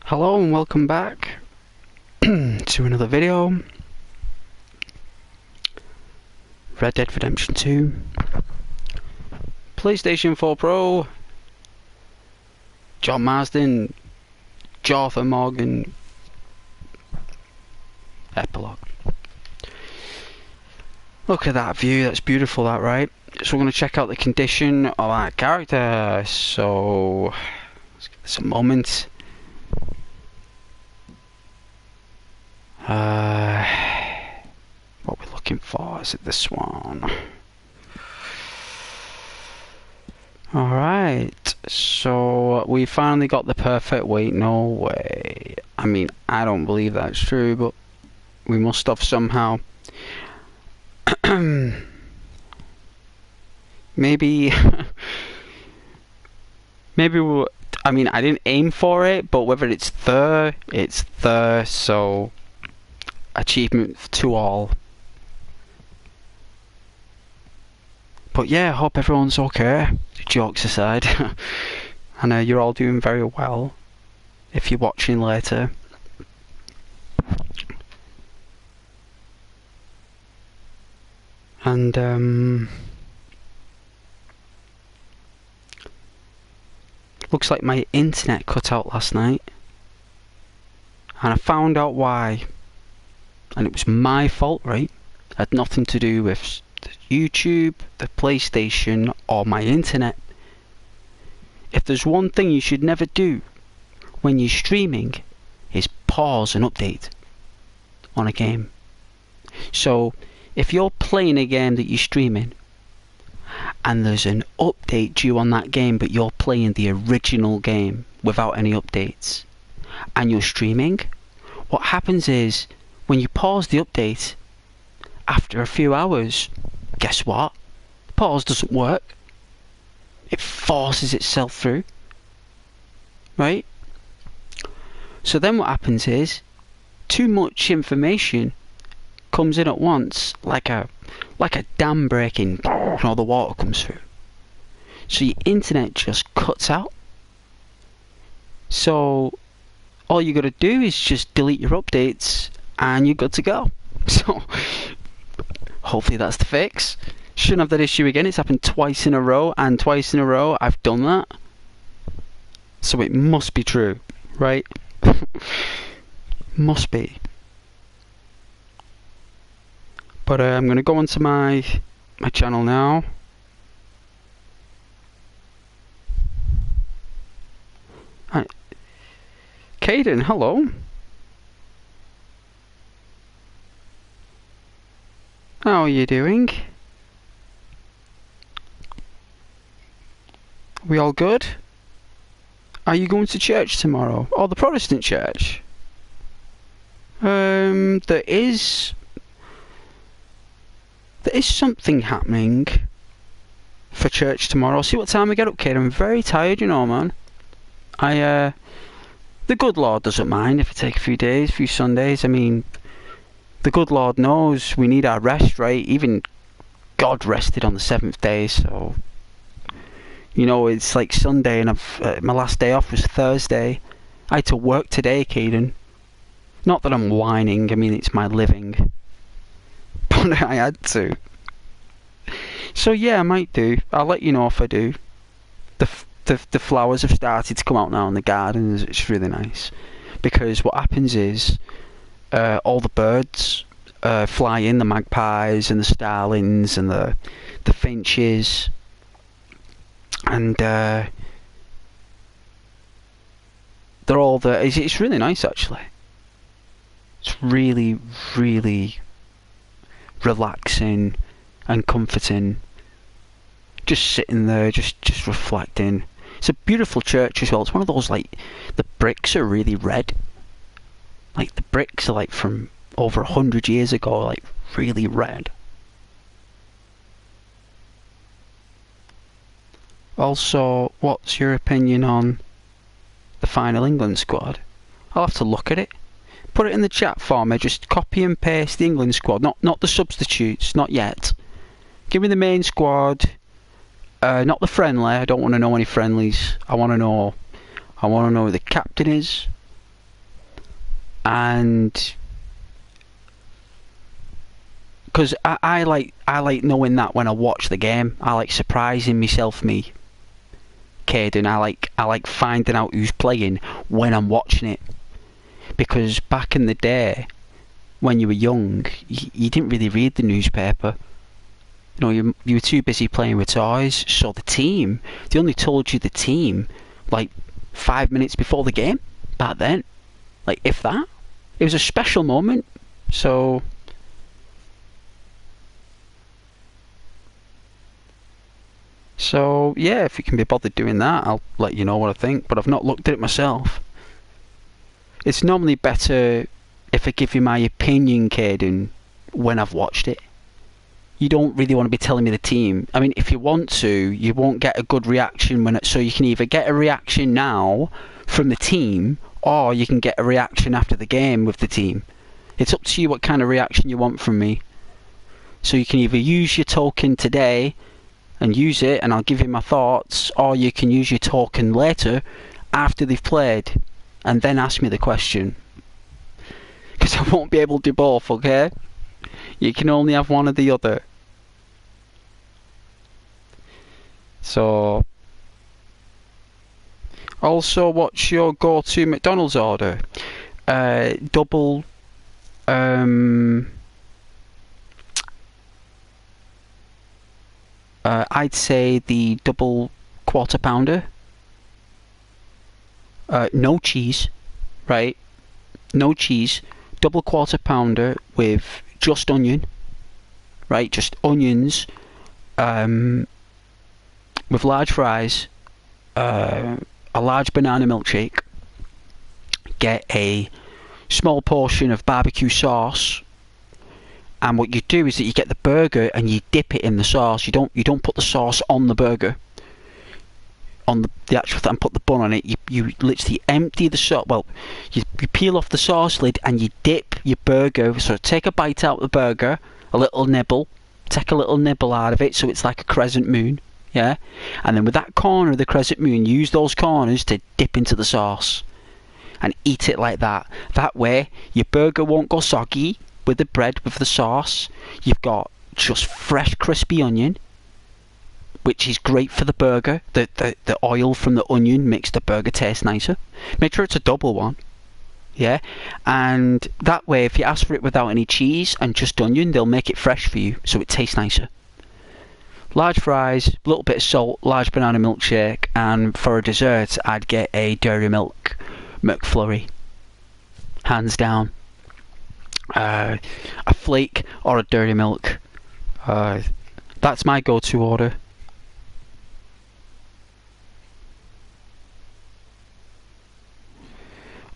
Hello and welcome back to another video. Red Dead Redemption 2, PlayStation 4 Pro, John Marsden, Jorthur Morgan, epilogue. Look at that view, that's beautiful, that, right? So we're going to check out the condition of our character. So let's give this a moment. What we're looking for, is it this one? Alright, so we finally got the perfect weight. No way. I mean, I don't believe that's true, but we must have somehow. Maybe we'll, I mean, I didn't aim for it, but whether it's there, so achievement to all. But yeah, I hope everyone's okay, jokes aside. I know you're all doing very well if you're watching later. And looks like my internet cut out last night, and I found out why, and it was my fault, right? It had nothing to do with the YouTube, the PlayStation, or my internet. If there's one thing you should never do when you're streaming, is pause and update on a game. So if you're playing a game that you're streaming and there's an update due on that game, but you're playing the original game without any updates and you're streaming, what happens is when you pause the update after a few hours, guess what? Pause doesn't work. It forces itself through, right? So then what happens is too much information comes in at once, like a dam breaking, and all the water comes through. So your internet just cuts out. So all you got to do is just delete your updates and you're good to go. So hopefully that's the fix. Shouldn't have that issue again. It's happened twice in a row, and twice in a row I've done that. So it must be true, right? Must be. But I'm going to go onto my channel now. Right. Caden, hello. How are you doing? We all good? Are you going to church tomorrow? Oh, the Protestant church? There is something happening for church tomorrow. I'll see what time I get up, kid. I'm very tired, you know, man. The good Lord doesn't mind if I take a few days, a few Sundays. I mean, the good Lord knows we need our rest, right? Even God rested on the 7th day, so you know, it's like Sunday, and my last day off was Thursday. I had to work today, Caden. Not that I'm whining. I mean, it's my living. But I had to. So yeah, I might do. I'll let you know if I do. The flowers have started to come out now in the garden. It's really nice. Because what happens is all the birds fly in, the magpies and the starlings and the finches. And they're all there. It's really nice, actually. It's really, really relaxing and comforting. Just sitting there, just reflecting. It's a beautiful church as well. It's one of those, like, the bricks are really red. Like, the bricks are like from over 100 years ago, like really red. Also, what's your opinion on the final England squad? I'll have to look at it. Put it in the chat for me. Just copy and paste the England squad, not the substitutes, not yet. Give me the main squad, not the friendly. I don't want to know any friendlies. I want to know who the captain is. And because I like knowing that when I watch the game. I like surprising myself, me, Caden. I like finding out who's playing when I'm watching it. Because back in the day, when you were young, you didn't really read the newspaper. You know, you were too busy playing with toys. So they only told you the team like 5 minutes before the game back then. Like, if that. It was a special moment. So yeah, if you can be bothered doing that, I'll let you know what I think. But I've not looked at it myself. It's normally better if I give you my opinion, Caden, when I've watched it. You don't really want to be telling me the team. I mean, if you want to, you won't get a good reaction so you can either get a reaction now from the team, or you can get a reaction after the game with the team. It's up to you what kind of reaction you want from me. So you can either use your token today and use it, and I'll give you my thoughts, or you can use your token later after they've played and then ask me the question. Because I won't be able to do both, okay? You can only have one or the other. So, also, what's your go-to McDonald's order? Double, I'd say the double quarter pounder. No cheese, right? No cheese. Double quarter pounder with just onion, right? Just onions, with large fries, a large banana milkshake. Get a small portion of barbecue sauce, and what you do is that you get the burger and you dip it in the sauce. You don't put the sauce on the burger, on the actual thing, and put the bun on it. You literally empty the sauce. Well, you peel off the sauce lid and you dip your burger. So take a bite out of the burger, a little nibble, take a little nibble out of it, so it's like a crescent moon, yeah. And then with that corner of the crescent moon, use those corners to dip into the sauce, and eat it like that. That way, your burger won't go soggy with the bread with the sauce. You've got just fresh, crispy onion, which is great for the burger. The oil from the onion makes the burger taste nicer. Make sure it's a double one, yeah. And that way, if you ask for it without any cheese and just onion, they'll make it fresh for you, so it tastes nicer. Large fries, a little bit of salt, large banana milkshake, and for a dessert, I'd get a Dairy Milk McFlurry. Hands down. A flake or a Dairy Milk. That's my go-to order.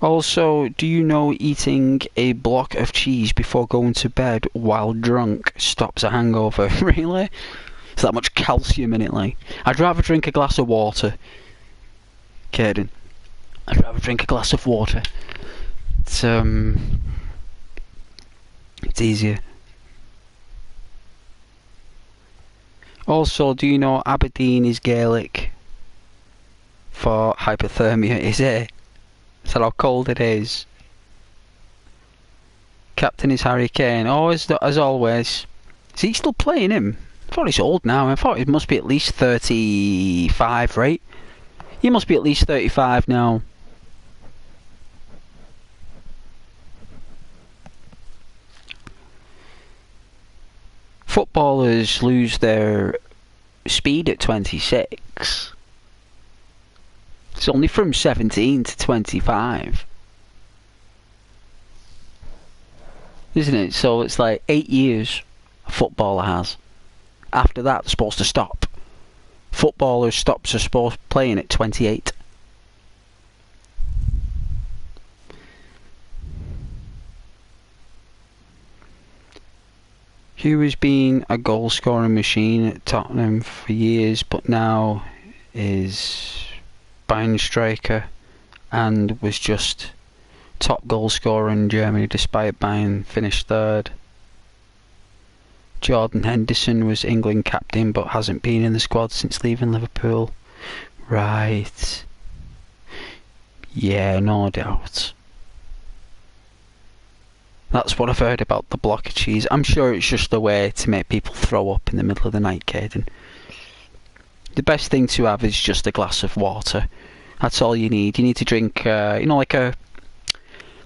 Also, do you know eating a block of cheese before going to bed while drunk stops a hangover? Really? There's that much calcium in it, like. I'd rather drink a glass of water. Caden. I'd rather drink a glass of water. It's easier. Also, do you know Aberdeen is Gaelic for hypothermia, is it? Is that how cold it is? Captain is Harry Kane. Oh, as always. Is he still playing him? I thought he's old now. I thought he must be at least 35, right? He must be at least 35 now. Footballers lose their speed at 26. It's only from 17 to 25. Isn't it? So it's like 8 years a footballer has. After that, they're supposed to stop. Footballers stops are supposed playing at 28. Hugh has been a goal scoring machine at Tottenham for years, but now is Bayern striker and was just top goal scorer in Germany despite Bayern finished third. Jordan Henderson was England captain but hasn't been in the squad since leaving Liverpool. Right. Yeah, no doubt. That's what I've heard about the block of cheese. I'm sure it's just a way to make people throw up in the middle of the night, Caden. The best thing to have is just a glass of water. That's all you need. You need to drink, like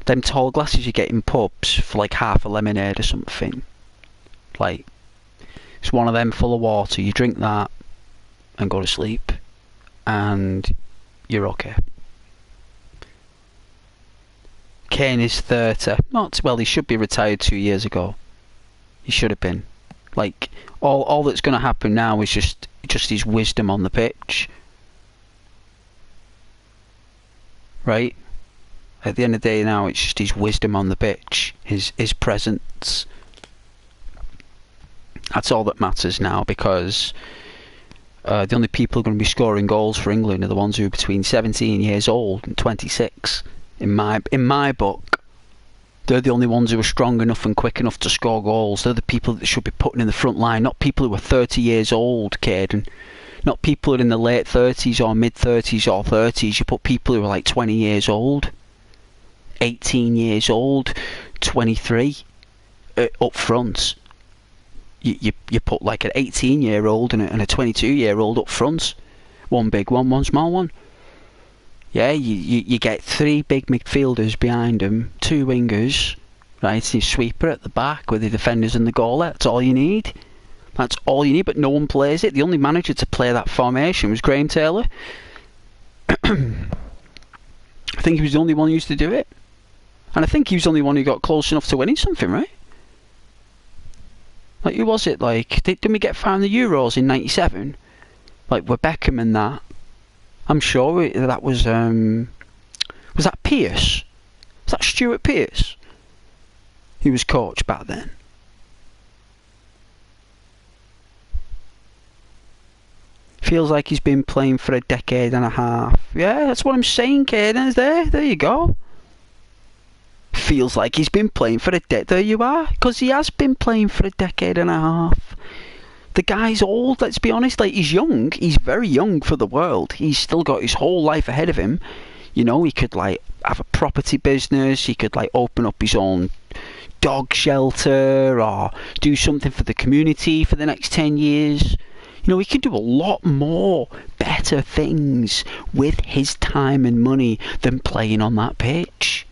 them tall glasses you get in pubs for like half a lemonade or something. Like, it's one of them full of water. You drink that and go to sleep, and you're okay. Kane is 30. Well, he should be retired 2 years ago. He should have been. Like, all that's going to happen now is just his wisdom on the pitch. Right? At the end of the day now, it's just his wisdom on the pitch. His presence. That's all that matters now, because the only people who are going to be scoring goals for England are the ones who are between 17 years old and 26. In my book, they're the only ones who are strong enough and quick enough to score goals. They're the people that should be putting in the front line, not people who are 30 years old, Caden. Not people who are in the late 30s or mid 30s or 30s. You put people who are like 20 years old, 18 years old, 23 up front. You put like an 18-year-old and a 22-year-old up front. One big one, one small one. Yeah, you get 3 big midfielders behind them, 2 wingers, right? And your sweeper at the back with the defenders and the goalie. That's all you need. That's all you need, but no one plays it. The only manager to play that formation was Graham Taylor. I think he was the only one who used to do it. And I think he was the only one who got close enough to winning something, right? Like, who was it? Like, didn't we get far in the Euros in '97? Like, with Beckham and that. I'm sure that was that Pearce? Was that Stuart Pearce? He was coach back then. Feels like he's been playing for a decade and a half. Yeah, that's what I'm saying, Caden. There you go. Feels like he's been playing for a decade. There you are. Because he has been playing for a decade and a half. The guy's old, let's be honest. Like, he's young. He's very young for the world. He's still got his whole life ahead of him. You know, he could, like, have a property business. He could, like, open up his own dog shelter or do something for the community for the next 10 years. You know, he can do a lot more better things with his time and money than playing on that pitch.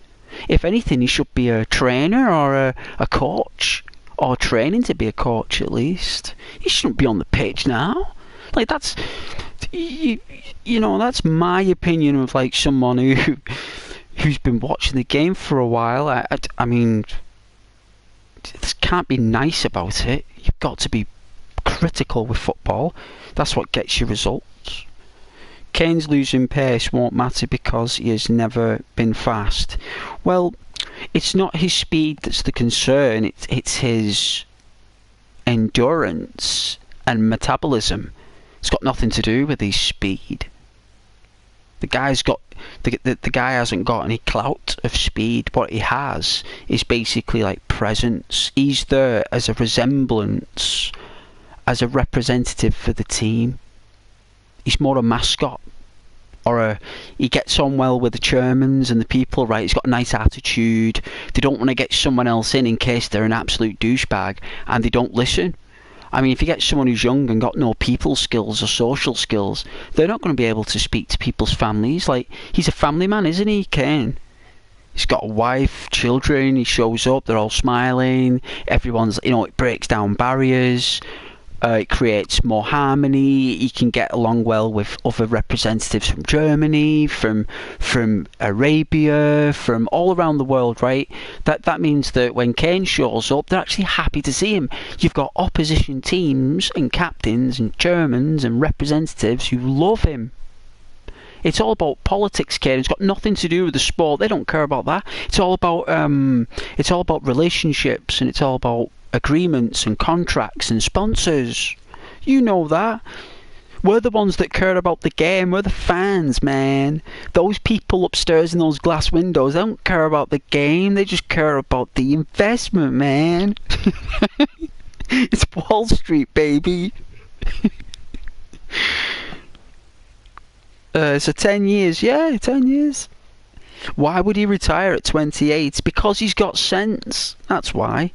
If anything, he should be a trainer or a coach. Or training to be a coach, at least. He shouldn't be on the pitch now. Like, that's... You know, that's my opinion of, like, someone who's been watching the game for a while. I mean... This can't be nice about it. You've got to be critical with football. That's what gets you results. Kane's losing pace won't matter because he has never been fast. Well... It's not his speed that's the concern, it's his endurance and metabolism. It's got nothing to do with his speed. The guy hasn't got any clout of speed. What he has is basically like presence. He's there as a resemblance, as a representative for the team. He's more a mascot. Or he gets on well with the chairmans and the people, right? He's got a nice attitude. They don't want to get someone else in case they're an absolute douchebag and they don't listen. I mean, if you get someone who's young and got no people skills or social skills, they're not going to be able to speak to people's families. Like, he's a family man, isn't he, Kane? He's got a wife, children, he shows up, they're all smiling. Everyone's, you know, it breaks down barriers. It creates more harmony. He can get along well with other representatives from Germany, from Arabia, from all around the world, right? That means that when Kane shows up, they're actually happy to see him. You've got opposition teams and captains and Germans and representatives who love him. It's all about politics, Kane. It's got nothing to do with the sport. They don't care about that. It's all about relationships, and it's all about agreements and contracts and sponsors. You know that. We're the ones that care about the game. We're the fans, man. Those people upstairs in those glass windows, they don't care about the game. They just care about the investment, man. It's Wall Street, baby. So 10 years. Yeah, 10 years. Why would he retire at 28? Because he's got sense. That's why.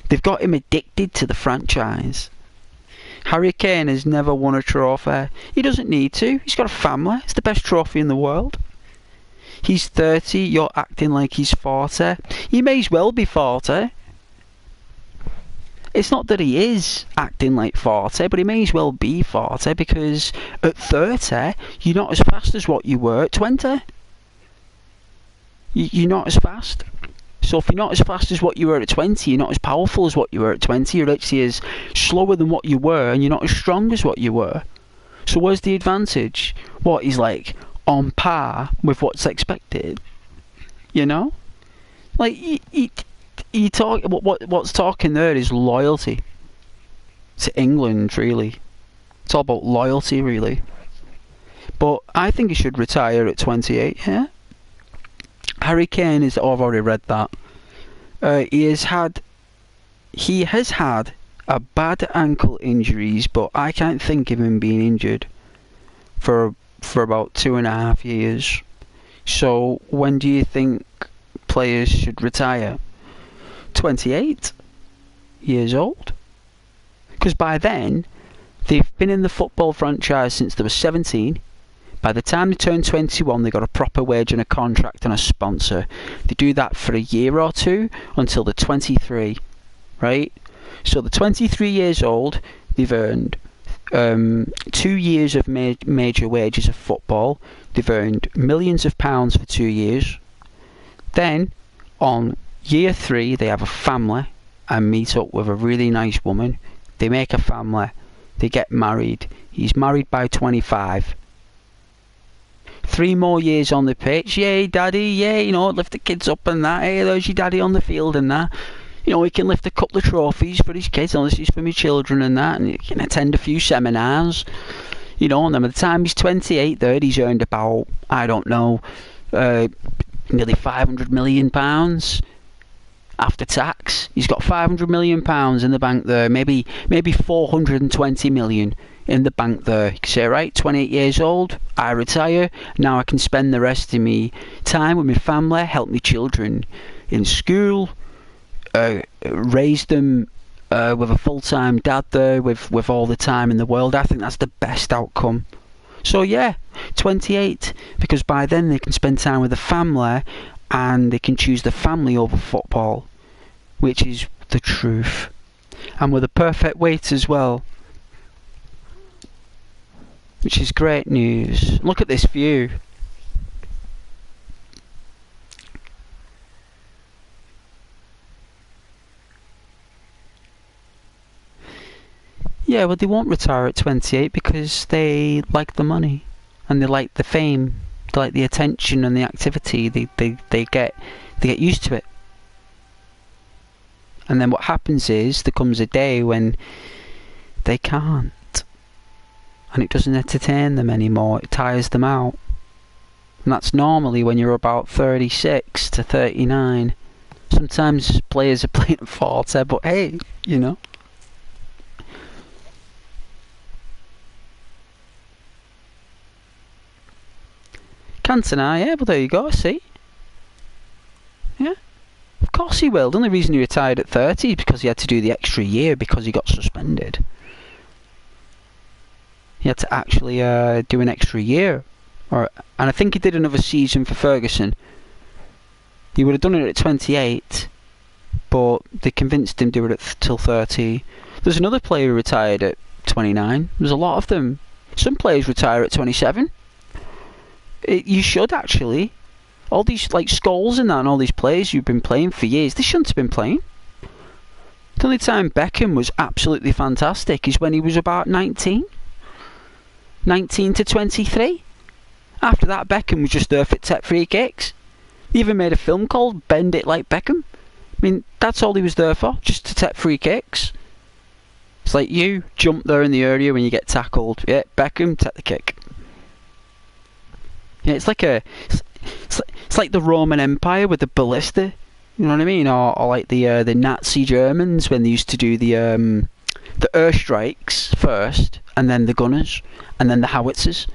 They've got him addicted to the franchise. Harry Kane has never won a trophy. He doesn't need to. He's got a family. It's the best trophy in the world. He's 30. You're acting like he's 40. He may as well be 40. It's not that he is acting like 40, but he may as well be 40, because at 30, you're not as fast as what you were at 20. You're not as fast. So if you're not as fast as what you were at 20, you're not as powerful as what you were at 20, you're actually as slower than what you were, and you're not as strong as what you were. So where's the advantage? What, he's like on par with what's expected? You know? Like, you talk, what's talking there is loyalty to England, really. It's all about loyalty, really. But I think he should retire at 28, yeah? Harry Kane is... Oh, I've already read that. He has had a bad ankle injuries, but I can't think of him being injured for about 2.5 years. So when do you think players should retire? 28 years old? Because by then, they've been in the football franchise since they were 17. By the time they turn 21, they got a proper wage and a contract and a sponsor. They do that for a year or two until they're 23, right? So they're 23 years old. They've earned 2 years of major wages of football. They've earned millions of pounds for 2 years. Then, on year 3, they have a family and meet up with a really nice woman. They make a family. They get married. He's married by 25. 3 more years on the pitch. Yay, daddy, yay, you know, lift the kids up and that. Hey, there's your daddy on the field and that. You know, he can lift a couple of trophies for his kids. Oh, this is for my children and that. And he can attend a few seminars. You know, and then by the time he's 28 there, he's earned about, I don't know, nearly £500 million after tax. He's got £500 million in the bank there. Maybe 420 million in the bank there. You can say, right, 28 years old, I retire. Now I can spend the rest of me time with my family, help my children in school, raise them with a full-time dad there, with all the time in the world. I think that's the best outcome. So yeah, 28, because by then they can spend time with the family and they can choose the family over football, which is the truth. And with a perfect weight as well, which is great news. Look at this view. Yeah, well, they won't retire at 28 because they like the money and they like the fame, they like the attention and the activity. They get used to it. And then what happens is there comes a day when they can't. And it doesn't entertain them anymore. It tires them out. And that's normally when you're about 36 to 39. Sometimes players are playing at 40, but hey, you know. Cantona, yeah, well there you go, see. Yeah. Of course he will. The only reason he retired at 30 is because he had to do the extra year because he got suspended. He had to actually do an extra year. And I think he did another season for Ferguson. He would have done it at 28, but they convinced him to do it till 30. There's another player who retired at 29. There's a lot of them. Some players retire at 27. You should actually. All these like Scholes and that, and all these players who've been playing for years, they shouldn't have been playing. The only time Beckham was absolutely fantastic is when he was about 19. 19 to 23. After that, Beckham was just there for tech free kicks. He even made a film called Bend It Like Beckham. I mean, that's all he was there for, just to tech free kicks. It's like you jump there in the area when you get tackled. Yeah, Beckham, take the kick. Yeah, it's like the Roman Empire with the ballista. You know what I mean? Or like the Nazi Germans when they used to do the airstrikes first, and then the gunners, and then the howitzers.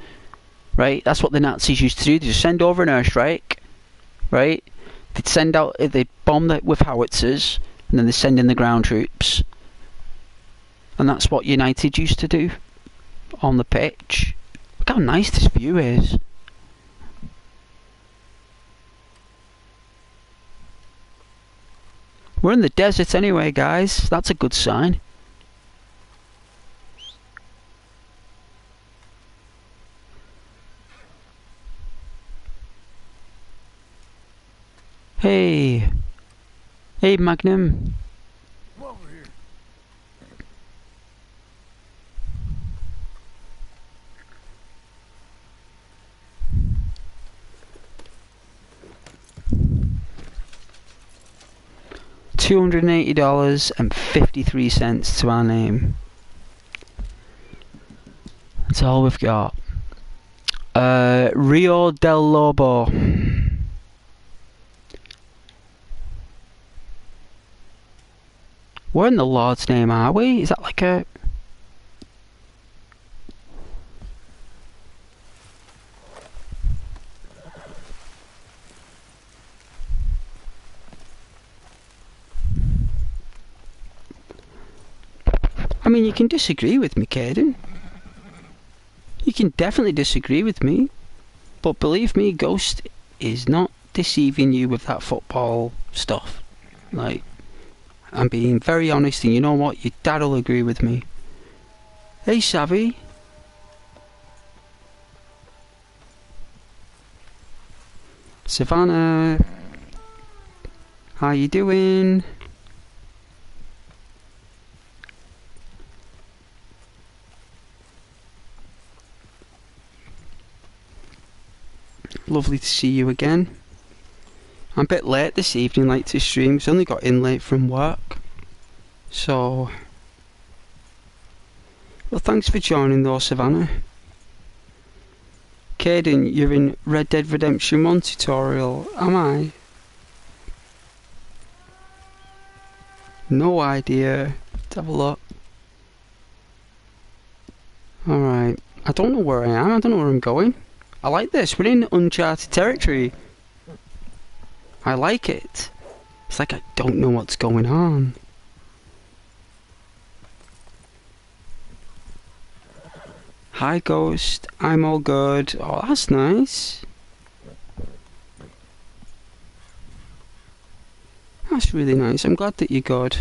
Right? That's what the Nazis used to do. They just send over an airstrike, right? They'd bomb it with howitzers, and then they send in the ground troops. And that's what United used to do on the pitch. Look how nice this view is. We're in the desert anyway, guys. That's a good sign. Hey. Hey, Magnum. Come over here. $280.53 to our name. That's all we've got. Rio del Lobo. Where in the Lord's name are we? Is that like a... I mean, you can disagree with me, Caden. You can definitely disagree with me. But believe me, Ghost is not deceiving you with that football stuff. Like, I'm being very honest, and you know what? Your dad will agree with me. Hey, Savvy. Savannah. How you doing? Lovely to see you again. I'm a bit late this evening, late to stream. I only got in late from work. So... Well, thanks for joining though, Savannah. Caden, you're in Red Dead Redemption 1 tutorial. Am I? No idea. Let's have a look. Alright. I don't know where I am. I don't know where I'm going. I like this. We're in uncharted territory. I like it. It's like I don't know what's going on. Hi, Ghost. I'm all good. Oh, that's nice. That's really nice. I'm glad that you're good.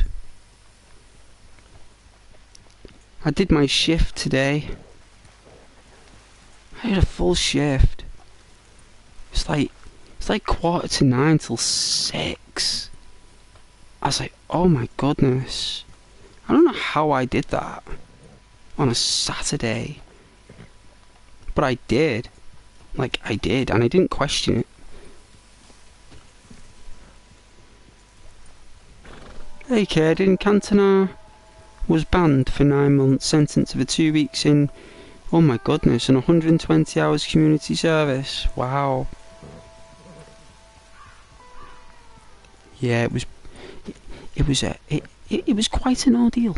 I did my shift today. I had a full shift. It's like 9:45 till 6. I was like, oh my goodness. I don't know how I did that on a Saturday. But I did. Like, I did, and I didn't question it. Hey, Caden, Cantona was banned for 9 months, sentence for 2 weeks in, oh my goodness, and 120 hours community service. Wow. Yeah, it was quite an ordeal.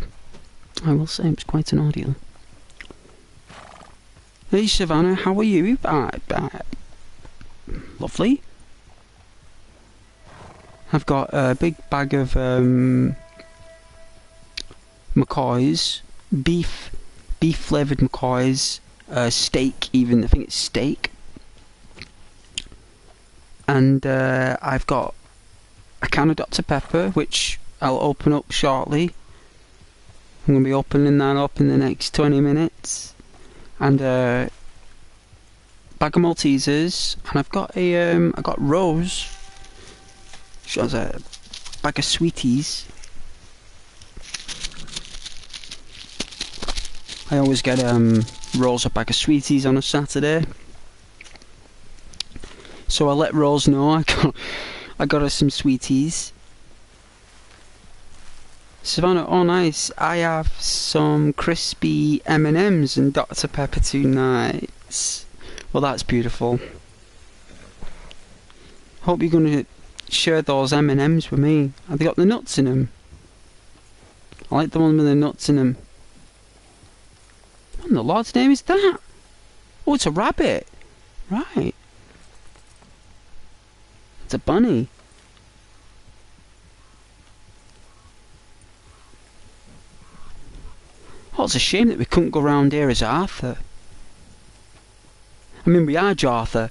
I will say it was quite an ordeal. Hey Savannah, how are you? Lovely. I've got a big bag of McCoys, beef flavoured McCoys, steak even, I think it's steak. And I've got a can of Dr Pepper, which I'll open up shortly. I'm going to be opening that up in the next 20 minutes. And a bag of Maltesers, and I've got I got Rose. She has a bag of sweeties. I always get Rose a bag of sweeties on a Saturday. So I let Rose know I got her some sweeties. Savannah, oh nice. I have some crispy M&Ms and Dr Pepper tonight. Well, that's beautiful. Hope you're going to share those M&Ms with me. Have they got the nuts in them? I like the one with the nuts in them. What in the Lord's name is that? Oh, it's a rabbit. Right. It's a bunny. Oh, it's a shame that we couldn't go round here as Arthur. I mean, we are Jorthur.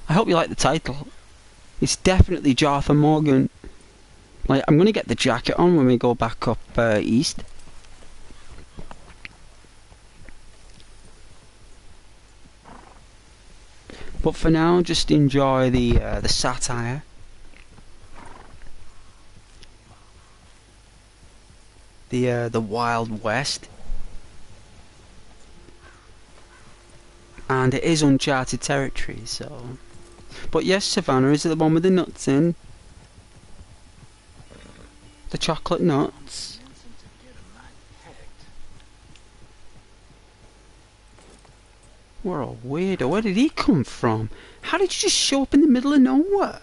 I hope you like the title. It's definitely Jorthur Morgan. Like, I'm going to get the jacket on when we go back up east. But for now, just enjoy the satire. The Wild West. And it is uncharted territory, so... But yes, Savannah, is it the one with the nuts in? The chocolate nuts? What a weirdo. Where did he come from? How did you just show up in the middle of nowhere?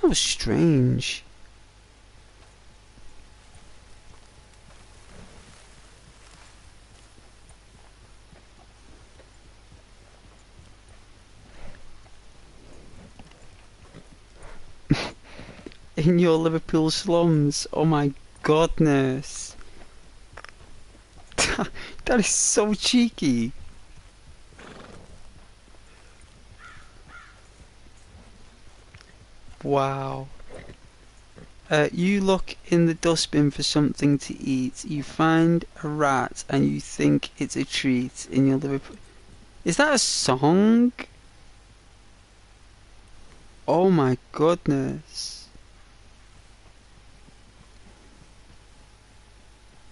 That was strange. In your Liverpool slums. Oh my goodness. That is so cheeky. Wow. You look in the dustbin for something to eat. You find a rat and you think it's a treat in your Liverpool. Is that a song? Oh my goodness.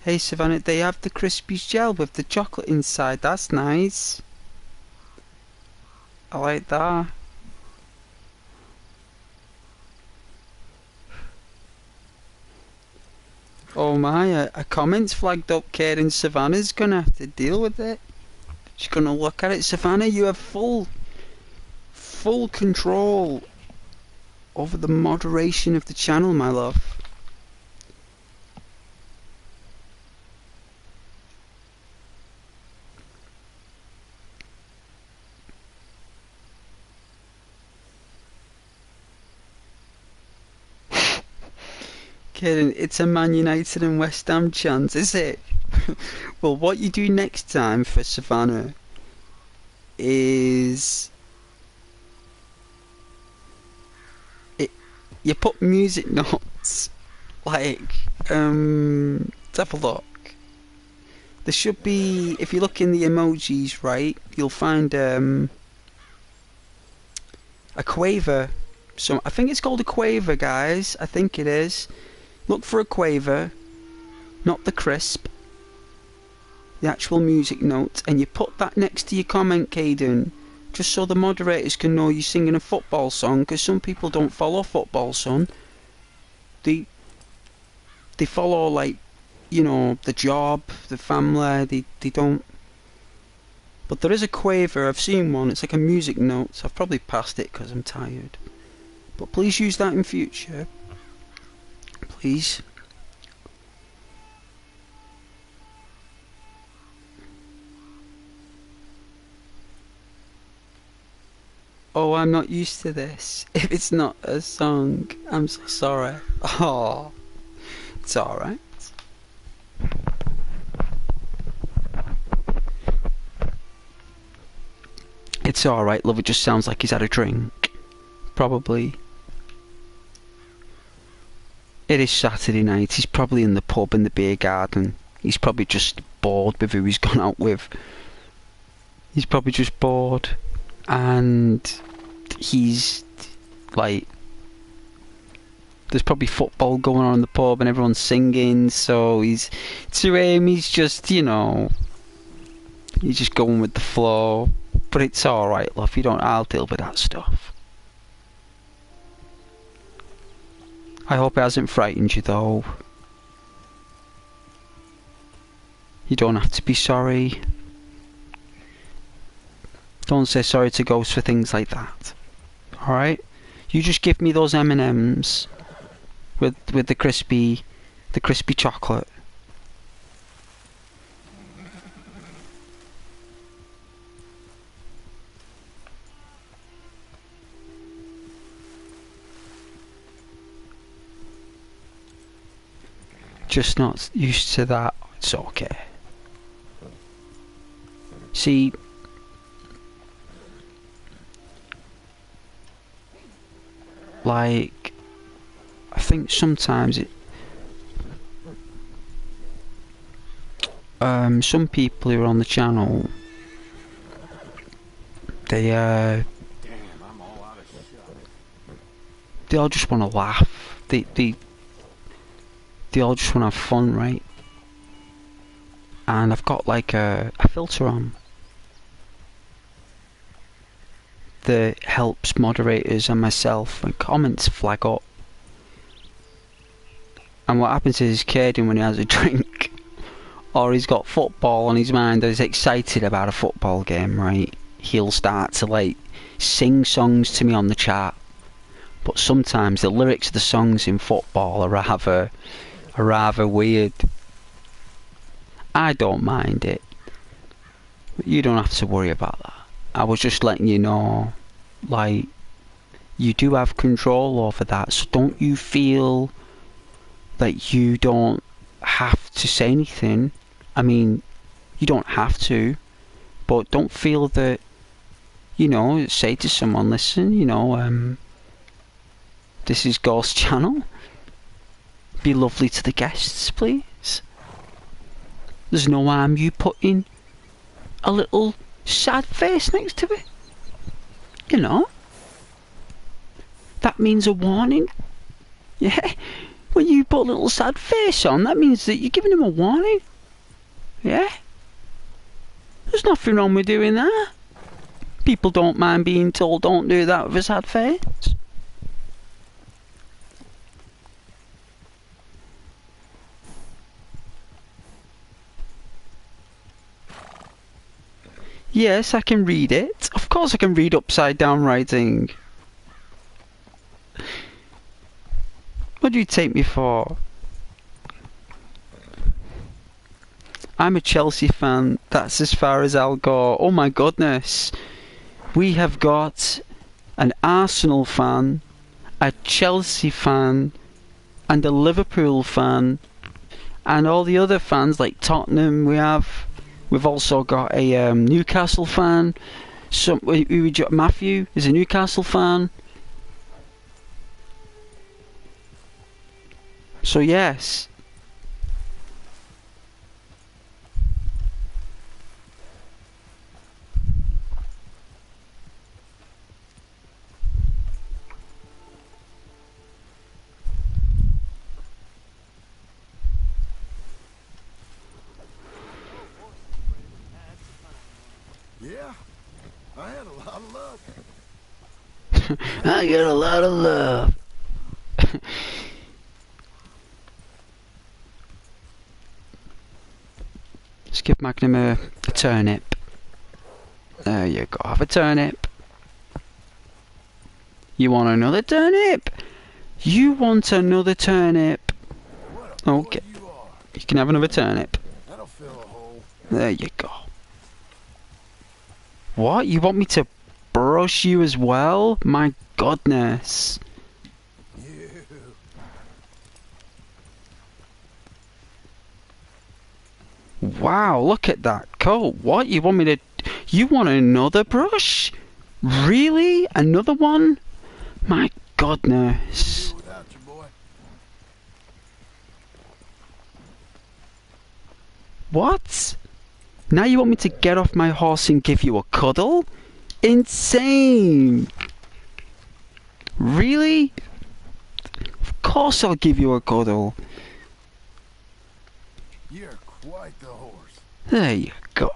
Hey Savannah, they have the Crispies gel with the chocolate inside. That's nice. I like that. Oh my, a comment's flagged up. Karen Savannah's gonna have to deal with it. She's gonna look at it. Savannah, you have full control over the moderation of the channel, my love. Kidding, it's a Man United and West Ham chance, is it? Well, what you do next time for Savannah is you put music notes, like, let's have a look. There should be, if you look in the emojis, right, you'll find a quaver. So I think it's called a quaver, guys. I think it is. Look for a quaver, not the crisp. The actual music note, and you put that next to your comment, Caden, just so the moderators can know you're singing a football song, because some people don't follow football, son. They follow, like, you know, the job, the family, they don't. But there is a quaver, I've seen one, it's like a music note. I've probably passed it because I'm tired. But please use that in future. Please. Oh, I'm not used to this. If it's not a song, I'm so sorry. Oh, it's alright. It's alright, love, it just sounds like he's had a drink. Probably. It is Saturday night, he's probably in the pub in the beer garden. He's probably just bored with who he's gone out with. He's probably just bored. And he's, like, there's probably football going on in the pub and everyone's singing, so he's, to him, he's just, you know, he's just going with the flow. But it's alright, love, you don't, I'll deal with that stuff. I hope it hasn't frightened you, though. You don't have to be sorry. Don't say sorry to ghosts for things like that. Alright? You just give me those M&Ms with the crispy chocolate. just not used to that, it's okay. See, like, I think sometimes some people who are on the channel, they all just want to laugh. They all just want to have fun, right? And I've got like a filter on that helps moderators and myself when comments flag up. And what happens is Caden, when he has a drink or he's got football on his mind or he's excited about a football game, right, he'll start to like sing songs to me on the chat. But sometimes the lyrics of the songs in football are rather weird. I don't mind it. You don't have to worry about that. I was just letting you know, like, you do have control over that, so don't you feel that you don't have to say anything. I mean, you don't have to, but don't feel that, you know, say to someone, listen, you know, this is Ghost Channel. Be lovely to the guests, please. There's no harm you putting a little sad face next to it. You know? That means a warning. Yeah? When you put a little sad face on, that means that you're giving him a warning. Yeah? There's nothing wrong with doing that. People don't mind being told don't do that with a sad face. Yes, I can read it. Of course I can read upside down writing. What do you take me for? I'm a Chelsea fan. That's as far as I'll go. Oh my goodness. We have got an Arsenal fan, a Chelsea fan, and a Liverpool fan, and all the other fans like Tottenham We've also got a Newcastle fan. Matthew is a Newcastle fan. So yes. Yeah, I had a lot of luck. I got a lot of love. Let's give Magnum a turnip. There you go, have a turnip. You want another turnip? You want another turnip? Okay, you can have another turnip. That'll fill a hole. There you go. What? You want me to brush you as well? My goodness. Wow, look at that coat. What? You want me to... You want another brush? Really? Another one? My goodness. What? Now you want me to get off my horse and give you a cuddle? Insane! Really? Of course I'll give you a cuddle. You're quite the horse. There you go.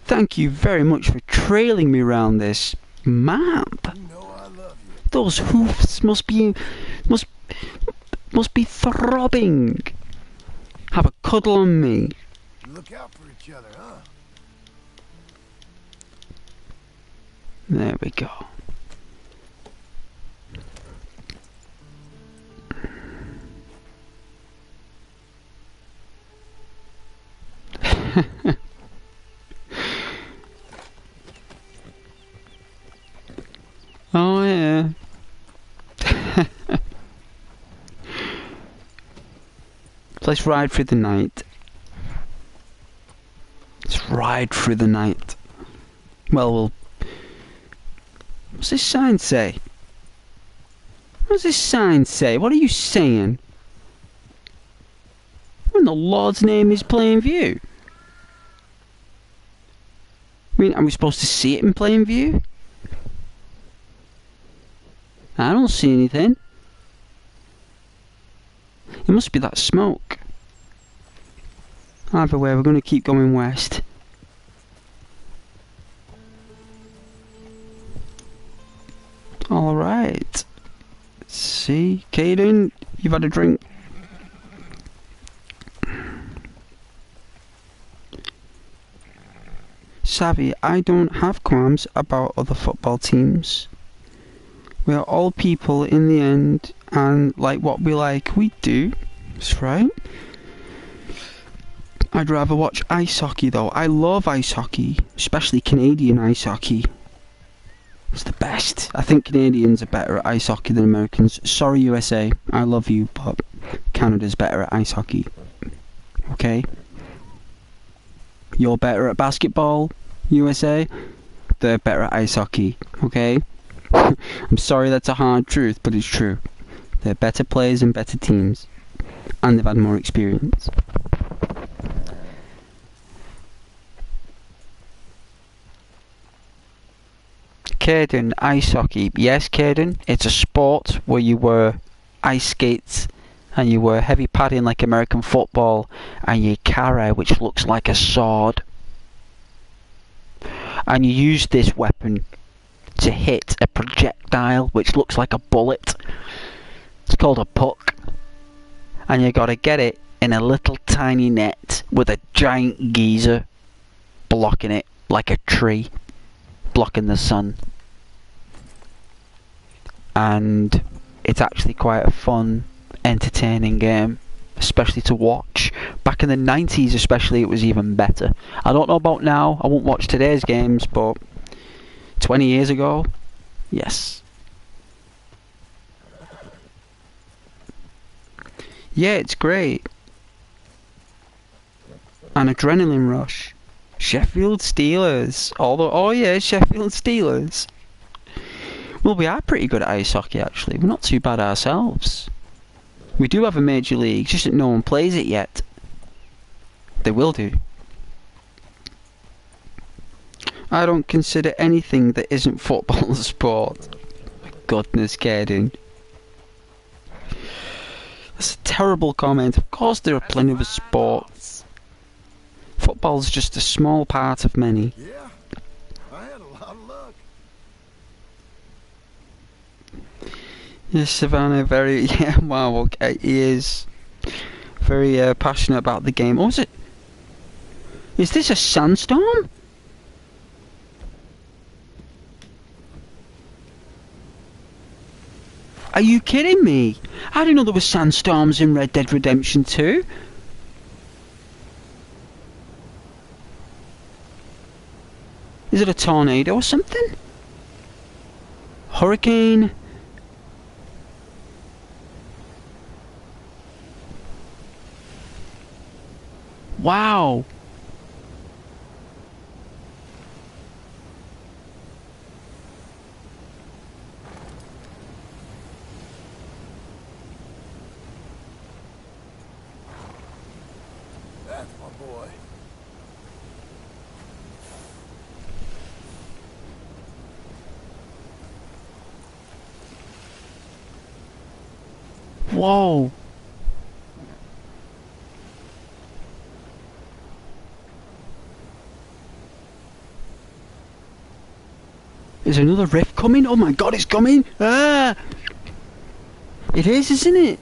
Thank you very much for trailing me around this map. You know I love you. Those hoofs must be throbbing. Have a cuddle on me. Look out for each other, huh? There we go. Oh yeah. Let's ride through the night. Let's ride through the night. Well, what's this sign say? What does this sign say? What are you saying? What in the Lord's name is plain view? I mean, are we supposed to see it in plain view? I don't see anything. It must be that smoke. Either way, we're going to keep going west. Alright. Let's see. Caden, you've had a drink. Savvy, I don't have qualms about other football teams. We are all people in the end, and like what we like, we do. That's right. I'd rather watch ice hockey though. I love ice hockey, especially Canadian ice hockey. It's the best. I think Canadians are better at ice hockey than Americans. Sorry USA, I love you, but Canada's better at ice hockey. Okay? You're better at basketball, USA. They're better at ice hockey, okay? I'm sorry that's a hard truth, but it's true. They're better players and better teams. And they've had more experience. Caden, ice hockey. Yes, Caden, it's a sport where you wear ice skates and you wear heavy padding like American football and you carry which looks like a sword. And you use this weapon to hit a projectile which looks like a bullet. It's called a puck. And you gotta get it in a little tiny net with a giant geyser blocking it like a tree, blocking the sun. And it's actually quite a fun, entertaining game, especially to watch. Back in the 90s especially, it was even better. I don't know about now, I won't watch today's games, but 20 years ago, yes. Yeah, it's great. An adrenaline rush. Sheffield Steelers. Oh yeah, Sheffield Steelers. Well, we are pretty good at ice hockey actually. We're not too bad ourselves. We do have a major league, just that no one plays it yet. They will do. I don't consider anything that isn't football a sport. My goodness, Caden. That's a terrible comment. Of course there are plenty of sports. Football's just a small part of many. Yeah, I had a lot of luck. Yes, Savannah, very... Yeah, wow, okay, he is very passionate about the game. Oh, is this a sandstorm? Are you kidding me? I didn't know there were sandstorms in Red Dead Redemption 2. Is it a tornado or something? Hurricane? Wow. That's my boy. Whoa. Is another rift coming? Oh my god, it's coming! Ah! It is, isn't it?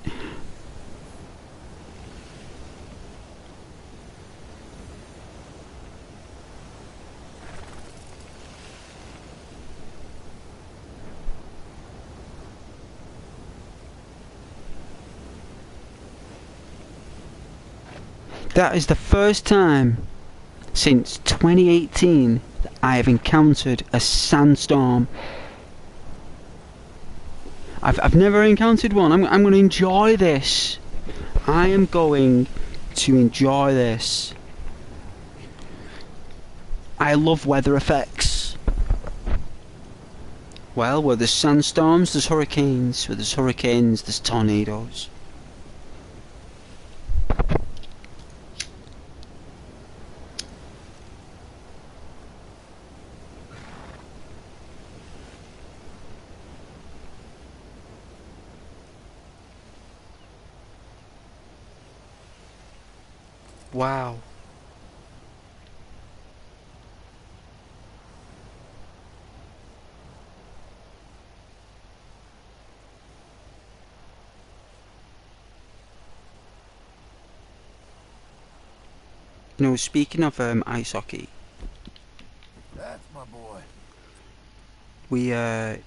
That is the first time since 2018 that I have encountered a sandstorm. I've never encountered one. I'm going to enjoy this. I am going to enjoy this. I love weather effects. Well, where there's sandstorms, there's hurricanes. Where there's hurricanes, there's tornadoes. Wow. You know, speaking of ice hockey, That's my boy. we at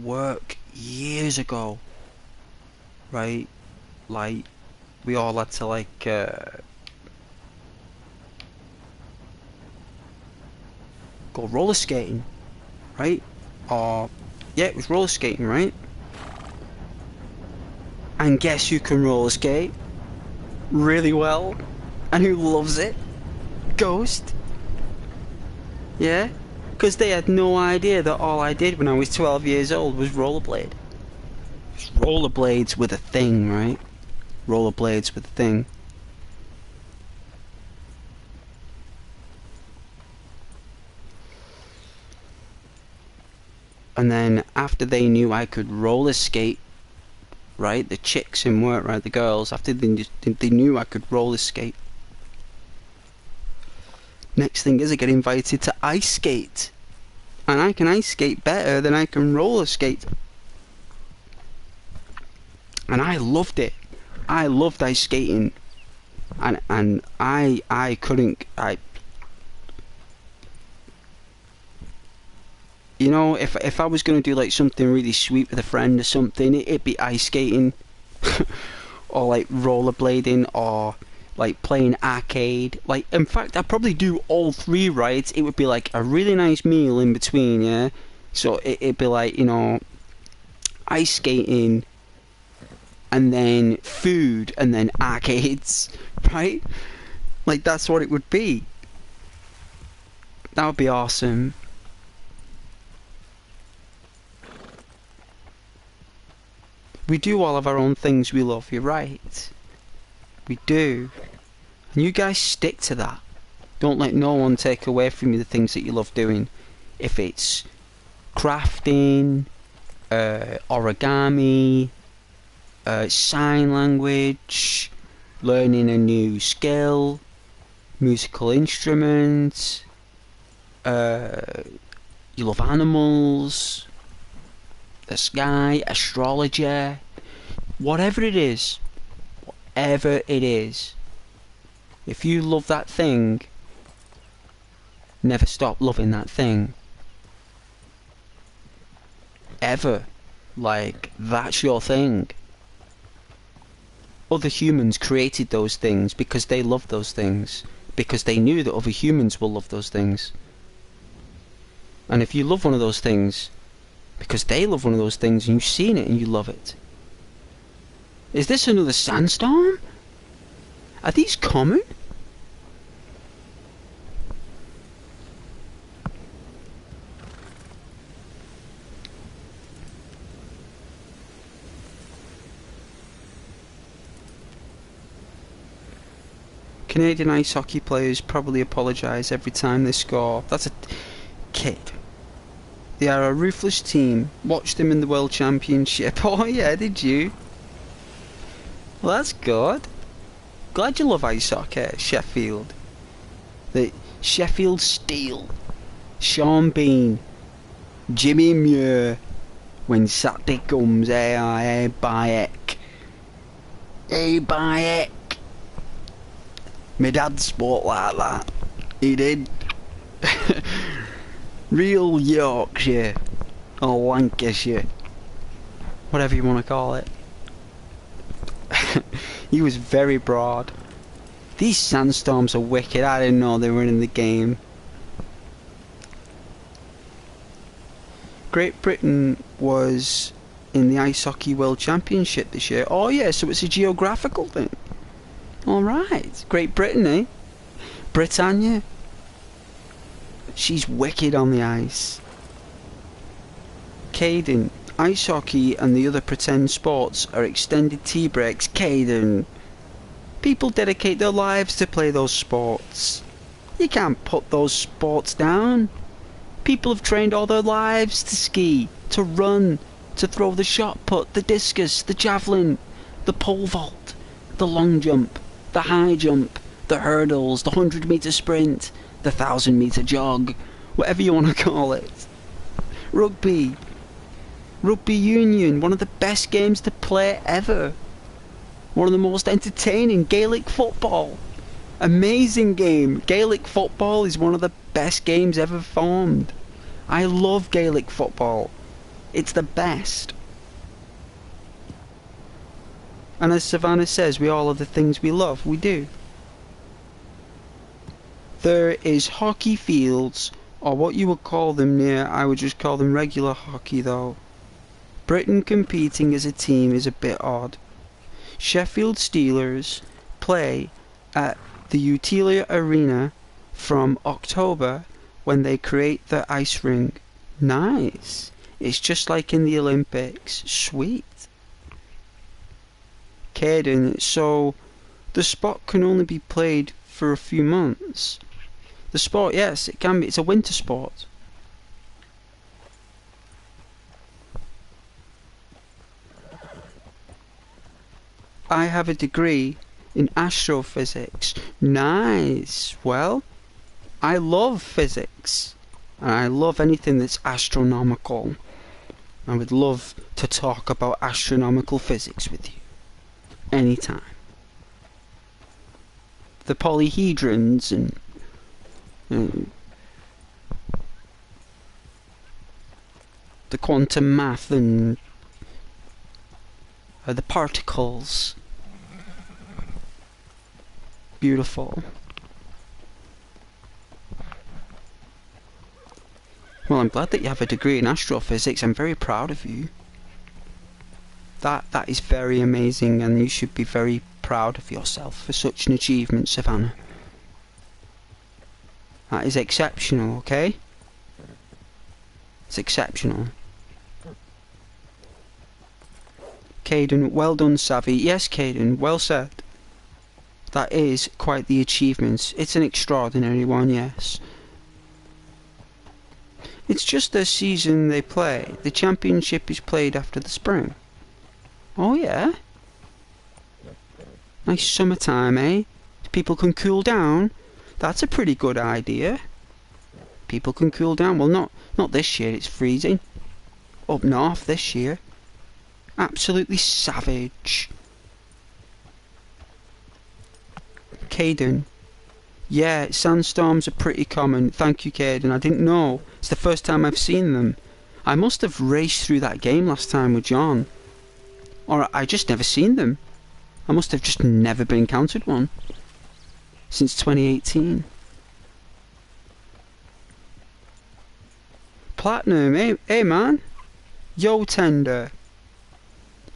work years ago, right? Like, we all had to like go roller skating, right? Or yeah, it was roller skating, right? And guess who can roller skate really well and who loves it? Ghost. Yeah, because they had no idea that all I did when I was 12 years old was rollerblade. Rollerblades were the thing, right? Rollerblades were the thing. And then after they knew I could roller skate, right, the chicks in work, right, the girls, after they knew I could roller skate, next thing is I get invited to ice skate. And I can ice skate better than I can roller skate. And I loved it. I loved ice skating. And I couldn't, you know, if I was going to do like something really sweet with a friend or something, it'd be ice skating. Or like rollerblading, or like playing arcade. Like, in fact, I'd probably do all three, right? It would be like a really nice meal in between, yeah? So it'd be like, you know, ice skating, and then food, and then arcades, right? Like, that's what it would be. That would be awesome. We do all of our own things we love, you're right. We do. And you guys stick to that. Don't let no one take away from you the things that you love doing. If it's crafting, origami, sign language, learning a new skill, musical instruments, you love animals, the sky, astrology, whatever it is, if you love that thing, never stop loving that thing. Ever. Like, that's your thing. Other humans created those things because they loved those things, because they knew that other humans will love those things. And if you love one of those things because they love one of those things and you've seen it and you love it. Is this another sandstorm? Are these common? Canadian ice hockey players probably apologise every time they score. That's a kid. They are a ruthless team. Watched them in the World Championship. Oh yeah, did you? Well, that's good. Glad you love ice hockey, Sheffield. The Sheffield Steel. Sean Bean. Jimmy Muir. When Saturday comes, hey, Bayek. Hey, Bayek. My dad sport like that. He did. Real Yorkshire. Or Lancashire. Whatever you want to call it. He was very broad. These sandstorms are wicked. I didn't know they were in the game. Great Britain was in the Ice Hockey World Championship this year. Oh yeah, so it's a geographical thing. Alright, Great Britain, eh? Britannia. She's wicked on the ice. Caden, ice hockey and the other pretend sports are extended tea breaks. Caden, people dedicate their lives to play those sports. You can't put those sports down. People have trained all their lives to ski, to run, to throw the shot put, the discus, the javelin, the pole vault, the long jump, the high jump, the hurdles, the 100-metre sprint, the 1,000-metre jog, whatever you want to call it. Rugby. Rugby union, one of the best games to play ever. One of the most entertaining. Gaelic football. Amazing game. Gaelic football is one of the best games ever formed. I love Gaelic football. It's the best. And as Savannah says, we all have the things we love. We do. There is hockey fields, or what you would call them near, I would just call them regular hockey though. Britain competing as a team is a bit odd. Sheffield Steelers play at the Utilia Arena from October when they create the ice rink. Nice. It's just like in the Olympics. Sweet. Caden, so the sport can only be played for a few months. The sport, yes, it can be. It's a winter sport. I have a degree in astrophysics. Nice. Well, I love physics. And I love anything that's astronomical. I would love to talk about astronomical physics with you. Anytime. The polyhedrons and the quantum math and the particles. Beautiful. Well, I'm glad that you have a degree in astrophysics. I'm very proud of you. That is very amazing, and you should be very proud of yourself for such an achievement, Savannah. That is exceptional, okay? It's exceptional. Caden, well done, Savvy. Yes, Caden, well said. That is quite the achievement. It's an extraordinary one, yes. It's just the season they play. The championship is played after the spring. Oh yeah? Nice summertime, eh? People can cool down. That's a pretty good idea. People can cool down. Well, not this year, it's freezing. Up north this year. Absolutely savage. Caden. Yeah, sandstorms are pretty common. Thank you, Caden. I didn't know. It's the first time I've seen them. I must have raced through that game last time with John. Or I just never seen them. I must have just never been encountered one. Since 2018. Platinum, hey man. Yo tender.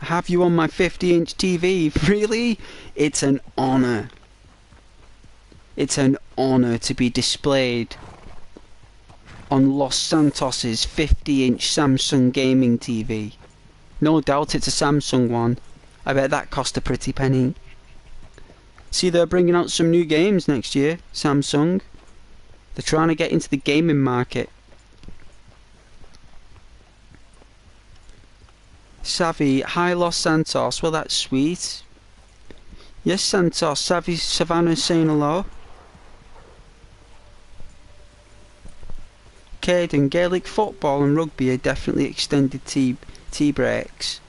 I have you on my 50-inch TV. Really? It's an honour. It's an honour to be displayed on Los Santos's 50-inch Samsung gaming TV. No doubt it's a Samsung one. I bet that cost a pretty penny. See, they're bringing out some new games next year, Samsung. They're trying to get into the gaming market. Savvy, hi Los Santos. Well, that's sweet. Yes, Santos. Savvy, Savannah saying hello. Caden, Gaelic football and rugby are definitely extended tea breaks.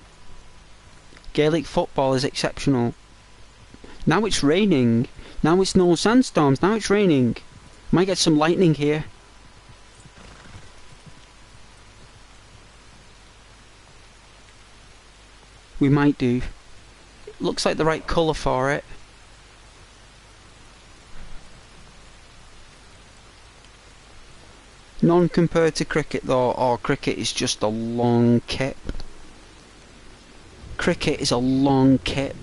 Gaelic football is exceptional. Now it's raining. Now it's no sandstorms. Now it's raining. Might get some lightning here. We might do. Looks like the right colour for it. None compared to cricket though, or cricket is just a long kip. cricket is a long kip.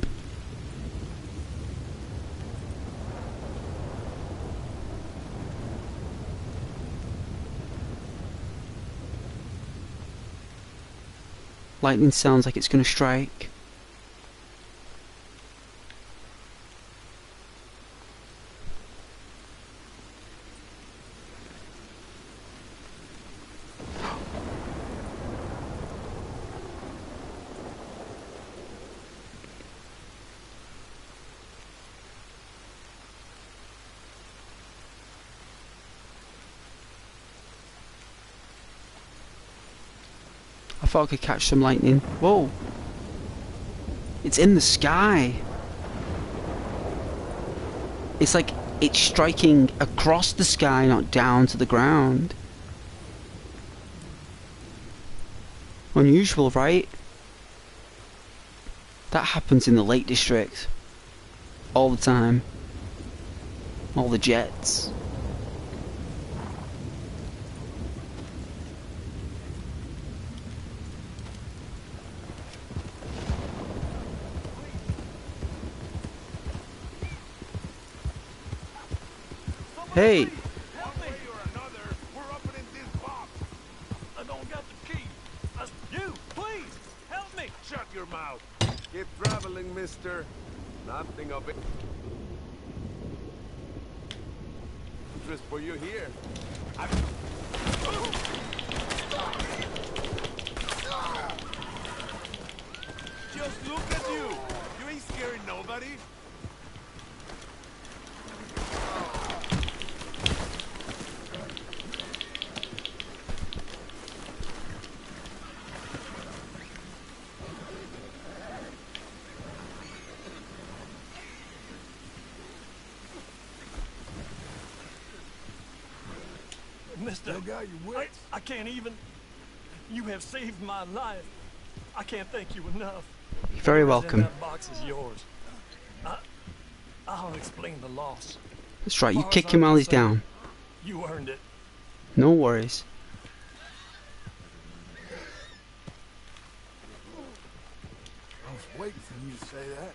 Lightning sounds like it's going to strike. I thought I could catch some lightning. Whoa! It's in the sky! It's like it's striking across the sky, not down to the ground. Unusual, right? That happens in the Lake District. All the time. All the jets. Hey! One way or another, we're up in this box. I don't got the key. You, please, help me. Shut your mouth. Keep traveling, mister. Nothing of it. Interest for you here. Just look at you. You ain't scaring nobody. Mister, I can't even. You have saved my life. I can't thank you enough. You're very welcome. That box is yours. I'll explain the loss. That's right, you kick him while he's down. You earned it. No worries. I was waiting for you to say that.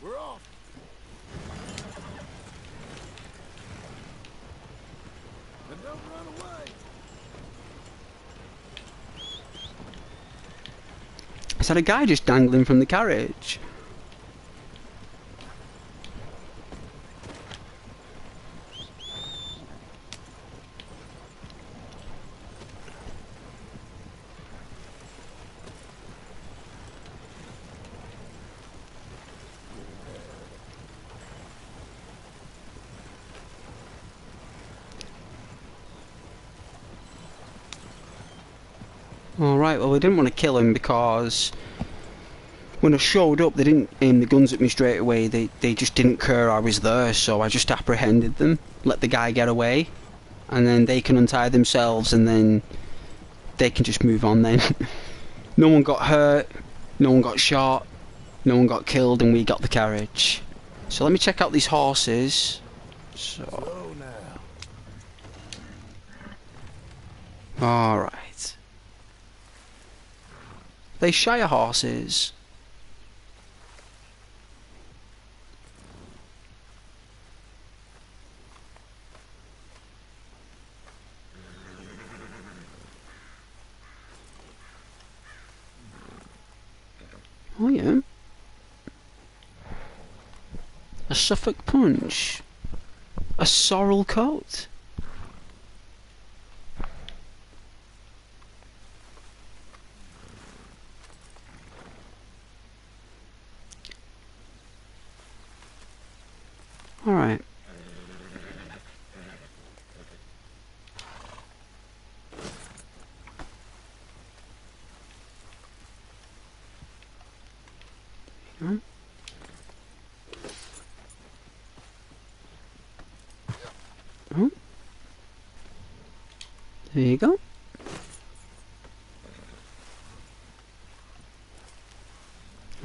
We're off. And don't run away. Is that a guy just dangling from the carriage? Alright, well we didn't want to kill him because when I showed up they didn't aim the guns at me straight away, they just didn't care I was there, so I just apprehended them, let the guy get away, and then they can untie themselves and then they can just move on then. No one got hurt, no one got shot, no one got killed, and we got the carriage. So let me check out these horses. So, Slow now. alright. They Shire horses. Oh yeah. A Suffolk punch. A sorrel coat. Alright. Oh. There you go.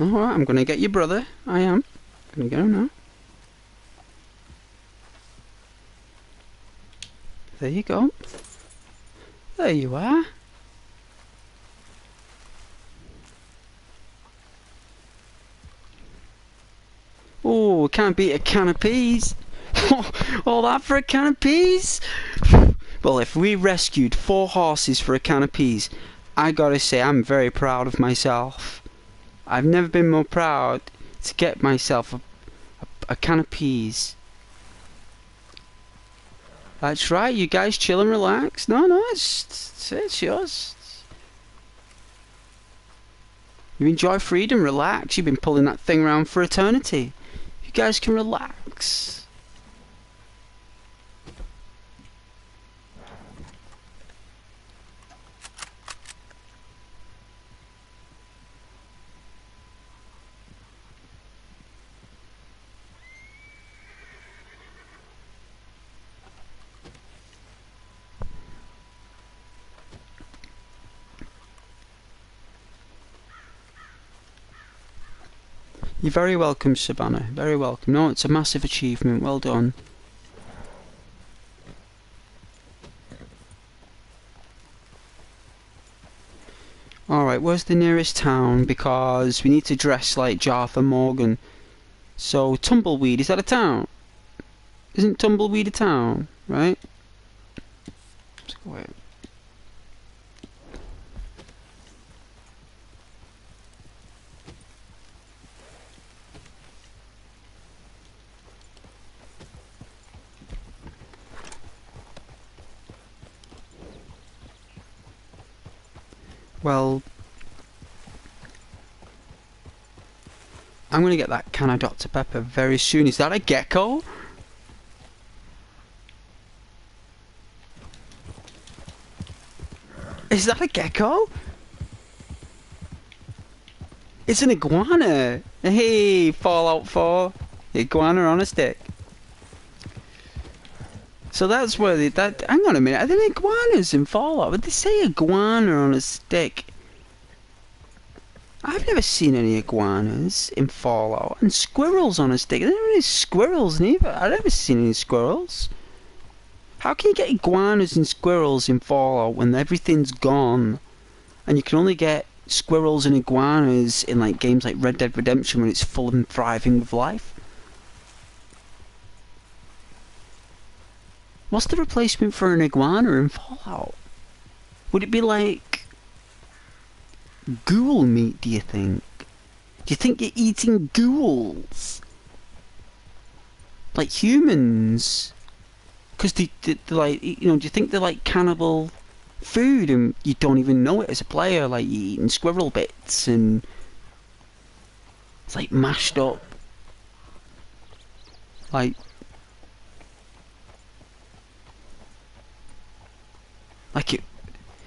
Alright, I'm gonna get your brother. I am. Gonna get him now. There you go. There you are. Oh, can't beat a can of peas. All that for a can of peas? Well, if we rescued 4 horses for a can of peas, I gotta say I'm very proud of myself. I've never been more proud to get myself a can of peas. That's right, you guys chill and relax. No, it's yours. You enjoy freedom, relax. You've been pulling that thing around for eternity. You guys can relax. You're very welcome, Savannah. Very welcome. No, it's a massive achievement. Well done. Alright, where's the nearest town? Because we need to dress like Jorthur Morgan. So, Tumbleweed, is that a town? Isn't Tumbleweed a town? Right? Let's go away. Well, I'm going to get that can of Dr. Pepper very soon. Is that a gecko? Is that a gecko? It's an iguana. Hey, Fallout 4. Iguana on a stick. So that's where hang on a minute, are there iguanas in Fallout? Would they say iguana on a stick? I've never seen any iguanas in Fallout. And squirrels on a stick. Are there any squirrels neither? I've never seen any squirrels. How can you get iguanas and squirrels in Fallout when everything's gone? And you can only get squirrels and iguanas in like games like Red Dead Redemption when it's full and thriving with life? What's the replacement for an iguana in Fallout? Would it be like ghoul meat, do you think? Do you think you're eating ghouls? Like humans? Because they're like, you know, do you think they're like cannibal food and you don't even know it as a player? Like you're eating squirrel bits and it's like mashed up. Like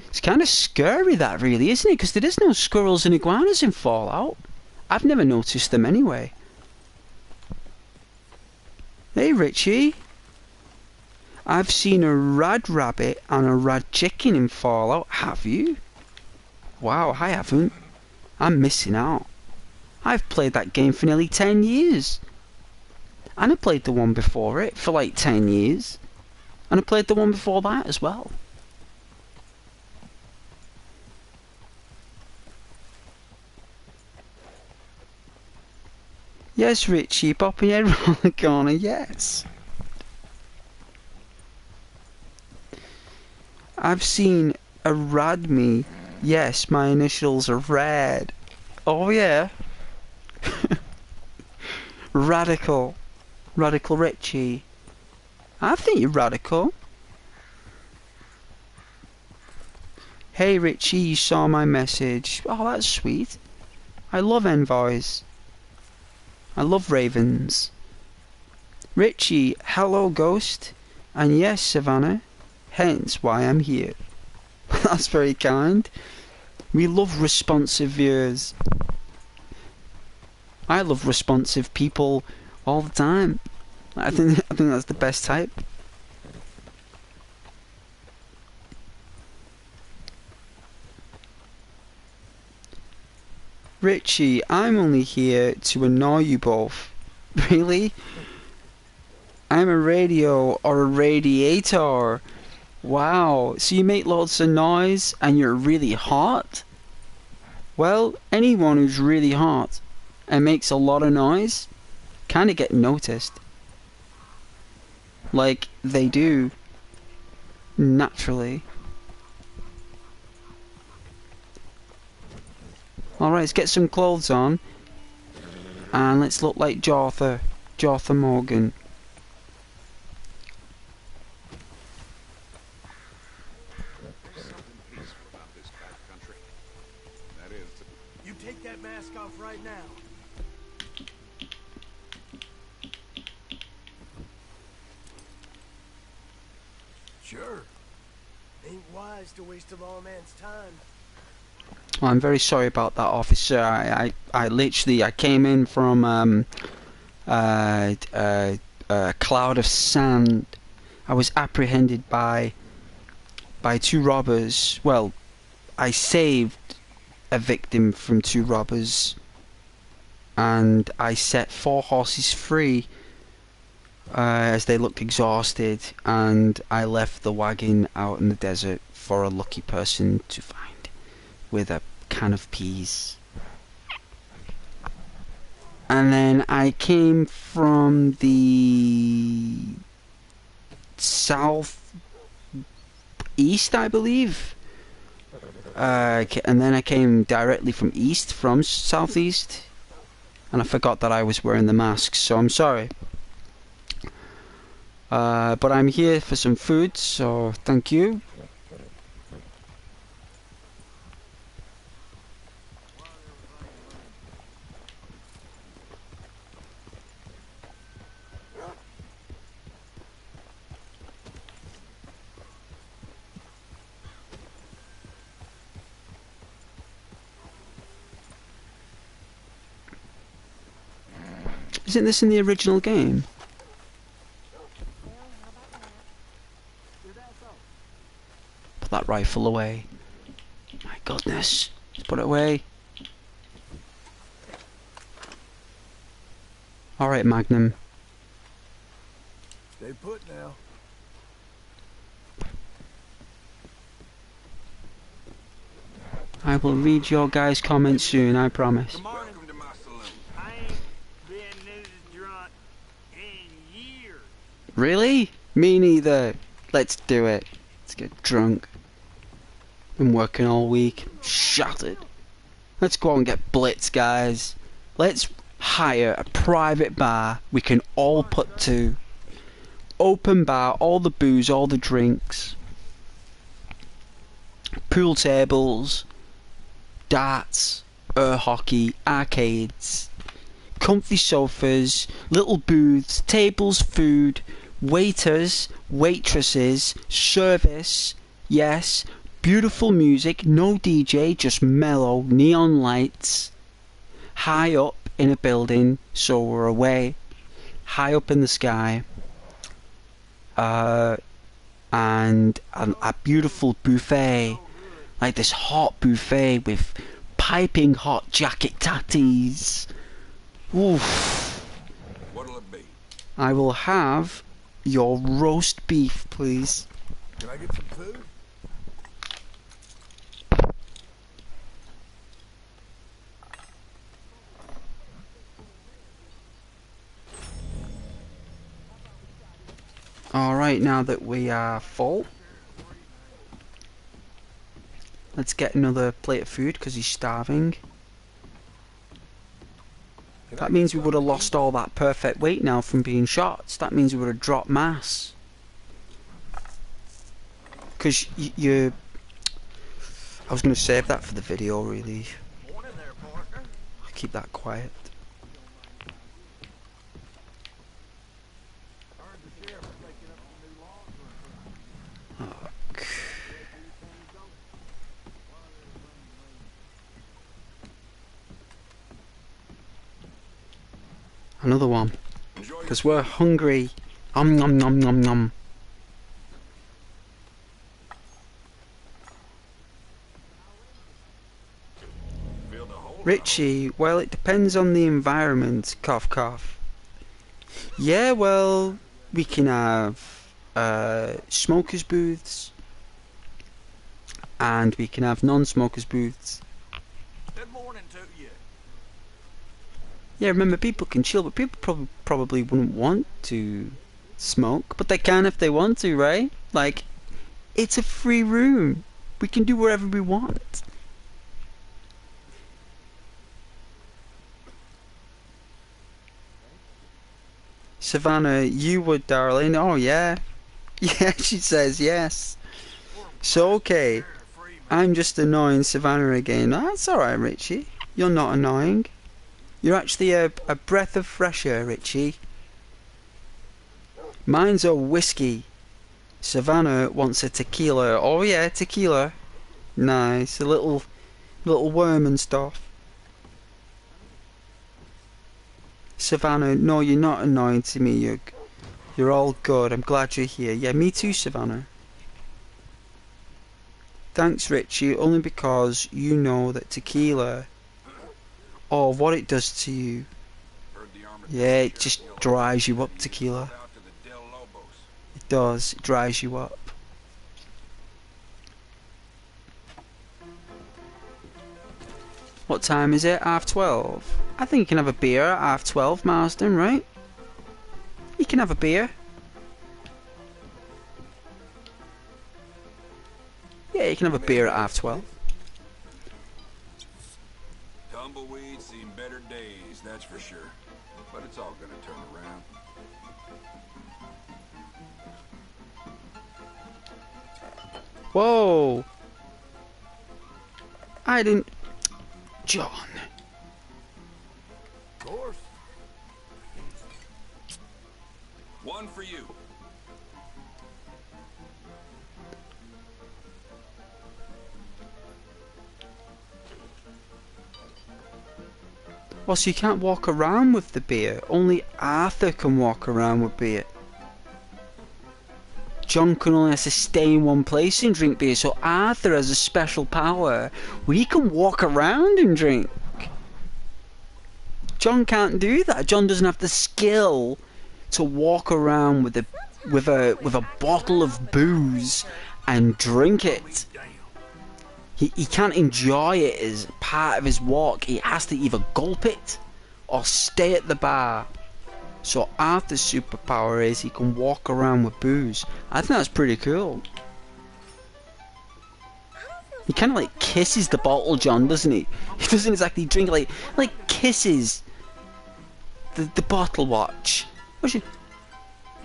it's kind of scary, that really, isn't it? Because there is no squirrels and iguanas in Fallout. I've never noticed them anyway. Hey Richie. I've seen a rad rabbit and a rad chicken in Fallout. Have you? Wow, I haven't. I'm missing out. I've played that game for nearly 10 years. And I played the one before it for like 10 years. And I played the one before that as well. Yes, Richie, popping your head around the corner, yes. I've seen a Radme. Yes, my initials are red. Oh yeah. Radical. Radical Richie. I think you're radical. Hey Richie, you saw my message. Oh, that's sweet. I love envoys. I love ravens. Richie, hello ghost. And yes, Savannah. Hence why I'm here. That's very kind. We love responsive viewers. I love responsive people all the time. I think that's the best type. Richie, I'm only here to annoy you both. Really? I'm a radio or a radiator. Wow, so you make lots of noise and you're really hot? Well, anyone who's really hot and makes a lot of noise kinda get noticed. Like they do. Naturally. Alright, let's get some clothes on. And let's look like Jorthur. Jorthur Morgan. There's something peaceful about this back country. That is, You take that mask off right now. sure. Ain't wise to waste a lawman's time. Oh, I'm very sorry about that, officer. I literally, I came in from a cloud of sand. I was apprehended by two robbers. Well, I saved a victim from two robbers, and I set 4 horses free as they looked exhausted, and I left the wagon out in the desert for a lucky person to find with a can of peas. And then I came from the south east, I believe. And then I came directly from east, from southeast. And I forgot that I was wearing the mask, so I'm sorry. But I'm here for some food, so thank you. Isn't this in the original game? Put that rifle away. My goodness. Just put it away. Alright, Magnum. Stay put now. I will read your guys' comments soon, I promise. Welcome to my saloon. I ain't been this drunk in years. Really? Me neither. Let's do it. Let's get drunk. Been working all week. Shattered. Let's go and get blitz, guys. Let's hire a private bar we can all put to. Open bar, all the booze, all the drinks. Pool tables. Darts. Air hockey. Arcades. Comfy sofas. Little booths. Tables, food. Waiters. Waitresses. Service. Yes. Beautiful music. No DJ. Just mellow neon lights. High up in a building, so we're away. High up in the sky. And a beautiful buffet. Like this hot buffet with piping hot jacket tatties. Oof. What'll it be? I will have your roast beef, please. Can I get some food? Alright, now that we are full, let's get another plate of food because he's starving. That means we would have lost all that perfect weight now from being shots. That means we would have dropped mass. Because you... I was going to save that for the video, really. Morning there, partner. I'll keep that quiet. Another one. Because we're hungry. Nom nom nom nom. Richie, well, it depends on the environment. Cough, cough. Yeah, well, we can have smokers booths, and we can have non-smokers booths. Good morning to you. Yeah, remember, people can chill, but people probably wouldn't want to smoke, but they can if they want to, right? Like, it's a free room. We can do whatever we want. Savannah, you would, darling. Oh, yeah. Yeah, she says yes. So, okay. I'm just annoying Savannah again. That's alright, Richie. You're not annoying. You're actually a breath of fresh air, Richie. Mine's a whiskey. Savannah wants a tequila. Oh yeah, tequila. Nice. A little worm and stuff. Savannah, no, you're not annoying to me. You're all good. I'm glad you're here. Yeah, me too, Savannah. Thanks, Richie, only because you know that tequila, oh, what it does to you. Yeah, it just dries you up, tequila. It does, it dries you up. What time is it? 12:30. I think you can have a beer at 12:30, Marsden, right? You can have a beer. Yeah, you can have a beer at 12:30. Tumbleweeds seen better days, that's for sure. But it's all gonna turn around. Whoa! I didn't... John. Of course. One for you. Well, so you can't walk around with the beer. Only Arthur can walk around with beer. John can only have to stay in one place and drink beer, so Arthur has a special power where he can walk around and drink. John can't do that. John doesn't have the skill to walk around with a bottle of booze and drink it. He can't enjoy it as part of his walk. He has to either gulp it or stay at the bar. So Arthur's superpower is he can walk around with booze. I think that's pretty cool. He kind of like kisses the bottle, John, doesn't he? He doesn't exactly drink it, like kisses the bottle watch. Yeah,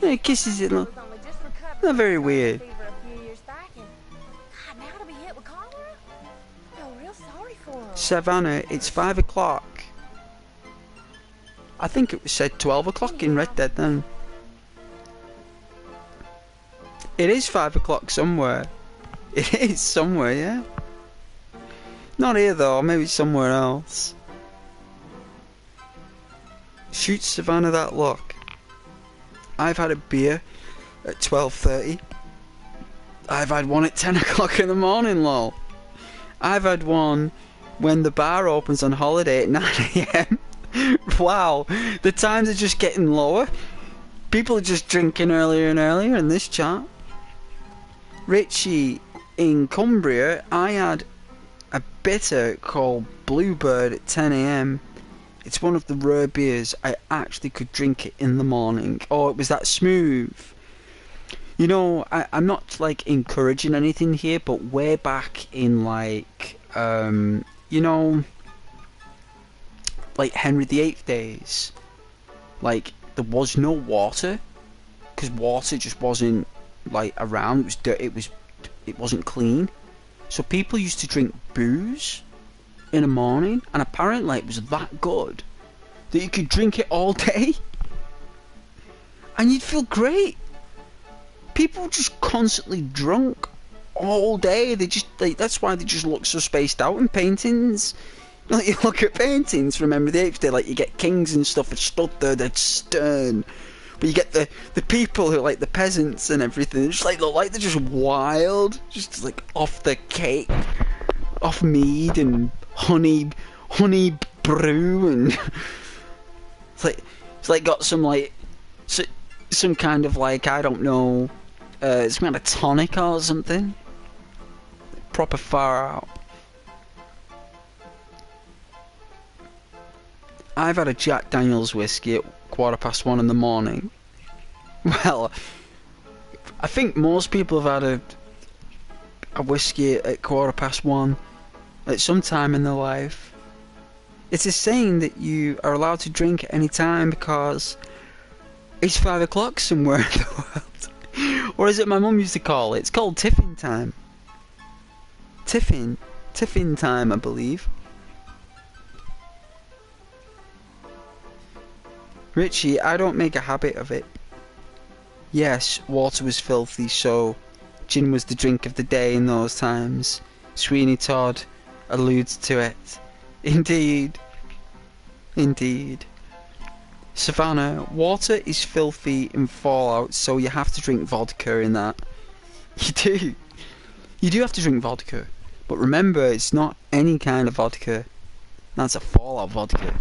he kisses it. Not very weird. Savannah, it's 5 o'clock. I think it was said 12 o'clock in Red Dead then. It is 5 o'clock somewhere. It is somewhere, yeah. Not here though, maybe somewhere else. Shoot Savannah that look. I've had a beer at 12:30. I've had one at 10 o'clock in the morning, lol. I've had one when the bar opens on holiday at 9 AM. Wow, the times are just getting lower. People are just drinking earlier and earlier in this chat. Richie, in Cumbria, I had a bitter called Bluebird at 10 AM. It's one of the rare beers I actually could drink it in the morning. Oh, it was that smooth. You know, I'm not like encouraging anything here, but way back in like, you know, like Henry VIII days, like there was no water because water just wasn't like around. It was dirty. It wasn't clean. So people used to drink booze in the morning, and apparently it was that good that you could drink it all day, and you'd feel great. People just constantly drunk all day. They just that's why they just look so spaced out in paintings. Like you look at paintings from Henry VIII Day, like you get kings and stuff that stood there, they're stern. But you get the people who are like the peasants and everything, they just like look like they're just wild, just like off the cake, off mead and honey honey brew and it's like got some like some kind of like, I don't know, some kind of tonic or something. Proper far out. I've had a Jack Daniel's whiskey at 1:15 in the morning. Well, I think most people have had a whiskey at 1:15 at some time in their life. It's a saying that you are allowed to drink at any time because it's 5 o'clock somewhere in the world. Or as it my mum used to call it, it's called tiffin time. Tiffin time, I believe. Richie, I don't make a habit of it. Yes, water was filthy, so gin was the drink of the day in those times. Sweeney Todd alludes to it. Indeed. Indeed. Savannah, water is filthy in Fallout, so you have to drink vodka in that. You do. You do have to drink vodka. But remember, it's not any kind of vodka. That's a Fallout vodka.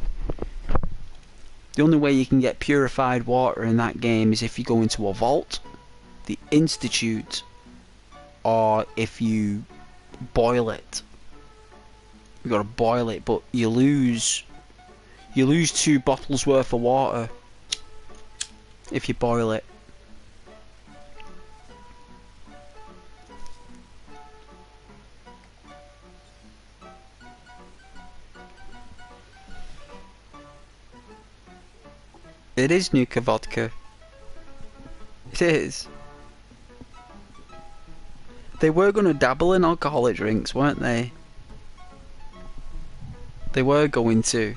The only way you can get purified water in that game is if you go into a vault, the Institute, or if you boil it. You gotta boil it, but you lose 2 bottles worth of water if you boil it. It is Nuka vodka. It is. They were going to dabble in alcoholic drinks, weren't they? They were going to.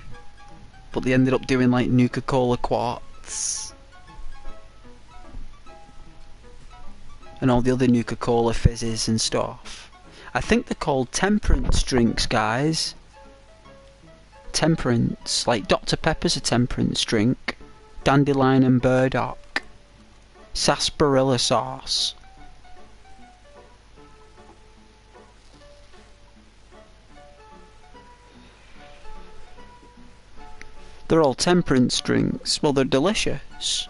But they ended up doing like Nuka-Cola Quartz. And all the other Nuka-Cola fizzes and stuff. I think they're called temperance drinks, guys. Temperance. Like Dr. Pepper's a temperance drink. Dandelion and burdock. Sarsaparilla sauce. They're all temperance drinks. Well, they're delicious.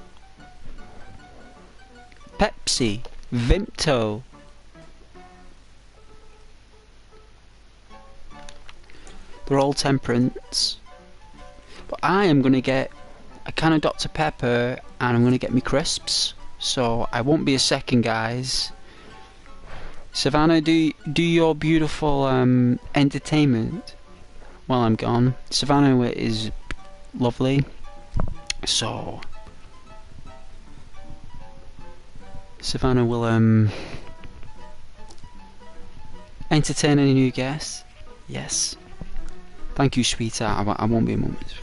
Pepsi. Vimto. They're all temperance. But I am going to get a can of Dr. Pepper and I'm going to get me crisps. So I won't be a second, guys. Savannah, do your beautiful entertainment while I'm gone. Savannah is lovely. So Savannah will entertain any new guests. Yes. Thank you, sweetheart. I won't be a moment.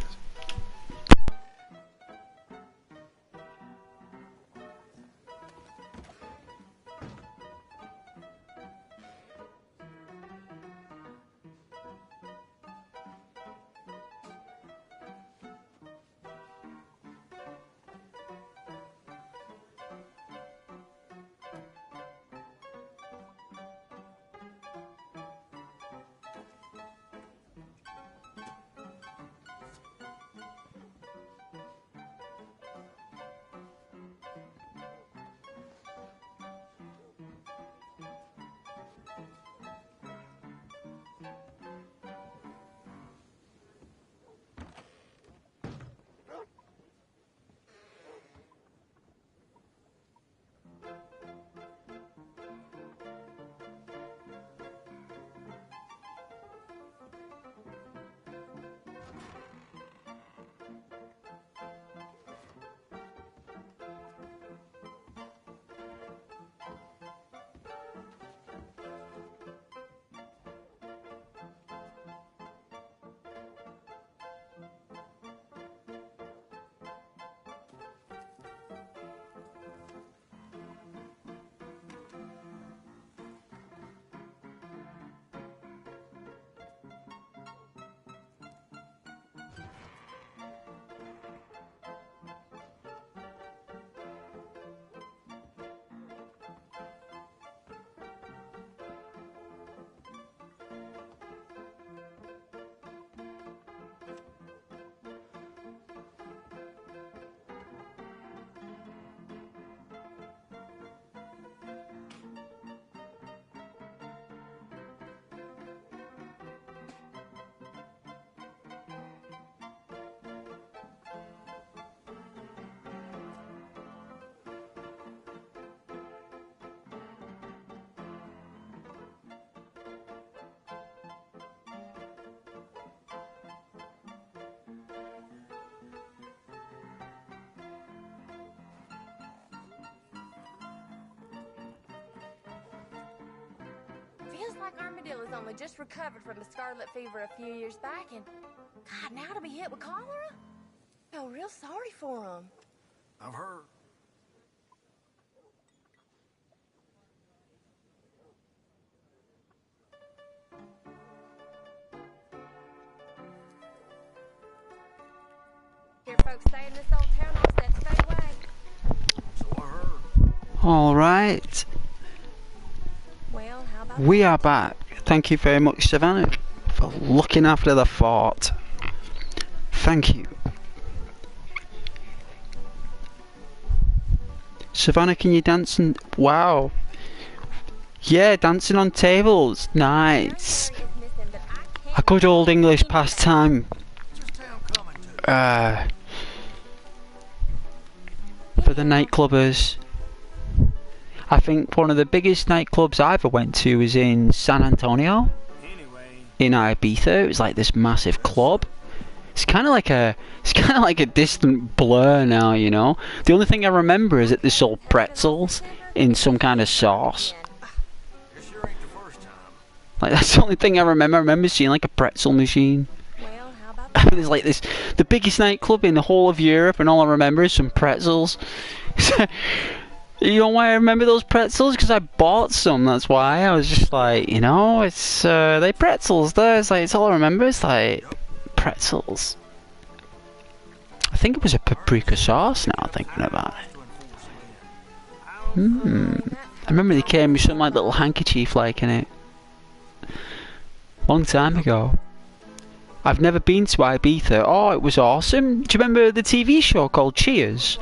feels like Armadillo's only just recovered from the scarlet fever a few years back, and God, now to be hit with cholera? I feel real sorry for him. I've heard. Hear folks stay in this old town, all set to stay away. So I heard. Alright, Well, how about we are back. Thank you very much, Savannah, for looking after the fort. Thank you. Savannah, can you dance? Wow. Yeah, dancing on tables. Nice. A good old English pastime. For the nightclubbers. I think one of the biggest nightclubs I ever went to was in San Antonio. In Ibiza. It was like this massive club. It's kind of like a distant blur now, you know. The only thing I remember is that they sold pretzels in some kind of sauce. Like, that's the only thing I remember. I remember seeing like a pretzel machine. Well, how about There's like the biggest nightclub in the whole of Europe, and all I remember is some pretzels. You know why I remember those pretzels? Because I bought some. That's why. I was just like, you know, it's they pretzels there. It's like, it's all I remember. It's like pretzels. I think it was a paprika sauce. Now thinking about it. I remember they came with some like little handkerchief like in it. Long time ago. I've never been to Ibiza. Oh, it was awesome. Do you remember the TV show called Cheers?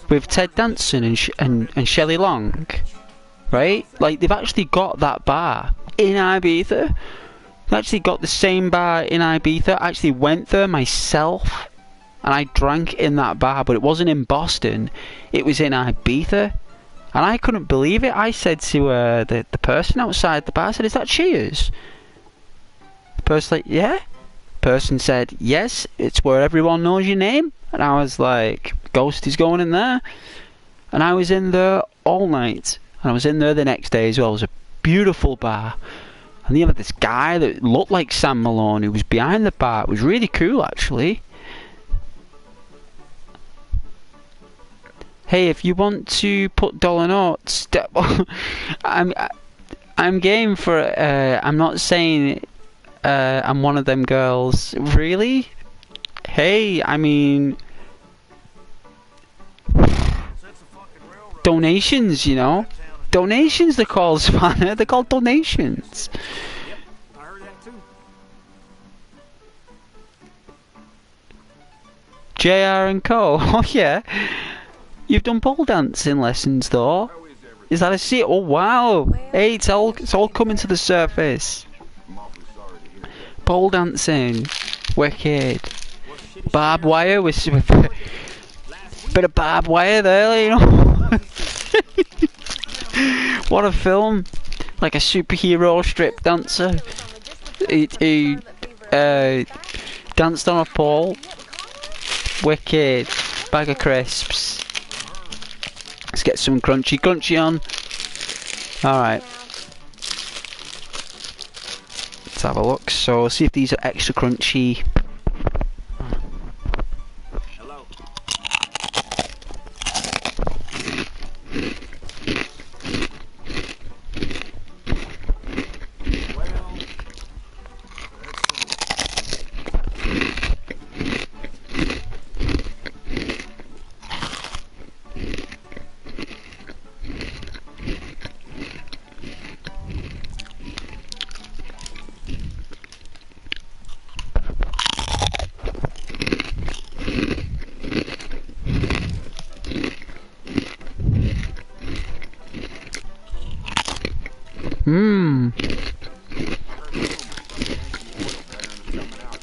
With Ted Danson and Shelley Long? Right? Like, they've actually got that bar in Ibiza. They've actually got the same bar in Ibiza. I actually went there myself. And I drank in that bar. But it wasn't in Boston. It was in Ibiza. And I couldn't believe it. I said to the person outside the bar, I said, "Is that Cheers?" The person like, "Yeah." The person said, "Yes, it's where everyone knows your name." And I was like, "Ghost is going in there." And I was in there all night. And I was in there the next day as well. It was a beautiful bar. And you had this guy that looked like Sam Malone who was behind the bar. It was really cool, actually. Hey, if you want to put dollar notes, I'm game for it. I'm not saying I'm one of them girls. Really? Hey, I mean, donations, you know. Donations they're called, Savannah. They're called donations. Yep, I heard that too. JR and Co. Oh yeah. You've done pole dancing lessons though. Is that a seat? Oh wow. Hey, it's all coming to the surface. Pole dancing. Wicked. Barbed wire with bit of barbed wire there, you know. What a film. Like a superhero strip dancer. He danced on a pole. Wicked. Bag of crisps. Let's get some crunchy on. Alright. Let's have a look. So, see if these are extra crunchy. Hello.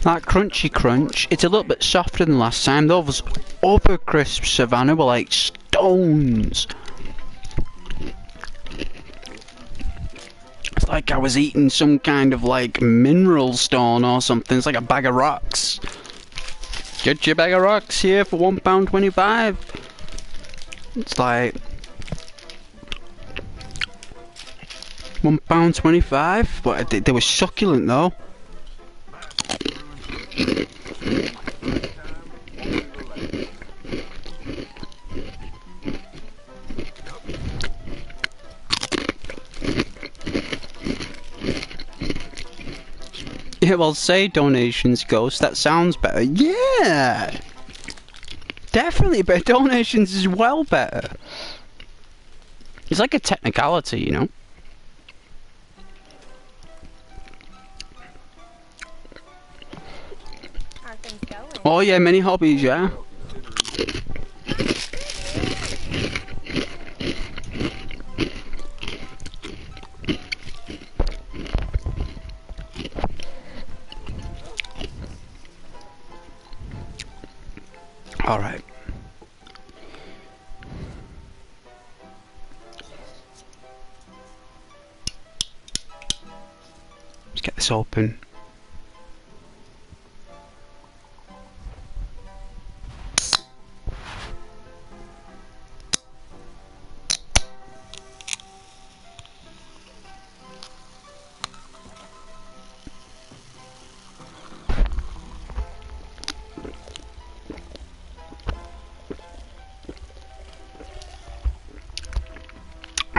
That crunchy crunch, it's a little bit softer than last time. Those other crisps, Savannah, were like stones. It's like I was eating some kind of like mineral stone or something. It's like a bag of rocks. Get your bag of rocks here for £1.25. It's like... £1.25, but they were succulent though. Yeah, well, say donations, Ghost. That sounds better. Yeah! Definitely, but donations is well better. It's like a technicality, you know? How are things going? Oh yeah, many hobbies, yeah. Alright. Let's get this open.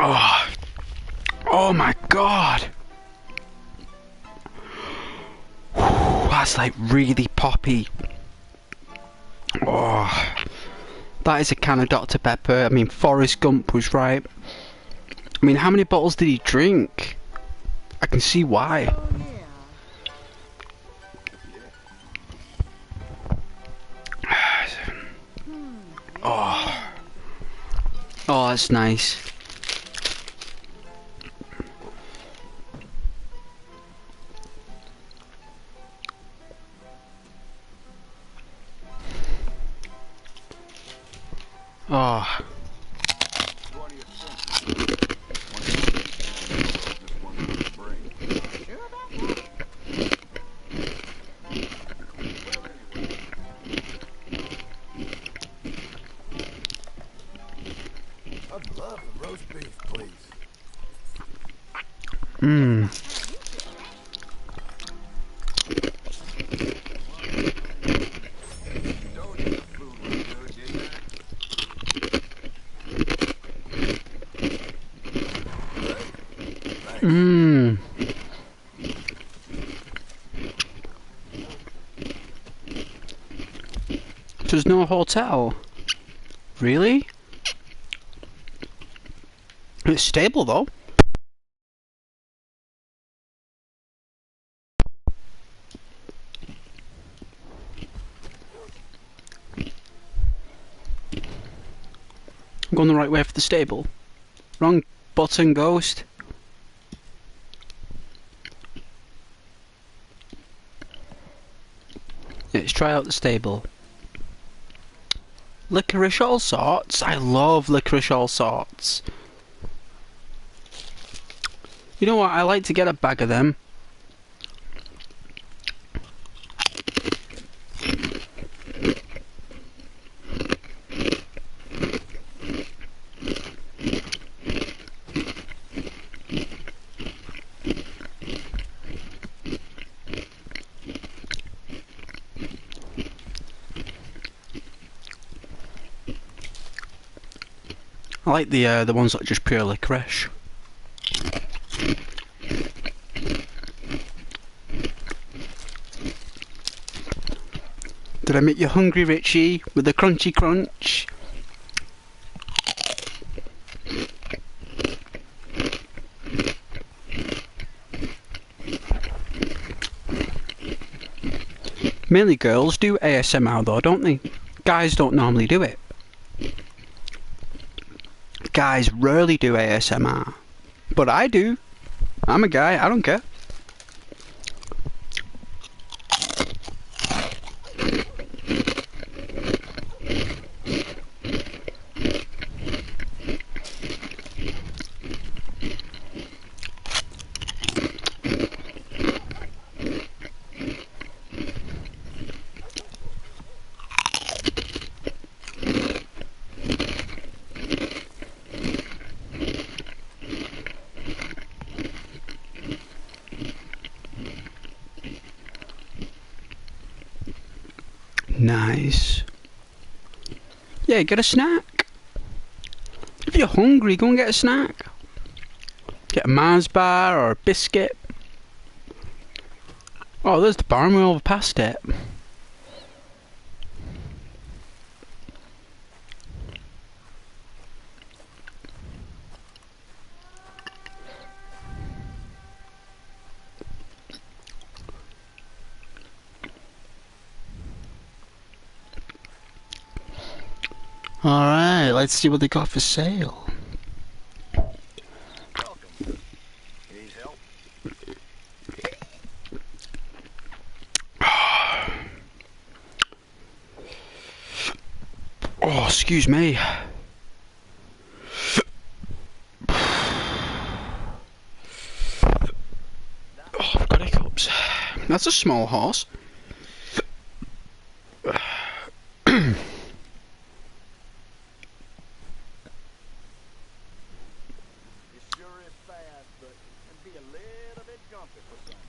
Oh, oh my god! That's like really poppy. Oh, that is a can of Dr. Pepper. I mean, Forrest Gump was right. I mean, how many bottles did he drink? I can see why. Oh, oh, that's nice. Oh. I'd love a roast beef, please. Mmm. Mmm. There's no hotel. Really? It's stable though. I'm going the right way for the stable. Wrong button, Ghost. Let's try out the stable. Licorice all sorts. I love licorice all sorts. You know what? I like to get a bag of them. I like the ones that are just pure licorice. Did I make you hungry, Richie, with the crunchy crunch? Mainly girls do ASMR though, don't they? Guys don't normally do it. Guys rarely do ASMR. But I do. I'm a guy, I don't care. nice. Yeah, get a snack. If you're hungry, go and get a snack. Get a Mars bar or a biscuit. Oh, there's the barn, we overpassed it. Alright, let's see what they got for sale. Welcome. Need help? Oh, excuse me. Oh, I've got hiccups. That's a small horse. It sure is fast, but it'd be a little bit jumpy for some.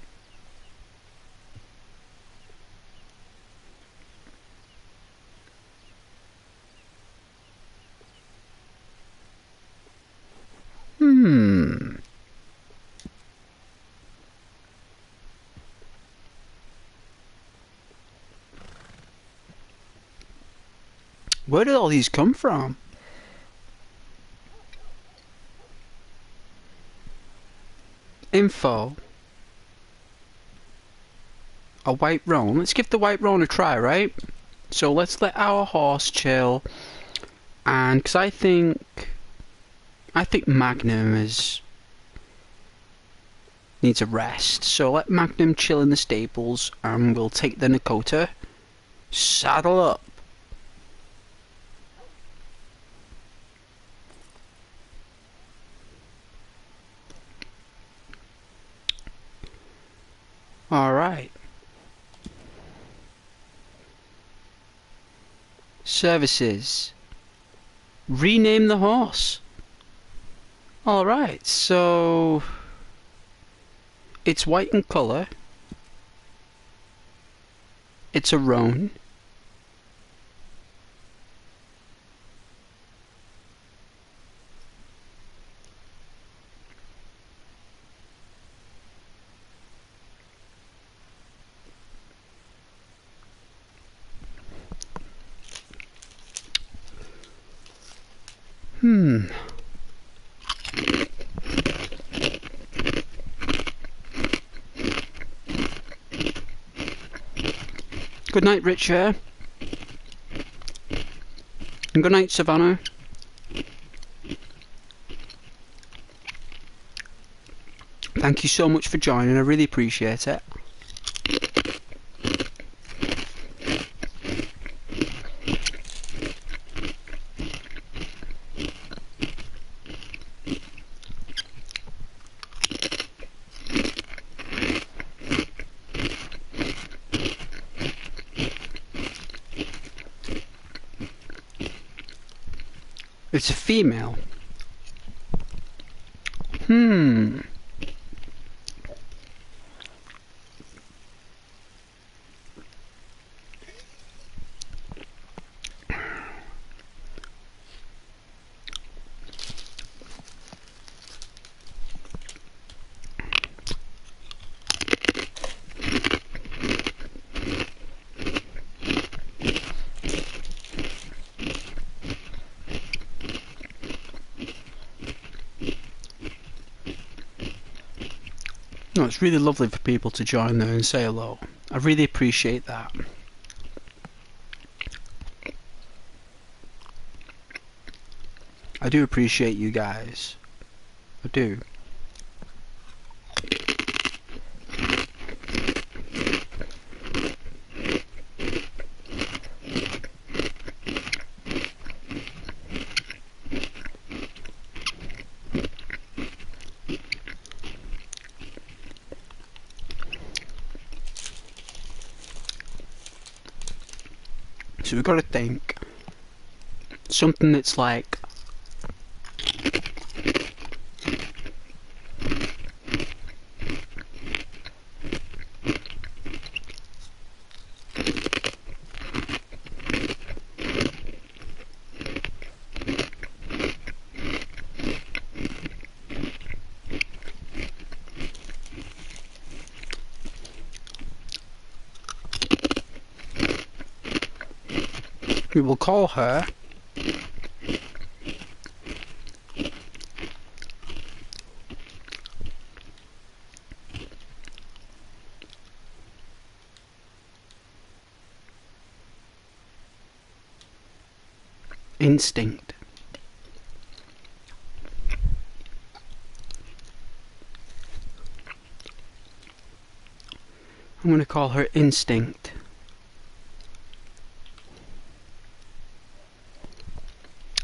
Where did all these come from? Info. A white roan. Let's give the white roan a try, right? So let's let our horse chill. And because I think Magnum needs a rest. So let Magnum chill in the stables, and we'll take the Nakota. Saddle up. Alright. Services. Rename the horse. Alright, so it's white in colour. It's a roan. Good night, Richard. And good night, Savannah. Thank you so much for joining, I really appreciate it. It's a female. No, it's really lovely for people to join there and say hello. I really appreciate that. I do appreciate you guys. I do. So we've got to think something that's like We will call her Instinct. I'm going to call her Instinct.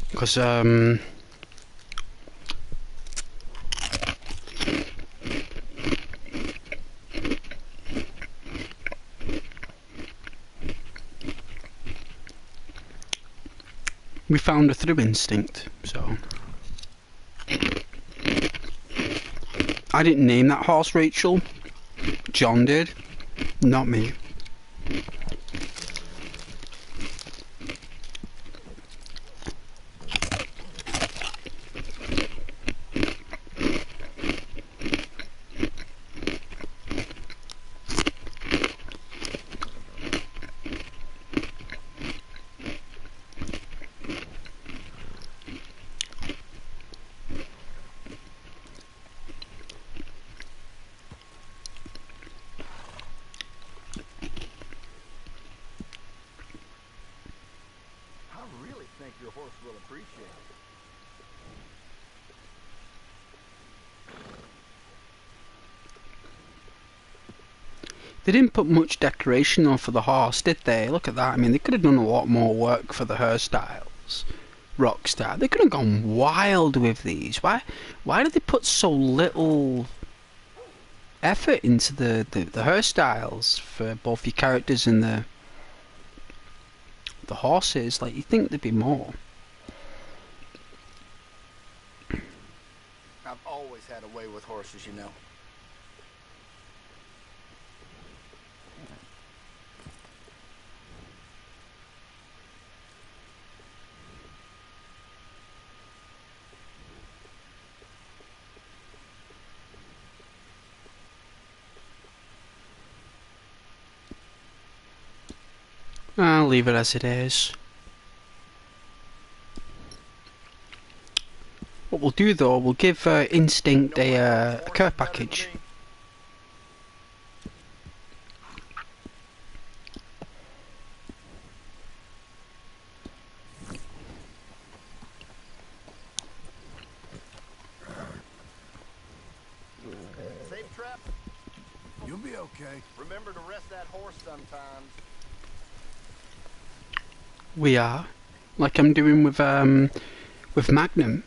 Because, we found her through instinct, so... I didn't name that horse, Rachel. John did, not me. Your horse will appreciate it. They didn't put much decoration on for the horse, did they? Look at that. I mean, they could have done a lot more work for the hairstyles. Rockstar. They could have gone wild with these. Why did they put so little effort into the hairstyles for both your characters and the horses? Like, you'd think there'd be more. I've always had a way with horses, you know. I'll leave it as it is. What we'll do though, we'll give Instinct a care package. Safe trap? You'll be okay. Remember to rest that horse sometimes. We are, like I'm doing with Magnum.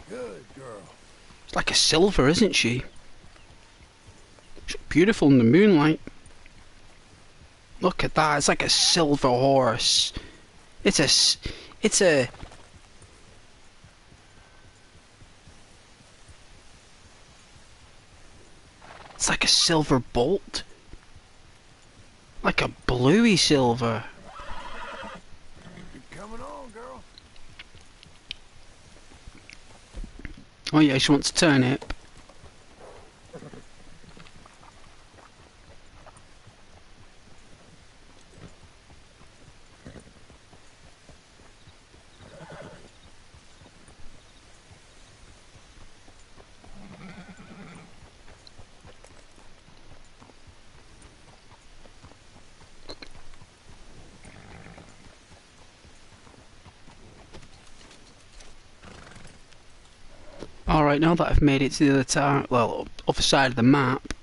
Good girl. It's like a silver, isn't she? She's beautiful in the moonlight. Look at that, it's like a silver horse. It's a It's like a silver bolt. Like a bluey silver. You're coming on, girl. Oh yeah, she wants to turn it. Alright, now that I've made it to the other town, well, other side of the map.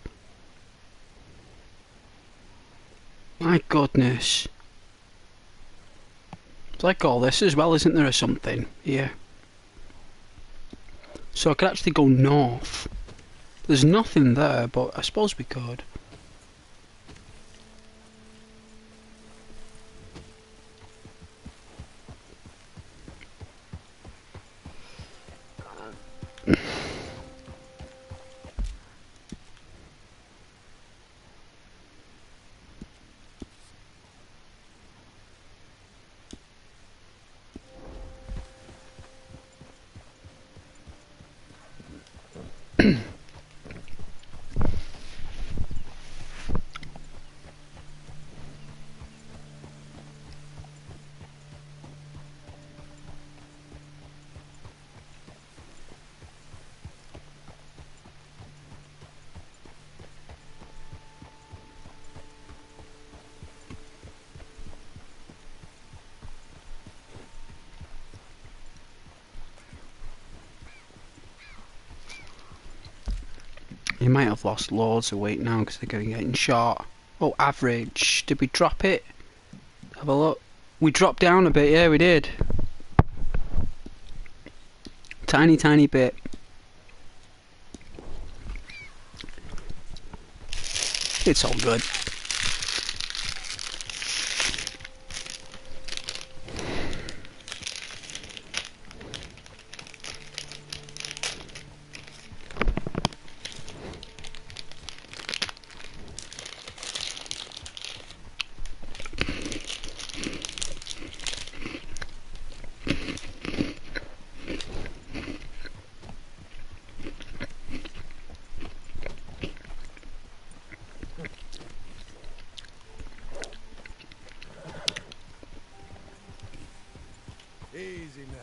My goodness. It's like all this as well, isn't there, or something? Yeah. So I could actually go north. There's nothing there, but I suppose we could. They might have lost loads of weight now because they're getting short. Oh, average. Did we drop it? Have a look. We dropped down a bit, yeah, we did. Tiny, tiny bit. It's all good. Easy now.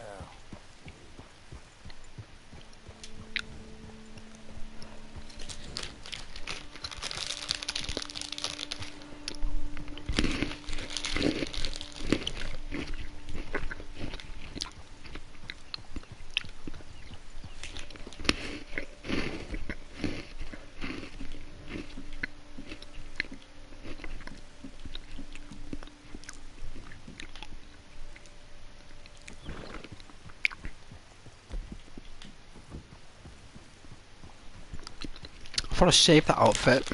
I thought I saved that outfit.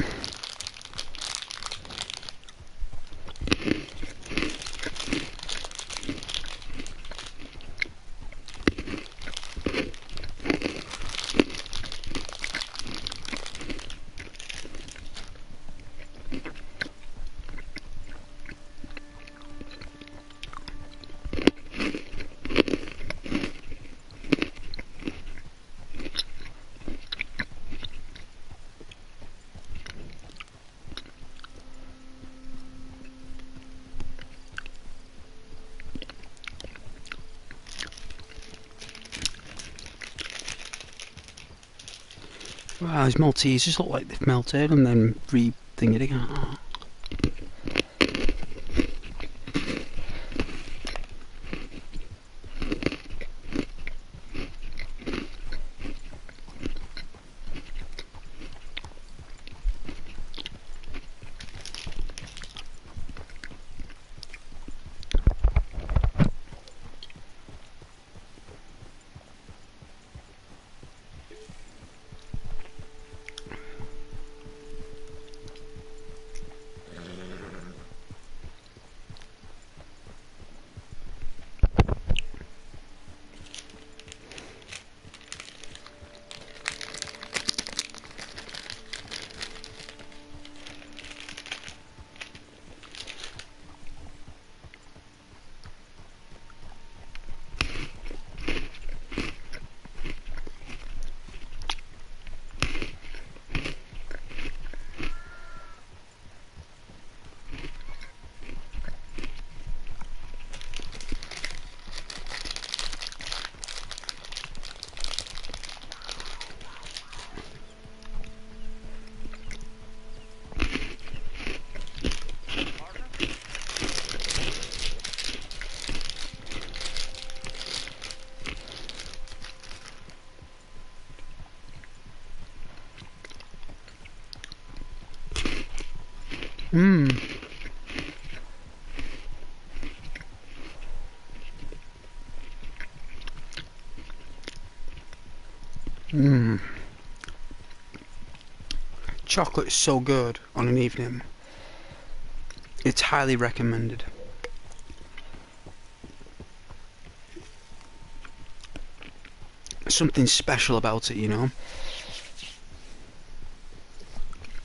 Wow, these Maltesers look like they've melted and then re-thing it again. Oh. Mmm. Mmm. Chocolate is so good on an evening. It's highly recommended. Something special about it, you know.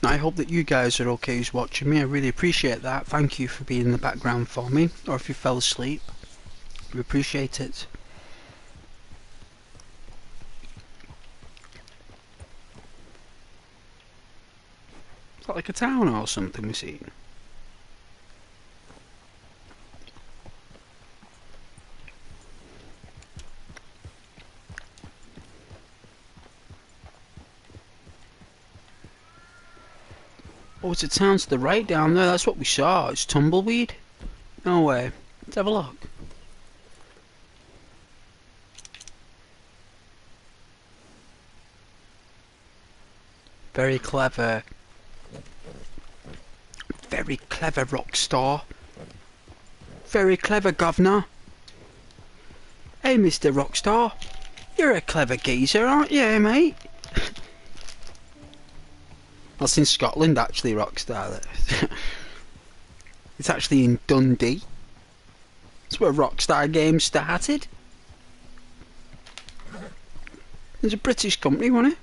I hope that you guys are okay who's watching me. I really appreciate that. Thank you for being in the background for me. Or if you fell asleep, we appreciate it. Is that like a town or something we're seeing? Oh, it's a town to the right down there. That's what we saw. It's tumbleweed? No way. Let's have a look. Very clever. Very clever, Rockstar. Very clever, Governor. Hey, Mr. Rockstar. You're a clever geezer, aren't you, mate? That's in Scotland, actually, Rockstar. It's actually in Dundee. It's where Rockstar Games started. It's a British company, wasn't it?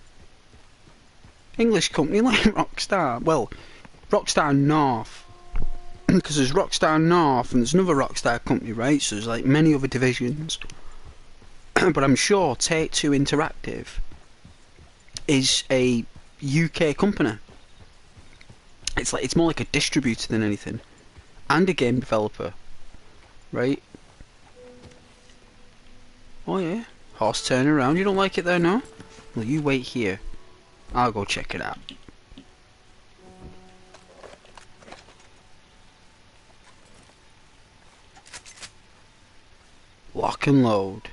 English company like Rockstar. Well, Rockstar North. Because there's Rockstar North and there's another Rockstar company, right? So there's like many other divisions. But I'm sure Take-Two Interactive is a UK company. It's more like a distributor than anything. And a game developer. Right? Oh yeah. Horse turn around. You don't like it there, no? Well, you wait here. I'll go check it out. Lock and load.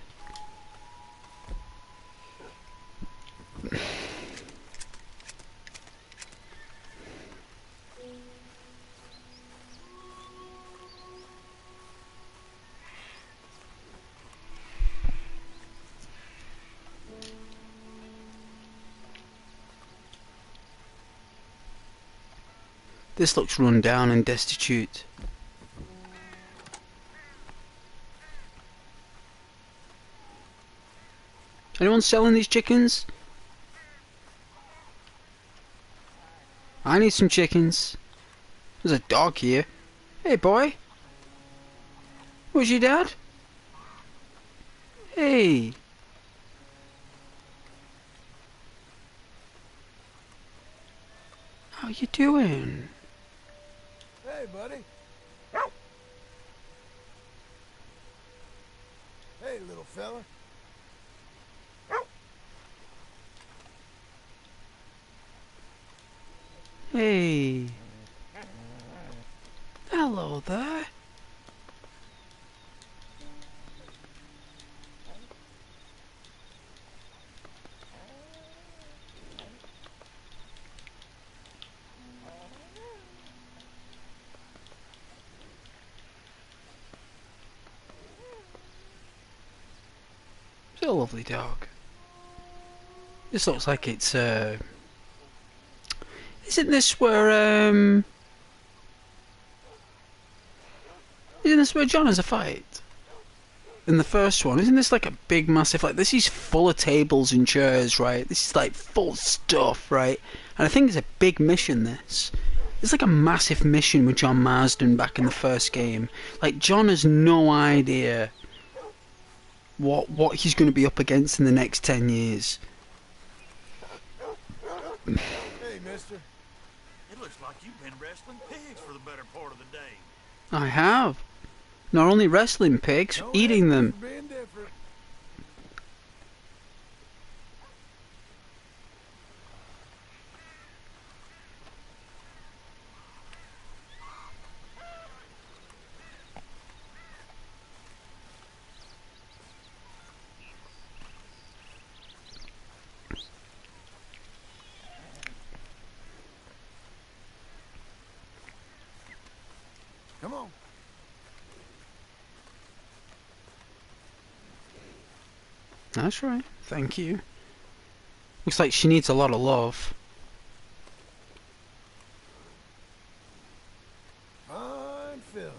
This looks run down and destitute. Anyone selling these chickens? I need some chickens. There's a dog here. Hey boy. Where's your dad? Hey. How you doing? Hey, buddy. Hey, little fella. Hey. Hello there. It's a lovely dog. This looks like it's isn't this where John has a fight? In the first one, isn't this like a big massive, like, this is full of tables and chairs, right? This is like full stuff, right? And I think it's a big mission, this. It's like a massive mission with John Marsden back in the first game. Like, John has no idea what he's going to be up against in the next 10 years. Hey, mister. It looks like you've been wrestling pigs for the better part of the day. I have. Not only wrestling pigs, No eating them. for being different. Come on. That's right. Thank you. Looks like she needs a lot of love. Fine filly.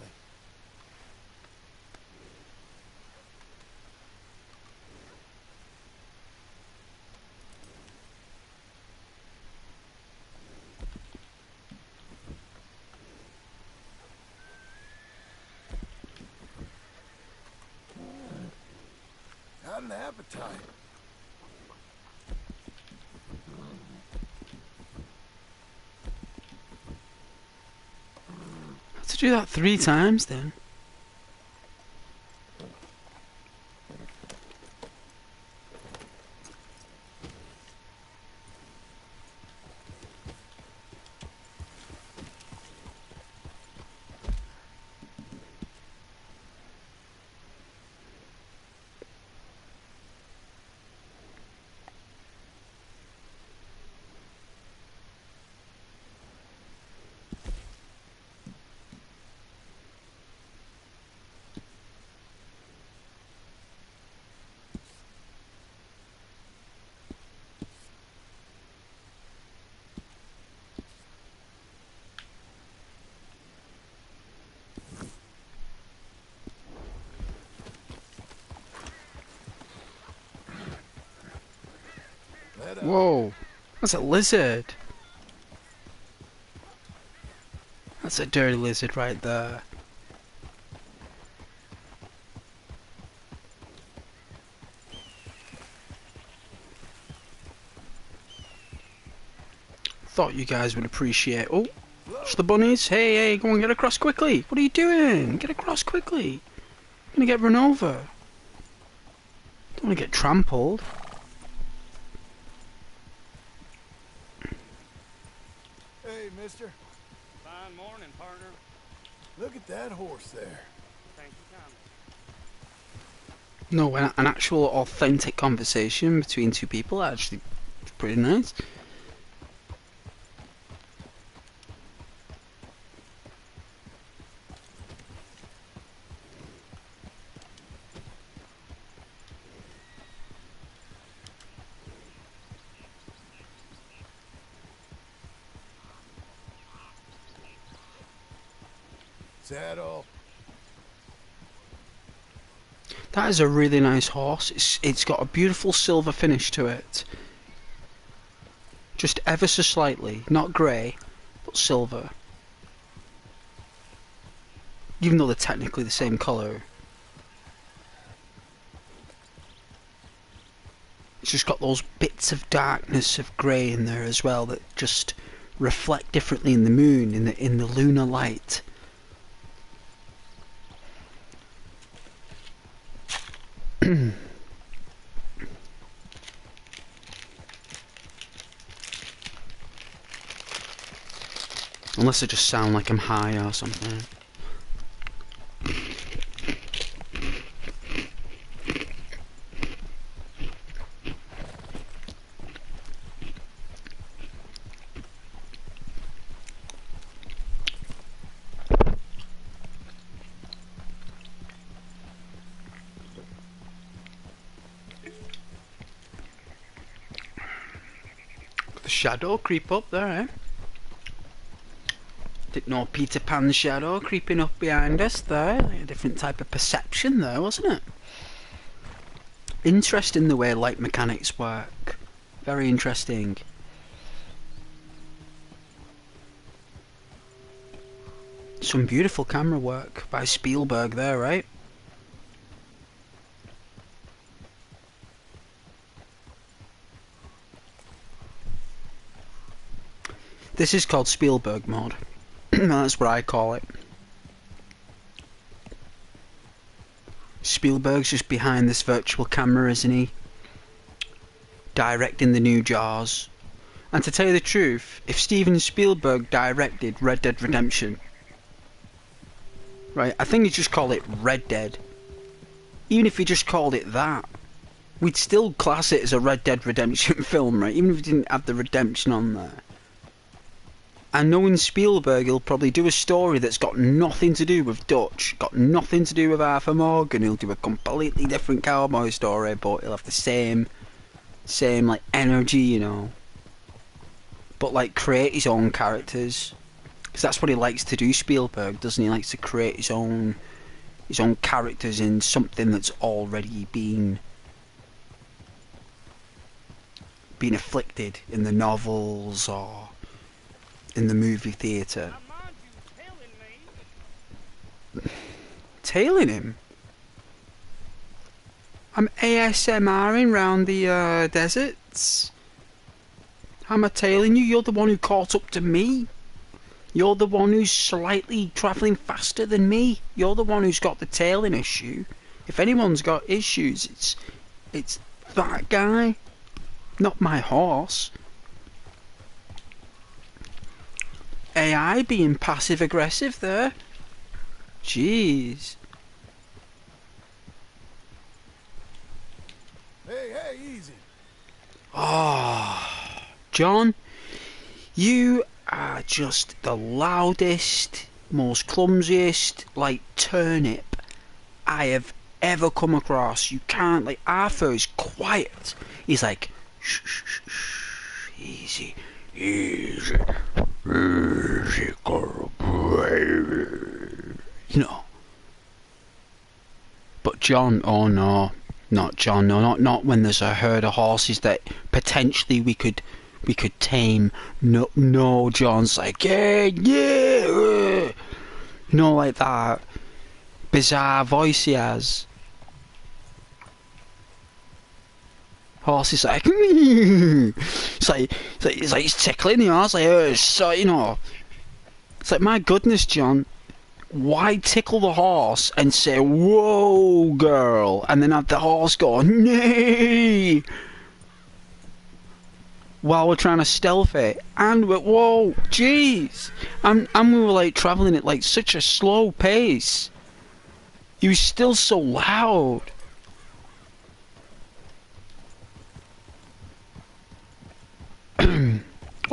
Got an appetite. Had to do that 3 times then. Whoa, that's a lizard. That's a dirty lizard right there. Thought you guys would appreciate. Oh, it's the bunnies. Hey, hey, go on, get across quickly. What are you doing? Get across quickly. You're gonna get run over. Don't want to get trampled. Hey, mister. Fine morning, partner. Look at that horse there. Thank you kindly. No, an actual authentic conversation between two people actually is pretty nice. Is that all? That is a really nice horse. It's got a beautiful silver finish to it. Just ever so slightly, not grey, but silver. Even though they're technically the same colour. It's just got those bits of darkness of grey in there as well that just reflect differently in the moon, in the lunar light. Unless I just sound like I'm high or something. The shadow creep up there, eh? Didn't know Peter Pan's shadow creeping up behind us there. Like a different type of perception there, wasn't it? Interesting the way light mechanics work. Very interesting. Some beautiful camera work by Spielberg there, right? This is called Spielberg mode. That's what I call it. Spielberg's just behind this virtual camera, isn't he? Directing the new Jaws. And to tell you the truth, if Steven Spielberg directed Red Dead Redemption, right, I think he'd just call it Red Dead. Even if he just called it that, we'd still class it as a Red Dead Redemption film, right? Even if he didn't have the redemption on there. And knowing Spielberg, he'll probably do a story that's got nothing to do with Dutch, got nothing to do with Arthur Morgan. He'll do a completely different cowboy story, but he'll have the same like energy, you know. But like create his own characters, because that's what he likes to do. Spielberg, doesn't he? He likes to create his own characters in something that's already been afflicted in the novels or in the movie theatre. Tailing him? I'm ASMRing round the deserts. How am I tailing you? You're the one who caught up to me. You're the one who's slightly travelling faster than me. You're the one who's got the tailing issue. If anyone's got issues, it's that guy, not my horse. AI being passive aggressive there. Jeez. Hey, easy. Oh, John, you are just the loudest, most clumsiest, like, turnip I have ever come across. You can't, like, Arthur is quiet. He's like, shh, shh, shh, shh, easy, easy, easy, girl, baby. You know. But John, oh no. Not John, no, not when there's a herd of horses that potentially we could tame. No, John's like, yeah, like that bizarre voice he has. Horse is like, it's like he's tickling you. I was like, so it's like, my goodness, John. Why tickle the horse and say, whoa, girl, and then have the horse go, nay, while we're trying to stealth it, and we're, whoa, jeez, and we were like travelling at like such a slow pace. He was still so loud.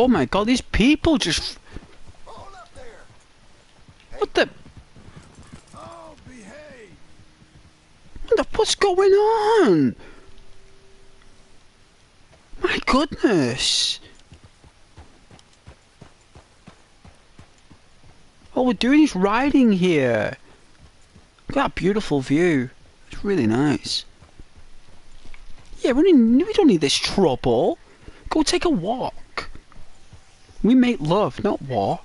Oh my god, these people just... Hold up there. What the... Oh, behave. What's going on? My goodness. All we're doing is riding here. Look at that beautiful view. It's really nice. Yeah, we don't need this trouble. Go take a walk. We make love, not war.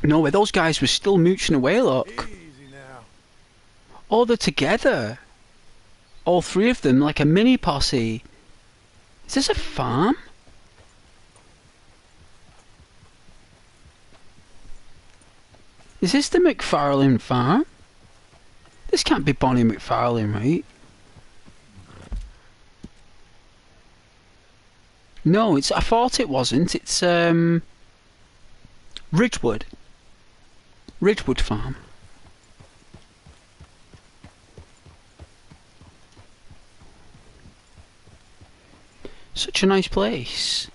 No way, those guys were still mooching away, look. Easy now. Oh, they're together. All three of them, like a mini posse. Is this a farm? Is this the McFarlane farm? This can't be Bonnie McFarlane, right? No, I thought it wasn't. It's Ridgewood. Ridgewood Farm. Such a nice place.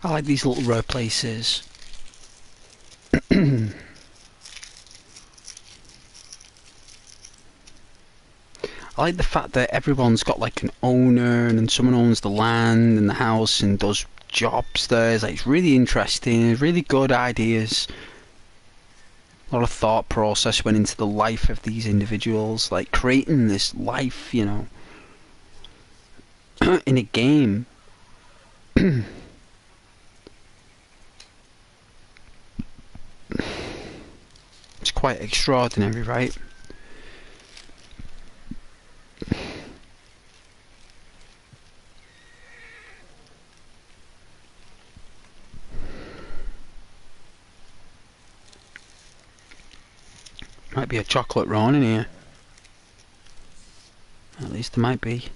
I like these little row places. I like the fact that everyone's got like an owner and someone owns the land and the house and does jobs there. It's really interesting, really good ideas. A lot of thought process went into the life of these individuals, like creating this life, you know, in a game. It's quite extraordinary, right? Might be a chocolate Ron in here. At least there might be.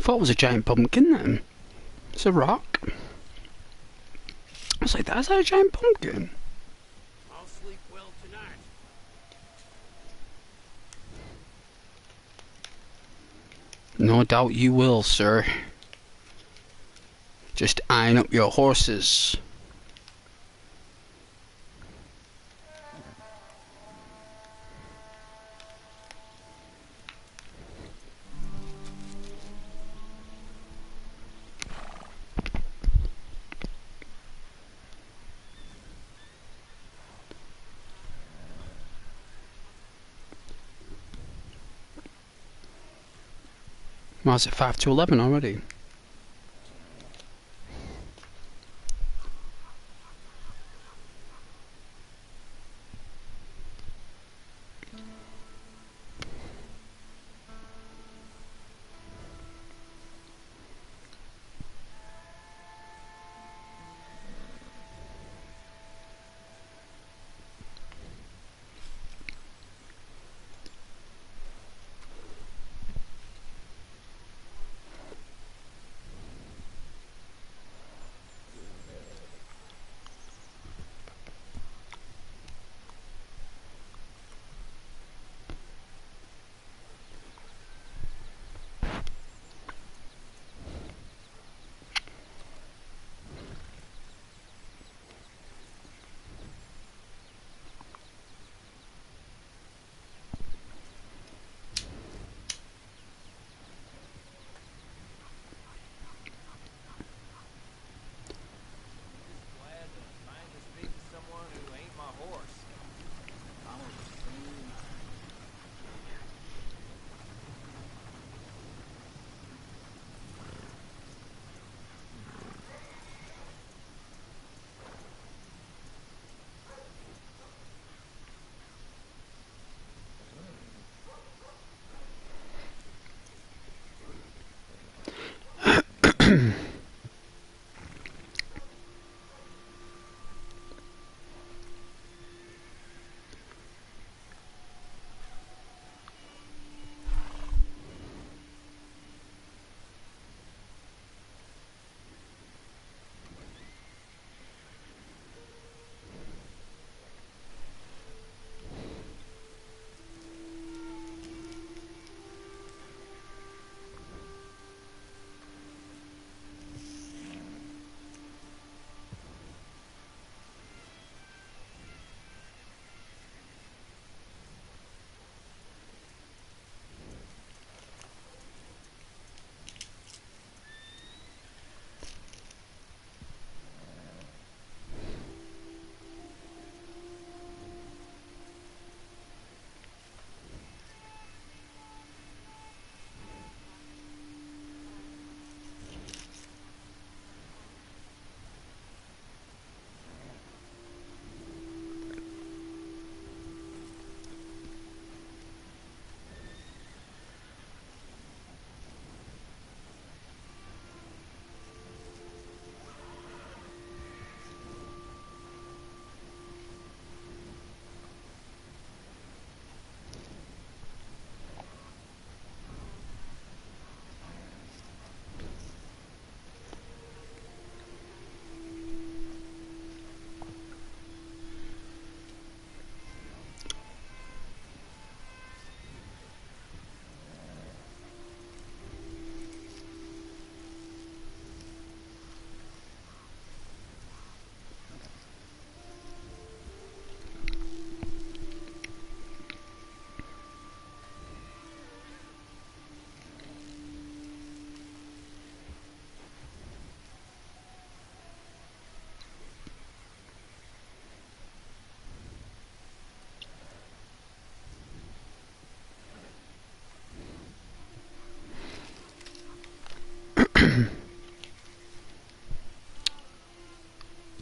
thought it was a giant pumpkin then. It's a rock. I was like, that's a giant pumpkin. I'll sleep well tonight. No doubt you will, sir. Just eyeing up your horses. Well, is it 5 to 11 already?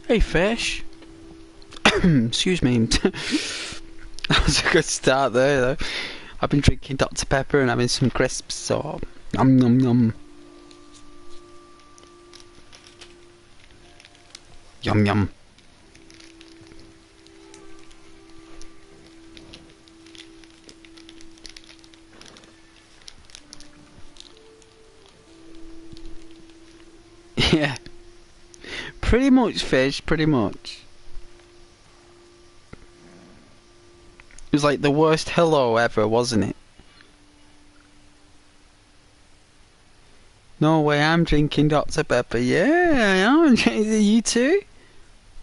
Hey fish. Excuse me. That was a good start there though. I've been drinking Dr. Pepper and having some crisps, so yum yum yum. Yum yum. Pretty much, fish, pretty much. It was like the worst hello ever, wasn't it? No way, I'm drinking Dr. Pepper. Yeah, I am. You too?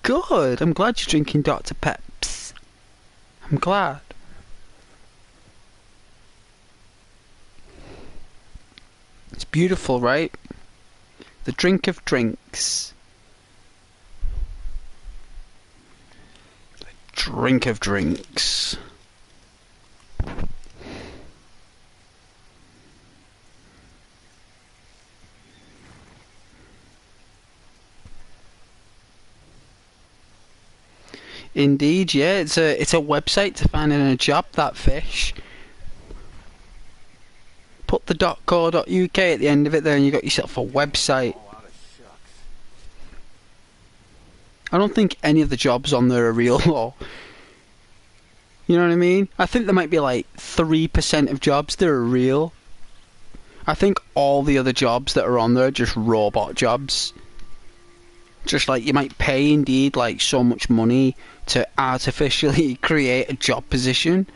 Good. I'm glad you're drinking Dr. Peps. I'm glad. It's beautiful, right? The drink of drinks. The drink of drinks. Indeed, yeah, it's a website to find a job, that fish. Put the .co.uk at the end of it there and you got yourself a website. I don't think any of the jobs on there are real though. You know what I mean? I think there might be like 3% of jobs that are real. I think all the other jobs that are on there are just robot jobs. Just like you might pay Indeed like so much money to artificially create a job position.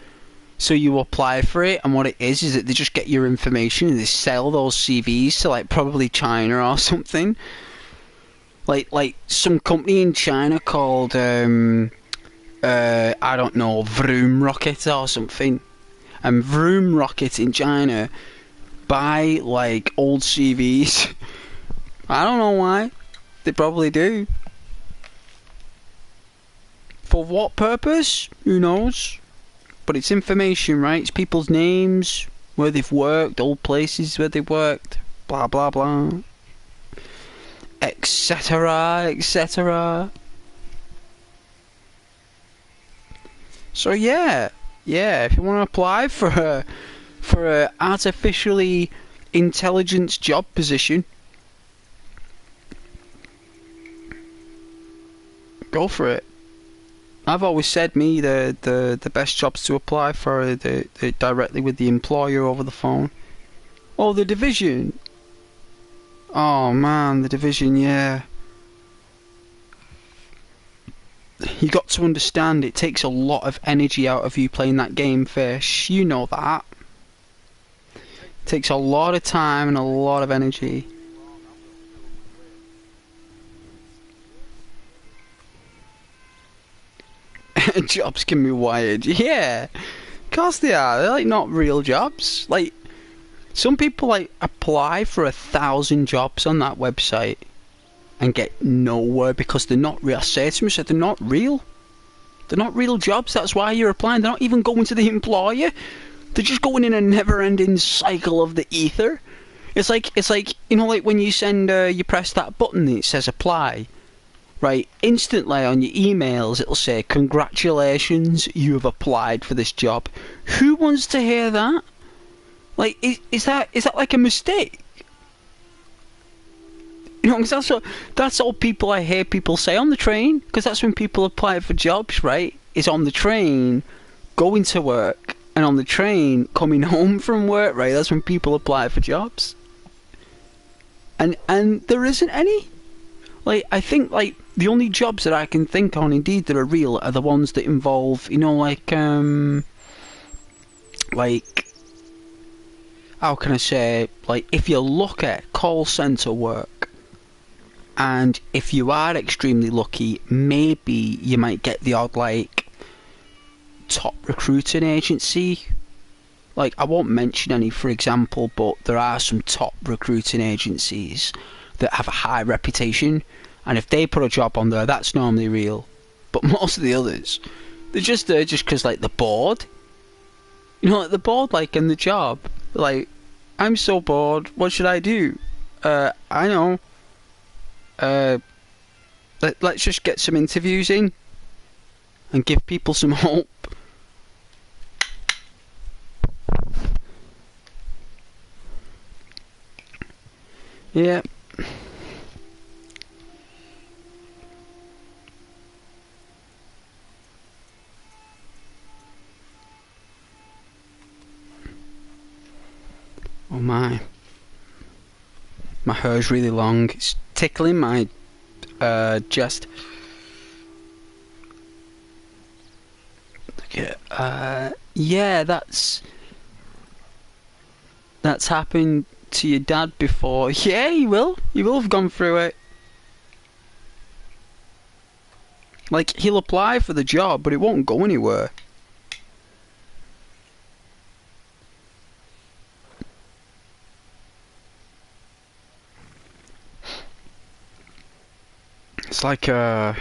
So you apply for it, and what it is that they just get your information and they sell those CVs to like probably China or something. Like some company in China called I don't know, Vroom Rocket or something. And Vroom Rocket in China buy like old CVs. I don't know why. They probably do. For what purpose? Who knows? But it's information, right? It's people's names, where they've worked, old places where they've worked, blah blah blah, etc, etc. So yeah, if you want to apply for a artificially intelligence job position, go for it. I've always said the best jobs to apply for are directly with the employer over the phone. Oh, the Division. Oh man, the Division, yeah. You got to understand, it takes a lot of energy out of you playing that game, Fish. You know that. It takes a lot of time and a lot of energy. Jobs can be wired. Yeah, of course they are. They're like not real jobs. Like some people like apply for 1,000 jobs on that website and get nowhere because they're not real. I say to myself, they're not real. They're not real jobs. That's why you're applying. They're not even going to the employer. They're just going in a never-ending cycle of the ether. It's like you know, like when you send you press that button and it says apply. Right, instantly on your emails it'll say, congratulations, you have applied for this job. Who wants to hear that? Like, is that like a mistake? You know, because that's all people I hear people say on the train, because that's when people apply for jobs, right? Is on the train, going to work, and on the train, coming home from work, right? That's when people apply for jobs. And there isn't any. Like, I think, like, the only jobs that I can think on, Indeed, that are real are the ones that involve, you know, like, how can I say, like, if you look at call centre work, and if you are extremely lucky, maybe you might get the odd, like, top recruiting agency. Like, I won't mention any, for example, but there are some top recruiting agencies that have a high reputation, and if they put a job on there, that's normally real. But most of the others, they're just there just because, like, they're bored. You know, like, they're bored, like, in the job. Like, I'm so bored, what should I do? I know. Let's just get some interviews in and give people some hope. Yeah. Oh my hair's really long. It's tickling my Just okay. Yeah, that's happened to your dad before. Yeah, he will. He will have gone through it. Like, he'll apply for the job, but it won't go anywhere. It's like I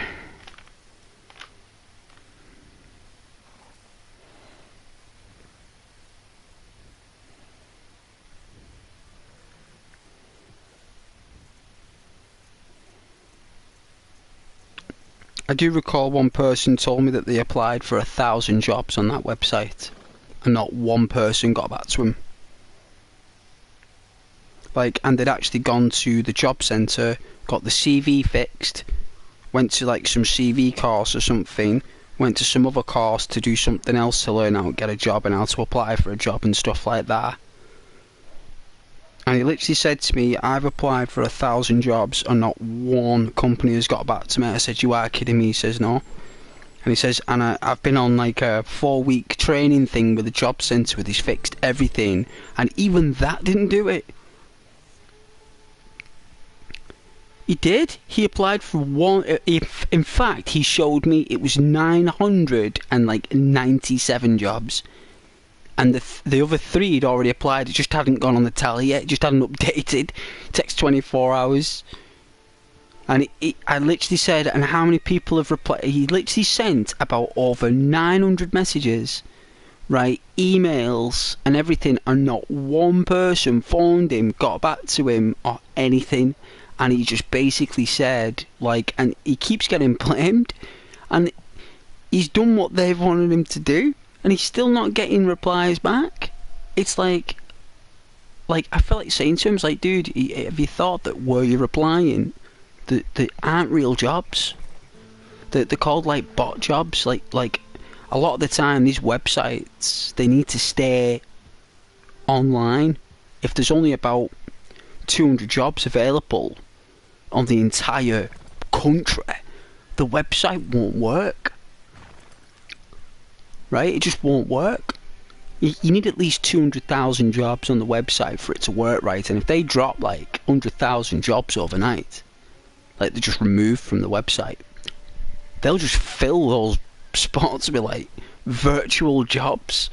do recall one person told me that they applied for 1,000 jobs on that website, and not one person got back to him. Like, and they'd actually gone to the job centre, got the CV fixed, went to like some CV course or something, went to some other course to do something else to learn how to get a job and how to apply for a job and stuff like that. And he literally said to me, I've applied for 1,000 jobs and not one company has got back to me. I said, you are kidding me? He says, no. And he says, and I've been on like a 4-week training thing with the job centre where he's fixed everything, and even that didn't do it. He did. He applied for one. In fact, he showed me it was 997 jobs. And the other 3 had already applied. It just hadn't gone on the tally yet. It just hadn't updated. It takes 24 hours. And I literally said, and how many people have replied? He literally sent about over 900 messages, right, emails and everything, and not one person phoned him, got back to him or anything. And he just basically said, like, and he keeps getting blamed, and he's done what they've wanted him to do, and he's still not getting replies back. It's like I felt like saying to him, it's like, dude, have you thought that where you're applying, that aren't real jobs? They're called like bot jobs. Like a lot of the time, these websites, they need to stay online. If there's only about 200 jobs available on the entire country, the website won't work. Right? It just won't work. You need at least 200,000 jobs on the website for it to work right, and if they drop like 100,000 jobs overnight, like they're just removed from the website, they'll just fill those spots with like virtual jobs.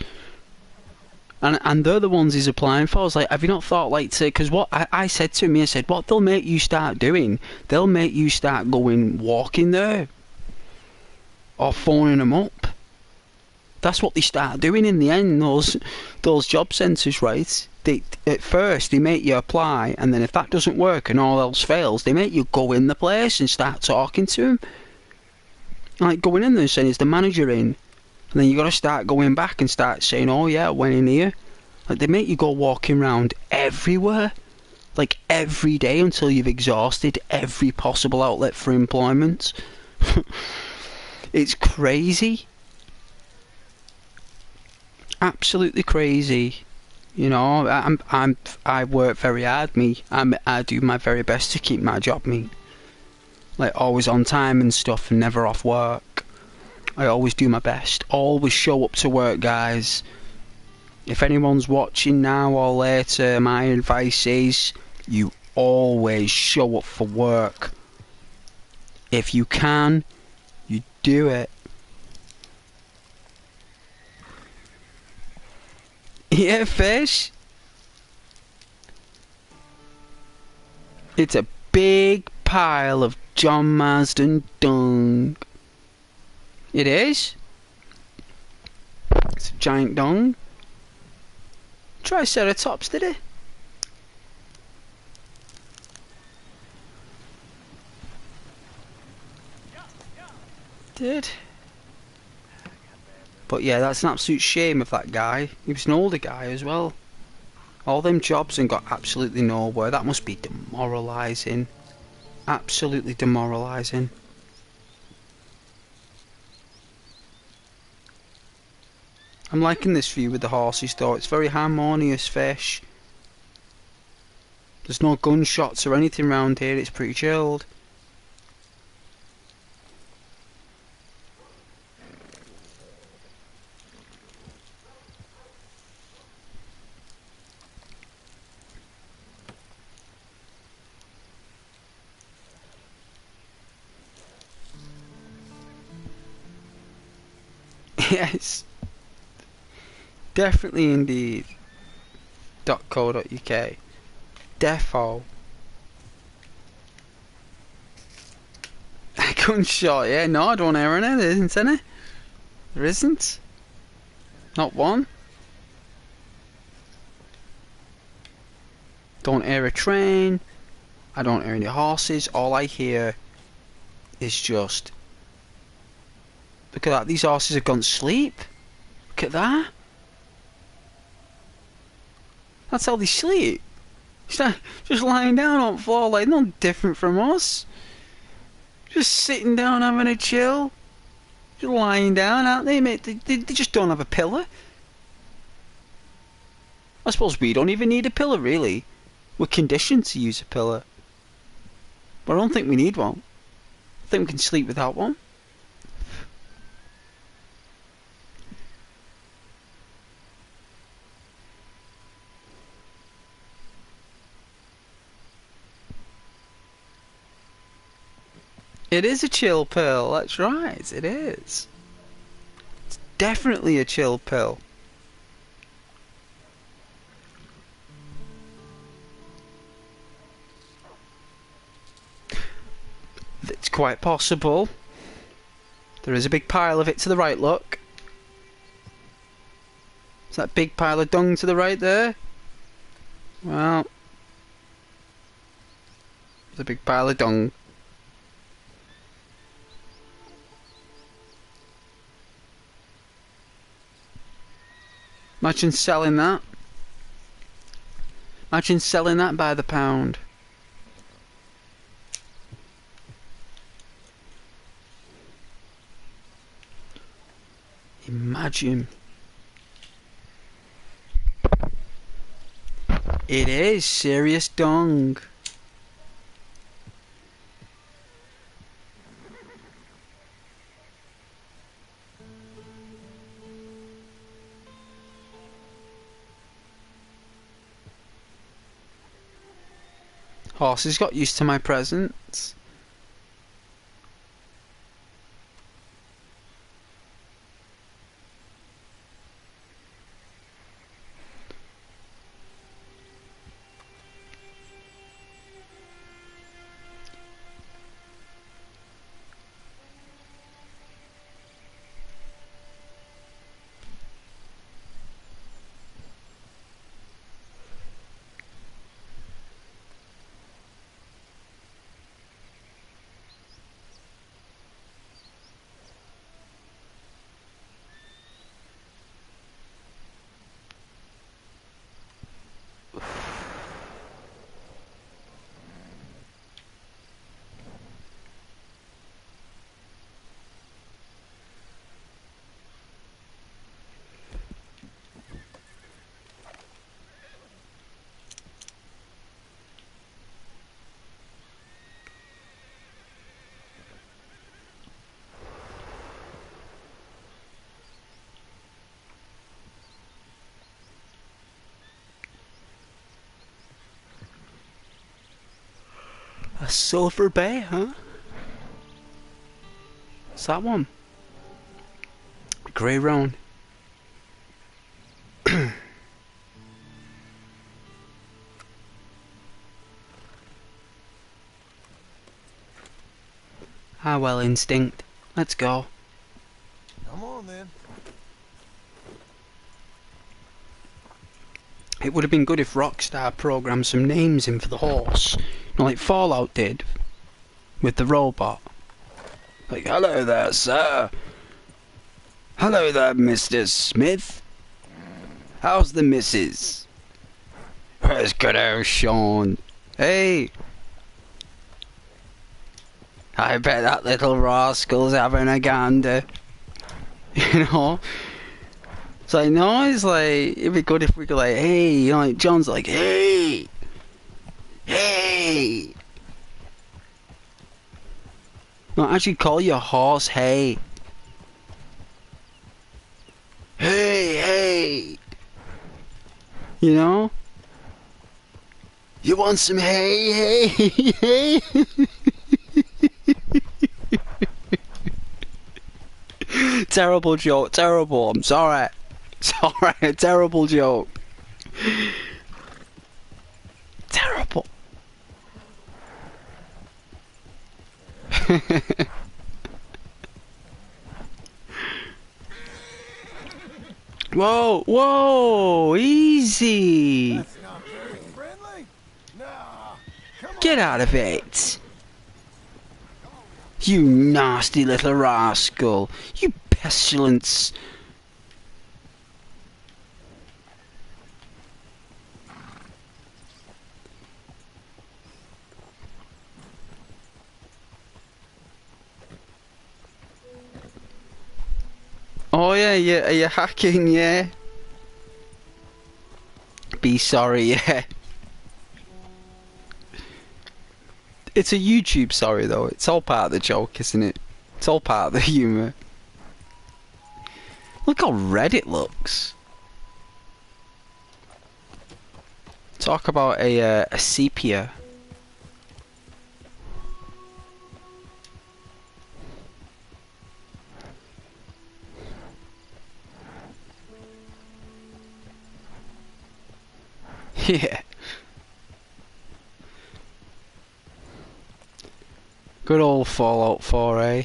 And they're the ones he's applying for. I was like, have you not thought like to, because what I said to him, I said, what they'll make you start doing, they'll make you start going walking there or phoning them up. That's what they start doing in the end, those job centres, right? At first they make you apply, and then if that doesn't work and all else fails, they make you go in the place and start talking to him. Like going in there and saying, is the manager in? And then you got to start going back and start saying, oh yeah, I went in here. Like they make you go walking around everywhere, like every day, until you've exhausted every possible outlet for employment. It's crazy. Absolutely crazy. You know, I work very hard, me. I do my very best to keep my job, me. Like always on time and stuff, and never off work. I always do my best. Always show up to work, guys. If anyone's watching now or later, my advice is you always show up for work. If you can, you do it. Yeah, fish. It's a big pile of John Marsden dung. It is. It's a giant dung. Triceratops, did it? Did. But yeah, that's an absolute shame of that guy. He was an older guy as well. All them jobs and got absolutely nowhere. That must be demoralising. Absolutely demoralising. I'm liking this view with the horses though. It's very harmonious, fish. There's no gunshots or anything around here. It's pretty chilled. Yes. Definitely indeed. .co.uk. Defo. A gunshot, yeah. No, I don't hear any. There isn't any. There isn't. Not one. Don't hear a train. I don't hear any horses. All I hear is just... Look at that. These horses have gone to sleep. Look at that. That's how they sleep. Just lying down on the floor like no different from us. Just sitting down having a chill. Just lying down, aren't they, mate? They just don't have a pillar. I suppose we don't even need a pillar, really. We're conditioned to use a pillar. But I don't think we need one. I think we can sleep without one. It is a chill pill, that's right, it is. It's definitely a chill pill. It's quite possible. There is a big pile of it to the right, look. Is that big pile of dung to the right there? Well, there's a big pile of dung. Imagine selling that. Imagine selling that by the pound. Imagine. It is serious dung. Horses got used to my presence. A silver bay, huh? What's that one? Grey roan. Ah well, instinct. Let's go. Come on then. It would have been good if Rockstar programmed some names in for the horse. You know, like Fallout did. With the robot. Like, hello there, sir. Hello there, Mr. Smith. How's the missus? Where's good old Sean? Hey. I bet that little rascal's having a gander. You know? So I know it's like, it'd be good if we could like, hey, you know, like John's like, hey. Hey. No, actually call your horse hey. Hey, hey. You know? You want some hay, hey, hey? Terrible joke, terrible, I'm sorry. Sorry, terrible joke. Terrible. Whoa, whoa, easy. That's not very friendly. Nah, come on. Get out of it. You nasty little rascal. You pestilence. Oh yeah, yeah, are you hacking, yeah? Be sorry, yeah. It's a YouTube sorry though, it's all part of the joke, isn't it? It's all part of the humour. Look how red it looks. Talk about a sepia. Yeah. Good old Fallout 4, eh?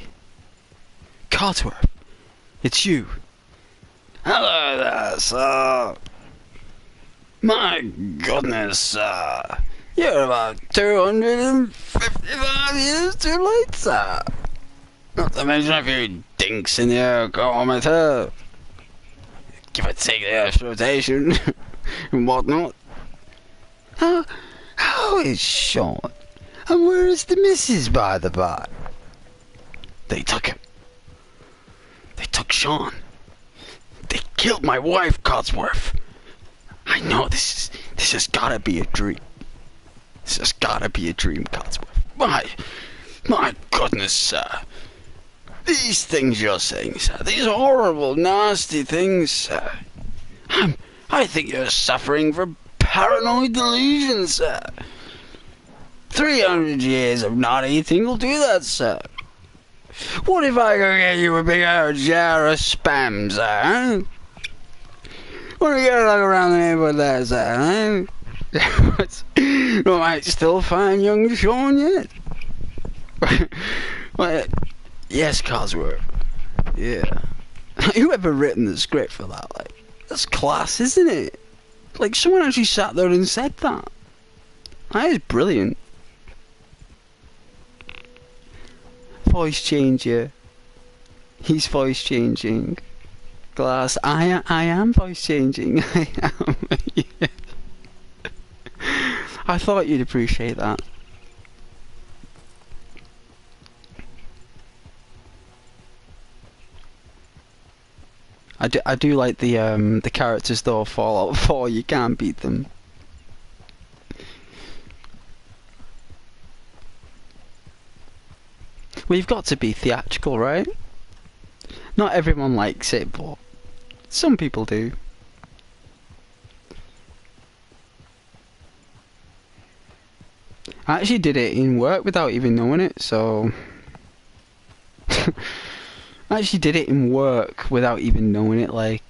Jorthur, it's you. Hello there, sir. My goodness, sir. You're about 255 years too late, sir. Not to mention a few dinks in the ergometer. Give or take the Earth's rotation and whatnot. How is Sean? And where is the missus, by the by? They took him. They took Sean. They killed my wife, Codsworth. I know this has gotta be a dream. This has gotta be a dream, Codsworth. My goodness, sir. These things you're saying, sir. These horrible, nasty things, sir. I think you're suffering from paranoid delusion, sir. 300 years of not eating will do that, sir. What if I go get you a big old jar of spam, sir? Huh? Want to get a look around the neighborhood there, sir? Huh? I might still find young Sean yet. Well, yes, Cosworth. Yeah. Whoever written the script for that, like, that's class, isn't it? Like, someone actually sat there and said that. That is brilliant. Voice changer. He's voice changing. Glass. I am voice changing. I am. Yeah. I thought you'd appreciate that. I do like the characters though. Fallout 4, you can't beat them. Well, you've got to be theatrical, right? Not everyone likes it, but some people do. I actually did it in work without even knowing it, so... I actually did it in work without even knowing it, like...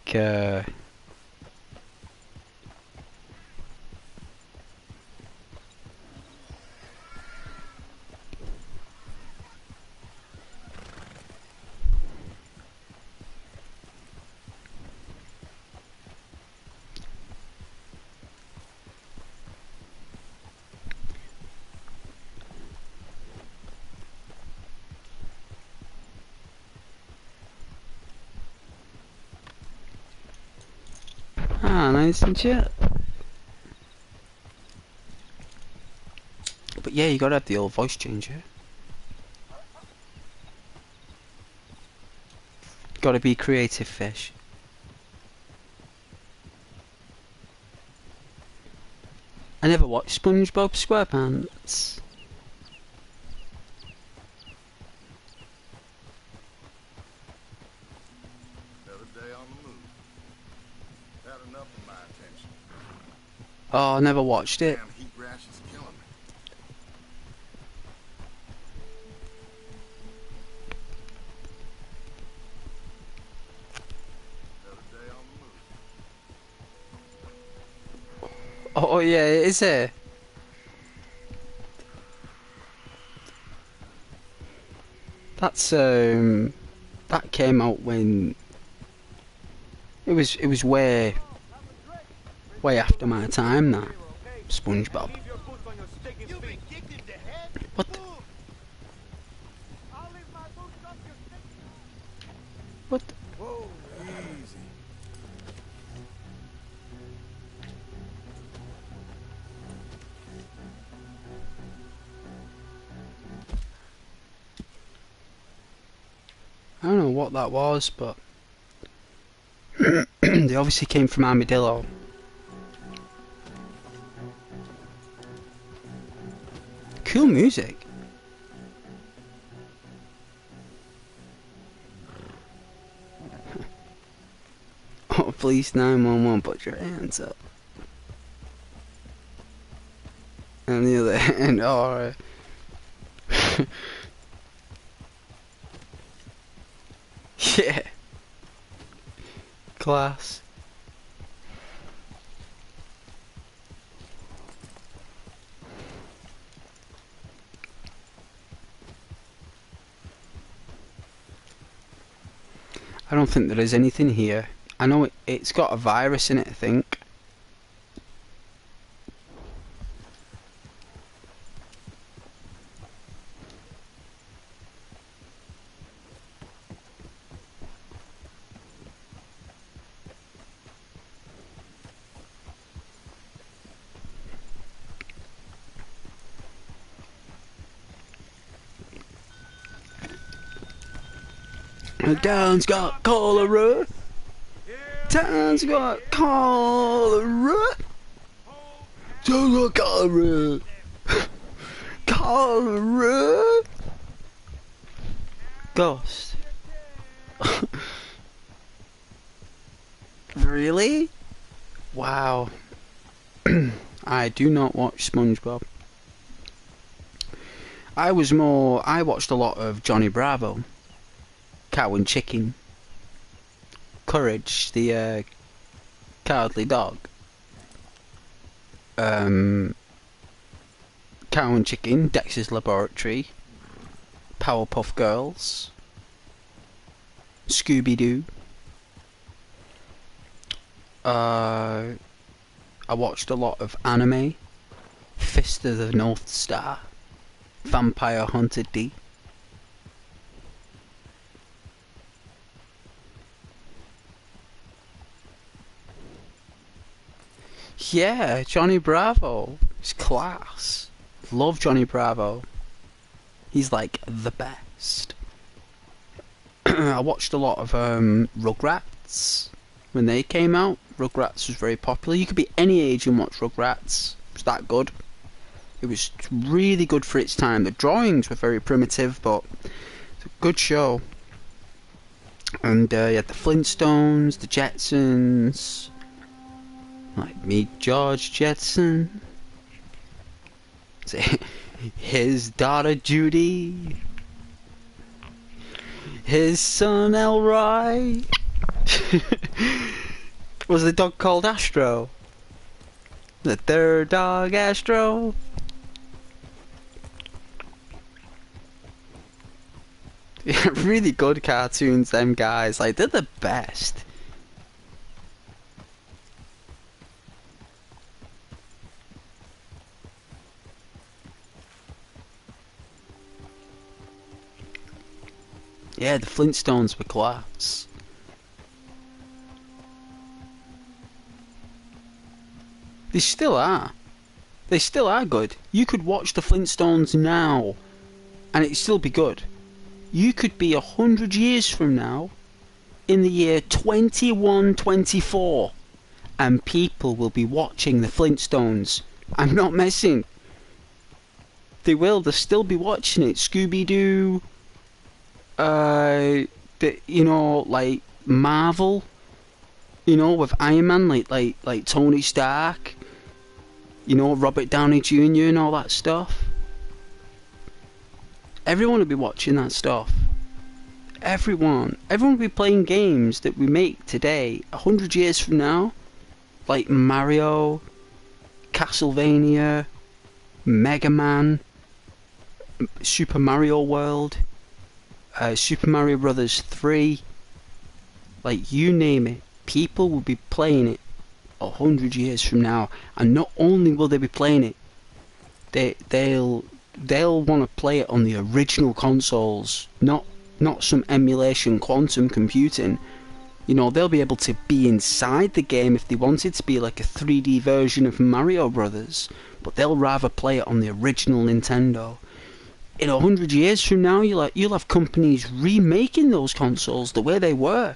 Ah, nice and shit. But yeah, you gotta have the old voice changer. Gotta be creative, fish. I never watched SpongeBob SquarePants. Another day on the move. Had enough of my attention. Oh, I never watched it. Damn heat rash is killing me. Oh yeah, is it? That's that came out when it was way after my time, that SpongeBob. What the, what the, Whoa, easy. I don't know what that was, but they obviously came from Armadillo. Cool music. Oh, please 911, put your hands up. And the other hand, alright. Yeah. Class. I don't think there is anything here. I know it's got a virus in it, I think. Dan's got cholera. Dan's got cholera. Dan's got cholera. Cholera. Ghost. Really? Wow. I do not watch SpongeBob. I watched a lot of Johnny Bravo. Cow and Chicken. Courage, the cowardly dog. Cow and Chicken, Dexter's Laboratory, Powerpuff Girls, Scooby-Doo. I watched a lot of anime. Fist of the North Star, Vampire Hunter D. Yeah, Johnny Bravo. He's class. Love Johnny Bravo. He's like the best. I watched a lot of Rugrats when they came out. Rugrats was very popular. You could be any age and watch Rugrats. It was that good. It was really good for its time. The drawings were very primitive, but it's a good show. And you had the Flintstones, the Jetsons. Like meet George Jetson. His daughter Judy. His son Elroy. Was the dog called Astro? The third dog Astro. Really good cartoons, them guys. Like, they're the best. Yeah, the Flintstones were class. They still are. They still are good. You could watch the Flintstones now, and it'd still be good. You could be 100 years from now, in the year 2124, and people will be watching the Flintstones. I'm not messing. They will. They'll still be watching it. Scooby-Doo. You know, like Marvel, you know, with Iron Man, like Tony Stark, you know, Robert Downey Jr. and all that stuff. Everyone will be watching that stuff. Everyone will be playing games that we make today, 100 years from now, like Mario, Castlevania, Mega Man, Super Mario World, Super Mario Brothers 3, like you name it, people will be playing it 100 years from now, and not only will they be playing it, they'll want to play it on the original consoles, not some emulation quantum computing. You know, they'll be able to be inside the game if they wanted to be like a 3D version of Mario Brothers, but they'll rather play it on the original Nintendo. In 100 years from now, you'll have companies remaking those consoles the way they were,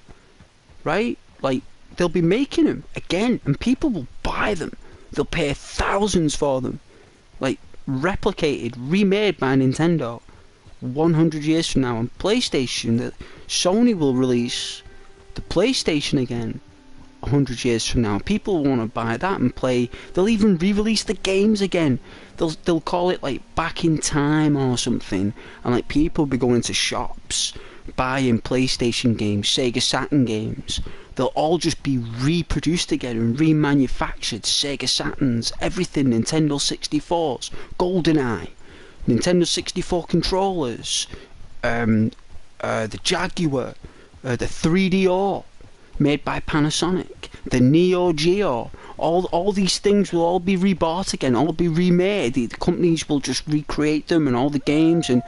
right? Like, they'll be making them again, and people will buy them. They'll pay thousands for them, like replicated, remade by Nintendo. 100 years from now, on PlayStation, that Sony will release the PlayStation again. 100 years from now, people will want to buy that and play. They'll even re-release the games again. They'll call it like Back in Time or something, and like people will be going to shops buying PlayStation games, Sega Saturn games. They'll all just be reproduced again and remanufactured. Sega Saturns, everything, Nintendo 64s, GoldenEye, Nintendo 64 controllers, the Jaguar, the 3DO, made by Panasonic, the Neo Geo. All these things will all be rebought again, all be remade. The companies will just recreate them and all the games, and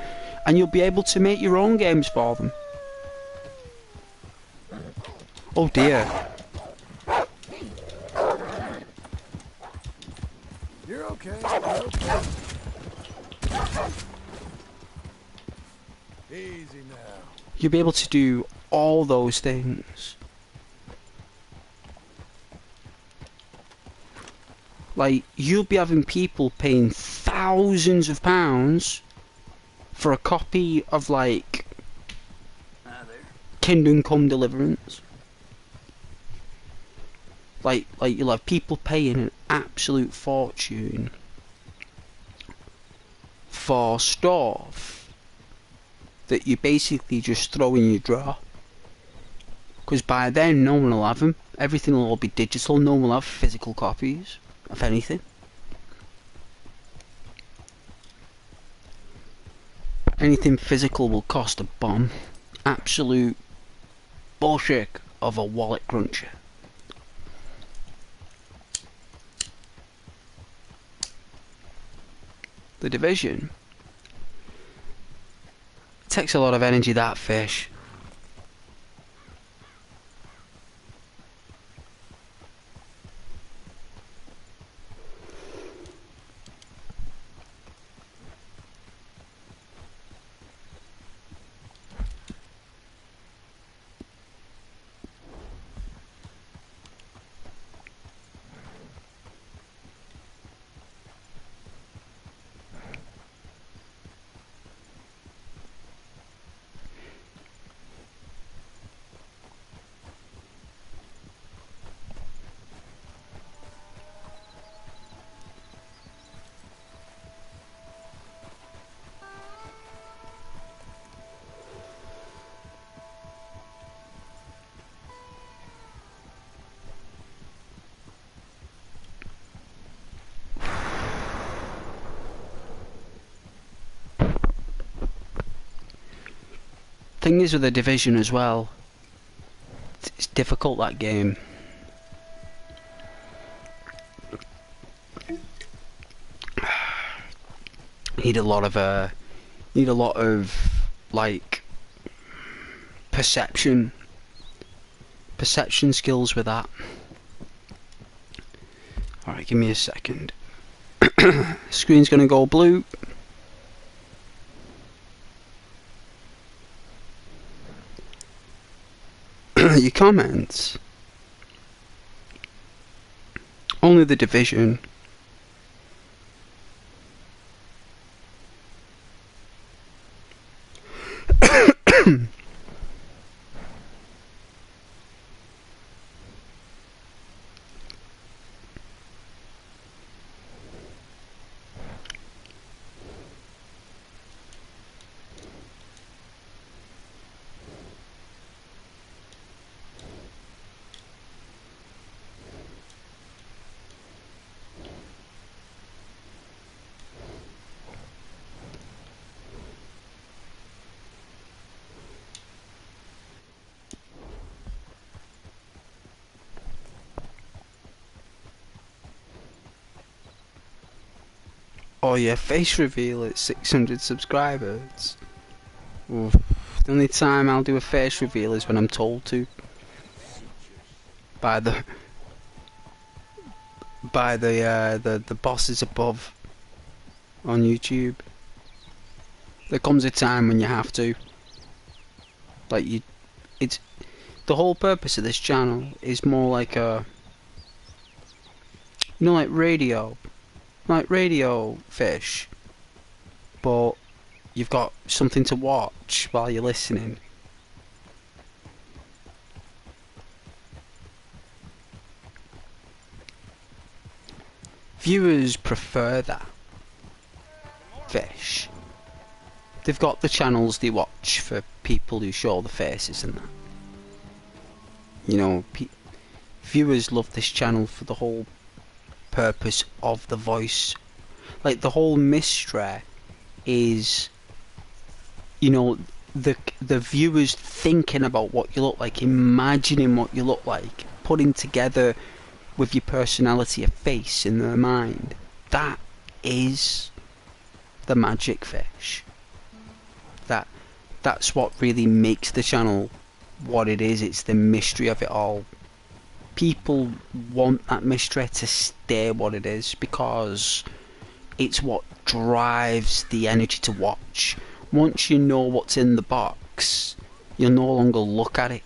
you'll be able to make your own games for them. Oh dear. You're okay. You're okay. Easy now. You'll be able to do all those things. Like, you'll be having people paying thousands of pounds for a copy of, like, Kingdom Come Deliverance. Like you'll have people paying an absolute fortune for stuff that you basically just throw in your drawer. Because by then, no one will have them. Everything will all be digital. No one will have physical copies of anything. Anything physical will cost a bomb. Absolute bullshit of a wallet cruncher. The Division. It takes a lot of energy, that fish. Thing is with the Division as well, it's difficult, that game. Need a lot of like perception skills with that. Alright, give me a second. Screen's gonna go blue. Your comments. Only the Division. Oh yeah, face reveal at 600 subscribers. Oof. The only time I'll do a face reveal is when I'm told to. By the bosses above on YouTube. There comes a time when you have to. Like it's the whole purpose of this channel is more like a, you know, like radio fish, but you've got something to watch while you're listening. Viewers prefer that fish. They've got the channels they watch for people who show the faces and that. You know, viewers love this channel for the whole purpose of the voice. Like, the whole mystery is, you know, the viewers thinking about what you look like, imagining what you look like, putting together with your personality a face in their mind. That is the magic fish. That's what really makes the channel what it is. It's the mystery of it all. People want that mystery to stay what it is because it's what drives the energy to watch. Once you know what's in the box, you'll no longer look at it.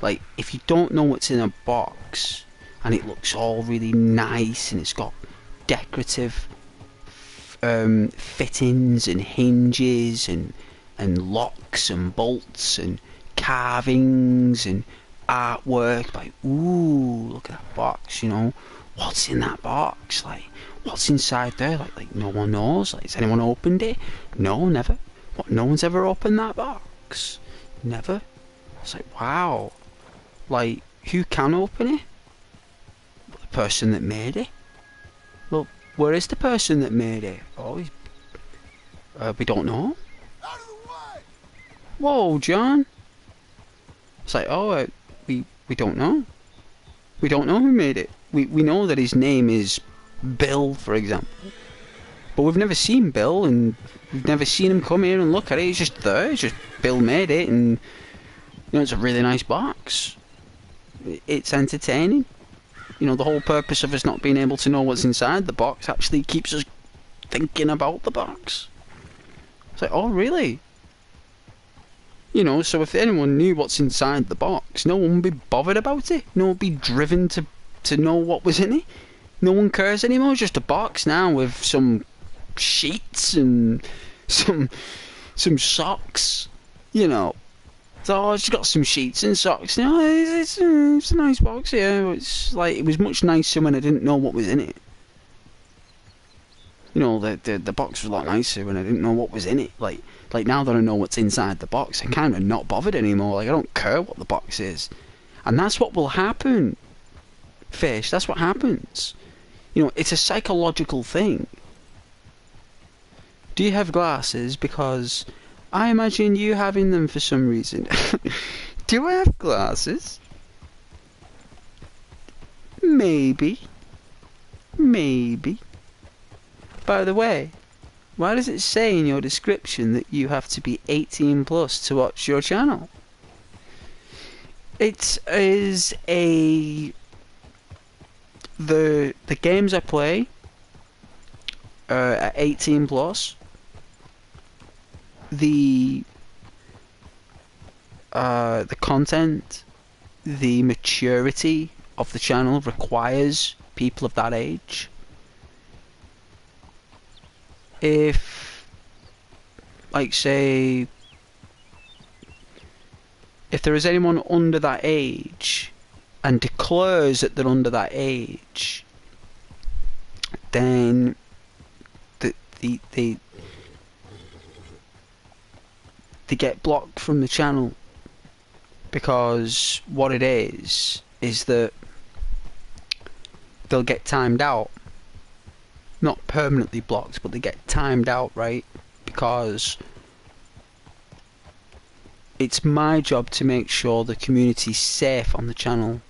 Like, if you don't know what's in a box and it looks all really nice and it's got decorative fittings and hinges and locks and bolts and carvings and artwork, like, ooh, look at that box, you know, what's in that box, like, what's inside there, like no one knows, like, has anyone opened it? No, never. What, no one's ever opened that box? Never. It's like, wow, like, who can open it? Well, the person that made it. Well, where is the person that made it? Oh, we don't know. Whoa, John. It's like, oh, we don't know. We don't know who made it. We know that his name is Bill, for example. But we've never seen Bill, and we've never seen him come here and look at it. It's just there. It's just Bill made it, and, you know, it's a really nice box. It's entertaining. You know, the whole purpose of us not being able to know what's inside the box actually keeps us thinking about the box. It's like, oh, really? You know, so if anyone knew what's inside the box, no one would be bothered about it. No one would be driven to know what was in it. No one cares anymore. It's just a box now with some sheets and some socks. You know, so it's got some sheets and socks. You know, it's a nice box. Yeah, it's like, it was much nicer when I didn't know what was in it. You know, the box was a lot nicer when I didn't know what was in it. Like now that I know what's inside the box, I'm kind of not bothered anymore. Like, I don't care what the box is. And that's what will happen, fish. That's what happens. You know, it's a psychological thing. Do you have glasses? Because I imagine you having them for some reason. Do I have glasses? Maybe. Maybe. By the way, why does it say in your description that you have to be 18 plus to watch your channel? It is the games I play are at 18 plus. The content, the maturity of the channel requires people of that age. If, like, say, if there is anyone under that age and declares that they're under that age, then they get blocked from the channel, because what it is that they'll get timed out. Not permanently blocked, but they get timed out, right? Because it's my job to make sure the community's safe on the channel.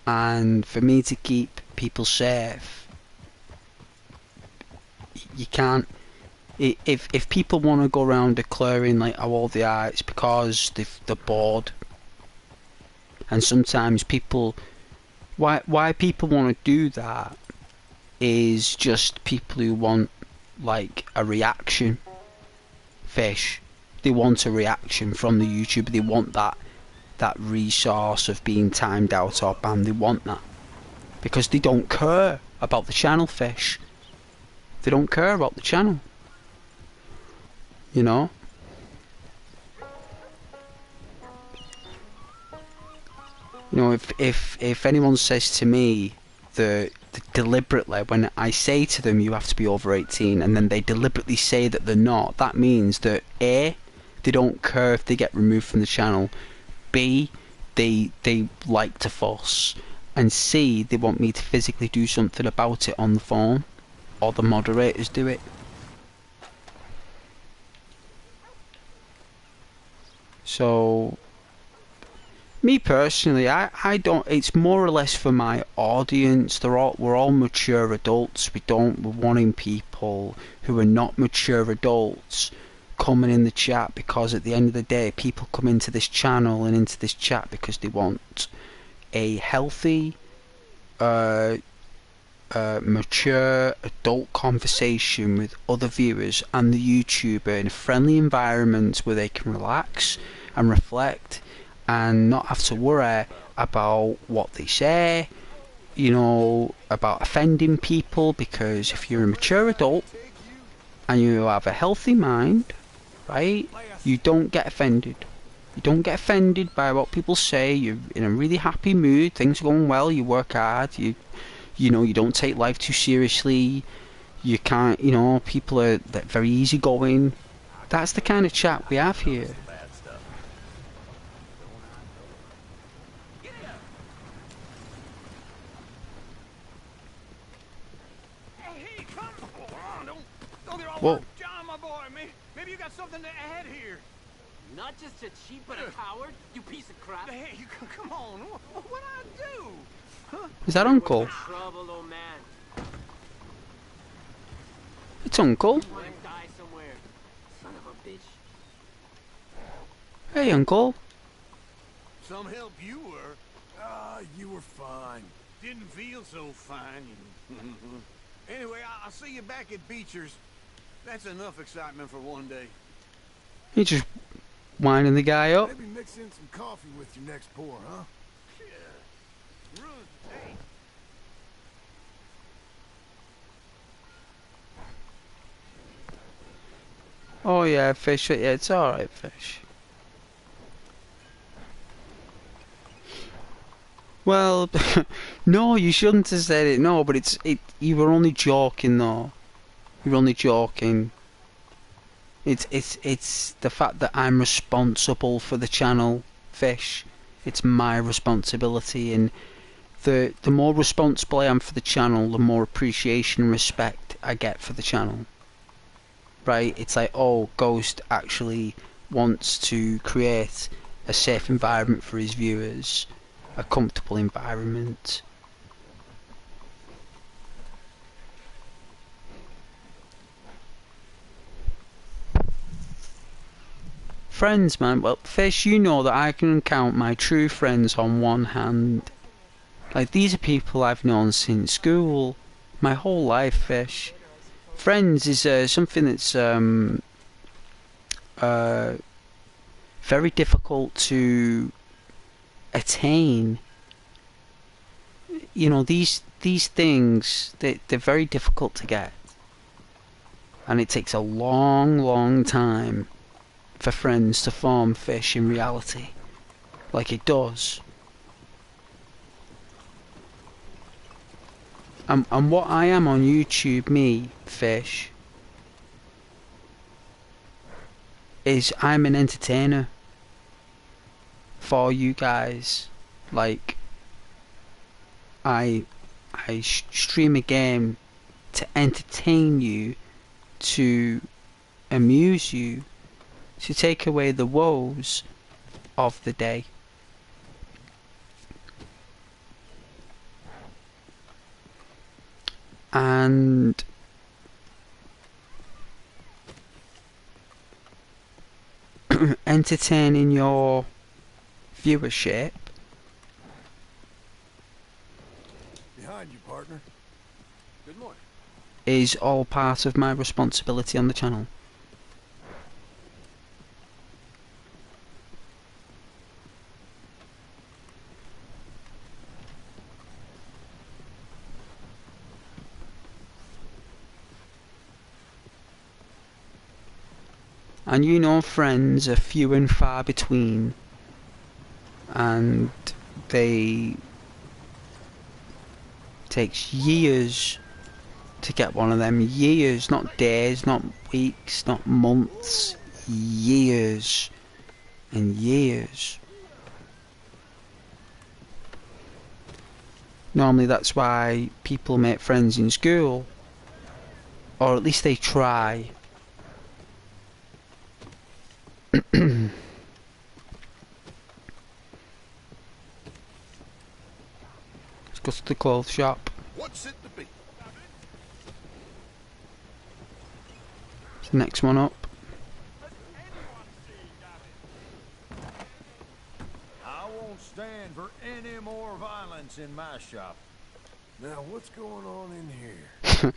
And for me to keep people safe. You can't. If people want to go around declaring like how old they are, it's because they're bored. And sometimes people, why people want to do that is just people who want like a reaction. Fish, they want a reaction from the YouTuber. They want that resource of being timed out or banned. They want that because they don't care about the channel. Fish, they don't care about the channel. You know. You know, if anyone says to me that deliberately, when I say to them you have to be over 18, and then they deliberately say that they're not, that means that A, they don't care if they get removed from the channel, B, they like to fuss, and C, they want me to physically do something about it on the phone, or the moderators do it. So, me personally, I don't. It's more or less for my audience. We're all mature adults. We're wanting people who are not mature adults coming in the chat, because at the end of the day, people come into this channel and into this chat because they want a healthy, mature adult conversation with other viewers and the YouTuber in a friendly environment where they can relax and reflect and not have to worry about what they say, you know, about offending people. Because if you're a mature adult and you have a healthy mind, right, you don't get offended. You don't get offended by what people say. You're in a really happy mood, things are going well, you work hard, you know, you don't take life too seriously, you can't, you know, people are very easygoing. That's the kind of chat we have here. Whoa. John, my boy, maybe you got something to add here. Not just a cheat, but a coward, you piece of crap. Hey, come on. What'd I do? Huh? Is that Uncle? Trouble, old man. It's Uncle. Let him die somewhere. Son of a bitch. Hey, Uncle. Some help you were. You were fine. Didn't feel so fine. Anyway, I'll see you back at Beecher's. That's enough excitement for one day. You just winding the guy up. Maybe mix in some coffee with your next pour, huh? Yeah. Ruth, hey. Oh yeah, Fish. Yeah, it's alright, Fish. Well, no, you shouldn't have said it. No, but you were only joking, though. You were only joking. It's the fact that I'm responsible for the channel, Fish. It's my responsibility, and the more responsible I am for the channel, the more appreciation and respect I get for the channel. Right? It's like, oh, Ghost actually wants to create a safe environment for his viewers. A comfortable environment. Friends, man. Well, Fish, you know that I can count my true friends on one hand. Like, these are people I've known since school, my whole life, Fish. Friends is something that's very difficult to attain. You know, these things, they're very difficult to get, and it takes a long time for friends to form, Fish, in reality, like it does. And what I am on YouTube, me, Fish, is I'm an entertainer for you guys. Like, I stream a game to entertain you, to amuse you, to take away the woes of the day. and entertaining your viewership Behind you, partner. Good morning. is all part of my responsibility on the channel. And you know, friends are few and far between, and they takes years to get one of them. Years, not days, not weeks, not months, years and years. Normally that's why people make friends in school, or at least they try. Let's go to the clothes shop. What's it to be? It's the next one up. I won't stand for any more violence in my shop. Now, what's going on in here?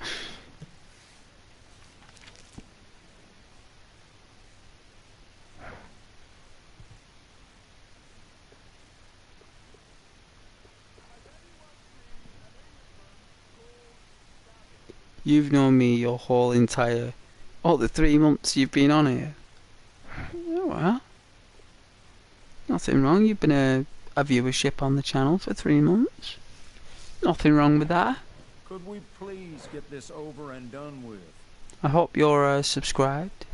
You've known me your whole entire... all the 3 months you've been on here. Oh well. Nothing wrong, you've been a viewership on the channel for 3 months. Nothing wrong with that. Could we please get this over and done with? I hope you're subscribed.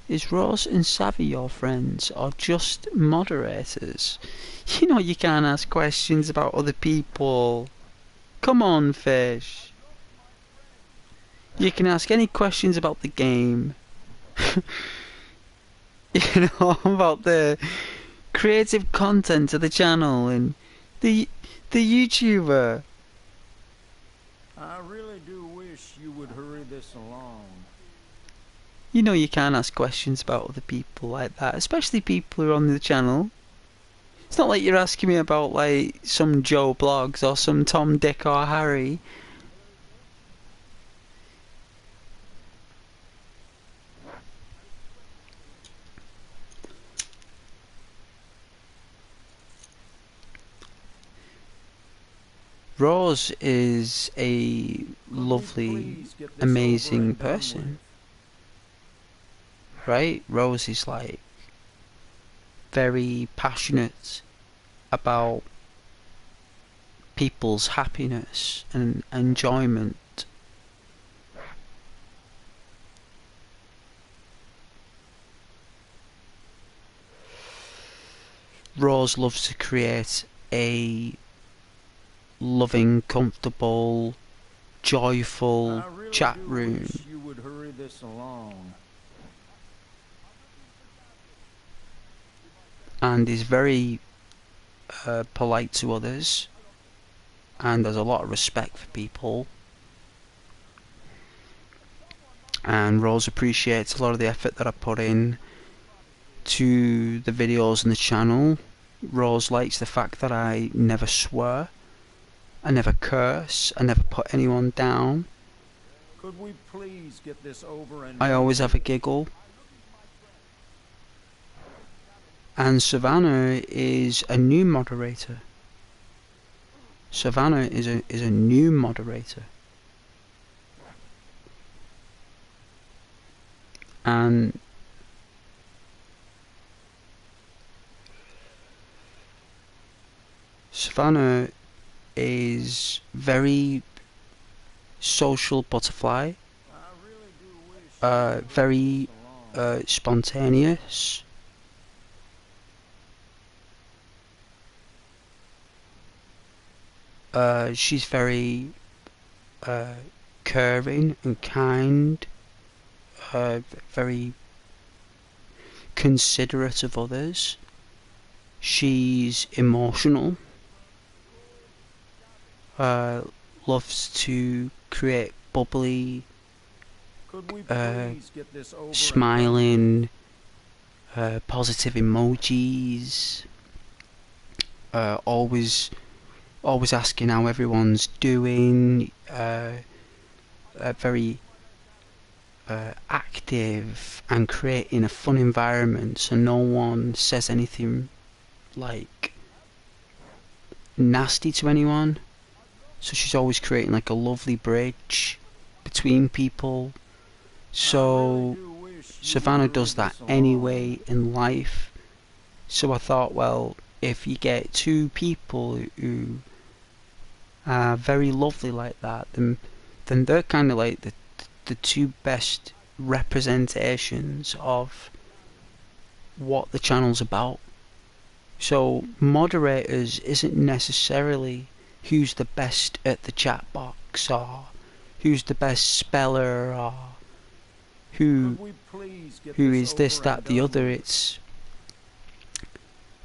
Is Rose and Savvy your friends, or just moderators? You know you can't ask questions about other people. Come on, fish. You can ask any questions about the game. You know, about the creative content of the channel and the YouTuber. I really do wish you would hurry this along. You know you can't ask questions about other people like that, especially people who are on the channel. It's not like you're asking me about like some Joe Blogs or some Tom, Dick or Harry. Rose is a lovely, amazing person. Right? Rose is like very passionate about people's happiness and enjoyment. Rose loves to create a loving, comfortable, joyful chat room. Wish you would hurry this along. And is very polite to others, and has a lot of respect for people. And Rose appreciates a lot of the effort that I put in to the videos on the channel. Rose likes the fact that I never swear, I never curse, I never put anyone down. Could we please get this over and I always have a giggle. And Savannah is a new moderator. Savannah is a new moderator. And Savannah is very social butterfly, very spontaneous. She's very caring and kind, very considerate of others. She's emotional, loves to create bubbly, Could we please get this over and done with? smiling, positive emojis. Always asking how everyone's doing. Very active and creating a fun environment, so no one says anything like nasty to anyone. So she's always creating like a lovely bridge between people. So Savannah does that anyway in life. So I thought, well, if you get two people who are very lovely like that, then they're kind of like the two best representations of what the channel's about. So moderators isn't necessarily who's the best at the chat box, or who's the best speller, or who is this, that, the other. It's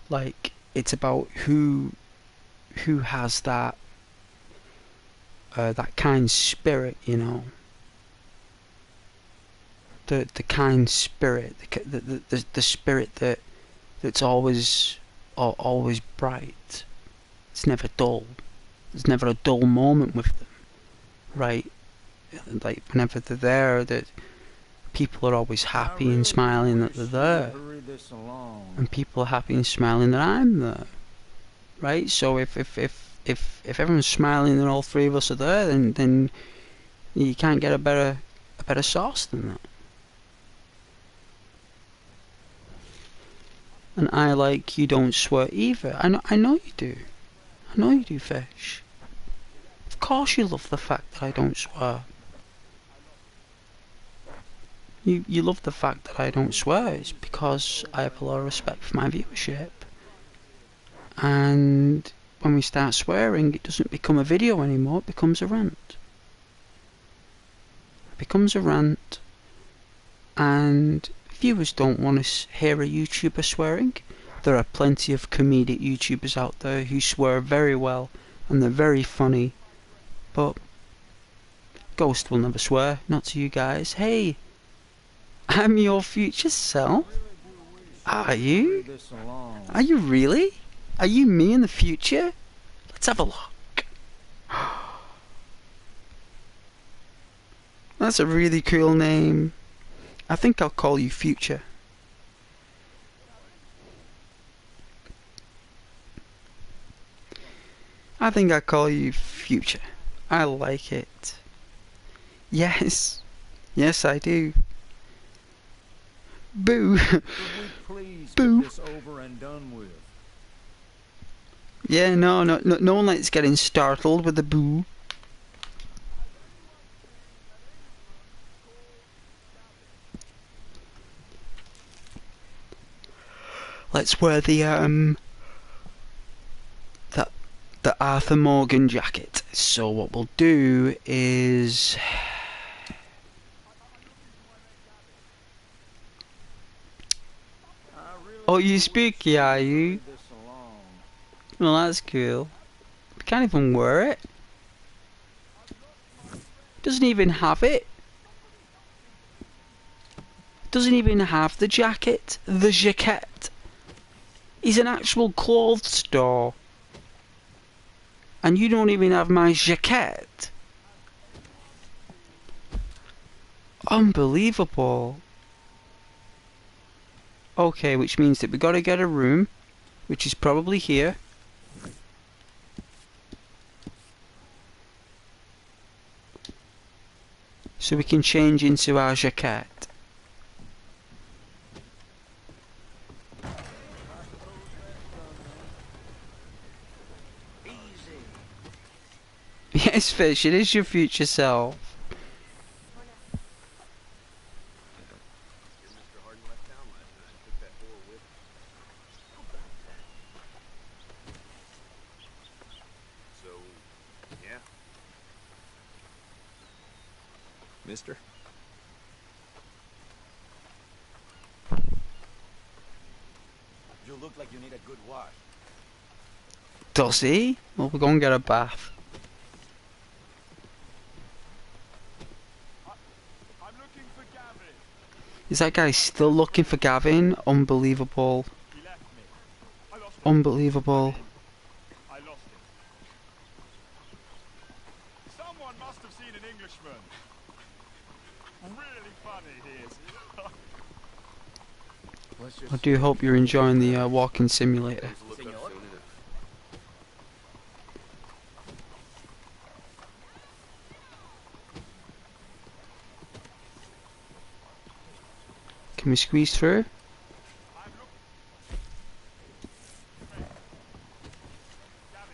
like, it's about who has that that kind spirit, you know. The kind spirit, the spirit that's always bright. It's never dull. There's never a dull moment with them, right? Like whenever they're there, that people are always happy and smiling that they're there, and people are happy and smiling that I'm there, right? So if everyone's smiling and all three of us are there, then you can't get a better source than that. And I like you don't swear either. I know you do. I know you do, Fish. Of course you love the fact that I don't swear. You love the fact that I don't swear. It's because I have a lot of respect for my viewership. And when we start swearing, it doesn't become a video anymore, it becomes a rant. It becomes a rant, and viewers don't want to hear a YouTuber swearing. There are plenty of comedic YouTubers out there who swear very well, and they're very funny, but Ghost will never swear, not to you guys. Hey, I'm your future self? Are you? Are you really? Are you me in the future? Let's have a look. That's a really cool name. I think I'll call you Future. I think I'll call you Future. I like it. Yes. Yes, I do. Boo. Boo. Yeah, no one likes getting startled with a boo. Let's wear the Arthur Morgan jacket. So what we'll do is, oh, you spooky, are you? Well, that's cool. We can't even wear it. Doesn't even have it. Doesn't even have the jacket. The jacket. He's an actual clothes store. And you don't even have my jacket. Unbelievable. Okay, which means that we gotta get a room, which is probably here. So we can change into our jacket. Yes, Fish, it is your future self. So, yeah. Mister? You look like you need a good wash. Does he? Well, we'll go and get a bath. Is that guy still looking for Gavin? Unbelievable. He left me. I lost him. Unbelievable. I lost him. Someone must have seen an Englishman. Really funny he is. I do hope you're enjoying the walking simulator. Can we squeeze through?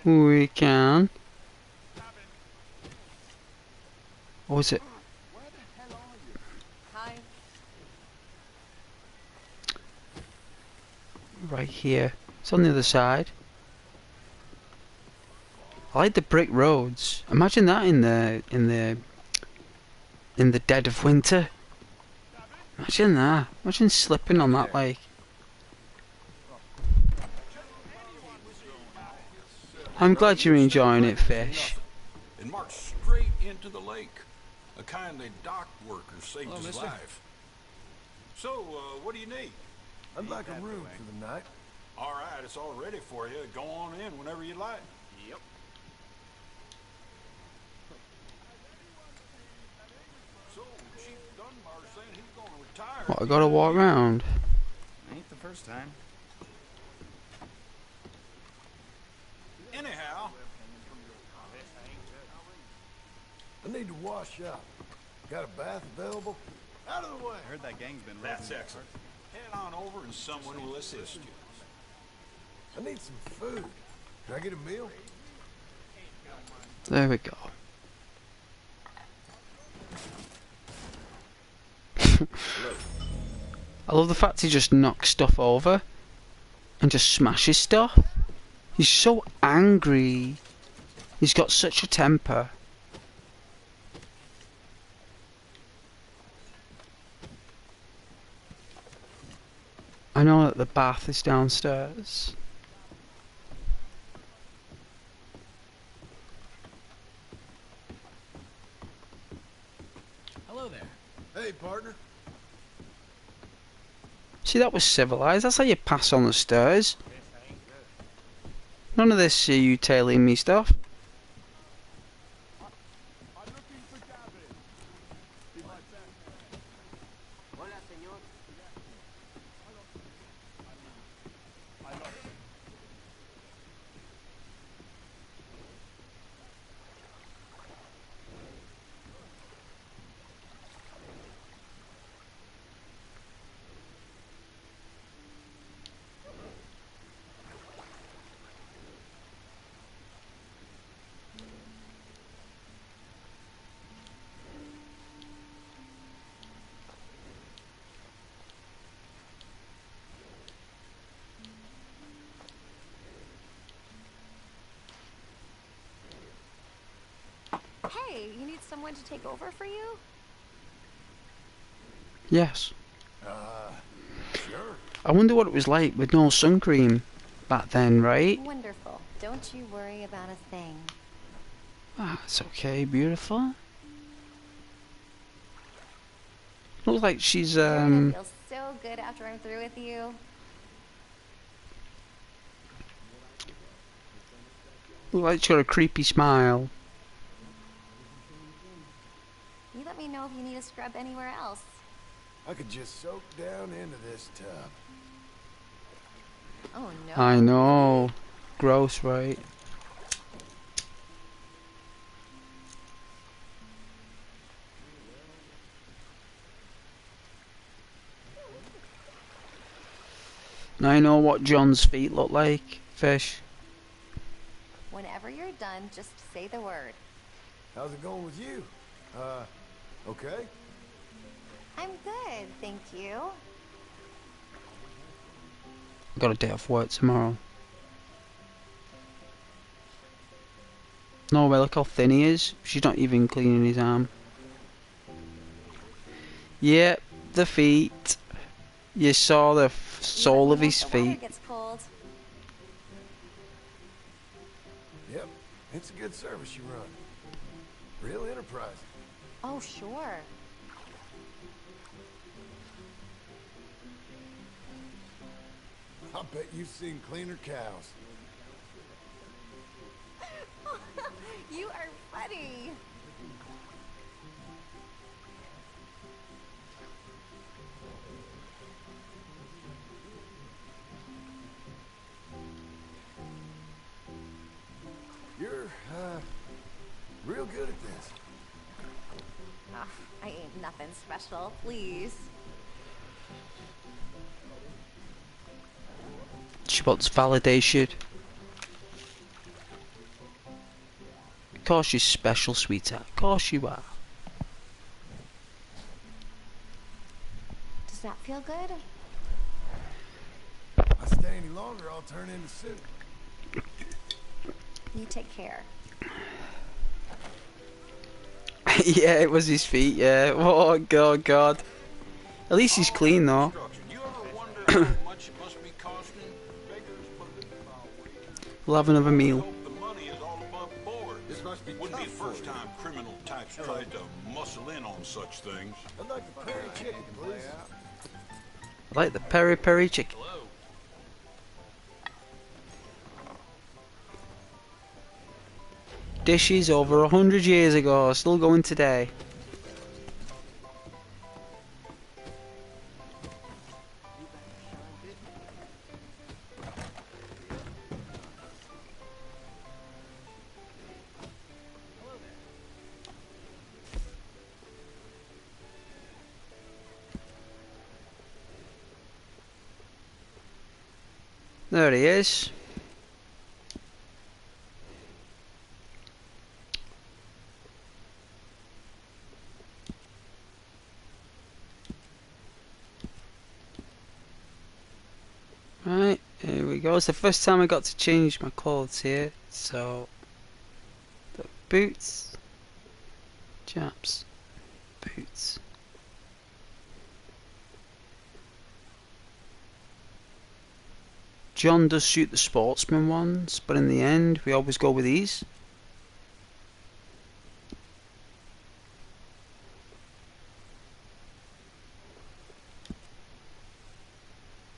We can. Or is it? Hi. Right here. It's on the other side. I like the brick roads. Imagine that in the dead of winter. Imagine that. Imagine slipping on that like. I'm glad you're enjoying it, Fish. And marched straight into the lake. A kindly dock worker saved his life. So, what do you need? I'd like a room for the night. All right, it's all ready for you. Go on in whenever you like. Yep. So, Chief Dunbar's saying he's going to retire. What, I gotta walk round? Ain't the first time. Anyhow, I need to wash up. Got a bath available? Out of the way. I heard that gang's been that's raising excellent. Head on over and someone will assist you. I need some food. Can I get a meal? There we go. I love the fact he just knocks stuff over and just smashes stuff. He's so angry. He's got such a temper. I know that the bath is downstairs. Hello there. Hey, partner. See, that was civilized. That's how you pass on the stairs. None of this you tailing me stuff. I'm looking for Gavin. Hola, señor. I lost him. Hey, you need someone to take over for you? Yes. Sure. I wonder what it was like with no sun cream back then, right? Wonderful. Don't you worry about a thing. Ah, it's okay, beautiful. Looks like she's You're gonna feel so good after I'm through with you. looks like she's got a creepy smile. You let me know if you need a scrub anywhere else. I could just soak down into this tub. Oh no. I know. Gross, right? Now I know what John's feet look like, Fish. Whenever you're done, just say the word. How's it going with you? Okay? I'm good, thank you. I've got a day off work tomorrow. No way, look how thin he is. She's not even cleaning his arm. Yep, the feet. You saw the sole of his The water feet. gets cold. Yep. It's a good service you run. Real enterprise. Oh, sure. I bet you've seen cleaner cows. You are funny. You're, real good at this. Oh, I ain't nothing special, please. She wants validation. Of course you're special, sweetheart. Of course you are. Does that feel good? If I stay any longer, I'll turn into soup. You take care. Yeah, it was his feet, yeah. Oh, God, God. At least he's clean, though. You ever wonder how much it must be costing? Beggars believe our way. We'll have another meal. Hope the money is all above board. This must be Wouldn't be the tough for first you. time criminal types tried to muscle in on such things. I'd like the prairie chicken, please. I like the peri peri chicken. Dishes over 100 years ago, still going today. There he is. Right, here we go. It's the first time I got to change my clothes here. So, the boots, chaps, boots. John does shoot the sportsman ones, but in the end, we always go with these.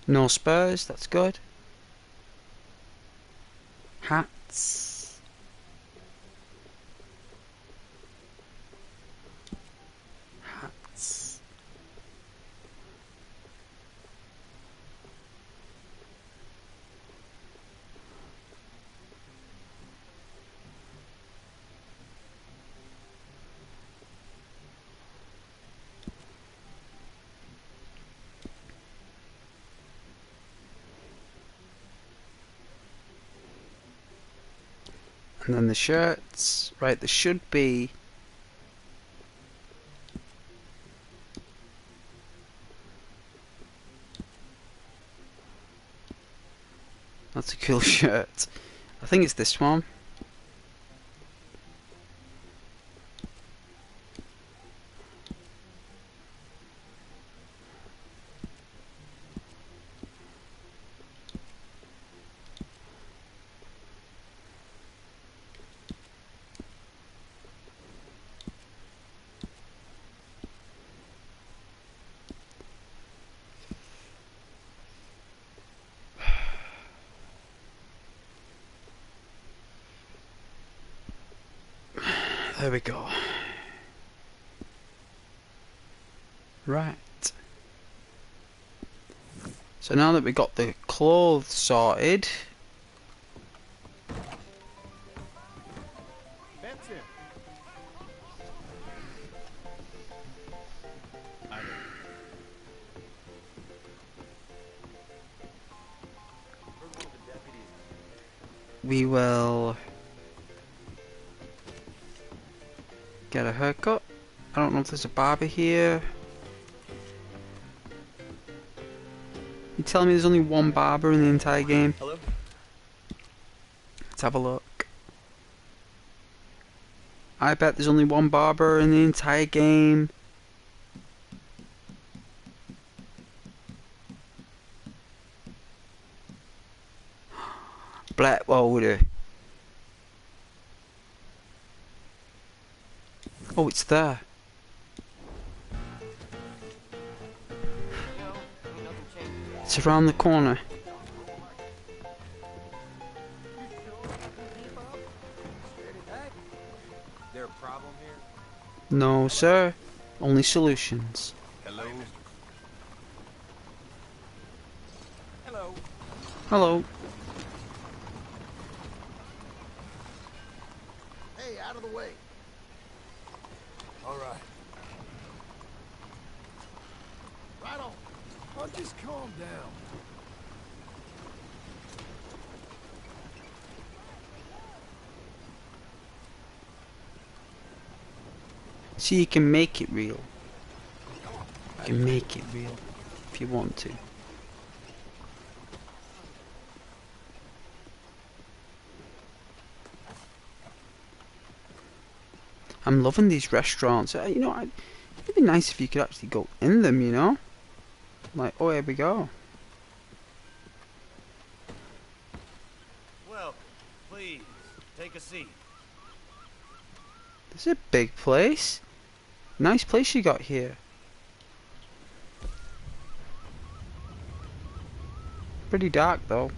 No spurs, that's good. Hats. Hats. And then the shirts, right, there should be that's a cool shirt. I think it's this one. There we go. Right. So now that we got the clothes sorted, That's it. we will get a haircut. I don't know if there's a barber here. You telling me there's only one barber in the entire game? Hello? Let's have a look. I bet there's only one barber in the entire game. Black Boulder. Oh, it's there. It's around the corner. problem here? No, sir. Only solutions. Hello? Hello. Hello. Hey, out of the way. All right. Right on. Oh, just calm down. See, you can make it real. You can make it real if you want to. I'm loving these restaurants. You know, it'd be nice if you could actually go in them, you know? Like, oh, here we go. Welcome. Please, take a seat. This is a big place. Nice place you got here. Pretty dark though.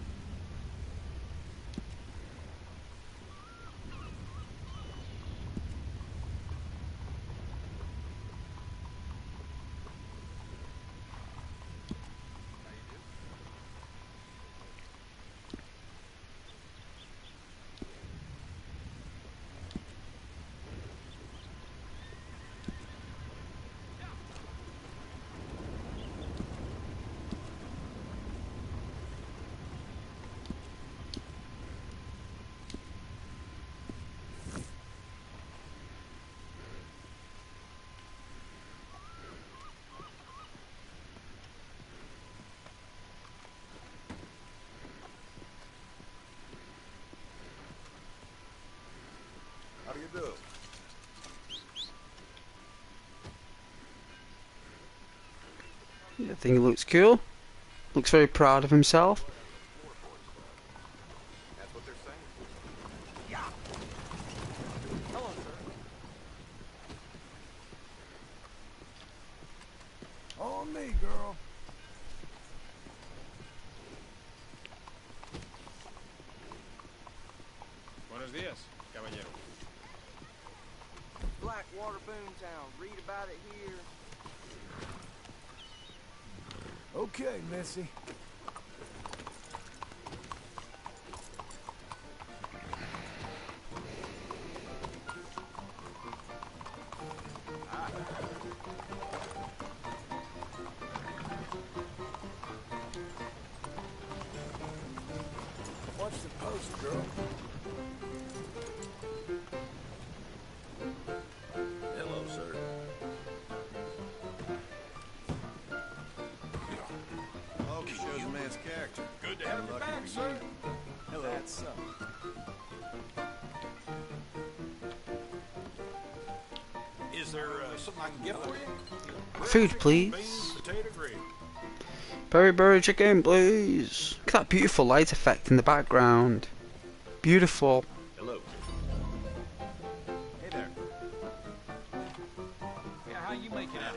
How do you do? I think he looks cool. Looks very proud of himself. That's what they're saying. Hello, sir. On me, girl. Buenos días, caballero. Blackwater Boomtown. Read about it here. Okay, Missy. Watch the post, girl. Hello, sir. Okay, Shows a man's character. good to have you Lucky back, for sir. you. Hello. That's so. Is there something I can get for you? Food, Chicken, please. beans, potato gravy. Peri chicken, please. Look at that beautiful light effect in the background. Beautiful. Hello. Hey there. Yeah, how you making out?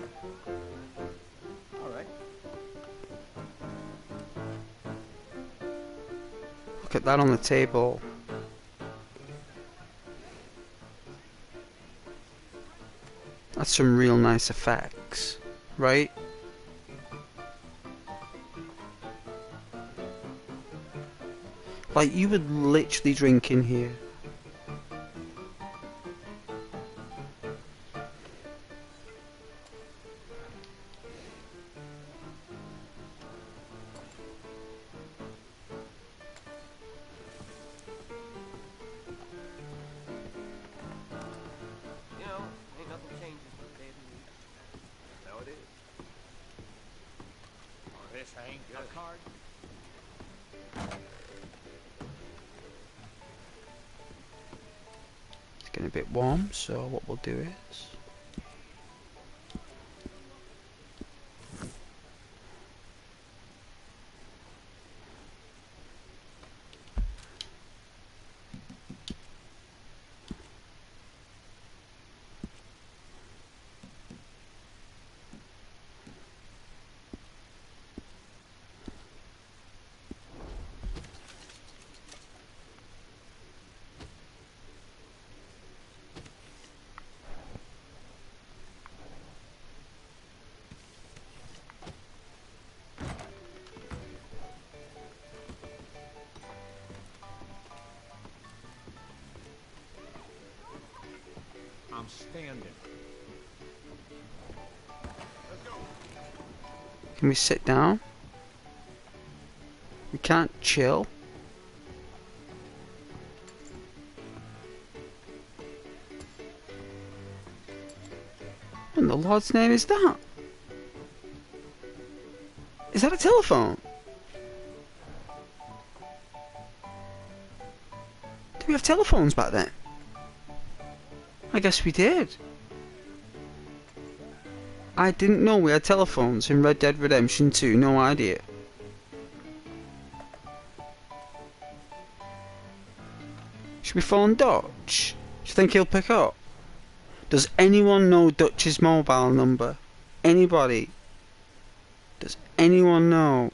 All right. Look at that on the table. That's some real nice effects, right? Like, you would literally drink in here. You know, ain't nothing changes from day to week. Now it is. This ain't good. A card? It's getting a bit warm, so what we'll do is... standing. Can we sit down? We can't chill. What in the Lord's name is that? Is that a telephone? Did we have telephones back then? I guess we did. I didn't know we had telephones in Red Dead Redemption 2, no idea. Should we phone Dutch? Do you think he'll pick up? Does anyone know Dutch's mobile number? Anybody? Does anyone know?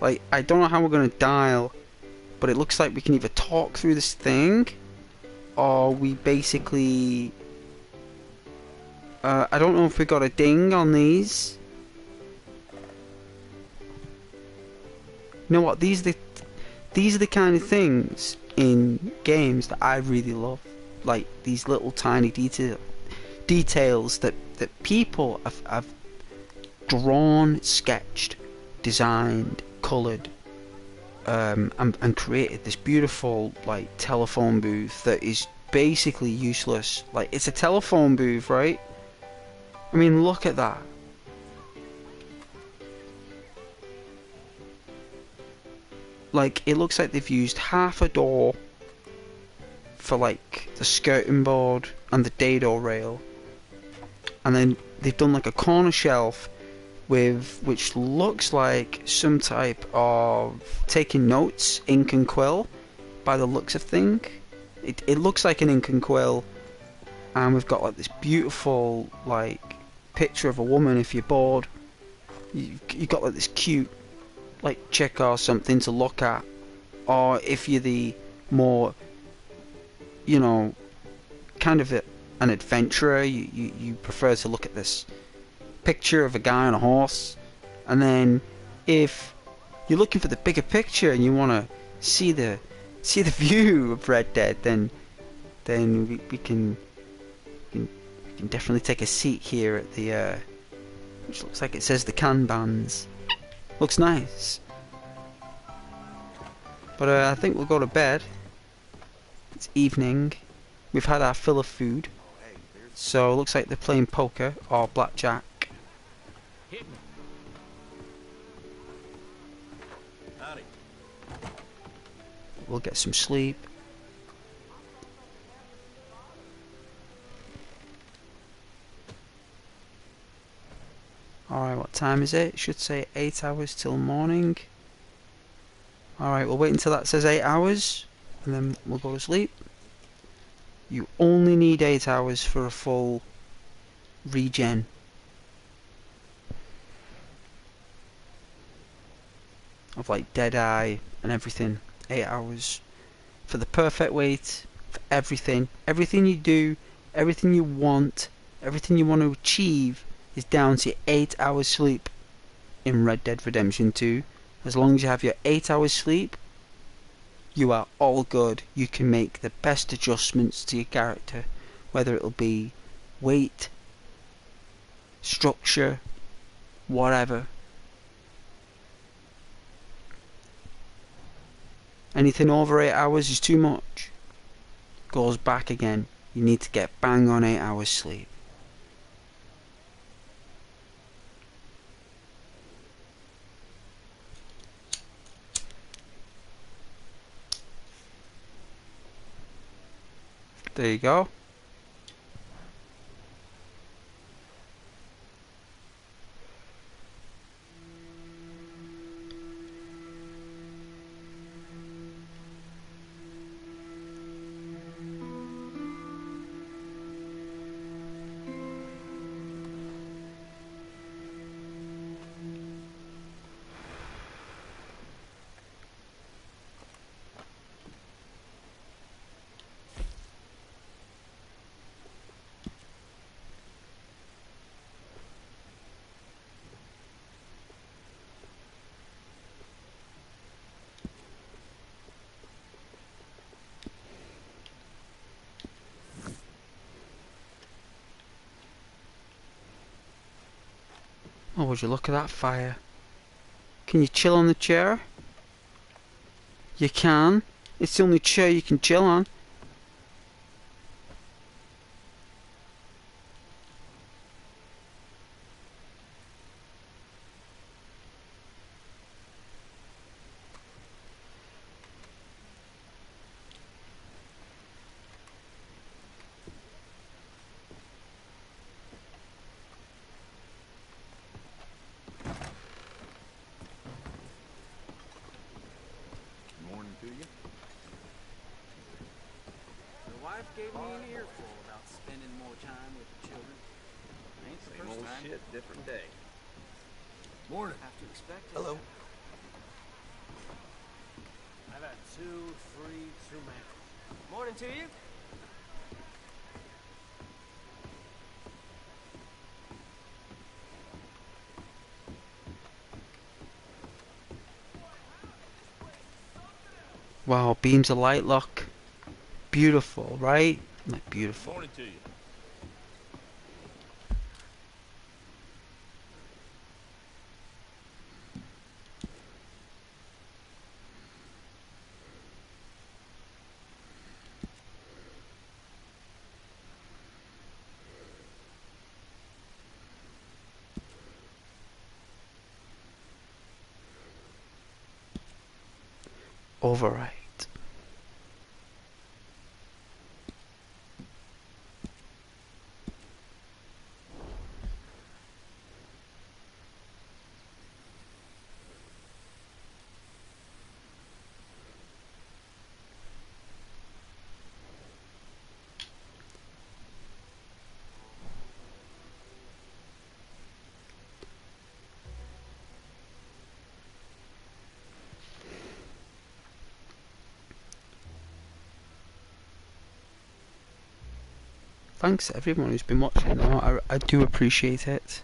Like, I don't know how we're gonna dial, but it looks like we can either talk through this thing, or we basically... I don't know if we got a ding on these. You know what? These are the kind of things in games that I really love. Like these little tiny details that people have drawn, sketched, designed, coloured, and created this beautiful like telephone booth that is basically useless. Like, it's a telephone booth, right? I mean, look at that. Like, it looks like they've used half a door for like the skirting board and the dado rail, and then they've done like a corner shelf with which looks like some type of taking notes, ink and quill, by the looks of things. It looks like an ink and quill, and we've got like this beautiful like picture of a woman. If you're bored, you got like this cute like chick or something to look at, or if you're the more, you know, kind of an adventurer, you prefer to look at this picture of a guy on a horse. And then if you're looking for the bigger picture and you want to see the view of Red Dead, then we can definitely take a seat here at the which looks like it says the Kanbans. Looks nice. But I think we'll go to bed. It's evening. We've had our fill of food. So it looks like they're playing poker or blackjack. We'll get some sleep. Alright, what time is it? It should say 8 hours till morning. Alright, we'll wait until that says 8 hours, and then we'll go to sleep. You only need 8 hours for a full regen. Of like Deadeye and everything. 8 hours. For the perfect weight, for everything. Everything you do, everything you want to achieve is down to 8 hours sleep in Red Dead Redemption 2. As long as you have your 8 hours sleep, you are all good. You can make the best adjustments to your character, whether it'll be weight, structure, whatever. Anything over 8 hours is too much. Goes back again. You need to get bang on 8 hours sleep. There you go. Would you look at that fire? Can you chill on the chair? You can. It's the only chair you can chill on. Morning to you. The wife gave me an earful about spending more time with the children. Ain't the Same first old time. shit, different day. Morning. Have to expect it. Hello. I've had 2, 3 too many. Morning to you. Wow, beams of light look. Beautiful, right? Like beautiful. Morning to you. Override. Thanks to everyone who's been watching though, I do appreciate it.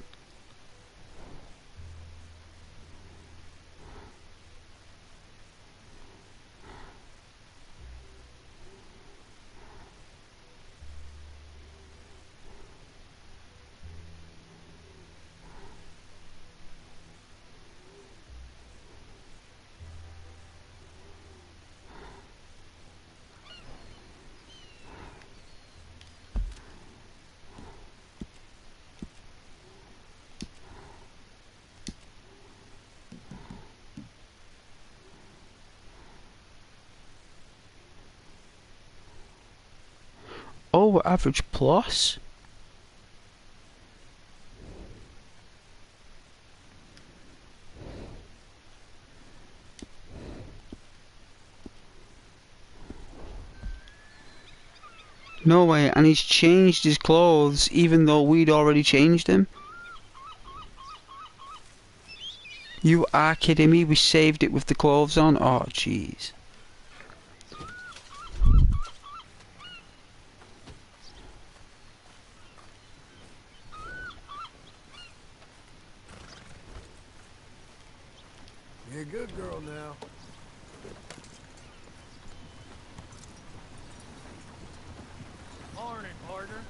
Oh, we're average plus? No way, and he's changed his clothes even though we'd already changed him? You are kidding me? We saved it with the clothes on? Oh, jeez. You're a good girl now. Morning, partner.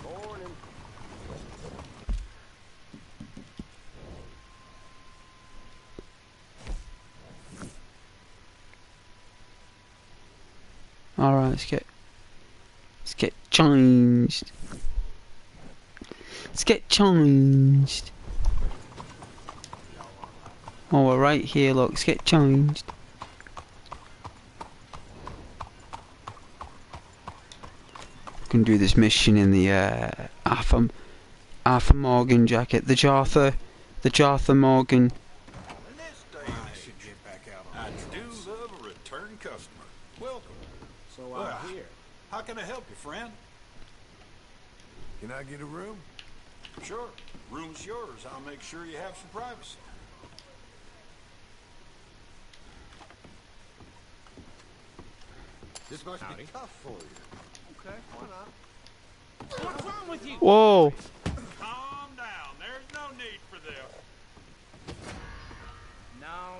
Morning. Alright, let's get changed. Let's get changed. Oh, we're right here, look, let's get changed. Can do this mission in the Arthur Morgan jacket. The Jorthur Morgan. In this day and age, should get back out on I do love a return customer. Welcome. So Well, I'm here. How can I help you, friend? Can I get a room? Sure. Room's yours. I'll make sure you have some privacy. This must be tough for you. Okay, why not? What's wrong with you? Whoa!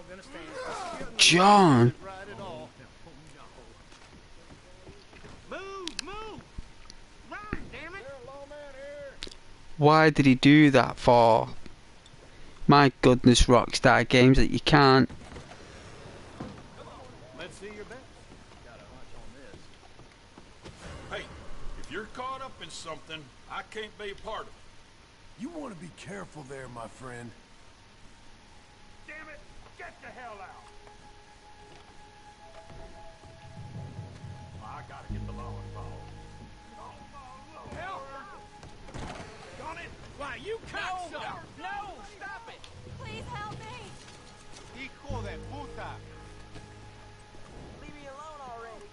gonna stand. John! Right at all. Move! Run, damn it! Why did he do that for? My goodness, Rockstar Games, that you can't. Let's see your best. Got a hunch on this. Hey, if you're caught up in something, I can't be a part of it. You want to be careful there, my friend. Damn it! Get the hell out! I gotta get the law involved. Help! Got it? Why, you cocksucker! No! Stop it! Please help me. Hijo de puta! Leave me alone already.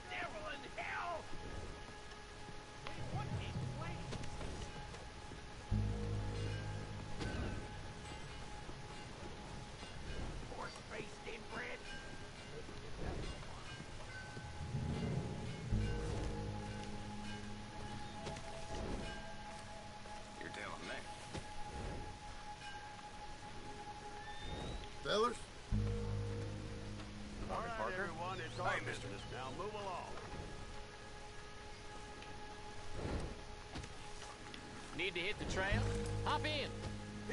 Devil in hell! What in place? Horse-faced inbred. You're telling me. Fellas? All right, everyone, it's our business. Now move along. Need to hit the trail? Hop in.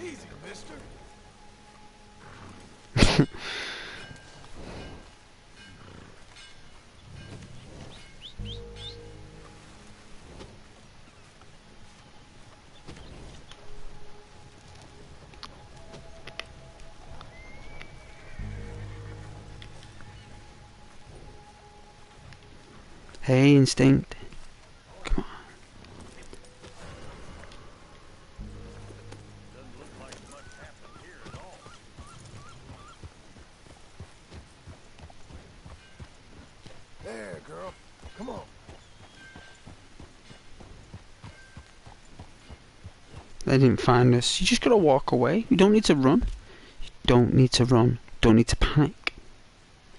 Easy, mister. Hey, Instinct. Come on. Doesn't look like much happened here at all. There, girl. Come on. They didn't find us. You just gotta walk away. You don't need to run. You don't need to run. Don't need to panic.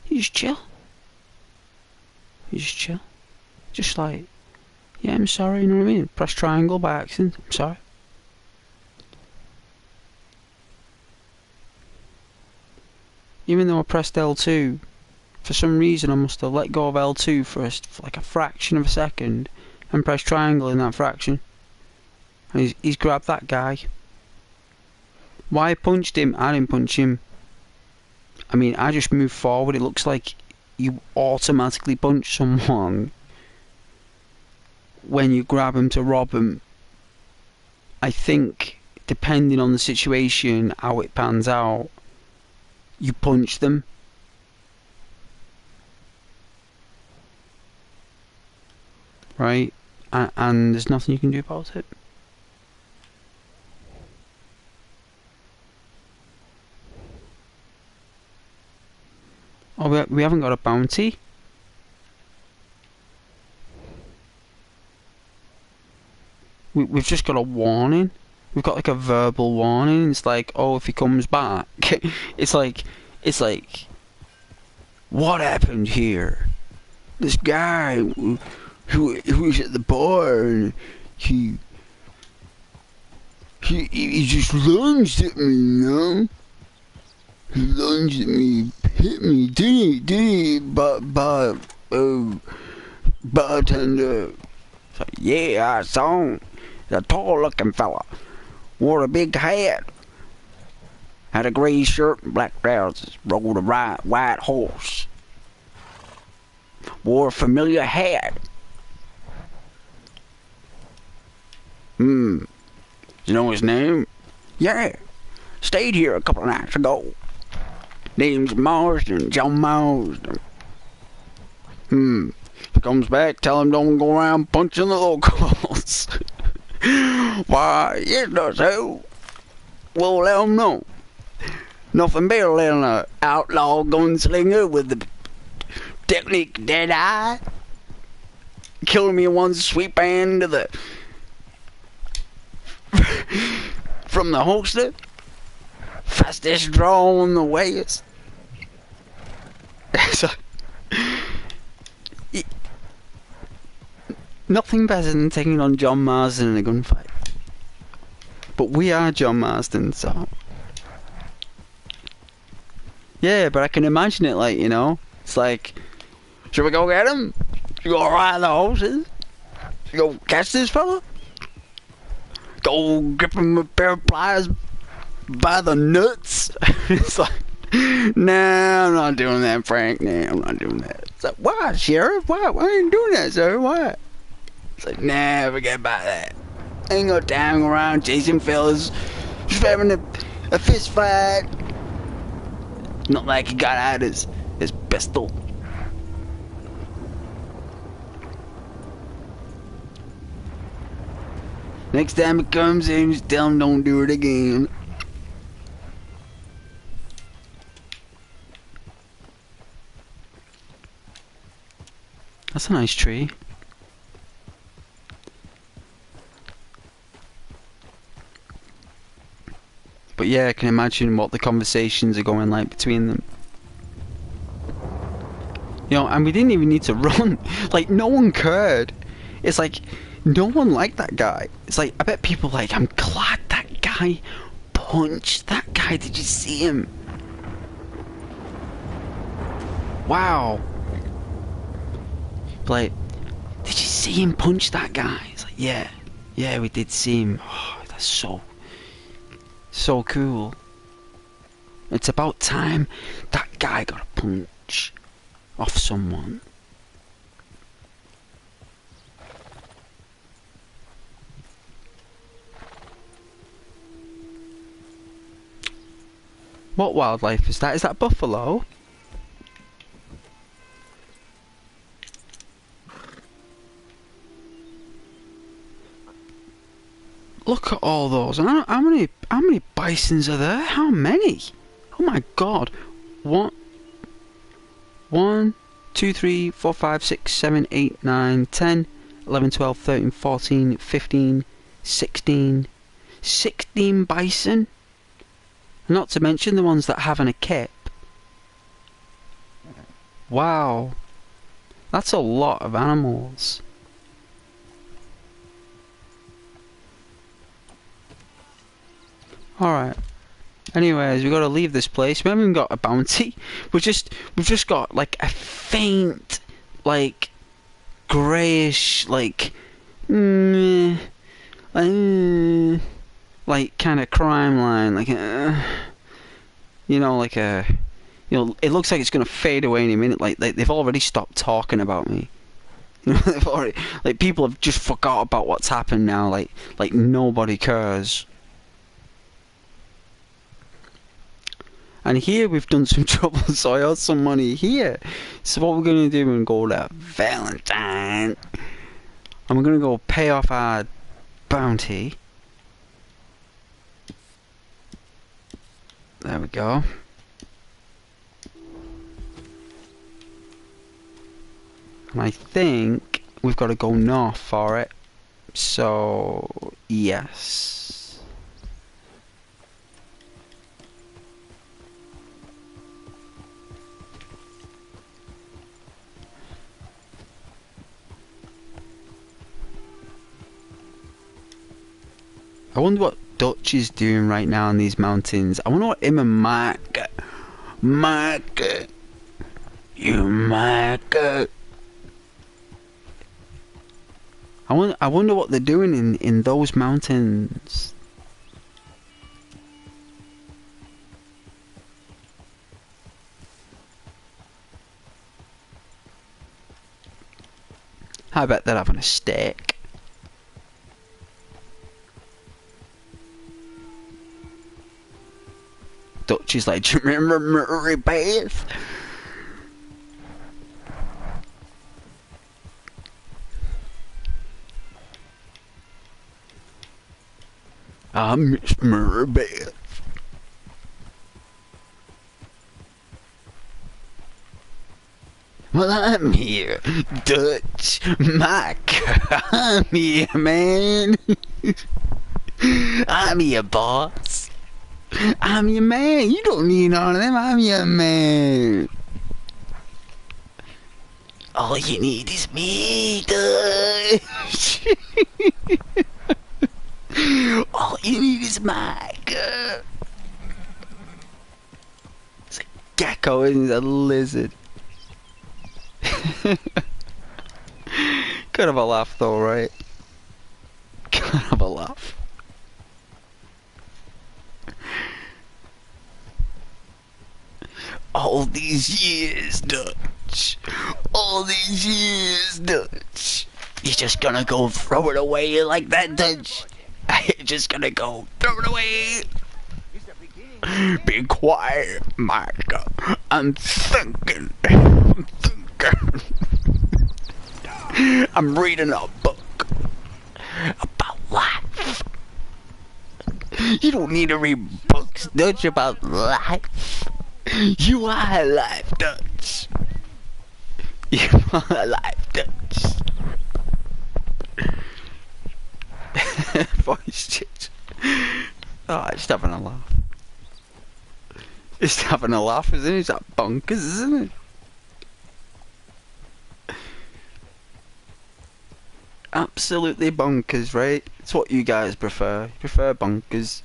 You just chill. You just chill. Just like, yeah, I'm sorry, you know what I mean? Press triangle by accident. I'm sorry. Even though I pressed L2, for some reason I must have let go of L2 for like a fraction of a second and pressed triangle in that fraction. And he's grabbed that guy. Why I punched him? I didn't punch him. I mean, I just moved forward. It looks like you automatically punch someone when you grab them to rob them. I think, depending on the situation, how it pans out, you punch them. Right? And there's nothing you can do about it. Oh, we haven't got a bounty? We've just got a warning. We've got like a verbal warning. It's like, oh, if he comes back, it's like, what happened here? This guy who was at the bar and he just lunged at me, you know? He lunged at me, hit me, did he? Bartender. So, yeah, I saw him. He's a tall-looking fella. Wore a big hat. Had a gray shirt and black trousers. Rode a white horse. Wore a familiar hat. You know his name? Yeah. Stayed here a couple of nights ago. Name's Marsden, John Marsden. If he comes back, tell him don't go around punching the locals. Why, yes, does so. We'll let him know. Nothing better than an outlaw gunslinger with the technique dead eye. Killing me in one sweep hand to the from the holster. Fastest draw on the waist. So, nothing better than taking on John Marsden in a gunfight. But we are John Marsden, so Yeah, but I can imagine it like, you know, it's like, should we go get him? You go ride the horses? You go catch this fella? Go grip him with a pair of pliers by the nuts? It's like, nah, I'm not doing that, Frank. Nah, I'm not doing that. It's like, why, Sheriff? Why are you doing that, sir? Why? It's like, nah, forget about that. Ain't got time around chasing fellas. Just having a fist fight. Not like he got out his pistol. Next time he comes in, just tell him don't do it again. That's a nice tree. But yeah, I can imagine what the conversations are going like between them. You know, and we didn't even need to run. Like, no one cared. It's like, no one liked that guy. It's like, I bet people like, I'm glad that guy punched that guy. Did you see him? Wow. Like, did you see him punch that guy? It's like, yeah. Yeah, we did see him. Oh, that's so cool. It's about time that guy got a punch off someone. What wildlife is that? Is that buffalo? Look at all those. How many bisons are there? How many? Oh my god. 1, 2, 3, 4, 5, 6, 7, 8, 9, 10, 11, 12, 13, 14, 15, 16. 16 bison? Not to mention the ones that haven't a kip. Wow. That's a lot of animals. Alright. Anyways, we gotta leave this place. We haven't even got a bounty. We've just got like a faint, like greyish, like like kind of crime line, like you know, like a, you know, it looks like it's gonna fade away any minute. Like they've already stopped talking about me. You know, they've already, like, people have just forgot about what's happened now. Like nobody cares. And here we've done some trouble, so I owe some money here. So what we're going to do, we're going to go to Valentine. And we're going to go pay off our bounty. There we go. And I think we've got to go north for it. So, yes. I wonder what Dutch is doing right now in these mountains. I wonder what him and Mike, you Mike. I wonder what they're doing in those mountains. I bet they're having a steak. Dutch is like, do you remember Murray Bath? I miss Murray Bath. Well, I'm here, Dutch, Mike. I'm here, man. I'm your boss. I'm your man. You don't need all of them. I'm your man. All you need is me, Dutch. All you need is Mike. gecko and a lizard. Could have a laugh though, right? Could have a laugh. All these years, Dutch. All these years, Dutch. You're just gonna go throw it away like that, Dutch. You're just gonna go throw it away. Be quiet, Micah. I'm thinking. I'm reading a book about life. You don't need to read books, Dutch, about life. You are life, Dutch. You are life, Dutch. Voice change. Oh, just having a laugh. Just having a laugh, isn't it? It's that bonkers, isn't it? Absolutely bonkers, right? It's what you guys prefer. You prefer bonkers.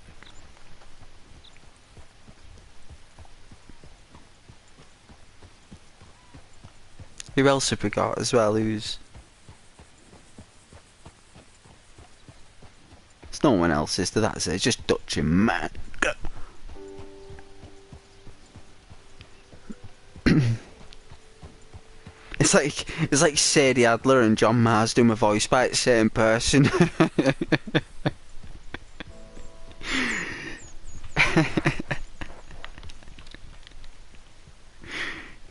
Who else have we got as well? Who's... There's no one else, is there? That's it. It's just Dutch and Matt. It's like Sadie Adler and John Marsden were voiced by the same person.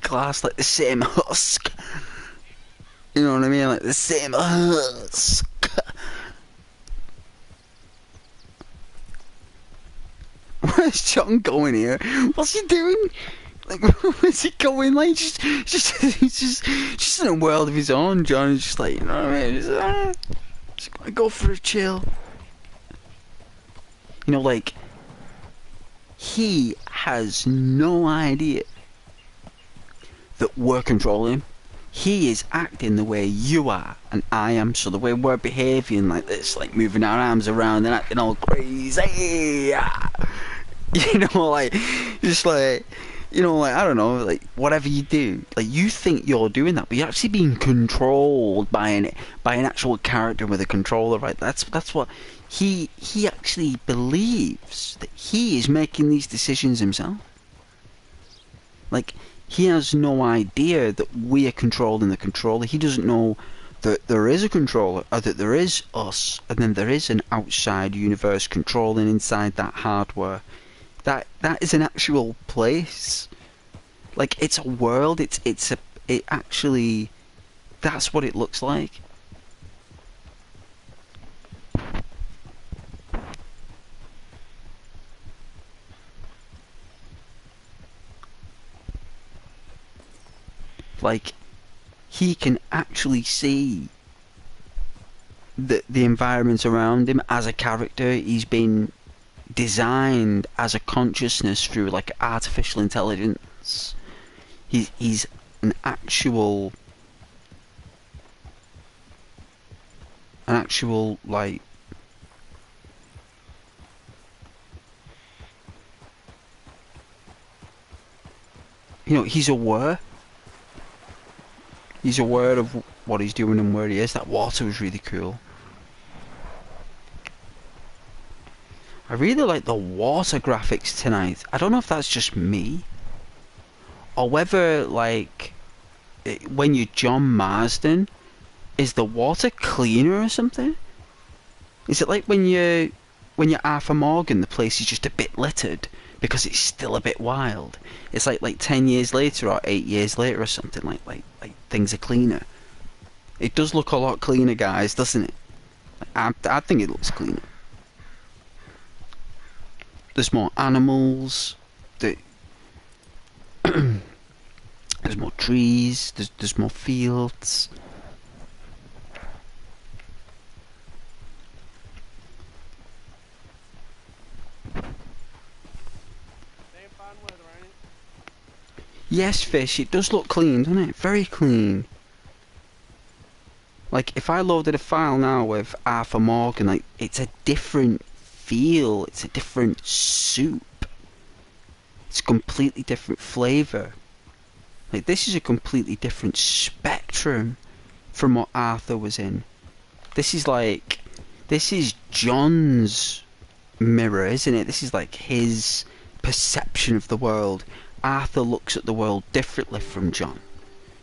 Glass like the same husk. You know what I mean? Like the same husk. Where's John going here? What's he doing? Like, where's he going? Like, just in a world of his own. John is just like, you know what I mean? Just gonna go for a chill. You know, like, he has no idea that we're controlling him. He is acting the way you are and I am, so the way we're behaving like this, like moving our arms around and acting all crazy. You know, like, just like, you know, like, I don't know, like, whatever you do, like, you think you're doing that, but you're actually being controlled by an actual character with a controller, right? That's what he actually believes, that he is making these decisions himself. Like, he has no idea that we are controlling the controller. He doesn't know that there is a controller, or that there is us, and then there is an outside universe controlling inside that hardware. That is an actual place. Like, it's a world. It actually, that's what it looks like. Like, he can actually see the environment around him as a character. He's been designed as a consciousness through, like, artificial intelligence. He's an actual like, you know, he's aware. He's aware of what he's doing and where he is. That water was really cool. I really like the water graphics tonight. I don't know if that's just me, or whether, like, when you're John Marsden, is the water cleaner or something? Is it like when you're Arthur Morgan, the place is just a bit littered because it's still a bit wild? It's like 10 years later or 8 years later or something, like things are cleaner. It does look a lot cleaner, guys, doesn't it? I think it looks cleaner. There's more animals. There's more trees. There's more fields. Yes, Fish, it does look clean, doesn't it? Very clean. Like, if I loaded a file now with Arthur Morgan, like, it's a different feel. It's a different soup. It's a completely different flavour. Like, this is a completely different spectrum from what Arthur was in. This is John's mirror, isn't it? This is like his perception of the world. Arthur looks at the world differently from John.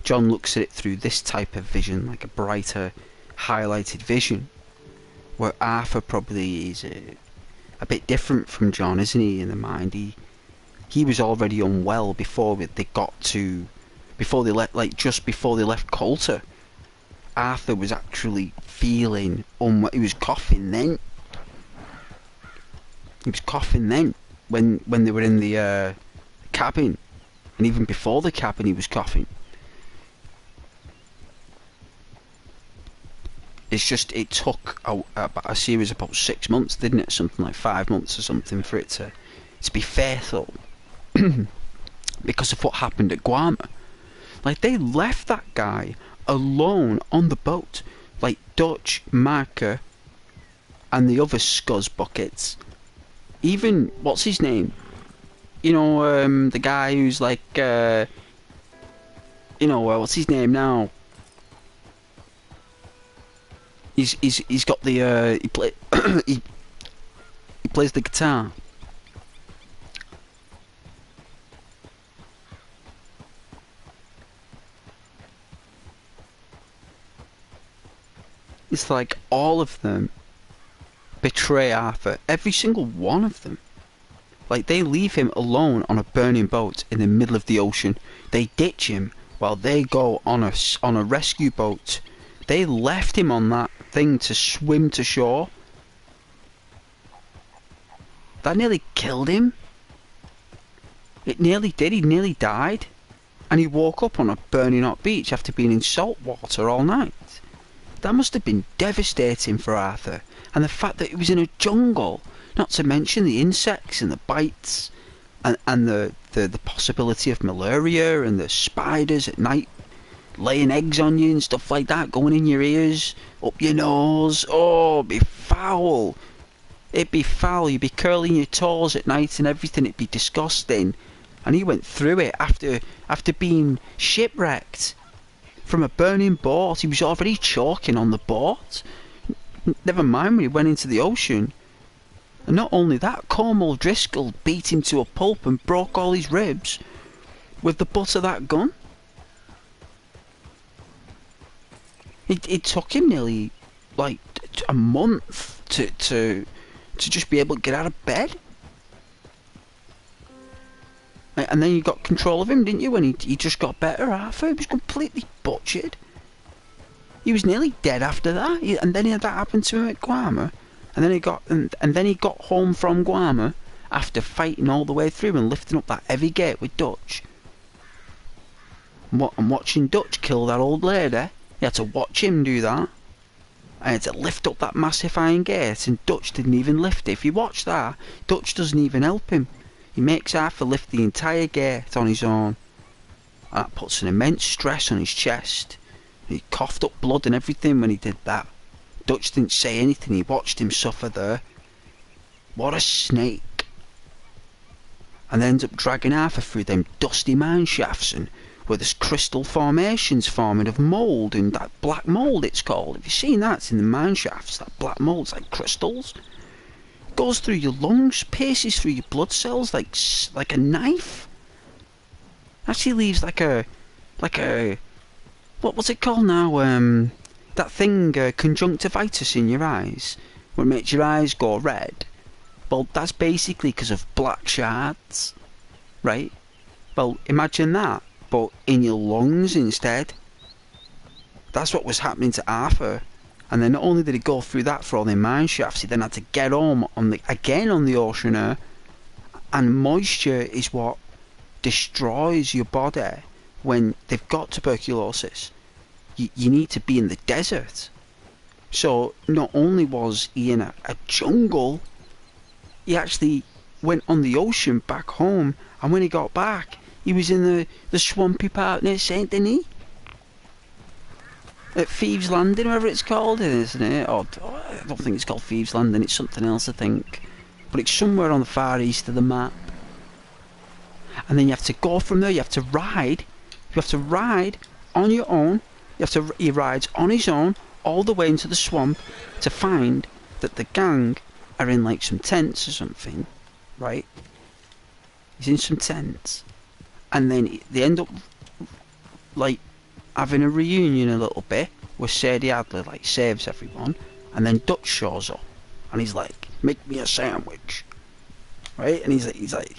John looks at it through this type of vision, like a brighter, highlighted vision, where Arthur probably is a bit different from John, isn't he, in the mind? He was already unwell before they left, just before they left Coulter. Arthur was actually feeling unwell. He was coughing then. When they were in the cabin, and even before the cabin he was coughing. It's just, it took a series about 6 months, didn't it? Something like 5 months or something for it to be fatal. Because of what happened at Guam. Like, they left that guy alone on the boat. Like, Dutch, Marker, and the other scuzz buckets. Even, what's his name? You know, the guy who's like, what's his name now? He's got the he plays the guitar. It's like all of them betray Arthur. Every single one of them. Like, they leave him alone on a burning boat in the middle of the ocean. They ditch him while they go on a rescue boat. They left him on that thing to swim to shore. That nearly killed him. It nearly did. He nearly died. And he woke up on a burning hot beach after being in salt water all night. That must have been devastating for Arthur. And the fact that he was in a jungle, not to mention the insects and the bites, and the possibility of malaria, and the spiders at night laying eggs on you and stuff like that, going in your ears, up your nose. Oh, it'd be foul. It'd be foul. You'd be curling your toes at night and everything. It'd be disgusting. And he went through it after being shipwrecked from a burning boat. He was already choking on the boat. Never mind when he went into the ocean. And not only that, Cornwall Driscoll beat him to a pulp and broke all his ribs with the butt of that gun. It took him nearly like a month to just be able to get out of bed. And then you got control of him, didn't you? When he just got better, Arthur. He was completely butchered. He was nearly dead after that. And then that happened to him at Guam. And then he got home from Guam after fighting all the way through and lifting up that heavy gate with Dutch. And watching Dutch kill that old lady. You had to watch him do that. I had to lift up that massive iron gate, and Dutch didn't even lift it. If you watch that, Dutch doesn't even help him. He makes Arthur lift the entire gate on his own. And that puts an immense stress on his chest. He coughed up blood and everything when he did that. Dutch didn't say anything. He watched him suffer there. What a snake. And ends up dragging Arthur through them dusty mine shafts, and where there's crystal formations forming of mould, and that black mould it's called. Have you seen that? It's in the mine shafts. That black mould's like crystals. It goes through your lungs, pierces through your blood cells like a knife. Actually leaves like a what's it called now? That thing, conjunctivitis in your eyes, where it makes your eyes go red. Well, that's basically because of black shards, right? Well, imagine that, but in your lungs instead. That's what was happening to Arthur. And then not only did he go through that for all the mine shafts, he then had to get home again on the ocean air. And moisture is what destroys your body when they've got tuberculosis. You need to be in the desert. So not only was he in a jungle, he actually went on the ocean back home, and when he got back, he was in the swampy part near Saint Denis. At Thieves Landing, whatever it's called, isn't it? I don't think it's called Thieves Landing, it's something else, I think. But it's somewhere on the far east of the map. and then you have to go from there. You have to ride on your own. He rides on his own all the way into the swamp to find that the gang are in like some tents or something, right? He's in some tents, and then they end up like having a reunion a little bit where Sadie Adler like saves everyone, and then Dutch shows up and he's like, make me a sandwich, right? And he's like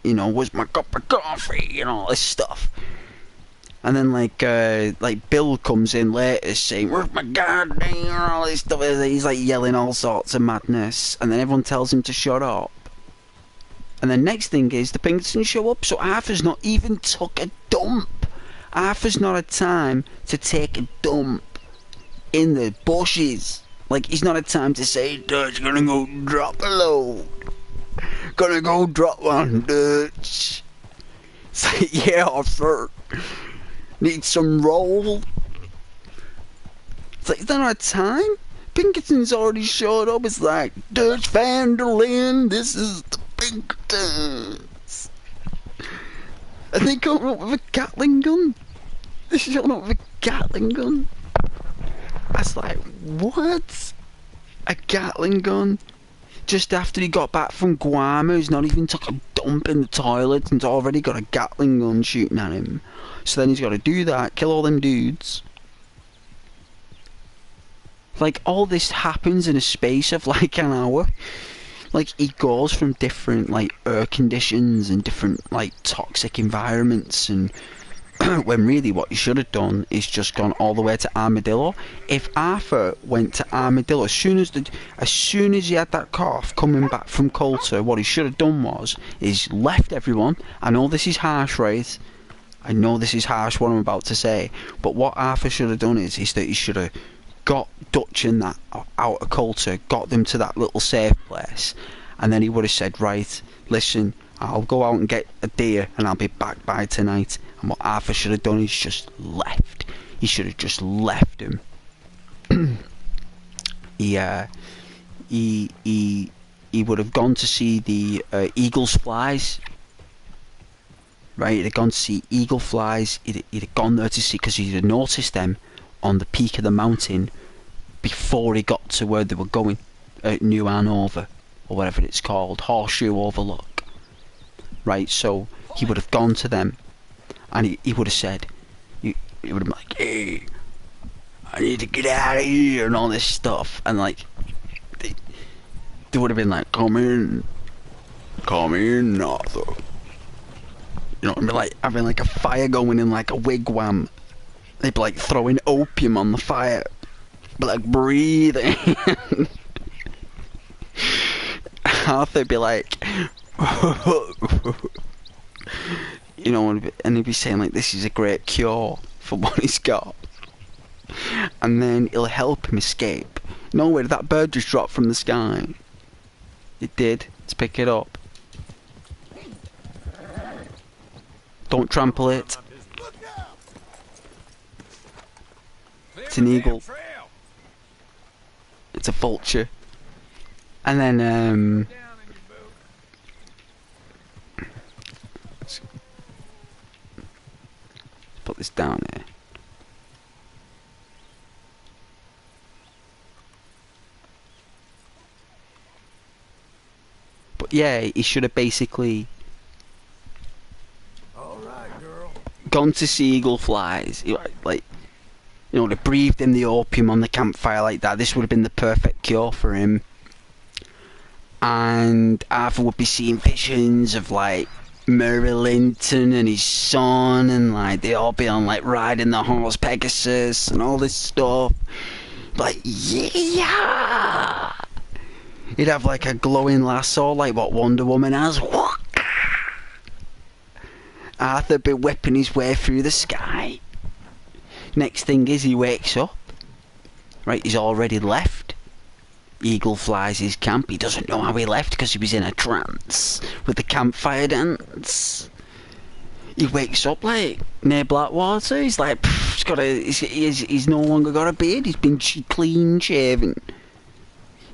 you know, where's my cup of coffee and all this stuff. And then like Bill comes in later saying, where's my goddamn, all this stuff. He's like yelling all sorts of madness, and then everyone tells him to shut up. And then next thing is the Pinkertons show up, so Arthur's not even took a dump. Arthur's not had time to take a dump in the bushes. Like, he's not had time to say, Dutch, gonna go drop a load. Gonna go drop one, Dutch. It's like, yeah, Arthur. Need some roll. It's like, he's not had time. Pinkerton's already showed up. It's like, Dutch Van der Linde, this is the Pinkertons. And they come up with a Gatling gun. They showed up with a Gatling gun. I was like, what? A Gatling gun? Just after he got back from Guam, he's not even took a dump in the toilet and he's already got a Gatling gun shooting at him. So then he's got to do that, kill all them dudes. Like, all this happens in a space of like an hour. Like, he goes from different like air conditions and different like toxic environments, and when really what he should have done is just gone all the way to Armadillo. If Arthur went to Armadillo as soon as he had that cough coming back from Coulter, what he should have done is left everyone. I know this is harsh, right? I know this is harsh what I'm about to say, but what Arthur should have done is that he should have got Dutch and that out of Coulter, got them to that little safe place, and then he would have said, right, listen, I'll go out and get a deer and I'll be back by tonight. And what Arthur should have done is just left. He should have just left him. He would have gone to see the eagle's flies. Right, he'd have gone to see eagle flies. He'd have gone there to see, because he'd have noticed them on the peak of the mountain before he got to where they were going, New Hanover, or whatever it's called, Horseshoe Overlook. Right, so he would have gone to them, and he would have said, he would have been like, hey, I need to get out of here, and all this stuff, and like, they would have been like, come in, Arthur. You know, and be like having like a fire going in like a wigwam. They'd be like throwing opium on the fire, but like breathing. Arthur'd be like, you know, and he'd be saying like, this is a great cure for what he's got, and then it'll help him escape. No, wait, that bird just dropped from the sky. It did. Let's pick it up. Don't trample it. It's an eagle. It's a vulture. And then let's put this down here. But yeah, he should have basically gone to see eagle flies, like, you know, they breathed in the opium on the campfire like that. This would have been the perfect cure for him. And Arthur would be seeing visions of like Murray Linton and his son, and like they all be on like riding the horse Pegasus and all this stuff. Like, yeah, he'd have like a glowing lasso like what Wonder Woman has. Arthur be whipping his way through the sky. Next thing is he wakes up. Right, he's already left. Eagle flies his camp. He doesn't know how he left because he was in a trance with the campfire dance. He wakes up like near Blackwater. He's like, he's no longer got a beard. He's been clean shaven.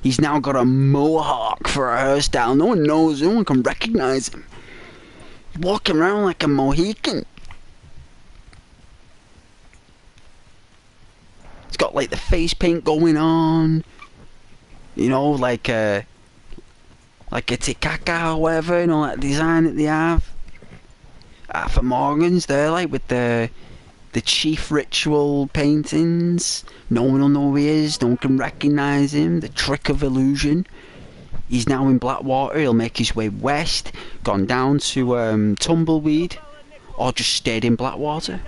He's now got a mohawk for a hairstyle. No one knows. No one can recognise him. walking around like a Mohican. It's got like the face paint going on, you know, like a Tikaka or whatever, you know, that design that they have. For Morgan's there, like with the chief ritual paintings. No one will know who he is, no one can recognise him. The trick of illusion. He's now in Blackwater, he'll make his way west, gone down to Tumbleweed, or just stayed in Blackwater.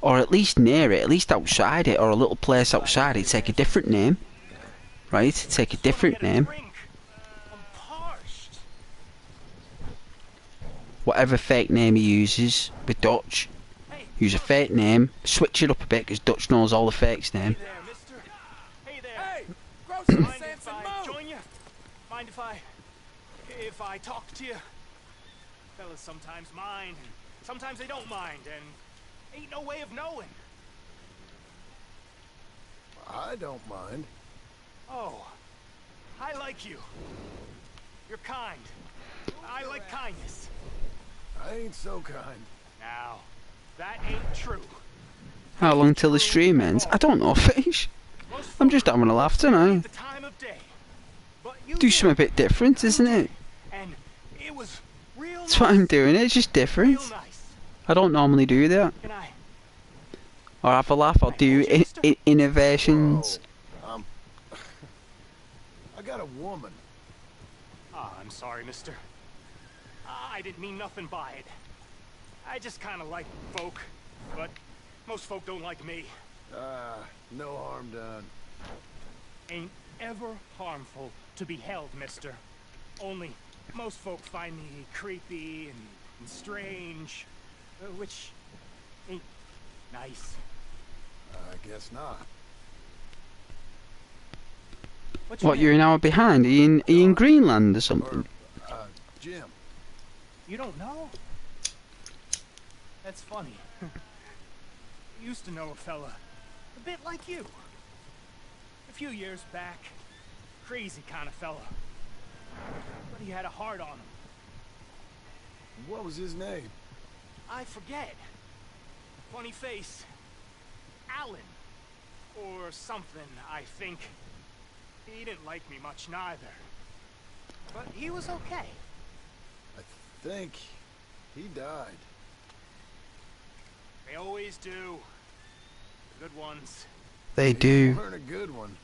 Or at least near it, at least outside it, or a little place outside it, take a different name. Right, take a different name. Whatever fake name he uses with Dutch, use a fake name, switch it up a bit because Dutch knows all the fakes' name. Hey there. Hey, grow some sense and move. Join you? Mind if I talk to you? Fellas sometimes mind, and sometimes they don't mind, and ain't no way of knowing. I don't mind. Oh, I like you. You're kind. I like kindness. I ain't so kind. Now, that ain't true. How long till the stream ends? I don't know, Fish. I'm just having a laugh tonight. The time of day. But you Do something a bit different, isn't it? And it was real That's what I'm doing, it's just different. real nice. I don't normally do that. Can I? Or have a laugh, or do innovations. Whoa, I got a woman. Ah, I'm sorry, mister. I didn't mean nothing by it. I just kind of like folk, but most folk don't like me. No harm done. Ain't ever harmful to be held, mister. Only most folk find me creepy and strange, which ain't nice. I guess not. What's your What, you're an hour behind? Are you in Greenland or something? Jim. You don't know? That's funny. Used to know a fella a bit like you. A few years back. Crazy kind of fella. But he had a heart on him. What was his name? I forget. Funny face. Alan. Or something, I think. He didn't like me much neither. But he was okay. I think he died. They always do. The good ones. They He do. weren't a good one.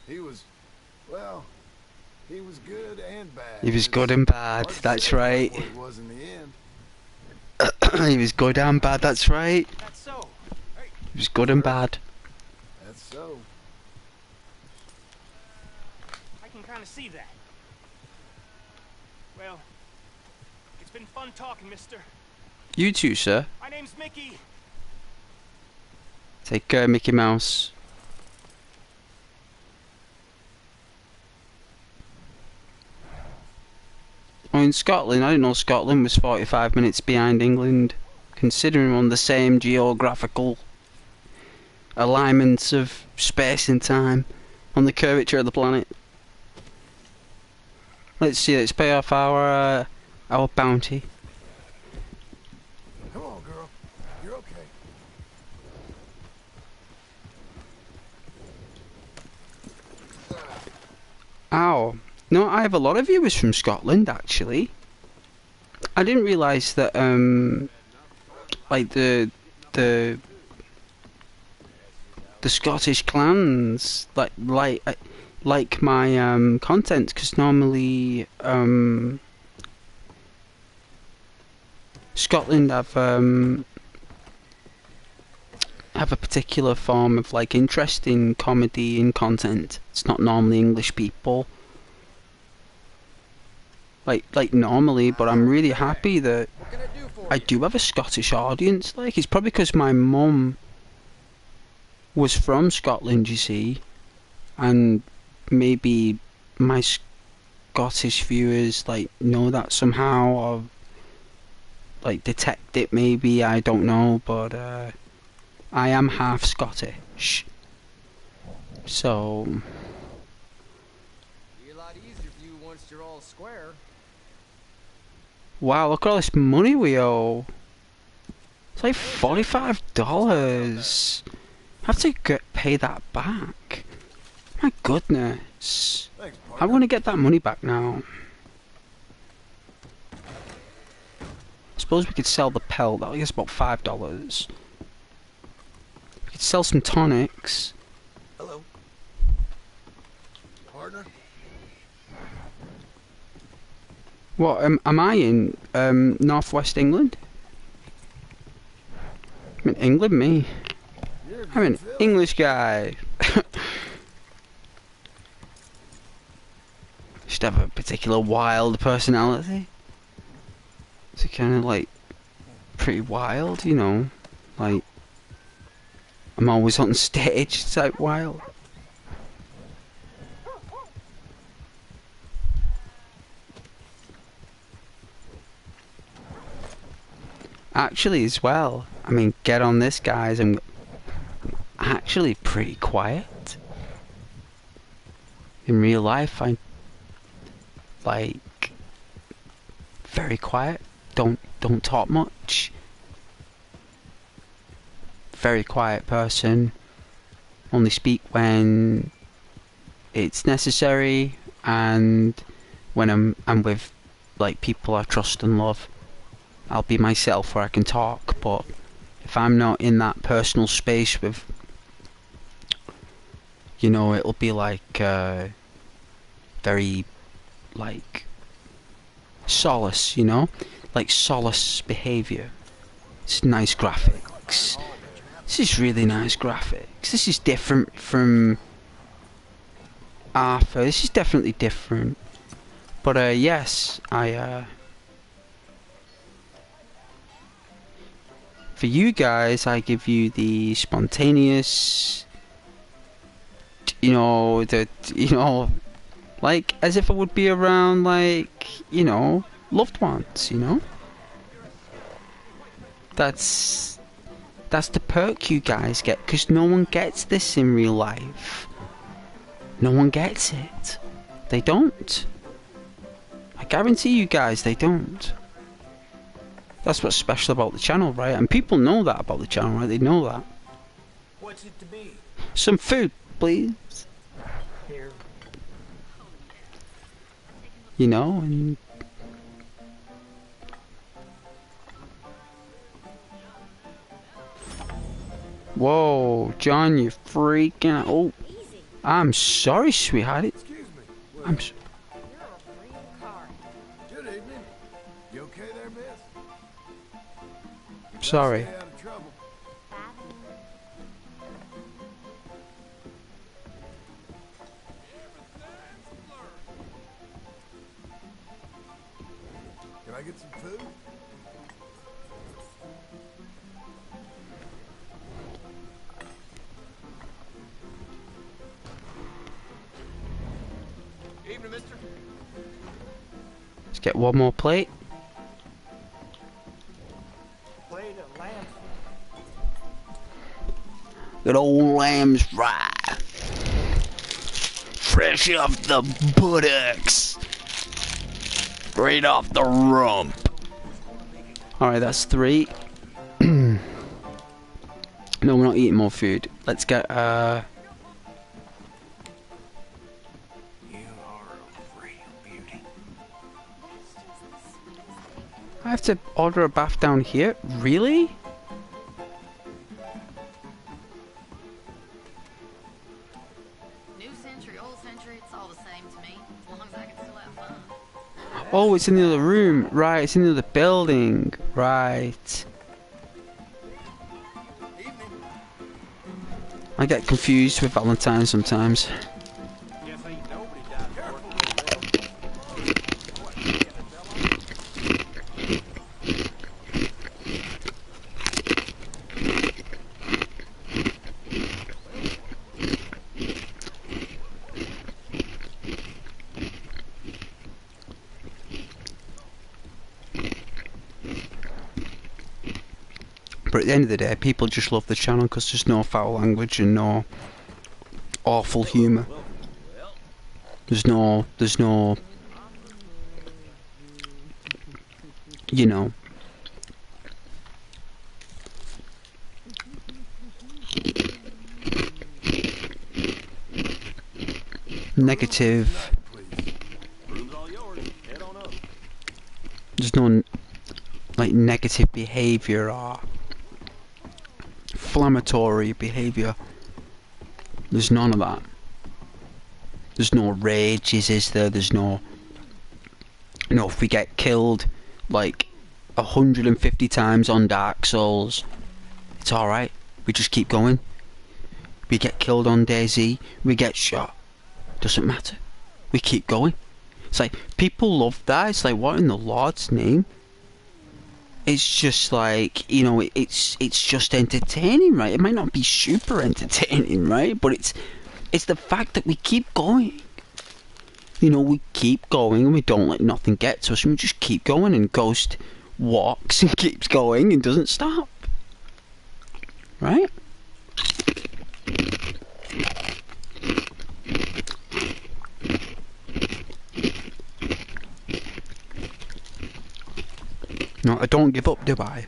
He was, well, he was good and bad. He was good and bad, that's right. What he was in the end. He was good and bad, that's right. That's so. Hey, He was good and bad. That's so. I can kind of see that. Well, it's been fun talking, mister. You too, sir. My name's Mickey. Take care, Mickey Mouse. Oh, in Scotland, I didn't know Scotland was 45 minutes behind England, considering we're on the same geographical alignments of space and time on the curvature of the planet. Let's see, let's pay off our bounty. Come on, girl. You're okay. Ow. No, I have a lot of viewers from Scotland, actually. I didn't realise that, like, the Scottish clans, like my, content, because normally, Scotland have a particular form of, like, interest in comedy and content. It's not normally English people. Like normally, but I'm really happy that I do have a Scottish audience. Like, it's probably because my mum was from Scotland, you see, and maybe my Scottish viewers, like, know that somehow, or, like, detect it maybe, I don't know, but, I am half Scottish. So... Be a lot easier for you once you're all square. Wow, look at all this money we owe. It's like $45. I have to pay that back. My goodness. Thanks, I partner. want to get that money back now. I suppose we could sell the pelt. That gets about $5. We could sell some tonics. Hello. Partner? What, am I in northwest England? I'm in England, me. You're a I'm an good fella. English guy. Just have a particular wild personality. So kind of like pretty wild, you know. Like I'm always on stage type wild. Actually, as well, I mean, get on this, guys. I'm actually pretty quiet. In real life, I'm like very quiet. Don't talk much. Very quiet person. Only speak when it's necessary and when I'm with like people I trust and love. I'll be myself where I can talk, but if I'm not in that personal space with, you know, it'll be like very like solace, you know, like solace behaviour. It's nice graphics. This is really nice graphics. This is different from Arthur. This is definitely different. But yes, for you guys, I give you the spontaneous, you know, like as if I would be around, like, you know, loved ones, you know. That's the perk you guys get, because no one gets this in real life. No one gets it. They don't. I guarantee you guys, they don't. That's what's special about the channel, right? And people know that about the channel, right? They know that. What's it to be? Some food, please. Here. You know, and whoa, John, you freaking out. Oh, I'm sorry, sweetheart. Excuse me. I'm Good evening. You okay there, miss? sorry. Stay out of trouble. Can I get some food? Evening, mister. Let's get one more plate. Plate of lamb. Good old lamb's fry. Fresh off the buttocks. Straight off the rump. Alright, that's 3. No, we're not eating more food. Let's get, You are a real beauty. I have to order a bath down here? Really? New century, old century, it's all the same to me, as long as I can still have fun. Oh, it's in the other room. Right, it's in the other building. Right. I get confused with Valentine sometimes. Guess ain't nobody died But at the end of the day, people just love the channel because there's no foul language and no awful humour. There's no you know, negative. There's no like negative behaviour or inflammatory behaviour. There's none of that. There's no rages, is there? There's no, you know, if we get killed like 150 times on Dark Souls, it's alright. We just keep going. We get killed on DayZ, we get shot. Doesn't matter. We keep going. It's like, people love that. It's like, what in the Lord's name? It's just like, you know, it's just entertaining, right? It might not be super entertaining, right? But it's the fact that we keep going. You know, we keep going and we don't let nothing get to us, and we just keep going, and Ghost walks and keeps going and doesn't stop. Right? No, I don't give up, do I?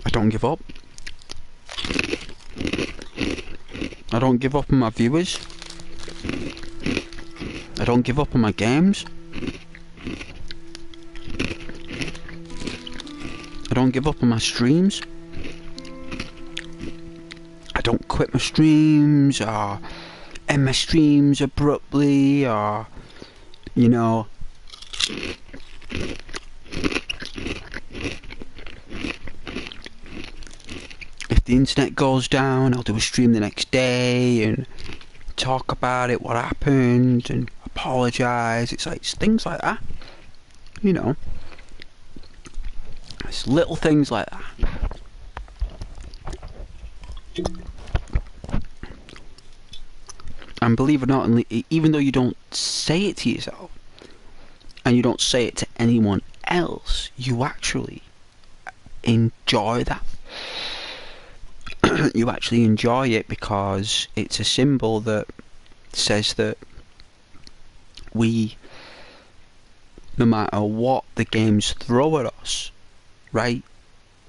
I don't give up. I don't give up on my viewers. I don't give up on my games. I don't give up on my streams. I don't quit my streams or end my streams abruptly, or, you know, if the internet goes down, I'll do a stream the next day and talk about it, what happened, and apologise. It's like, it's things like that, you know. It's little things like that. And believe it or not, even though you don't say it to yourself, and you don't say it to anyone else, you actually enjoy that. You actually enjoy it because it's a symbol that says that we, no matter what the games throw at us, right?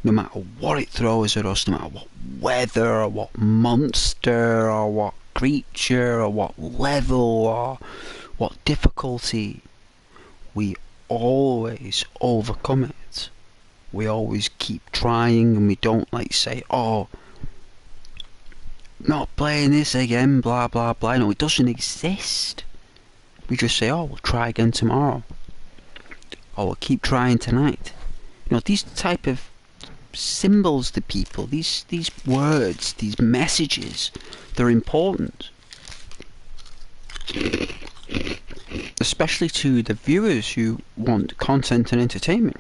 No matter what it throws at us, no matter what weather or what monster or what creature or what level or what difficulty, we always overcome it. We always keep trying, and we don't like say, oh, not playing this again, blah blah blah. No, it doesn't exist. We just say, oh, we'll try again tomorrow, or we'll keep trying tonight. You know, these type of symbols to people, these words, these messages, they're important. Especially to the viewers who want content and entertainment.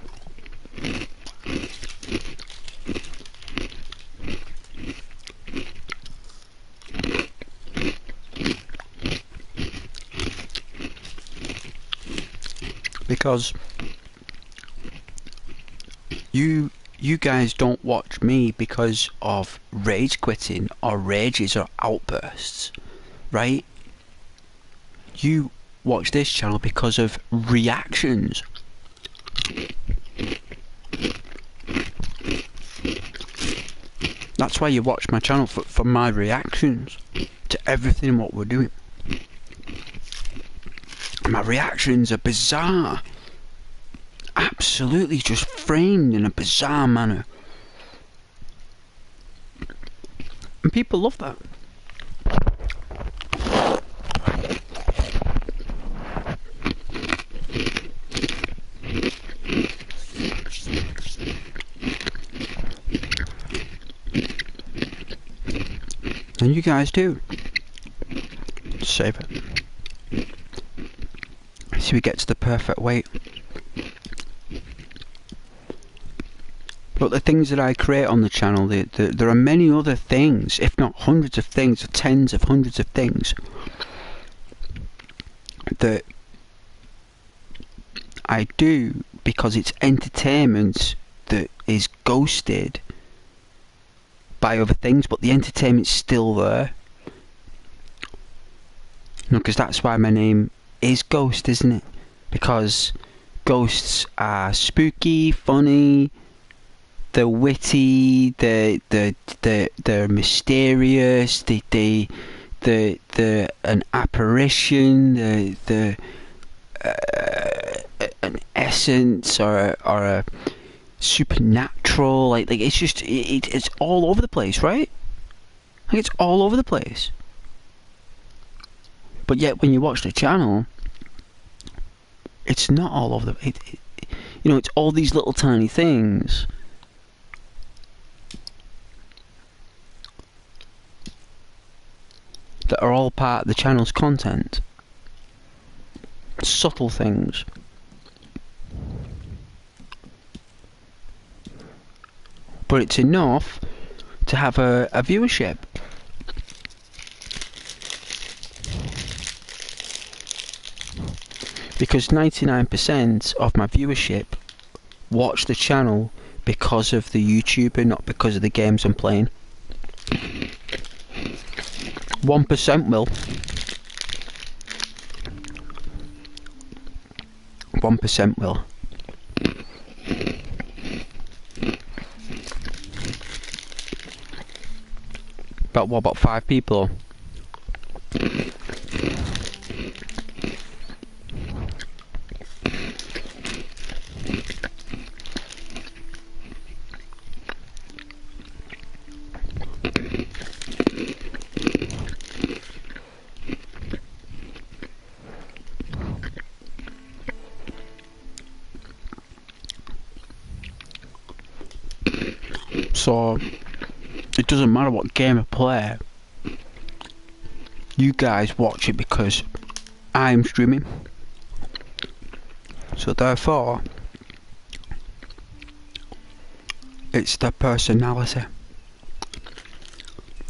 Because you guys don't watch me because of rage quitting or rages or outbursts, right? You watch this channel because of reactions. That's why you watch my channel, for my reactions to everything what we're doing. My reactions are bizarre. Absolutely just framed in a bizarre manner. And people love that. And you guys do. Save it. So we get to the perfect weight. But the things that I create on the channel, there are many other things, if not hundreds of things, or tens of hundreds of things, that I do because it's entertainment that is ghosted by other things, but the entertainment's still there. You know, because that's why my name is Ghost, isn't it? Because ghosts are spooky, funny, they're witty, they're mysterious, they're an apparition, they're an essence or a supernatural. Like it's just it's all over the place, right? Like it's all over the place. But yet, when you watch the channel, it's not all over the. You know, it's all these little tiny things that are all part of the channel's content. Subtle things. But it's enough to have a viewership. Because 99% of my viewership watch the channel because of the YouTuber, not because of the games I'm playing. 1% will. 1% will. But what about 5 people? So it doesn't matter what game I play, you guys watch it because I'm streaming. So therefore, it's the personality.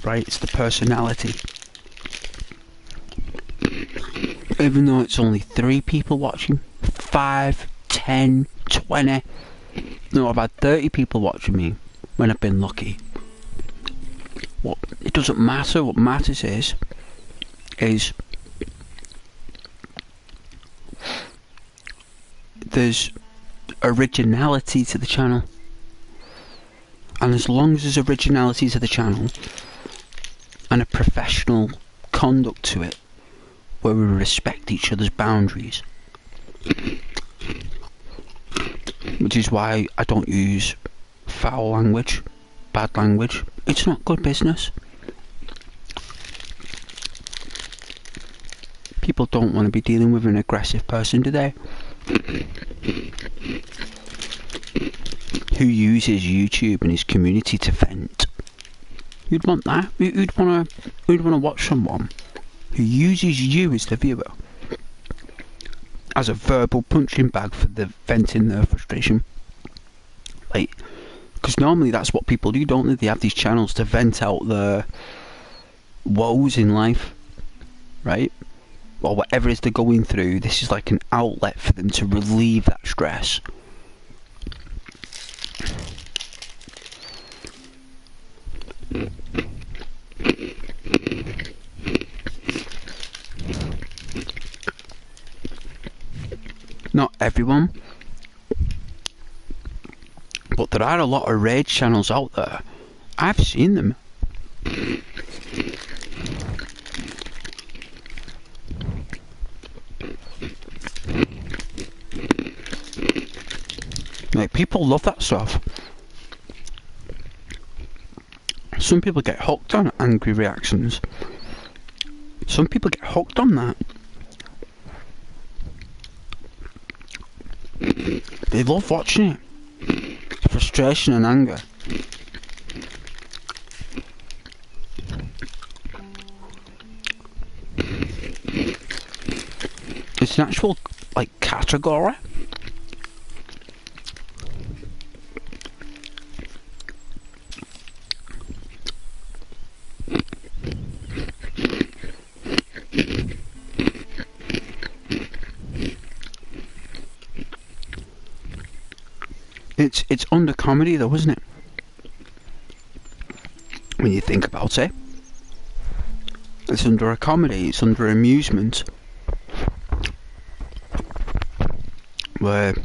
Right, it's the personality. Even though it's only 3 people watching, 5, 10, 20. No, I've had 30 people watching me when I've been lucky. What it doesn't matter. What matters is there's originality to the channel. And as long as there's originality to the channel and a professional conduct to it, where we respect each other's boundaries, which is why I don't use foul language, bad language. It's not good business. People don't want to be dealing with an aggressive person, do they? Who uses YouTube and his community to vent? Who'd want that? Who'd want to watch someone who uses you as the viewer as a verbal punching bag for the venting their frustration? Like, because normally that's what people do, don't they? They have these channels to vent out their woes in life, right? Or whatever it is they're going through. This is like an outlet for them to relieve that stress. Not everyone, but there are a lot of raid channels out there. I've seen them. Like, people love that stuff. Some people get hooked on angry reactions. Some people get hooked on that. They love watching it. Frustration and anger. It's an actual, like, category. It's under comedy though, isn't it? When you think about it. It's under a comedy, it's under amusement. where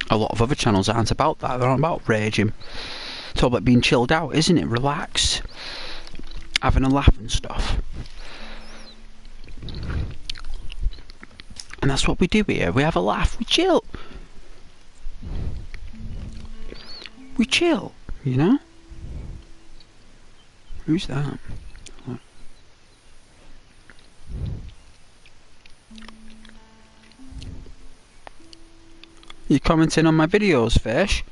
a lot of other channels aren't about that. They're not about raging. It's all about being chilled out, isn't it? Relaxed, having a laugh and stuff. And that's what we do here. We have a laugh, we chill. We chill, you know? Who's that? You commenting on my videos, Fish?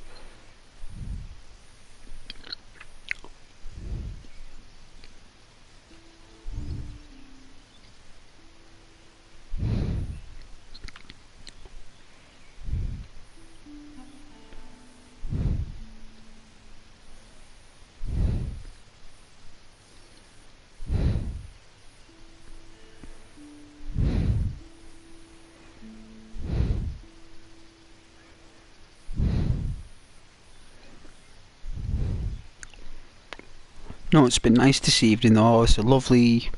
No, it's been nice this evening though. It's a lovely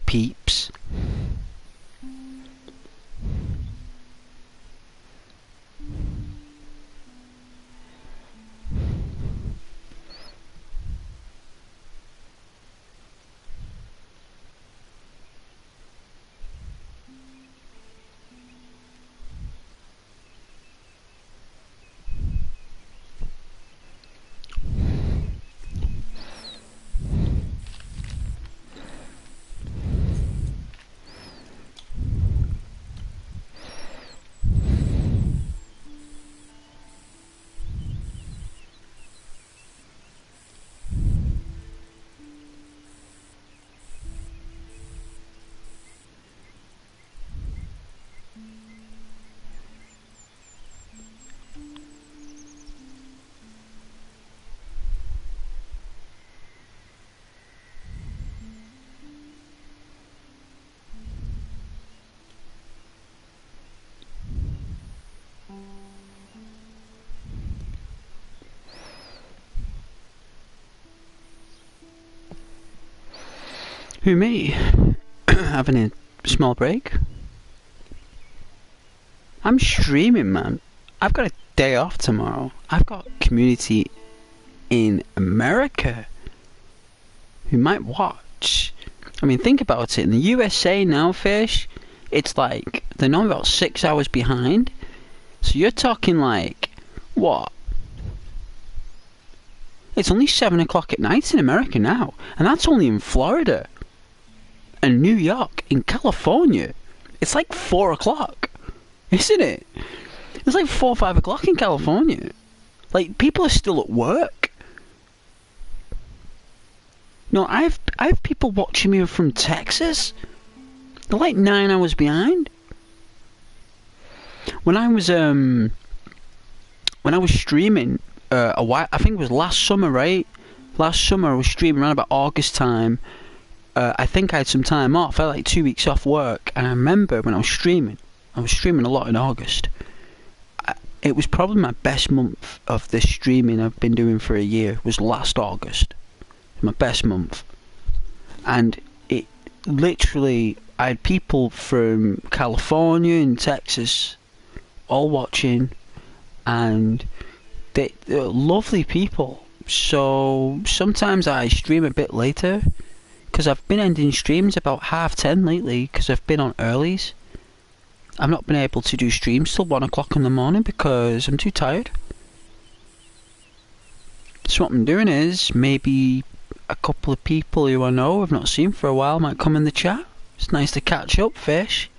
peeps. Who, me? Having a small break? I'm streaming, man. I've got a day off tomorrow. I've got community in America who might watch. I mean, think about it. In the USA now, Fish, it's like they're not about 6 hours behind. So you're talking like, what? It's only 7 o'clock at night in America now. And that's only in Florida. And New York. In California, it's like 4 o'clock. Isn't it? It's like 4 or 5 o'clock in California. Like, people are still at work. No, I have people watching me from Texas. They're like 9 hours behind. When I was streaming a while, I think it was last summer, right? Last summer I was streaming around about August time. I think I had some time off. I had like 2 weeks off work, and I remember when I was streaming a lot in August. It was probably my best month of this streaming I've been doing for a year. Was last August. My best month. And it literally, I had people from California and Texas all watching, and they're lovely people. So sometimes I stream a bit later, because I've been ending streams about 10:30 lately, because I've been on earlies. I've not been able to do streams till 1 o'clock in the morning because I'm too tired. So what I'm doing is, maybe a couple of people who I know I've not seen for a while might come in the chat. It's nice to catch up, Fish.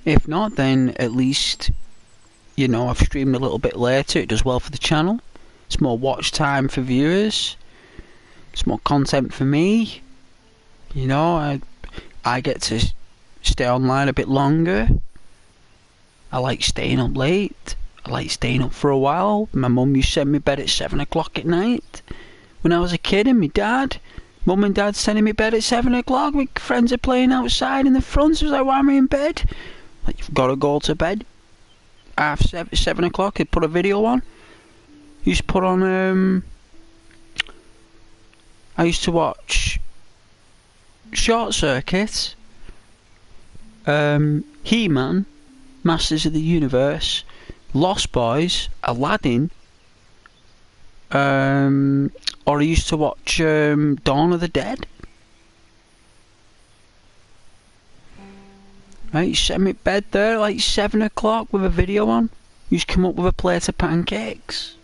If not, then at least, you know, I've streamed a little bit later. It does well for the channel. It's more watch time for viewers. It's more content for me. You know, I get to stay online a bit longer. I like staying up late. I like staying up for a while. My mum used to send me to bed at 7 o'clock at night when I was a kid, and my dad, mum and dad sending me to bed at 7 o'clock. My friends are playing outside in the front. So I was like, why am I in bed? Like, you've got to go to bed. 7 o'clock, I'd put a video on. Used to put on, I used to watch Short Circuit, He-Man, Masters of the Universe, Lost Boys, Aladdin, or I used to watch Dawn of the Dead. Right, you set me in bed there like 7 o'clock with a video on. You just come up with a plate of pancakes.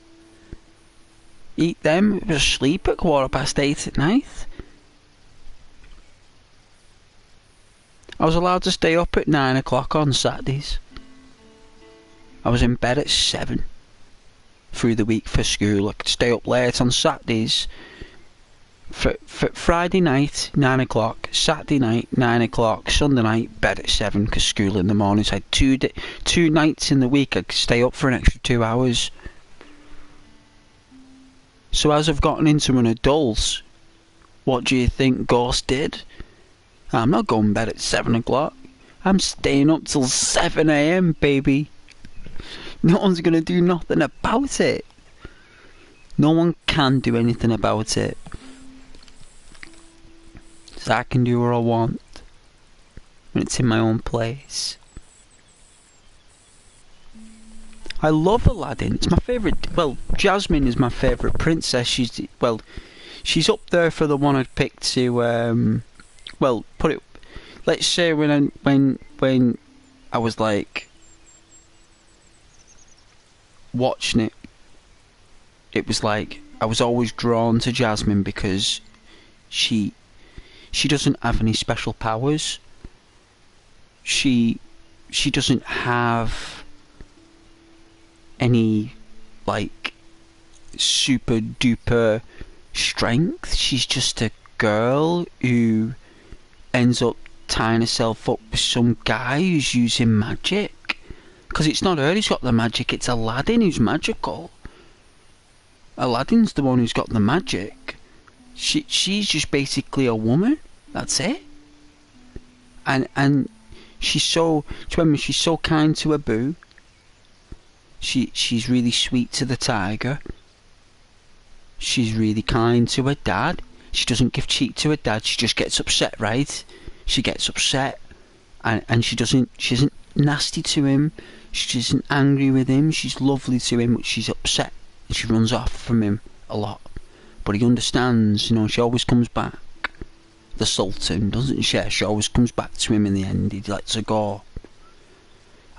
Eat them, was asleep at 8:15 at night. I was allowed to stay up at 9 o'clock on Saturdays. I was in bed at 7 through the week for school. I could stay up late on Saturdays. For Friday night, 9 o'clock, Saturday night, 9 o'clock, Sunday night, bed at 7 because school in the morning. So I had two nights in the week I could stay up for an extra 2 hours. So as I've gotten into an adult, what do you think Ghost did? I'm not going to bed at 7 o'clock. I'm staying up till 7 AM, baby. No one's going to do nothing about it. No one can do anything about it. So I can do what I want when it's in my own place. I love Aladdin. It's my favourite. Well, Jasmine is my favourite princess. She's up there for the one I'd pick to. Well, put it. Let's say when I was like watching it, it was like I was always drawn to Jasmine because she doesn't have any special powers. She doesn't have any like super duper strength. She's just a girl who ends up tying herself up with some guy who's using magic. Because it's not her who's got the magic, it's Aladdin who's magical. Aladdin's the one who's got the magic. She's just basically a woman. That's it. And she's so kind to Abu. She's really sweet to the tiger. She's really kind to her dad. She doesn't give cheek to her dad. She just gets upset, right? She gets upset, and she isn't nasty to him. She isn't angry with him. She's lovely to him, but she's upset. And she runs off from him a lot. But he understands, she always comes back. The Sultan, doesn't she? She always comes back to him in the end. He lets her go.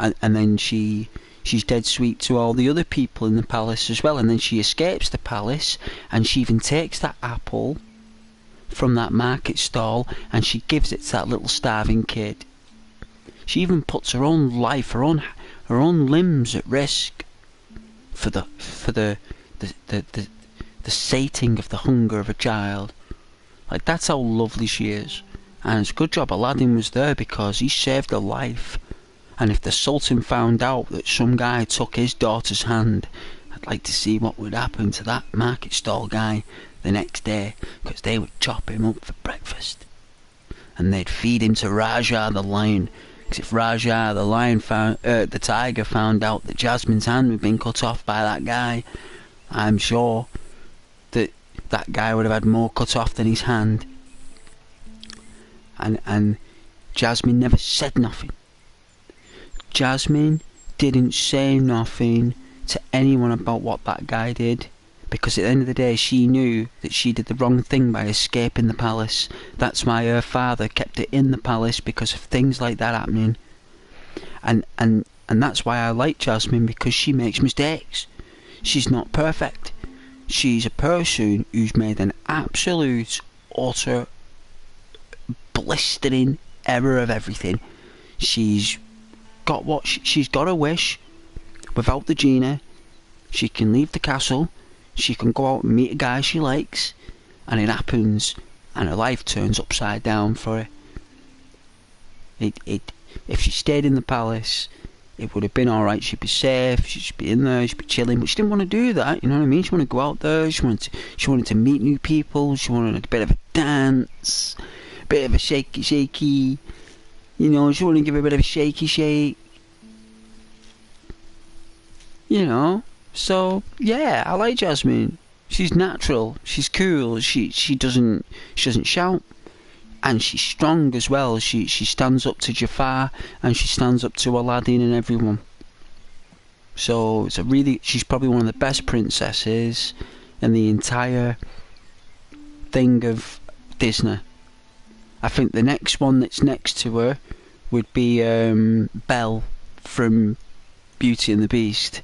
And then she's dead sweet to all the other people in the palace as well. And then she escapes the palace, and she even takes that apple from that market stall, and she gives it to that little starving kid. She even puts her own life, her own limbs at risk for the sating of the hunger of a child. Like, that's how lovely she is. And it's a good job Aladdin was there, because he saved her life. And if the Sultan found out that some guy took his daughter's hand, I'd like to see what would happen to that market stall guy the next day, because they would chop him up for breakfast. And they'd feed him to Rajah the lion. Because if Rajah the lion the tiger found out that Jasmine's hand had been cut off by that guy, I'm sure that guy would have had more cut off than his hand. And Jasmine never said nothing. Jasmine didn't say nothing to anyone about what that guy did, because at the end of the day she knew that she did the wrong thing by escaping the palace. That's why her father kept her in the palace, because of things like that happening. And that's why I like Jasmine, because she makes mistakes. She's not perfect. She's a person who's made an absolute, utter, blistering error of everything. She's got she's got a wish. Without the genie, she can leave the castle. She can go out and meet a guy she likes, and it happens, and her life turns upside down for her. If she stayed in the palace, it would have been alright. She'd be safe, she'd be in there, she'd be chilling, but she didn't want to do that, you know what I mean? She wanted to go out there, she wanted to meet new people, she wanted a bit of a dance, a bit of a shaky, she wanted to give a bit of a shaky shake. So yeah, I like Jasmine. She's natural, she's cool, she doesn't shout, and she's strong as well. She stands up to Jafar, and she stands up to Aladdin and everyone. So she's probably one of the best princesses in the entire thing of Disney. I think the next one that's next to her would be Belle from Beauty and the Beast.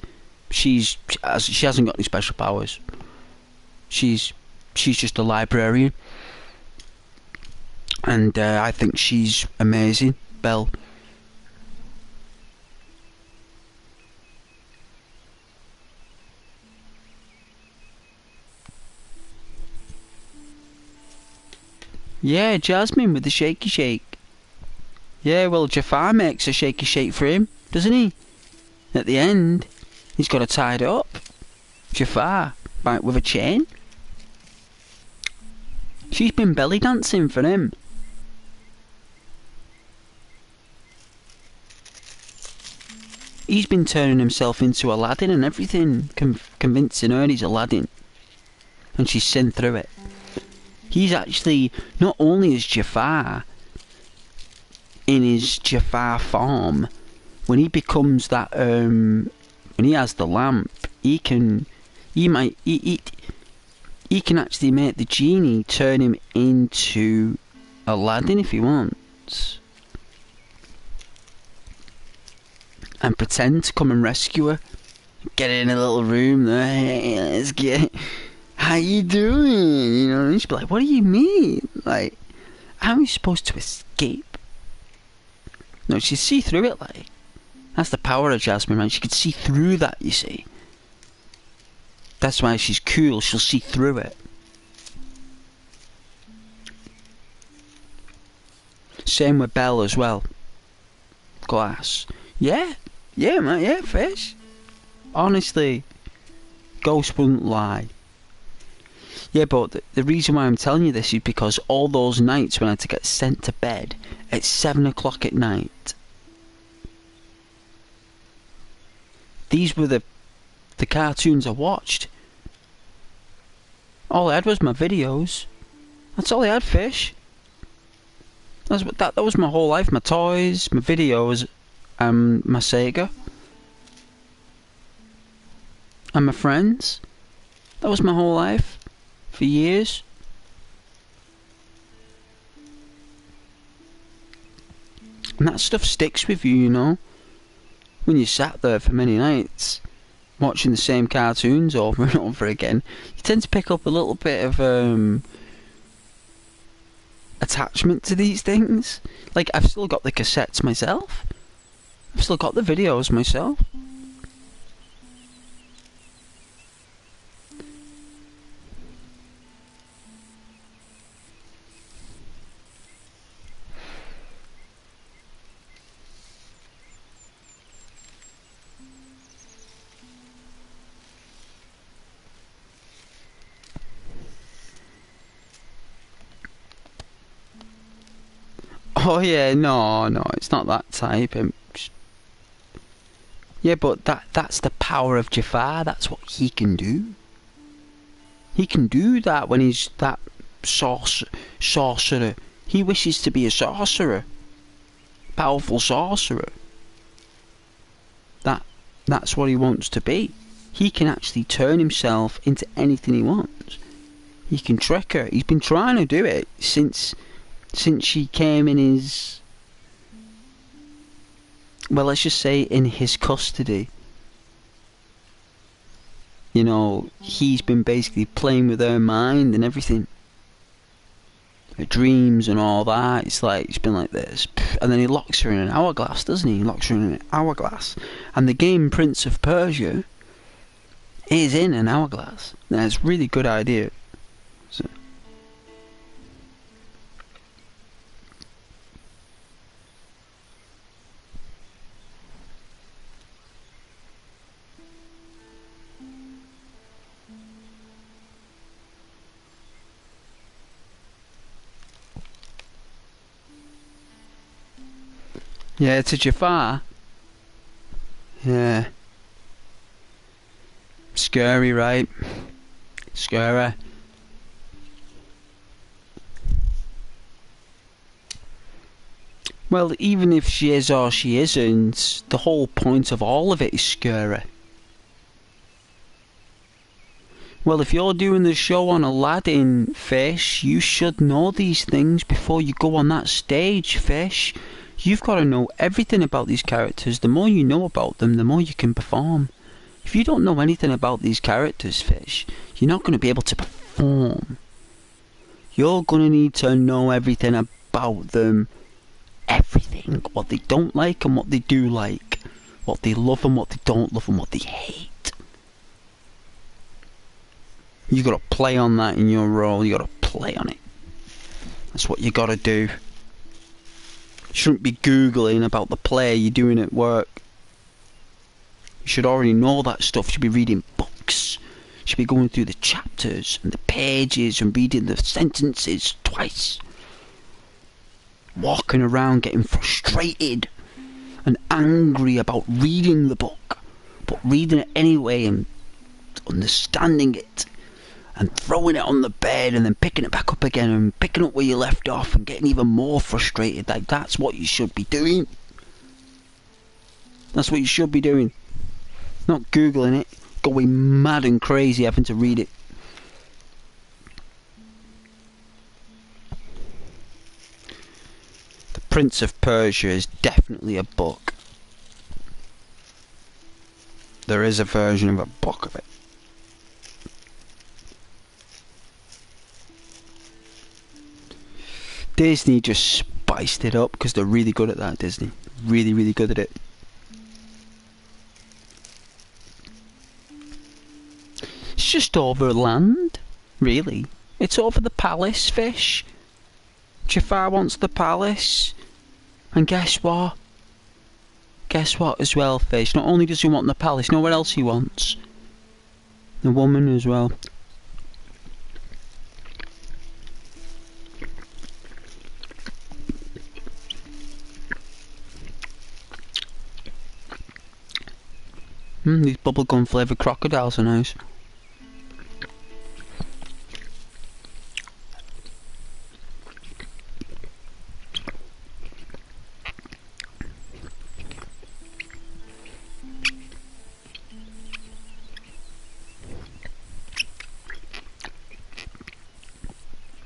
She hasn't got any special powers. She's just a librarian, and I think she's amazing, Belle. Yeah, Jasmine with the shaky shake. Yeah, well, Jafar makes a shaky shake for him, doesn't he? At the end, he's got to tie it up. Jafar, with a chain. She's been belly dancing for him. He's been turning himself into Aladdin and everything, convincing her he's Aladdin. And she's seen through it. He's actually, not only is Jafar, in his Jafar form, when he becomes that, when he has the lamp, he can actually make the genie turn him into Aladdin if he wants. And pretend to come and rescue her. Get in a little room there, hey, let's get... How you doing? You know, and she'd be like, what do you mean? Like, how are you supposed to escape? No, she'd see through it, like. That's the power of Jasmine, right? She could see through that, you see. That's why she's cool, she'll see through it. Same with Belle as well. Glass. Yeah, man, yeah, fish. Honestly, Ghost wouldn't lie. Yeah, but the reason why I'm telling you this is because all those nights when I had to get sent to bed at 7 o'clock at night, these were the cartoons I watched. All I had was my videos. That's all I had, fish. That was my whole life. My toys, my videos, my Sega. And my friends. That was my whole life. For years. And that stuff sticks with you, you know. When you sat there for many nights, watching the same cartoons over and over again, you tend to pick up a little bit of attachment to these things. Like, I've still got the cassettes myself. I've still got the videos myself. Oh yeah, no, it's not that type. Yeah, but that's the power of Jafar. That's what he can do. He can do that when he's that sorcerer. He wishes to be a sorcerer. Powerful sorcerer. That's what he wants to be. He can actually turn himself into anything he wants. He can trick her. He's been trying to do it since she came in his... Well, let's just say in his custody. You know, he's been basically playing with her mind and everything. Her dreams and all that. It's like, it's been like this. And then he locks her in an hourglass, doesn't he? He locks her in an hourglass. And the game Prince of Persia is in an hourglass. That's a really good idea. So. Yeah, to Jafar. Yeah. Scary, right? Scary. Well, even if she is or she isn't, the whole point of all of it is scary. Well, if you're doing the show on Aladdin, Fish, you should know these things before you go on that stage, Fish. You've got to know everything about these characters. The more you know about them, the more you can perform. If you don't know anything about these characters, Fish, you're not going to be able to perform. You're going to need to know everything about them. Everything. What they don't like and what they do like. What they love and what they don't love and what they hate. You got to play on that in your role. You got to play on it. That's what you got to do. You shouldn't be Googling about the play you're doing at work. You should already know that stuff. You should be reading books. You should be going through the chapters and the pages and reading the sentences twice. Walking around getting frustrated and angry about reading the book, but reading it anyway and understanding it. And throwing it on the bed and then picking it back up again and picking up where you left off and getting even more frustrated. Like, that's what you should be doing. That's what you should be doing. Not Googling it, going mad and crazy having to read it. The Prince of Persia is definitely a book. There is a version of a book of it. Disney just spiced it up because they're really good at that, Disney. Really, really good at it. It's just over land, really. It's over the palace, Fish. Jafar wants the palace. And guess what? Guess what as well, Fish? Not only does he want the palace, you know what else he wants? The woman as well. These bubblegum flavoured crocodiles are nice.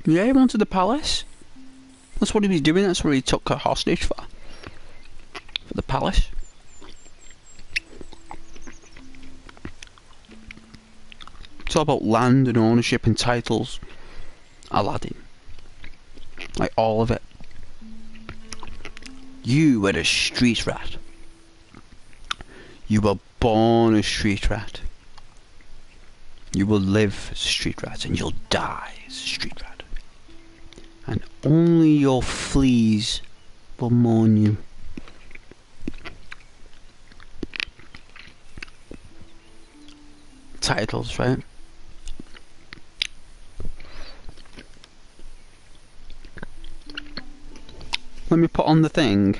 Yeah, he wanted the palace. That's what he was doing, that's what he took her hostage for. For the palace. It's all about land and ownership and titles. Aladdin. Like all of it. You were a street rat. You were born a street rat. You will live as a street rat and you'll die as a street rat. And only your fleas will mourn you. Titles, right? Let me put on the thing.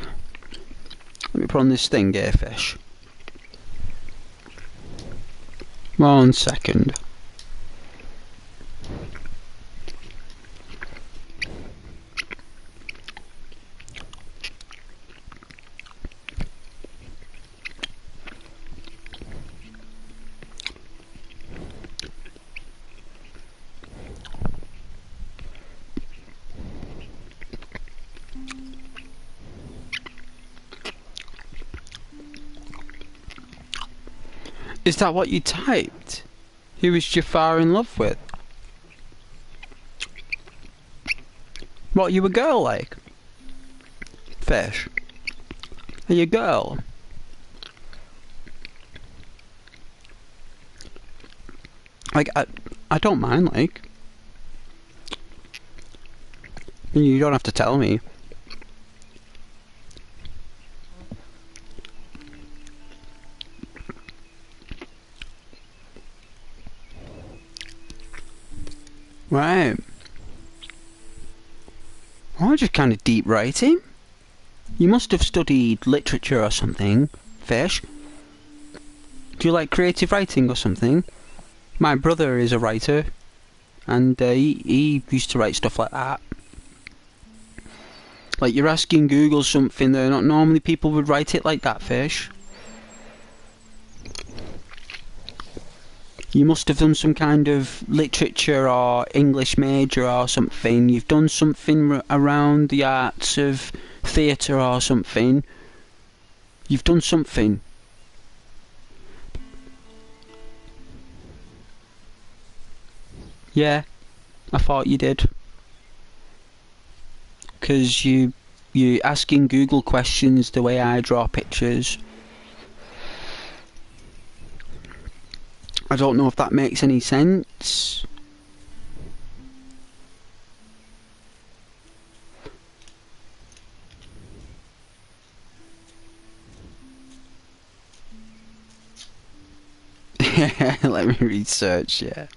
Let me put on this thing here, Fish. 1 second. Is that what you typed? Who is Jafar in love with? What, are you a girl like? Fish? Are you a girl? Like, I don't mind, like. You don't have to tell me. Right. Oh, just kind of deep writing. You must have studied literature or something, Fish. Do you like creative writing or something? My brother is a writer, and he used to write stuff like that. Like, you're asking Google something that not normally people would write it like that, fish. You must have done some kind of literature or English major or something. You've done something around the arts of theatre or something. You've done something. Yeah, I thought you did. Because you asking Google questions the way I draw pictures. I don't know if that makes any sense. Let me research, yeah.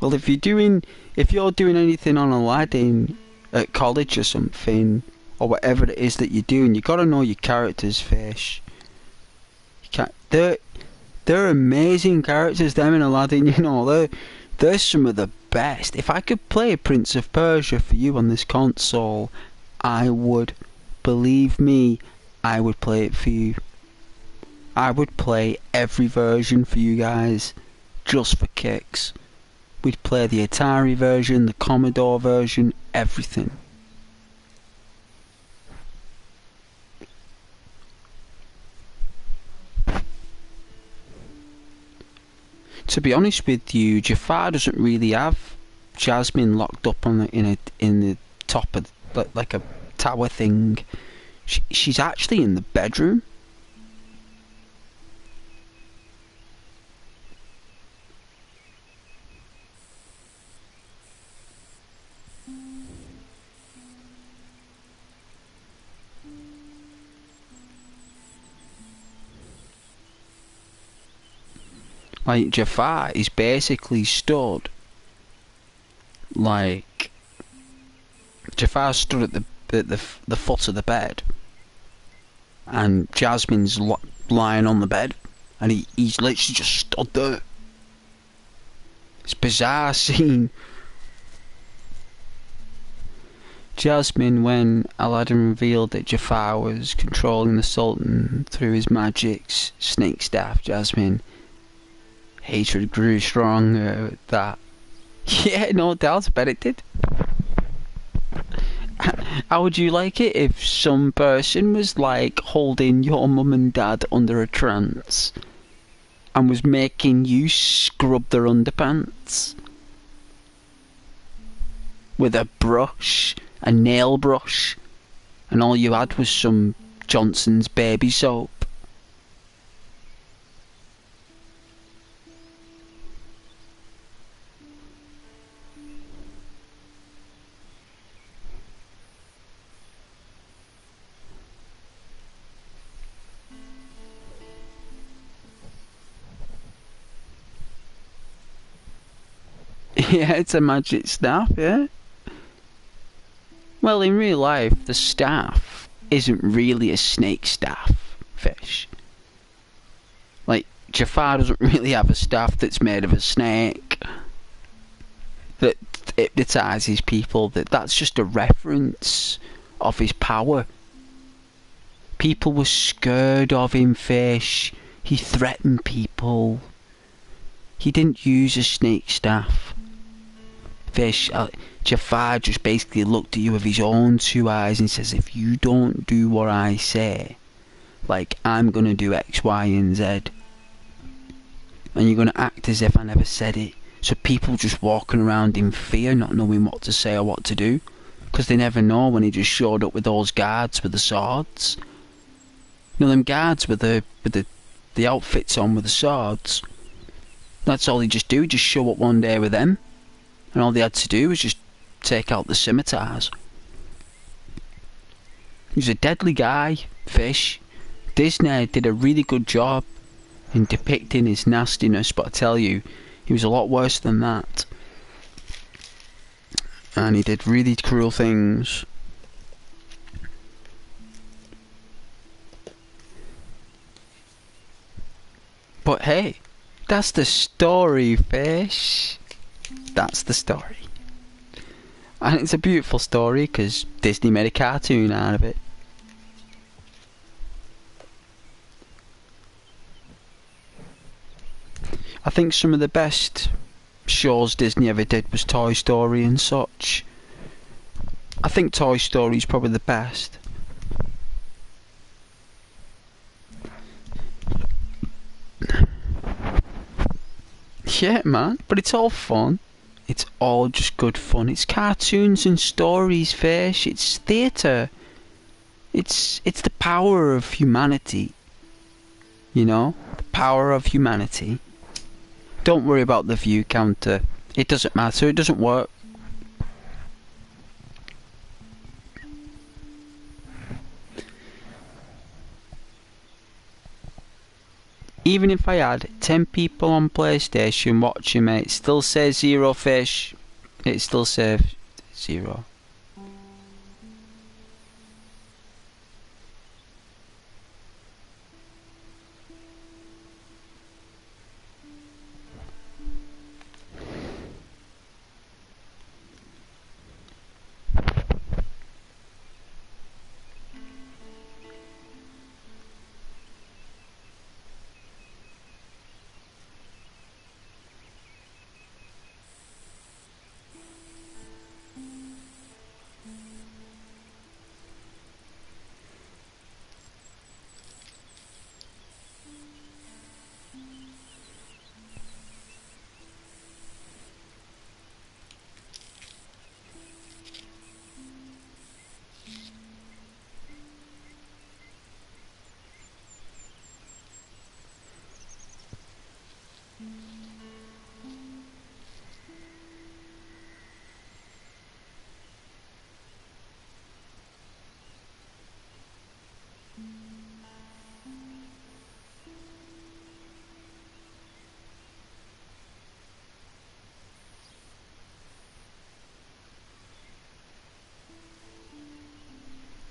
Well, if you're doing anything on Aladdin at college or something, or whatever it is that you're doing, you gotta know your characters, fish. They're amazing characters, them in Aladdin, you know, they're some of the best. If I could play Prince of Persia for you on this console, I would. Believe me, I would play it for you. I would play every version for you guys, just for kicks. We'd play the Atari version, the Commodore version, everything. To be honest with you, Jafar doesn't really have Jasmine locked up on in the top of like a tower thing. She's actually in the bedroom. Like, Jafar is basically stood, like, Jafar stood at the foot of the bed, and Jasmine's lying on the bed, and he's literally just stood there. It's a bizarre scene. Jasmine, when Aladdin revealed that Jafar was controlling the Sultan through his magic's snake staff, Jasmine, hatred grew stronger with that. Yeah, no doubt, I bet it did. How would you like it if some person was like holding your mum and dad under a trance and was making you scrub their underpants with a brush, a nail brush, and all you had was some Johnson's baby soap? Yeah, it's a magic staff, yeah. Well, in real life, the staff isn't really a snake staff, fish. Like, Jafar doesn't really have a staff that's made of a snake that hypnotises people. That's just a reference of his power. People were scared of him, fish. He threatened people. He didn't use a snake staff. Fish, Jafar just basically looked at you with his own two eyes and says, if you don't do what I say, like, I'm gonna do X, Y, and Z, and you're gonna act as if I never said it. So people just walking around in fear, not knowing what to say or what to do, because they never know when he just showed up with those guards with the swords. You know, them guards with the outfits on with the swords. That's all he just do, just show up one day with them. And all they had to do was just take out the scimitars. He's a deadly guy, fish. Disney did a really good job in depicting his nastiness, but I tell you, he was a lot worse than that. And he did really cruel things. But hey, that's the story, fish. That's the story. And it's a beautiful story because Disney made a cartoon out of it. I think some of the best shows Disney ever did was Toy Story and such. I think Toy Story is probably the best. Yeah, man, but it's all fun. It's all just good fun. It's cartoons and stories, fish. It's theatre. It's the power of humanity. You know? The power of humanity. Don't worry about the view counter. It doesn't matter. It doesn't work. Even if I had 10 people on PlayStation watching me, it still says 0 fish. It still says 0.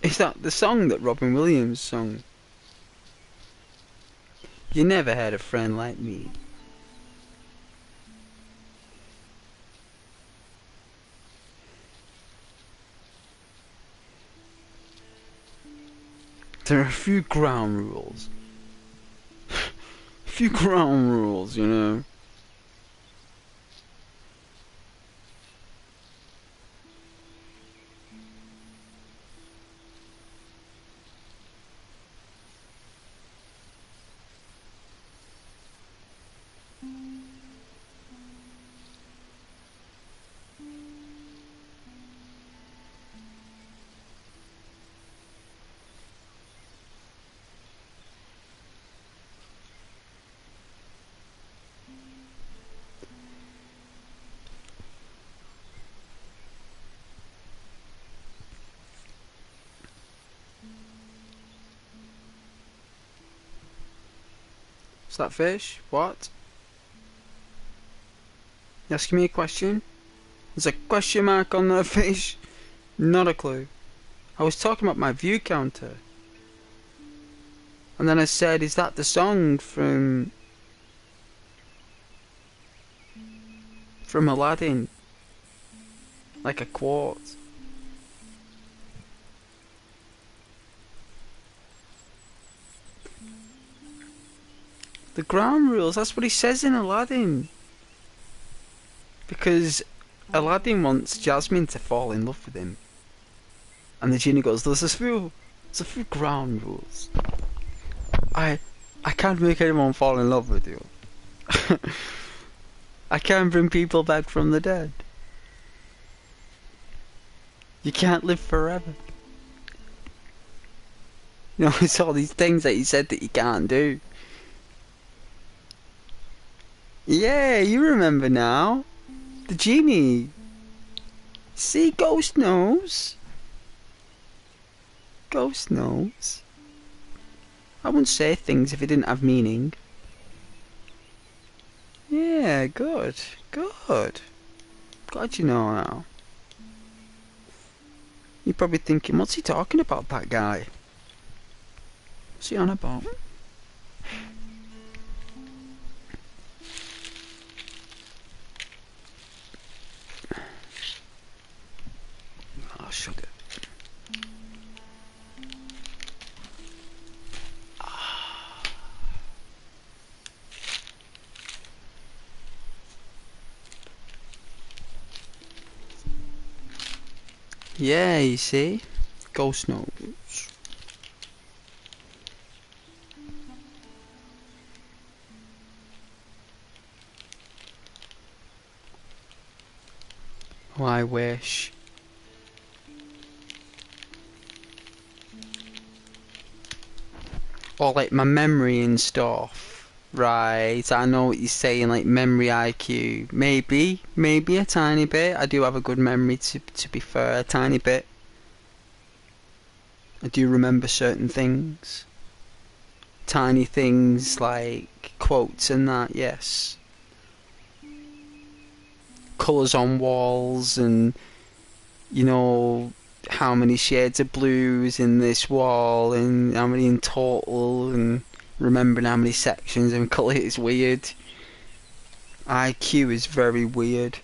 Is that the song that Robin Williams sung? You never had a friend like me. There are a few ground rules. A few ground rules, you know. Is that fish? What? You asking me a question? There's a question mark on that fish? Not a clue. I was talking about my view counter. And then I said, is that the song from Aladdin? Like a quote. The ground rules, that's what he says in Aladdin. Because Aladdin wants Jasmine to fall in love with him. And the genie goes, there's a few ground rules. I can't make anyone fall in love with you. I can't bring people back from the dead. You can't live forever. You know, it's all these things that he said that you can't do. Yeah, you remember now. The genie. See, Ghost knows. Ghost knows. I wouldn't say things if it didn't have meaning. Yeah, good. Good. Glad you know now. You're probably thinking, what's he talking about, that guy? What's he on about? Yeah, you see? Ghost notes. Oh, I wish. Or like my memory and stuff. Right, I know what you're saying, like memory IQ. Maybe a tiny bit. I do have a good memory to be fair, a tiny bit. I do remember certain things. Tiny things like quotes and that, yes. Colours on walls and, you know, how many shades of blues in this wall and how many in total and remembering how many sections and colour is weird. IQ is very weird.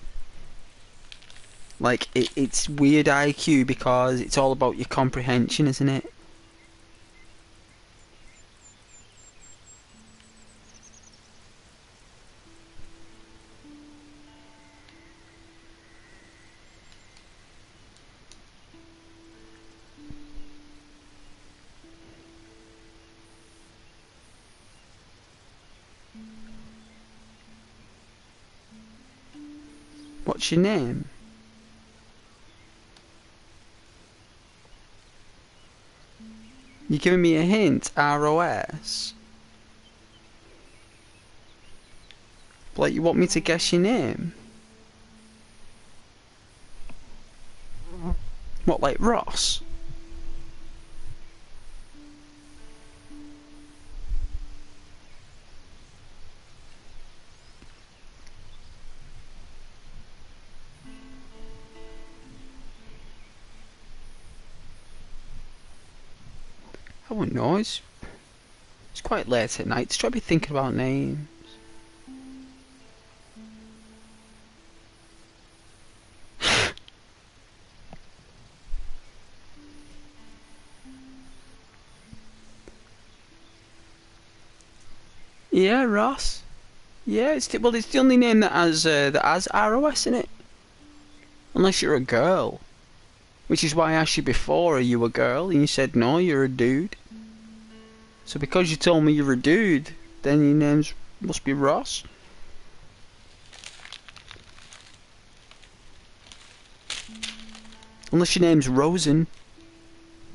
Like, it's weird IQ because it's all about your comprehension, isn't it? What's your name? You're giving me a hint, ROS? Like, you want me to guess your name? What, like Ross? I wouldn't know, it's quite late at night to try to be thinking about names. Yeah, Ross. Yeah, it's the only name that has ROS in it. Unless you're a girl. Which is why I asked you before, are you a girl? And you said no, you're a dude. So because you told me you're a dude, then your name must be Ross. Unless your name's Rosen.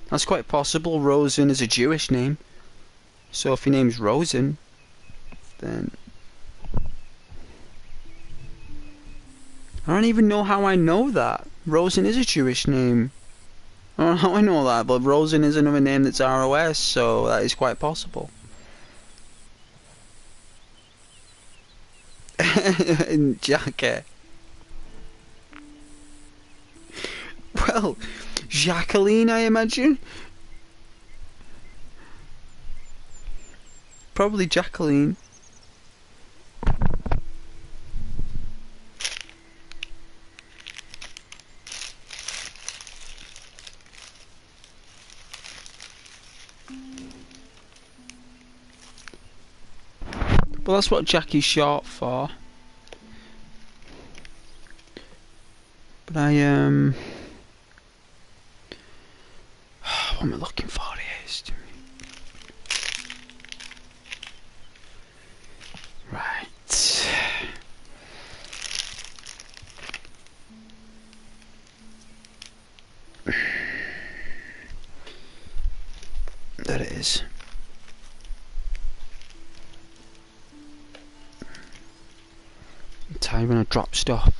That's quite possible. Rosen is a Jewish name. So if your name's Rosen, then... I don't even know how I know that. Rosen is a Jewish name. I don't know how I know that, but Rosen is another name that's ROS, so that is quite possible. Jackie. Well, Jacqueline, I imagine. Probably Jacqueline. Well, that's what Jackie's short for. But what am I looking for here? Right. There it is. I'm tired when I drop stuff.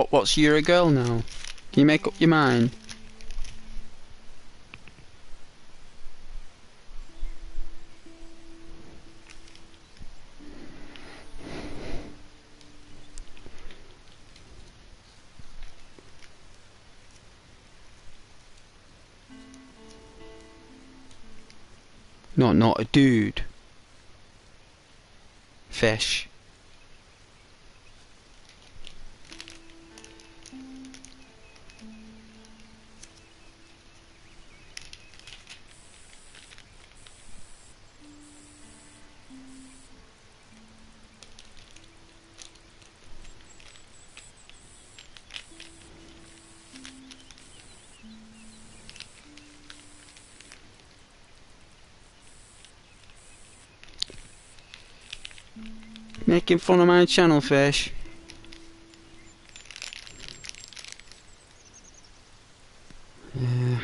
What's you're a girl now? Can you make up your mind? Not a dude. fish. Making fun of my channel, fish. Yeah.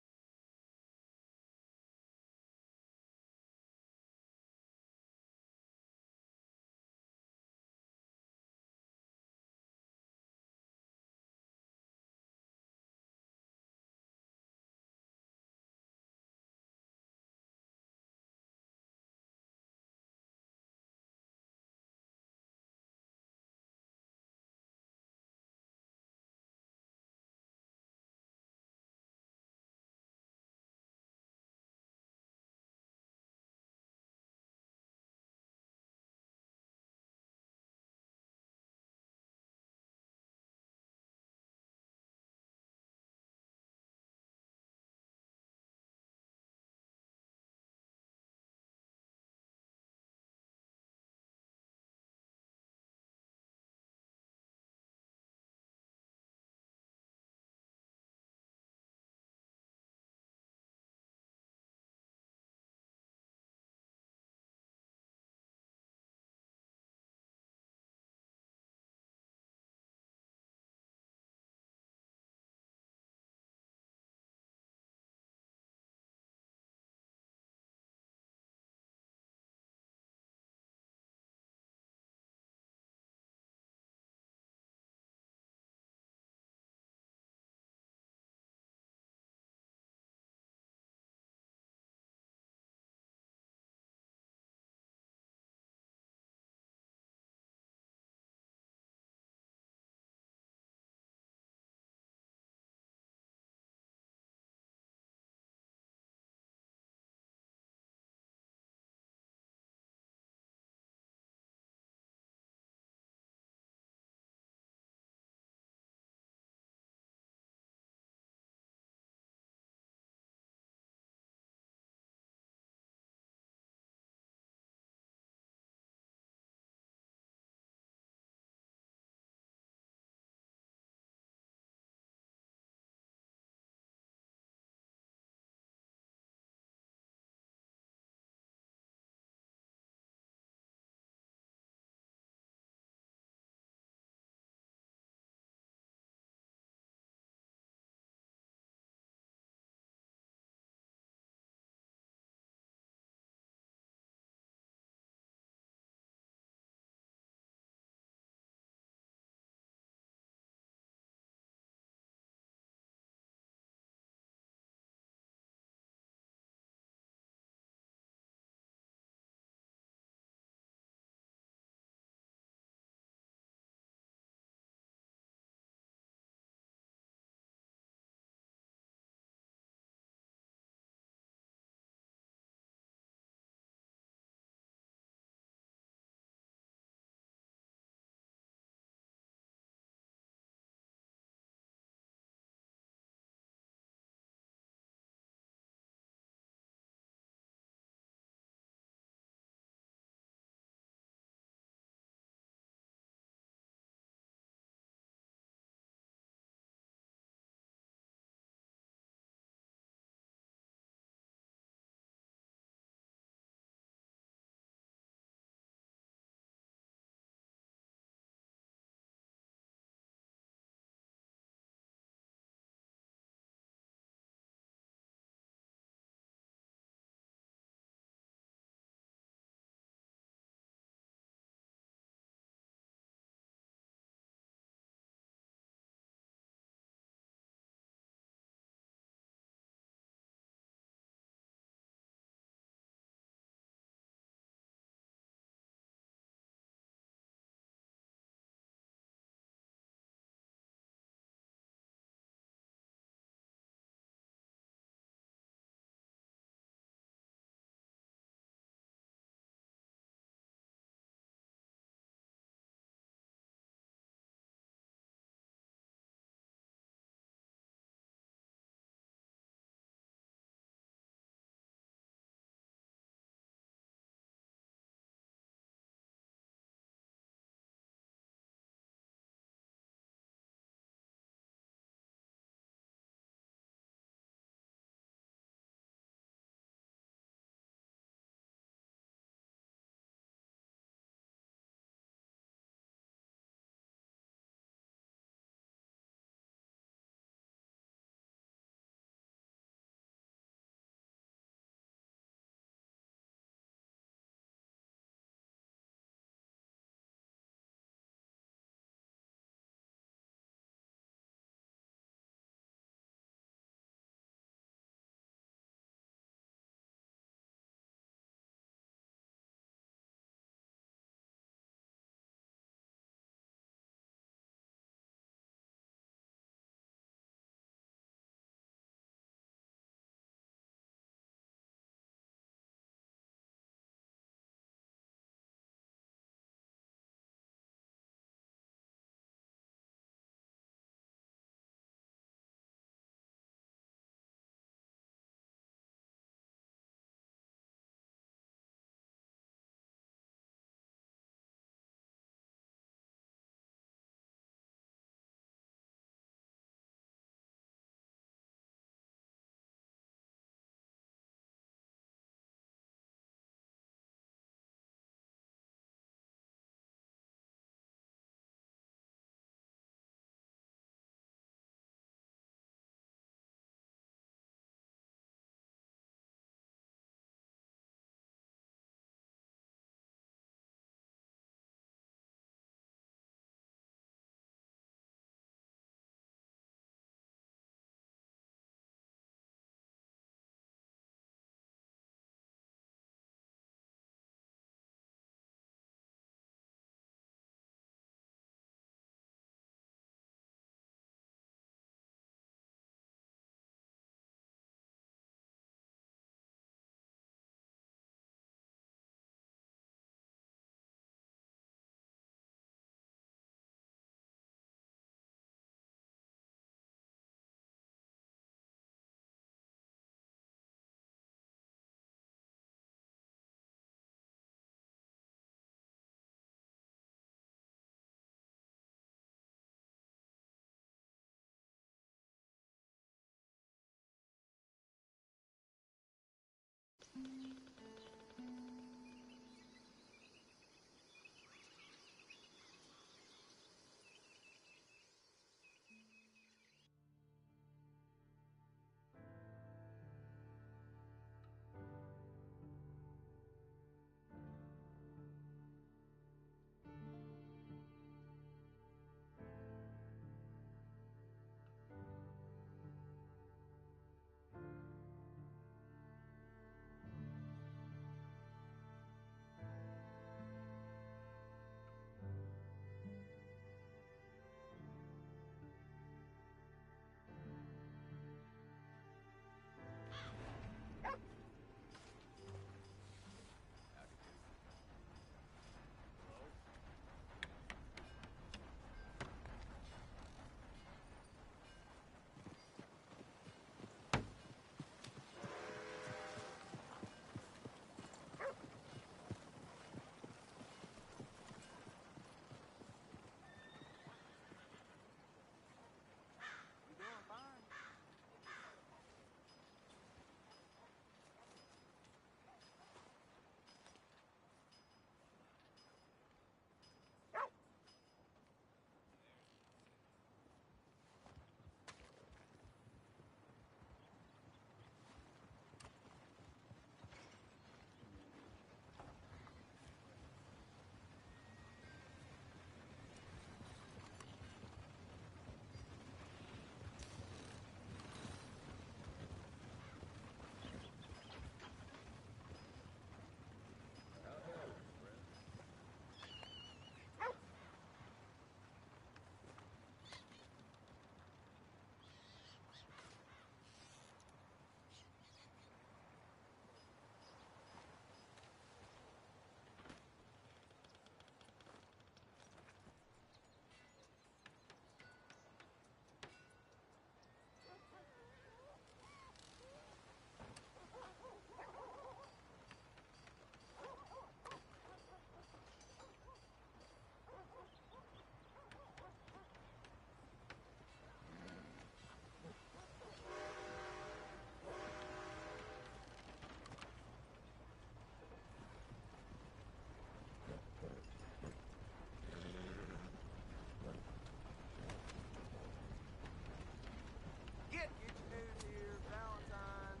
Get your news here, Valentine.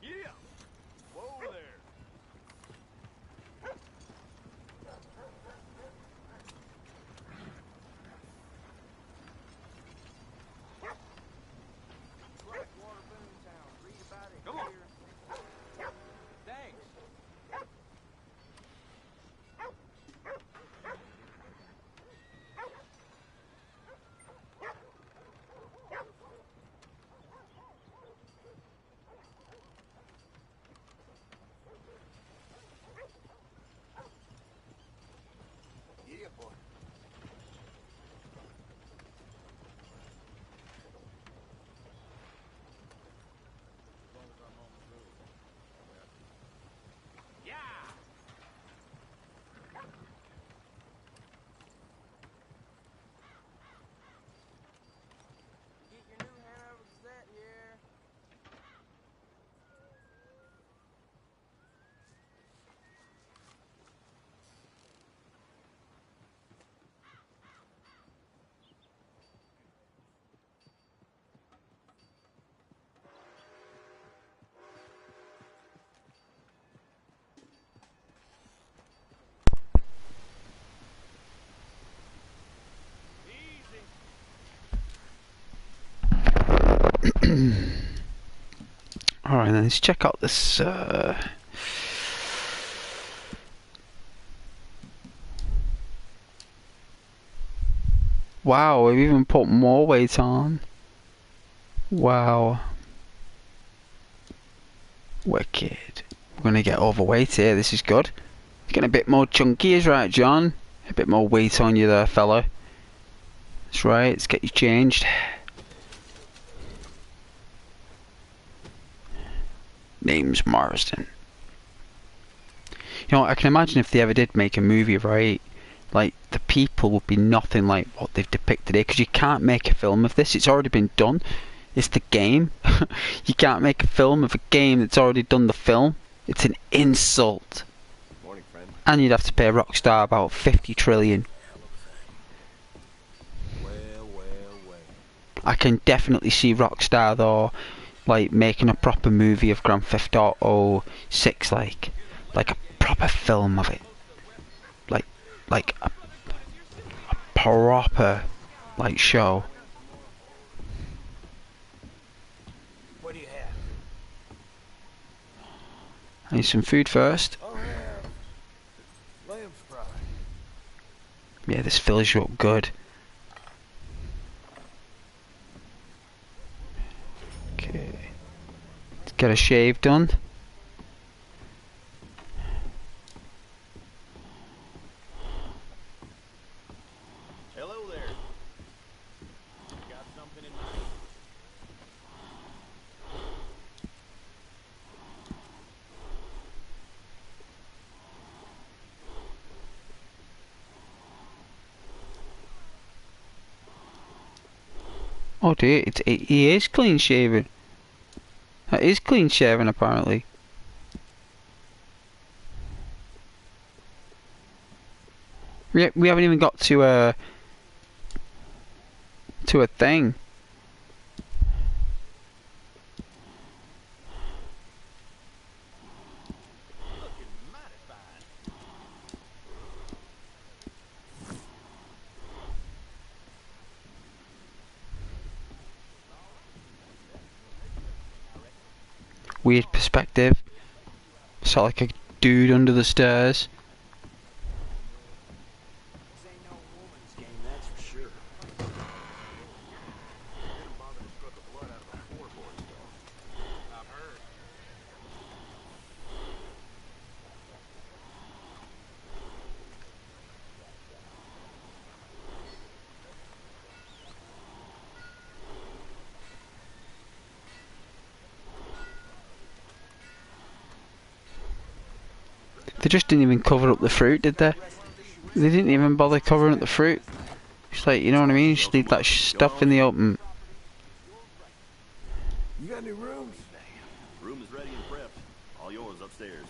Yeah! Whoa there! Blackwater Boomtown. Read about it Come on. here. Thanks. Yeah, boy. Get your new Hanover Gazette here. Alright, then let's check out this. Wow, we've even put more weight on. Wow. Wicked. We're going to get overweight here. This is good. Getting a bit more chunky is right, John. A bit more weight on you there, fella. That's right, let's get you changed. Name's Marsden. You know, I can imagine if they ever did make a movie, right? Like, the people would be nothing like what they've depicted here, because you can't make a film of this. It's already been done. It's the game. You can't make a film of a game that's already done the film. It's an insult. Morning, friend. And you'd have to pay Rockstar about 50 trillion. Well. I can definitely see Rockstar though, like making a proper movie of Grand Theft Auto 6, like a proper film of it, like a proper like show. What do you have? I need some food first. I'll have lamb fry. Yeah, this fills you up good. Okay, let's get a shave done. Hello there. Got something in mind? Oh dear, he is clean shaven. That is clean shaven apparently. We haven't even got to a thing. Weird perspective. Saw like a dude under the stairs. This ain't no woman's game, that's for sure. Didn't bother to scrub the blood out of the floorboards, though. I've heard. They just didn't even cover up the fruit, did they? They didn't even bother covering up the fruit. It's like, you know what I mean? Just leave that stuff in the open. You got any rooms? Room is ready and prepped. All yours upstairs.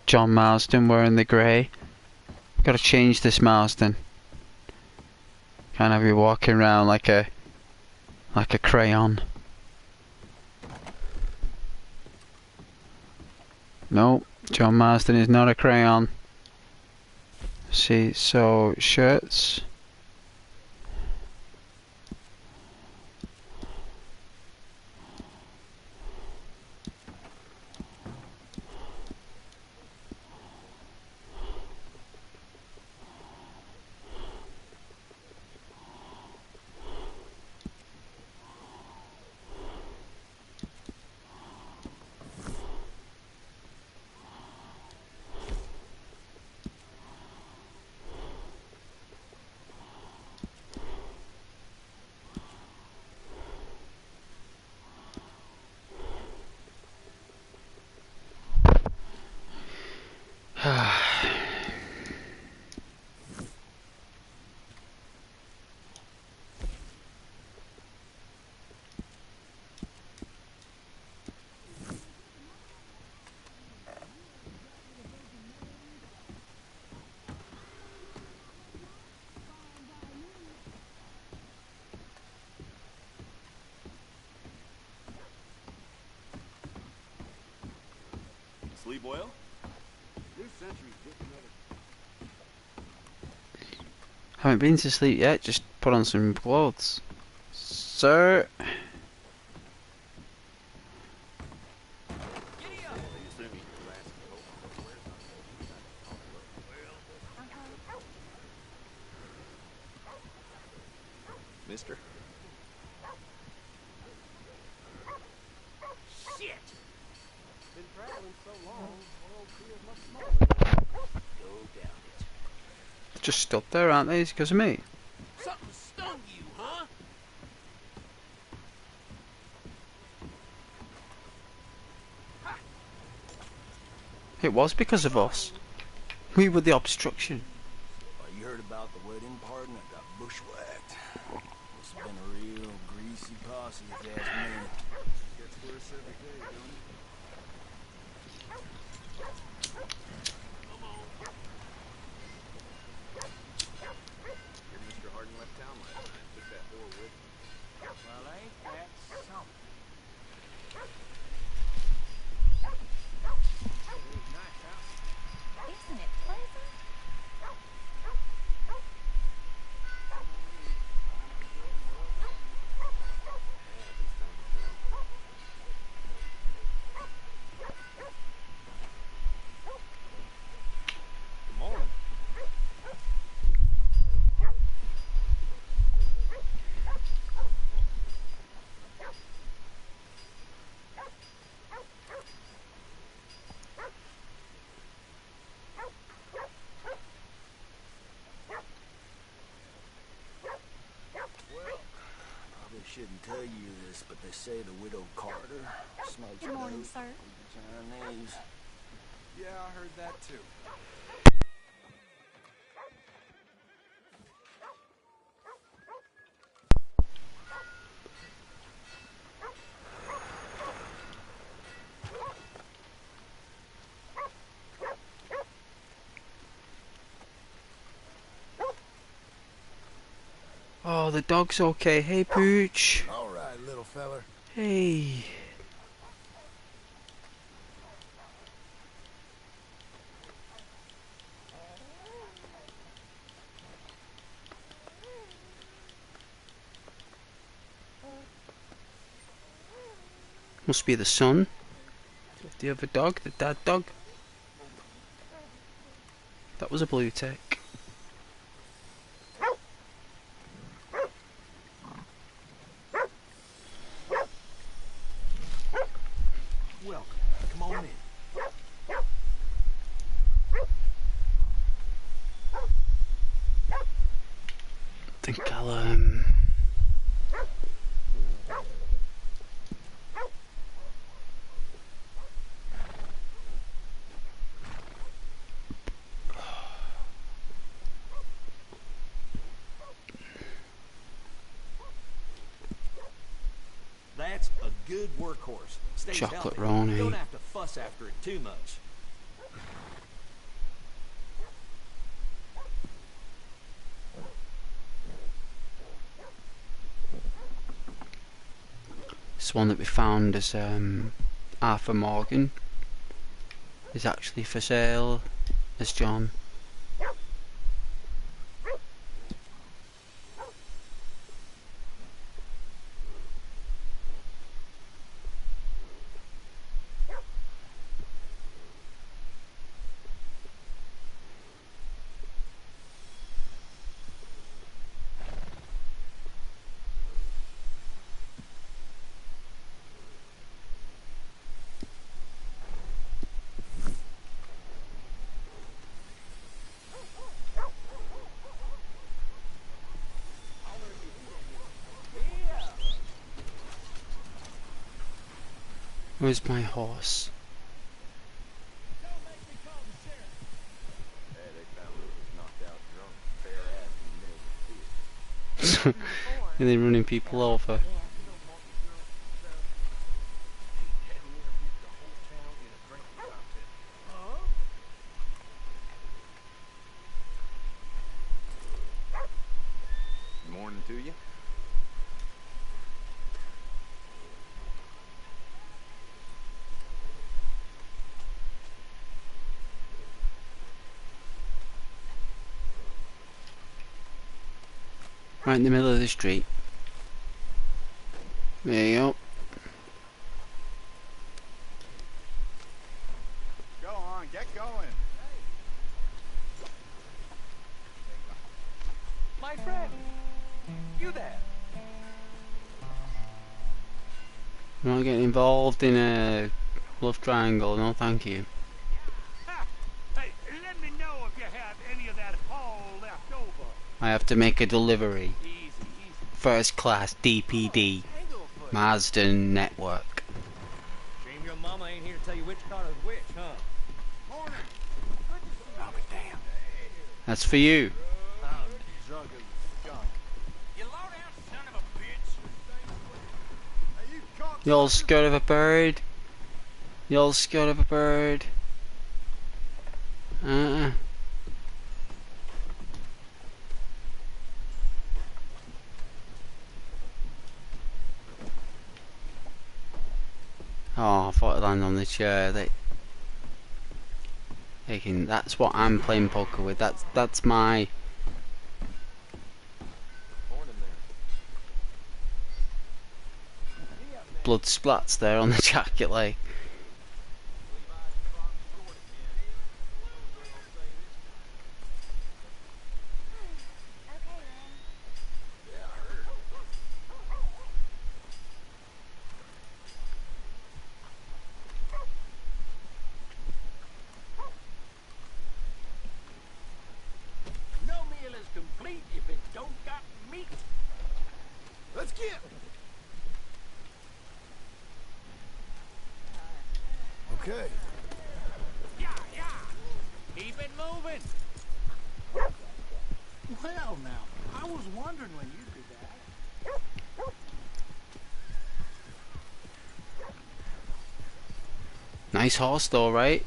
John Marsden wearing the grey. Gotta change this Marsden. Can't have you walking around like a crayon. No, John Marsden is not a crayon. See, so shirts. Sleep well? New Century's getting ready. Haven't been to sleep yet, just put on some clothes. Sir. Mister? traveling so long, world feels much smaller. Go down it. They're just stood there, aren't they? It's because of me. Something stung you, huh? It was because of us. We were the obstruction. Well, you heard about the wedding party that got bushwhacked. It's been a real greasy posse, if you ask me. Gets worse every day, don't it? Hear Mr. Harden left town last night. Took that whore with him. Well, ain't that something? It is nice out. Isn't it pleasant? Good morning. Well, probably shouldn't tell you this, but they say the widow Carter smokes Good morning, dope sir. with Chinese. Yeah, I heard that too. Oh, the dog's okay. Hey, Pooch. All right, little feller. Hey. Must be the son. The other dog, the dad dog. That was a blue tick. Welcome. Come on in. I think I'll That's a good workhorse. Stays chocolate healthy. Ronnie. You don't have to fuss after it too much. This one that we found as Arthur Morgan is actually for sale as John. Where's my horse? Hey, they found Lucas knocked out drunk, bare ass, and nailed to it. And they're running people over. Good morning to you. Right in the middle of the street. There you go. Go on, get going. My friend, you there? I'm not getting involved in a Love triangle, no thank you. Hey, let me know if you have any of that haul left over. I have to make a delivery. Easy, easy. First class DPD. Marsden Network. Shame your mama ain't here to tell you which car is which, huh? Morning. I'll be damned. That's for you. I'm drunk as skunk. You low-down son of a bitch. Hey, you cocksucker. You all scared of a bird? You all scared of a bird? Oh, I thought I'd land on the chair. They can. That's what I'm playing poker with. That's my. Blood splats there on the jacket, like. No meal is complete if it don't got meat. Let's get. Okay. Yeah, yeah. Keep it moving. Well, now, I was wondering when you did that. Nice horse though, right?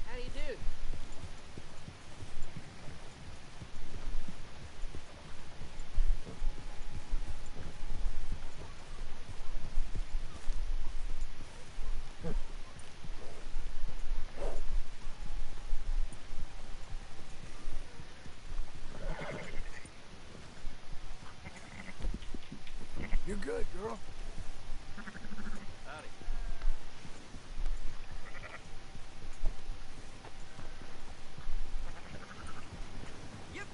How do you do? You're good, girl. Howdy. Yep.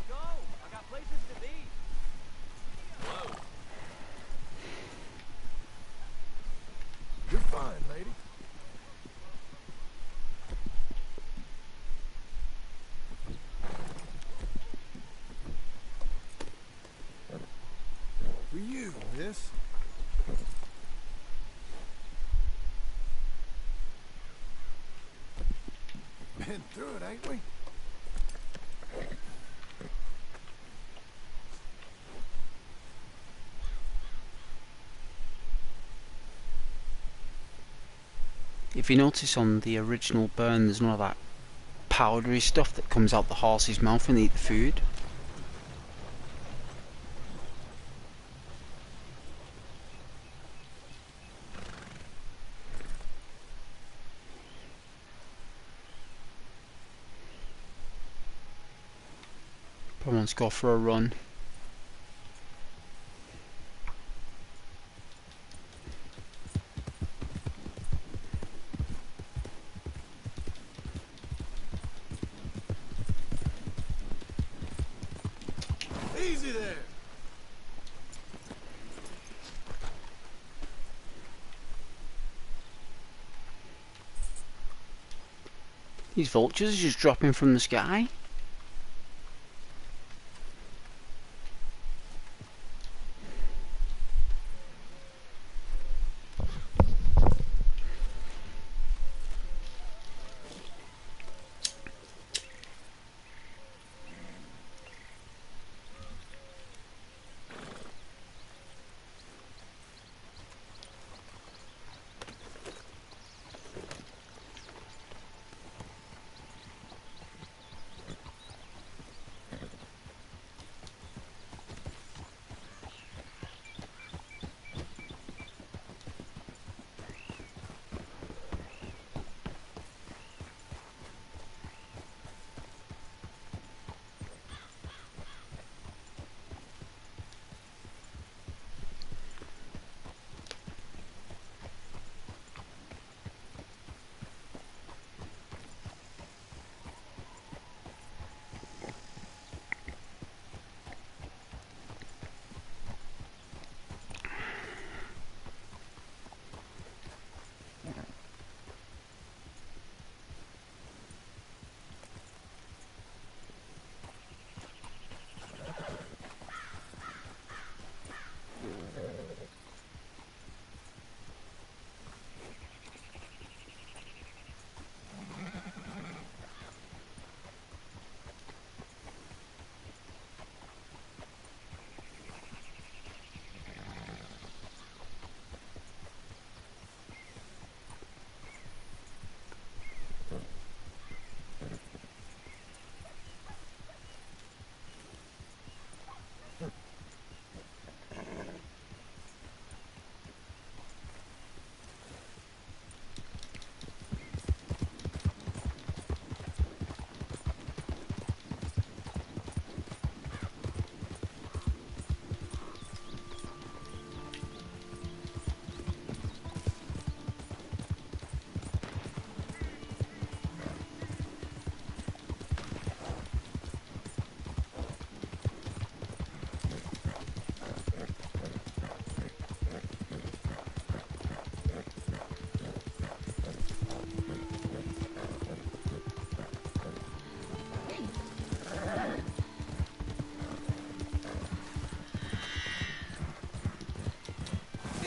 Go! I got places to be. Whoa. You're fine, lady. For you, miss. Been through it, ain't we? If you notice on the original burn, there's none of that powdery stuff that comes out the horse's mouth when they eat the food. Probably wants to go for a run. Easy there. These vultures are just dropping from the sky.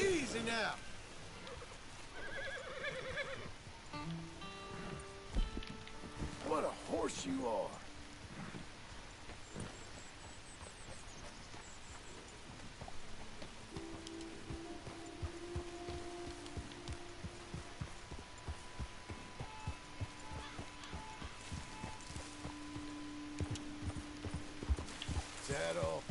Easy now. What a horse you are. Saddle.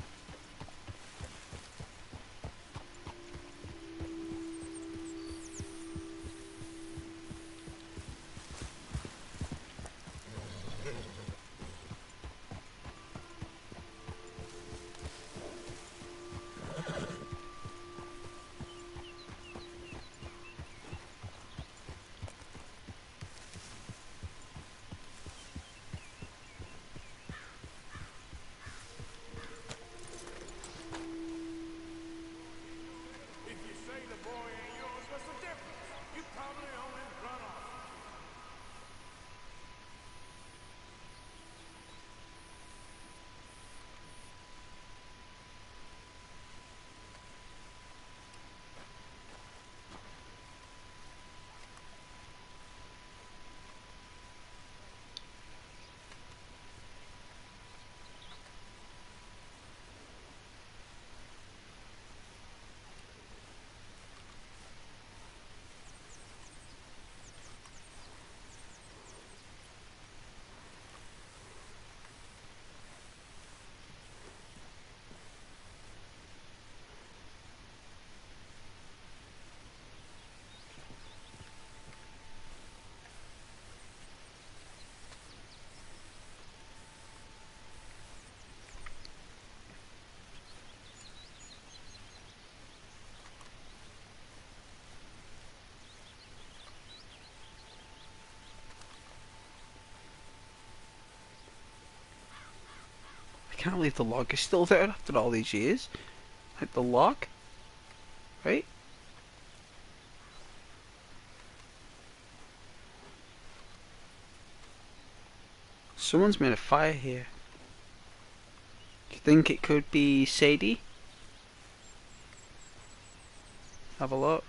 I can't believe the log is still there after all these years. Like the log, right? Someone's made a fire here. Do you think it could be Sadie? Have a look.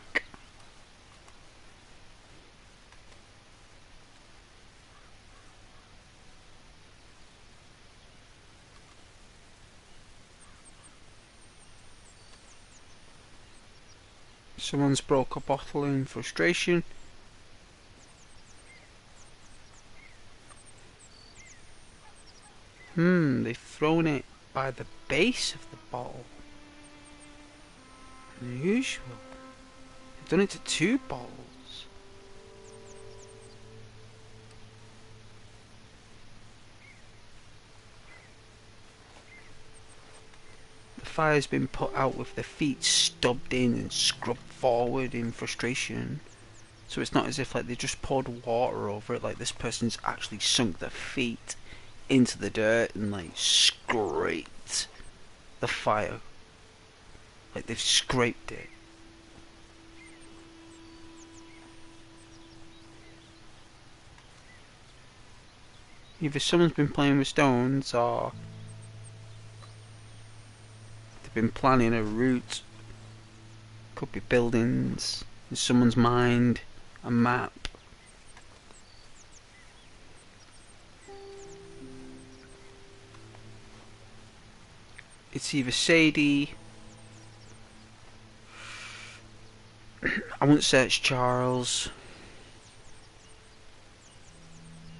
Someone's broke a bottle in frustration. They've thrown it by the base of the bottle. Unusual. They've done it to 2 bottles. The fire's been put out with the feet stubbed in and scrubbed forward in frustration. So it's not as if like they just poured water over it, like this person's actually sunk their feet into the dirt and like scraped the fire. Like they've scraped it. Either someone's been playing with stones or they've been planning a route. Could be buildings in someone's mind, a map. It's either Sadie. I wouldn't search Charles.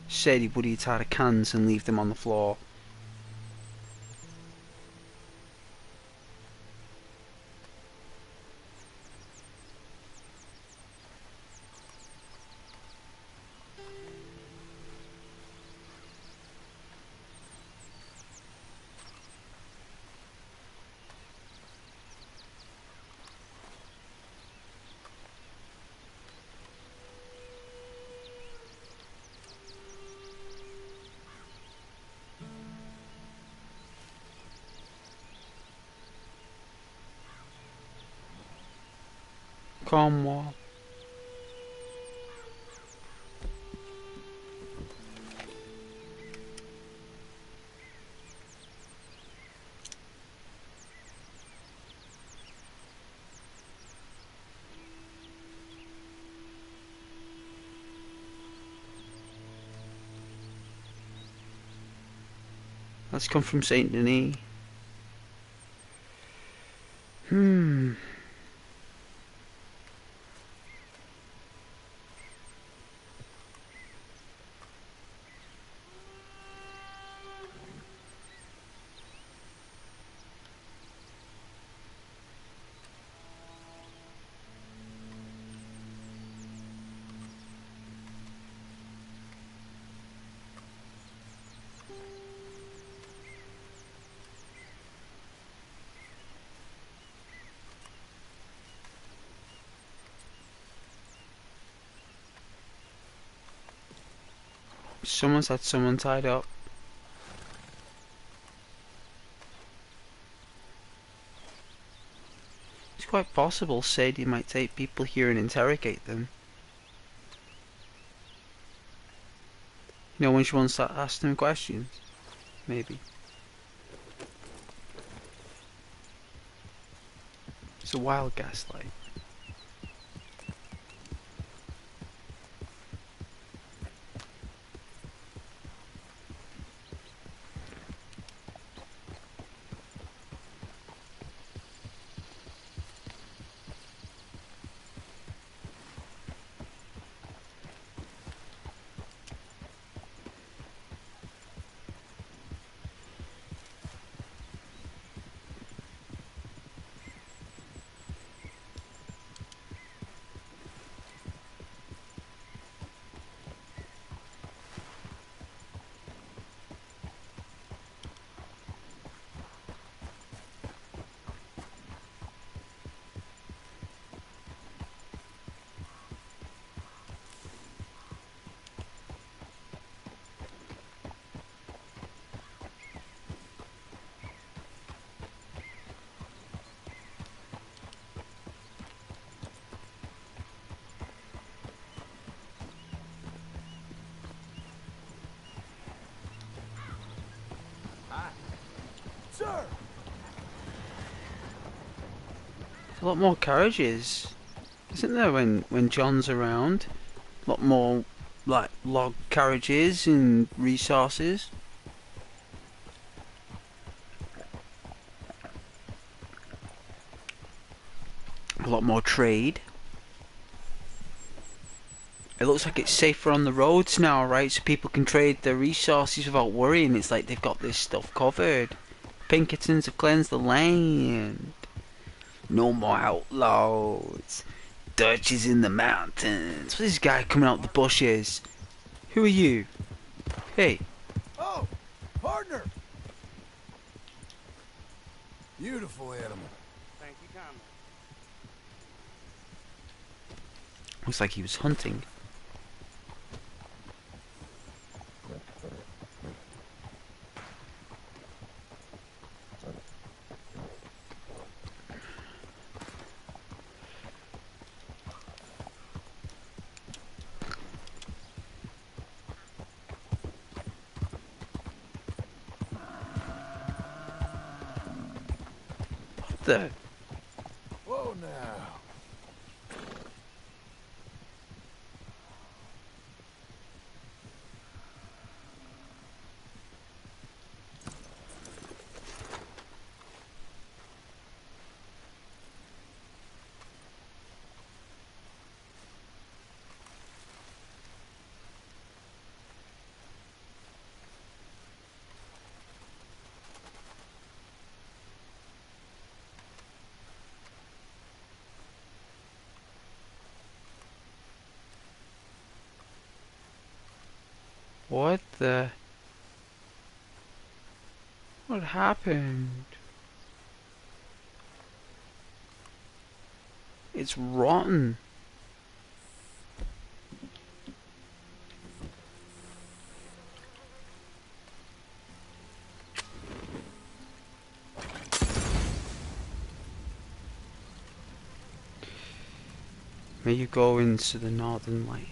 Sadie would eat out of cans and leave them on the floor. Cornwall. Let's come from Saint Denis. Someone's had someone tied up. It's quite possible Sadie might take people here and interrogate them. You know, when she wants to ask them questions. Maybe. It's a wild gaslight. Sir! There's a lot more carriages, isn't there, when John's around? A lot more, like, log carriages and resources. A lot more trade. It looks like it's safer on the roads now, right? So people can trade their resources without worrying. It's like they've got this stuff covered. Pinkertons have cleansed the land. No more outlaws. Dutch is in the mountains. What's this guy coming out the bushes? Who are you? Hey. Oh, partner! Beautiful animal. Thank you kindly. Looks like he was hunting. What the? Whoa now. What the? What happened? It's rotten. May you go into the northern lights.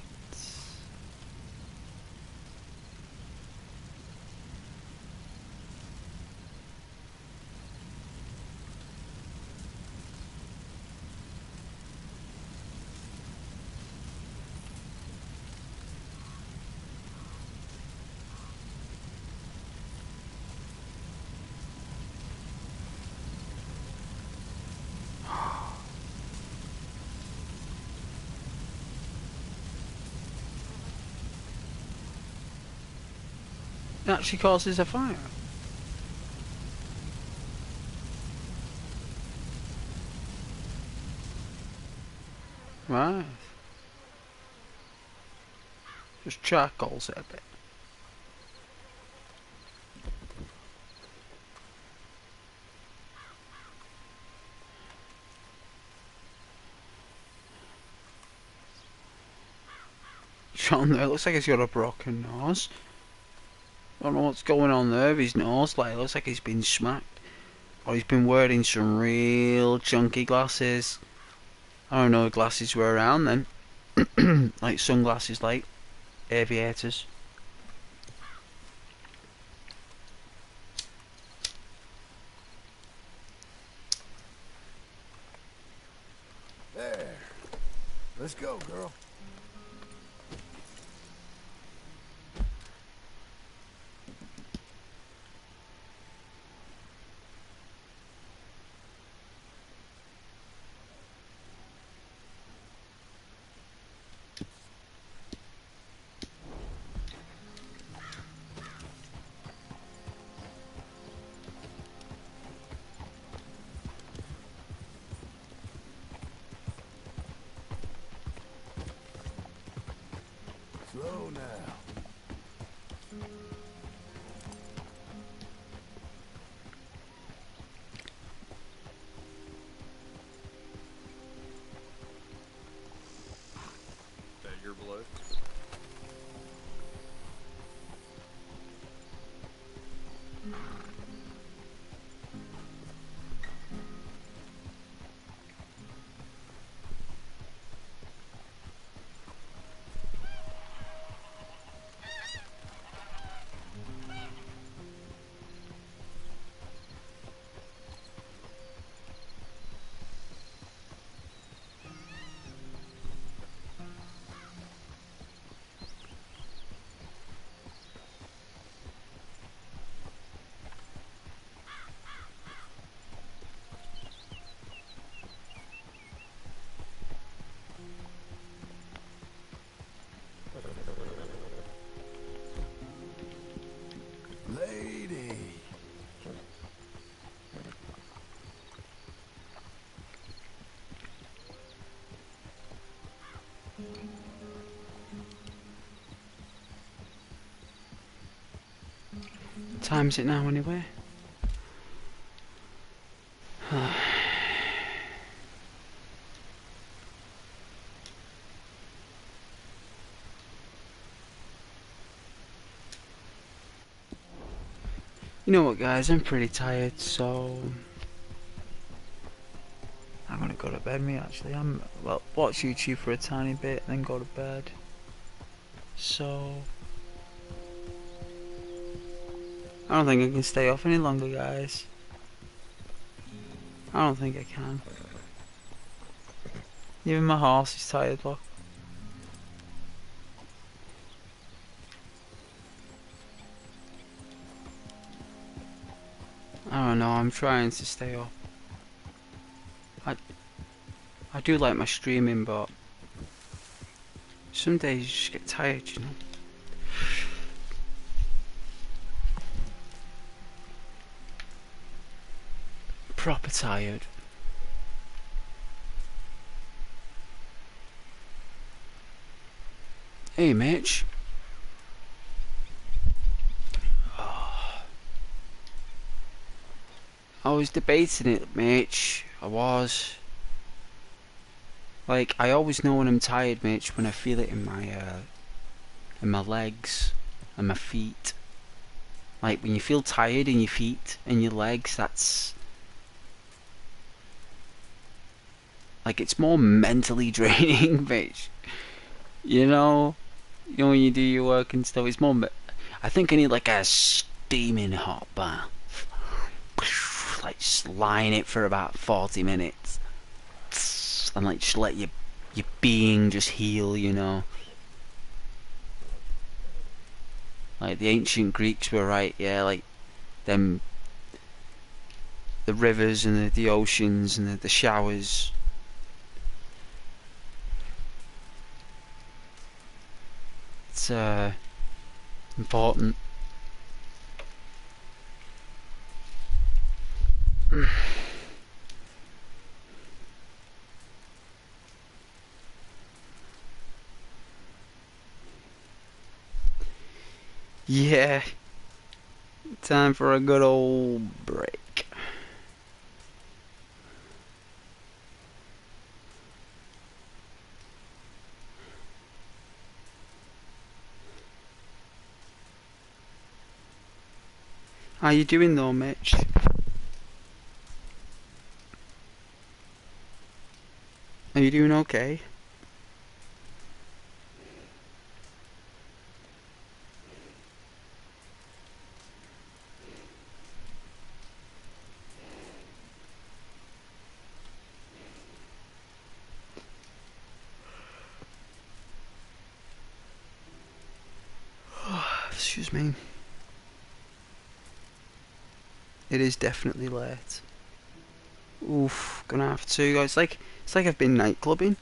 It actually causes a fire. Right. Just charcoals it a bit. John there, looks like he's got a broken nose. Don't know what's going on there with his nose, like it looks like he's been smacked. Or he's been wearing some real chunky glasses. I don't know what glasses were around then. Like sunglasses, like aviators. There. Let's go, girl. Slow now. Is that your blood? Lady. What time is it now anyway? You know what guys, I'm pretty tired, so I'm gonna go to bed. Me actually, well, watch YouTube for a tiny bit and then go to bed. So I don't think I can stay off any longer guys. I don't think I can. Even my horse is tired, look. I don't know, I'm trying to stay up. I do like my streaming, but some days you just get tired, you know. Proper tired. Hey Mitch. I was debating it, Mitch. I was. Like, I always know when I'm tired, Mitch, when I feel it in my legs and my feet. Like, when you feel tired in your feet and your legs, that's... like, it's more mentally draining, Mitch. You know when you do your work and stuff, it's more... I think I need, like, a steaming hot bath. Like, just lie in it for about 40 minutes. And, like, just let your being just heal, you know. Like, the ancient Greeks were right, yeah, like, them... the rivers and the oceans and the showers. It's, important. Yeah. Time for a good old break. How you doing though, Mitch? Are you doing okay? Excuse me. It is definitely late. Oof, gonna have to go. It's like I've been night clubbing.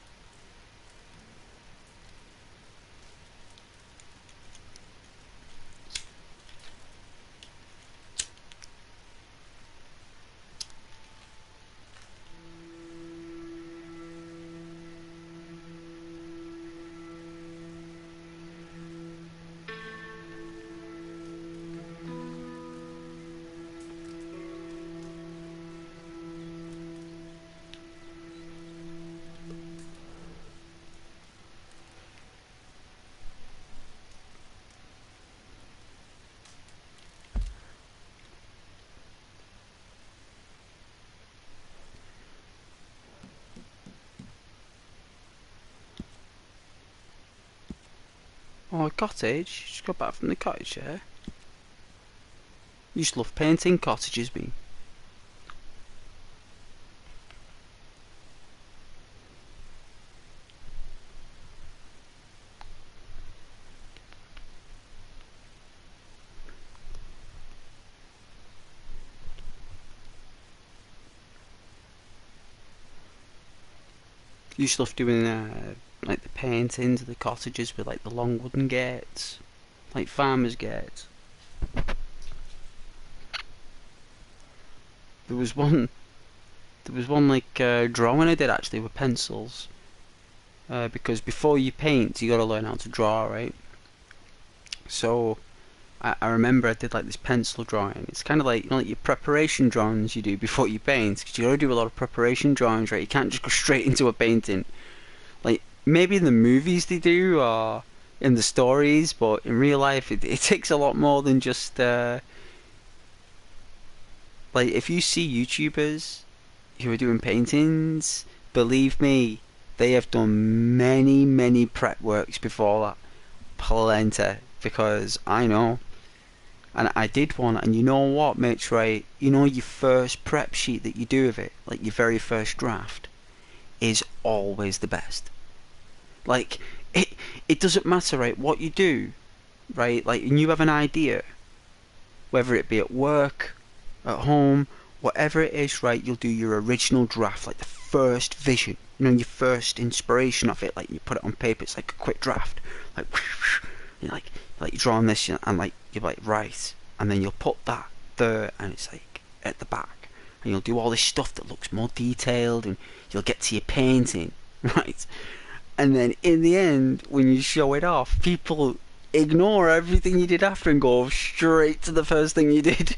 Oh, a cottage? You just got back from the cottage, yeah? You just love painting cottages, me. You just love doing like the paintings of the cottages with like the long wooden gates, like farmers' gates. There was one. There was one like drawing I did actually with pencils. Because before you paint, you got to learn how to draw, right? So I remember I did like this pencil drawing. It's kind of like, you know, like your preparation drawings you do before you paint, because you got to do a lot of preparation drawings, right? You can't just go straight into a painting. Like maybe in the movies they do, or in the stories, but in real life it takes a lot more than just like if you see YouTubers who are doing paintings, believe me, they have done many prep works before that. Plenty, because I know. And I did one, and you know what, Mitch, right? You know your first prep sheet that you do of it, like your very first draft, is always the best. Like, it doesn't matter, right, what you do, right? Like, and you have an idea, whether it be at work, at home, whatever it is, right, you'll do your original draft, like the first vision, you know, your first inspiration of it, like you put it on paper, it's like a quick draft, like, you know, like you're drawing this, and like, you're like, right, and then you'll put that there, and it's like, at the back, and you'll do all this stuff that looks more detailed, and you'll get to your painting, right, and then in the end, when you show it off, people ignore everything you did after and go straight to the first thing you did.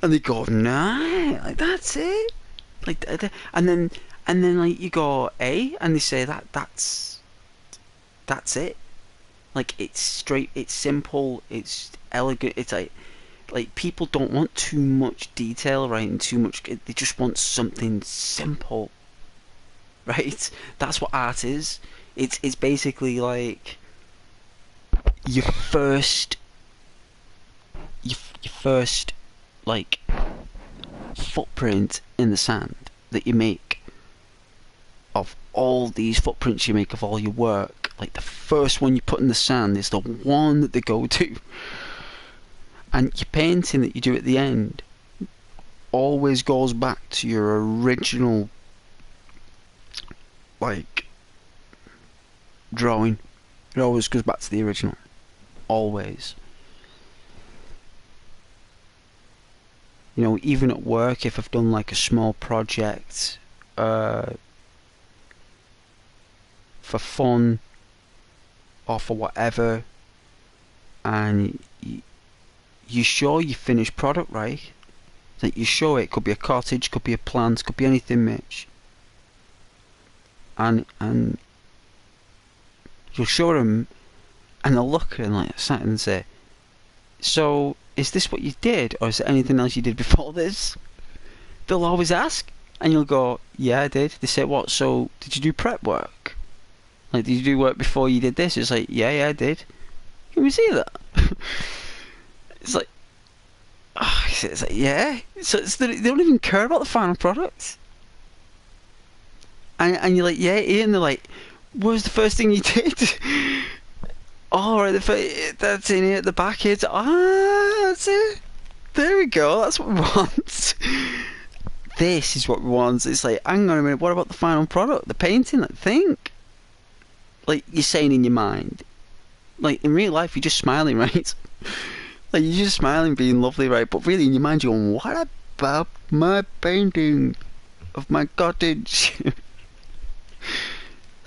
And they go, nah, like that's it. Like, and then like you go, and they say that's it. Like it's straight, it's simple, it's elegant. It's like people don't want too much detail, right? And too much. They just want something simple, right? That's what art is. It's basically like your first like footprint in the sand that you make of all these footprints you make of all your work. Like the first one you put in the sand is the one that they go to, and your painting that you do at the end always goes back to your original like drawing. It always goes back to the original, always. You know, even at work, if I've done like a small project for fun or for whatever, and you show your finished product, right? Like, you show it could be a cottage, could be a plant, could be anything, Mitch. And you'll show them, and they'll look and like sat and say, "So, is this what you did, or is there anything else you did before this?" They'll always ask, and you'll go, "Yeah, I did." They say, "What? So, did you do prep work? Like, did you do work before you did this?" It's like, "Yeah, I did." Can we see that? It's like, it's like, yeah. So they don't even care about the final product. And you're like, "Yeah, Ian." They're like, "What was the first thing you did?" "Oh, right, that's in here at the back here." That's it. There we go. That's what we want. This is what we want. It's like, hang on a minute. What about the final product? The painting? Like, think. Like, you're saying in your mind. Like, in real life, you're just smiling, right? Like, you're just smiling, being lovely, right? But really, in your mind, you're going, "What about my painting of my cottage?"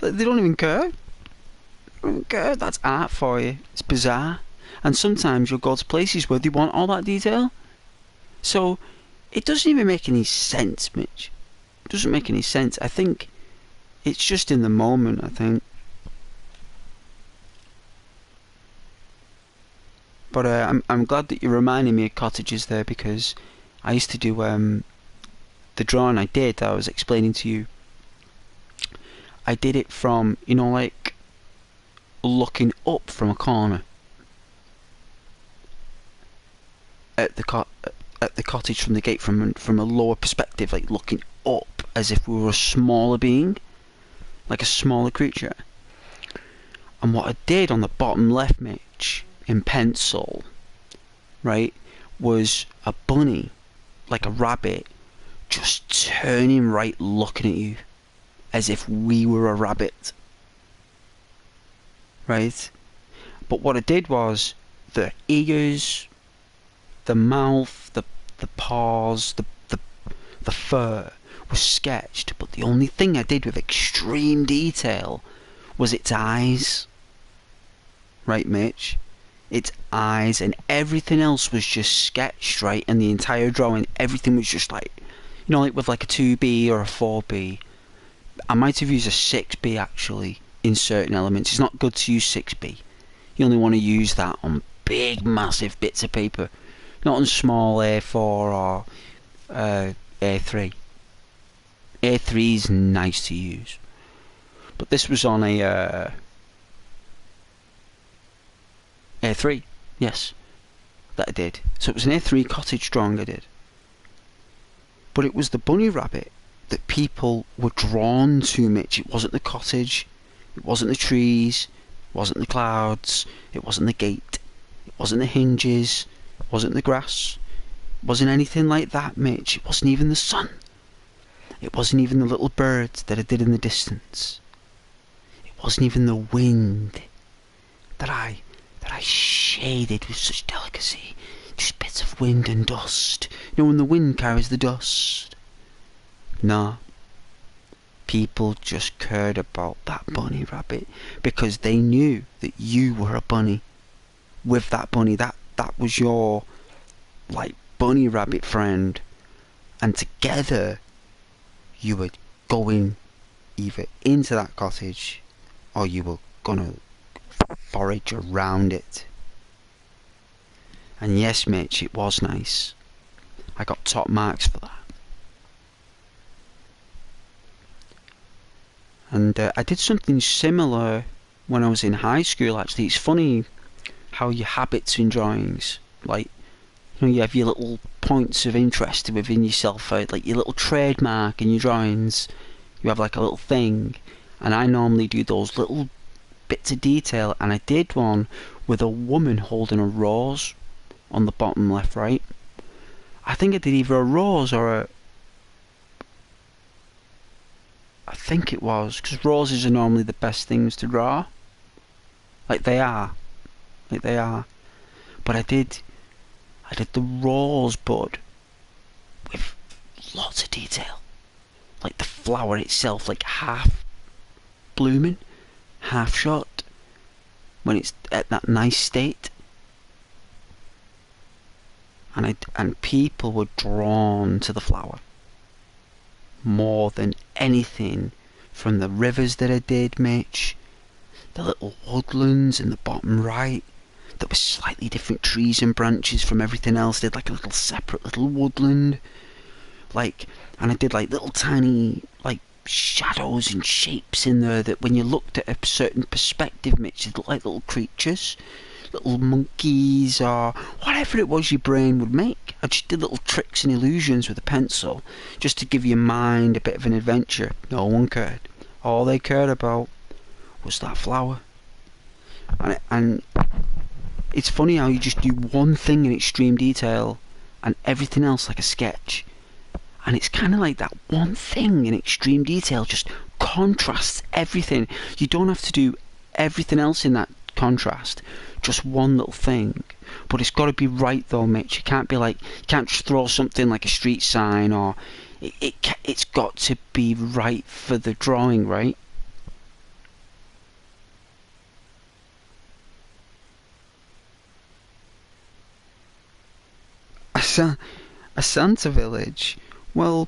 Like, they don't even care. They don't care. That's art for you. It's bizarre. And sometimes you'll go to places where they want all that detail. So, it doesn't even make any sense, Mitch. It doesn't make any sense. I think it's just in the moment, I think. But I'm glad that you're reminding me of cottages there, because I used to do the drawing I did, I was explaining to you. I did it from, you know, like, looking up from a corner at the cottage from the gate, from a lower perspective, like looking up as if we were a smaller being, like a smaller creature. And what I did on the bottom left, Mitch, in pencil, right, was a bunny, like a rabbit, just turning right, looking at you, as if we were a rabbit, right? But what I did was the ears, the mouth, the paws, the fur was sketched, but the only thing I did with extreme detail was its eyes. Right, Mitch? Its eyes, and everything else was just sketched, right? And the entire drawing, everything was just like, you know, like with like a 2B or a 4B. I might have used a 6B actually in certain elements. It's not good to use 6B. You only want to use that on big, massive bits of paper, not on small A4 or A3. A3 is nice to use, but this was on a A3, yes, that I did. So it was an A3 cottage drawing I did. But it was the bunny rabbit that people were drawn to, Mitch. It wasn't the cottage, it wasn't the trees, it wasn't the clouds, it wasn't the gate, it wasn't the hinges, it wasn't the grass, it wasn't anything like that, Mitch. It wasn't even the sun. It wasn't even the little birds that I did in the distance. It wasn't even the wind that I shaded with such delicacy. Just bits of wind and dust. You know, when the wind carries the dust. No. People just cared about that bunny rabbit because they knew that you were a bunny. With that bunny, that was your, like, bunny rabbit friend. And together, you were going either into that cottage or you were gonna forage around it. And yes, Mitch, it was nice. I got top marks for that. And I did something similar when I was in high school, actually. It's funny how your habits in drawings, like, you know, you have your little points of interest within yourself, like your little trademark in your drawings. You have like a little thing, and I normally do those little bits of detail, and I did one with a woman holding a rose on the bottom left, right. I think I did either a rose or I think it was, because roses are normally the best things to draw. Like they are. But I did the rosebud with lots of detail. Like the flower itself, like half blooming, half shut, when it's at that nice state. and people were drawn to the flower more than anything, from the rivers that I did, Mitch, the little woodlands in the bottom right that were slightly different trees and branches from everything else. Did like a little separate little woodland, like, and I did like little tiny like shadows and shapes in there that when you looked at a certain perspective, Mitch, they looked like little creatures, little monkeys or whatever it was your brain would make. I just did little tricks and illusions with a pencil just to give your mind a bit of an adventure. No one cared. All they cared about was that flower. And it's funny how you just do one thing in extreme detail and everything else like a sketch. And it's kind of like that one thing in extreme detail just contrasts everything. You don't have to do everything else in that contrast, just one little thing. But it's got to be right though, Mitch. You can't be like, you can't just throw something like a street sign, or it's got to be right for the drawing, right? A Santa village? Well,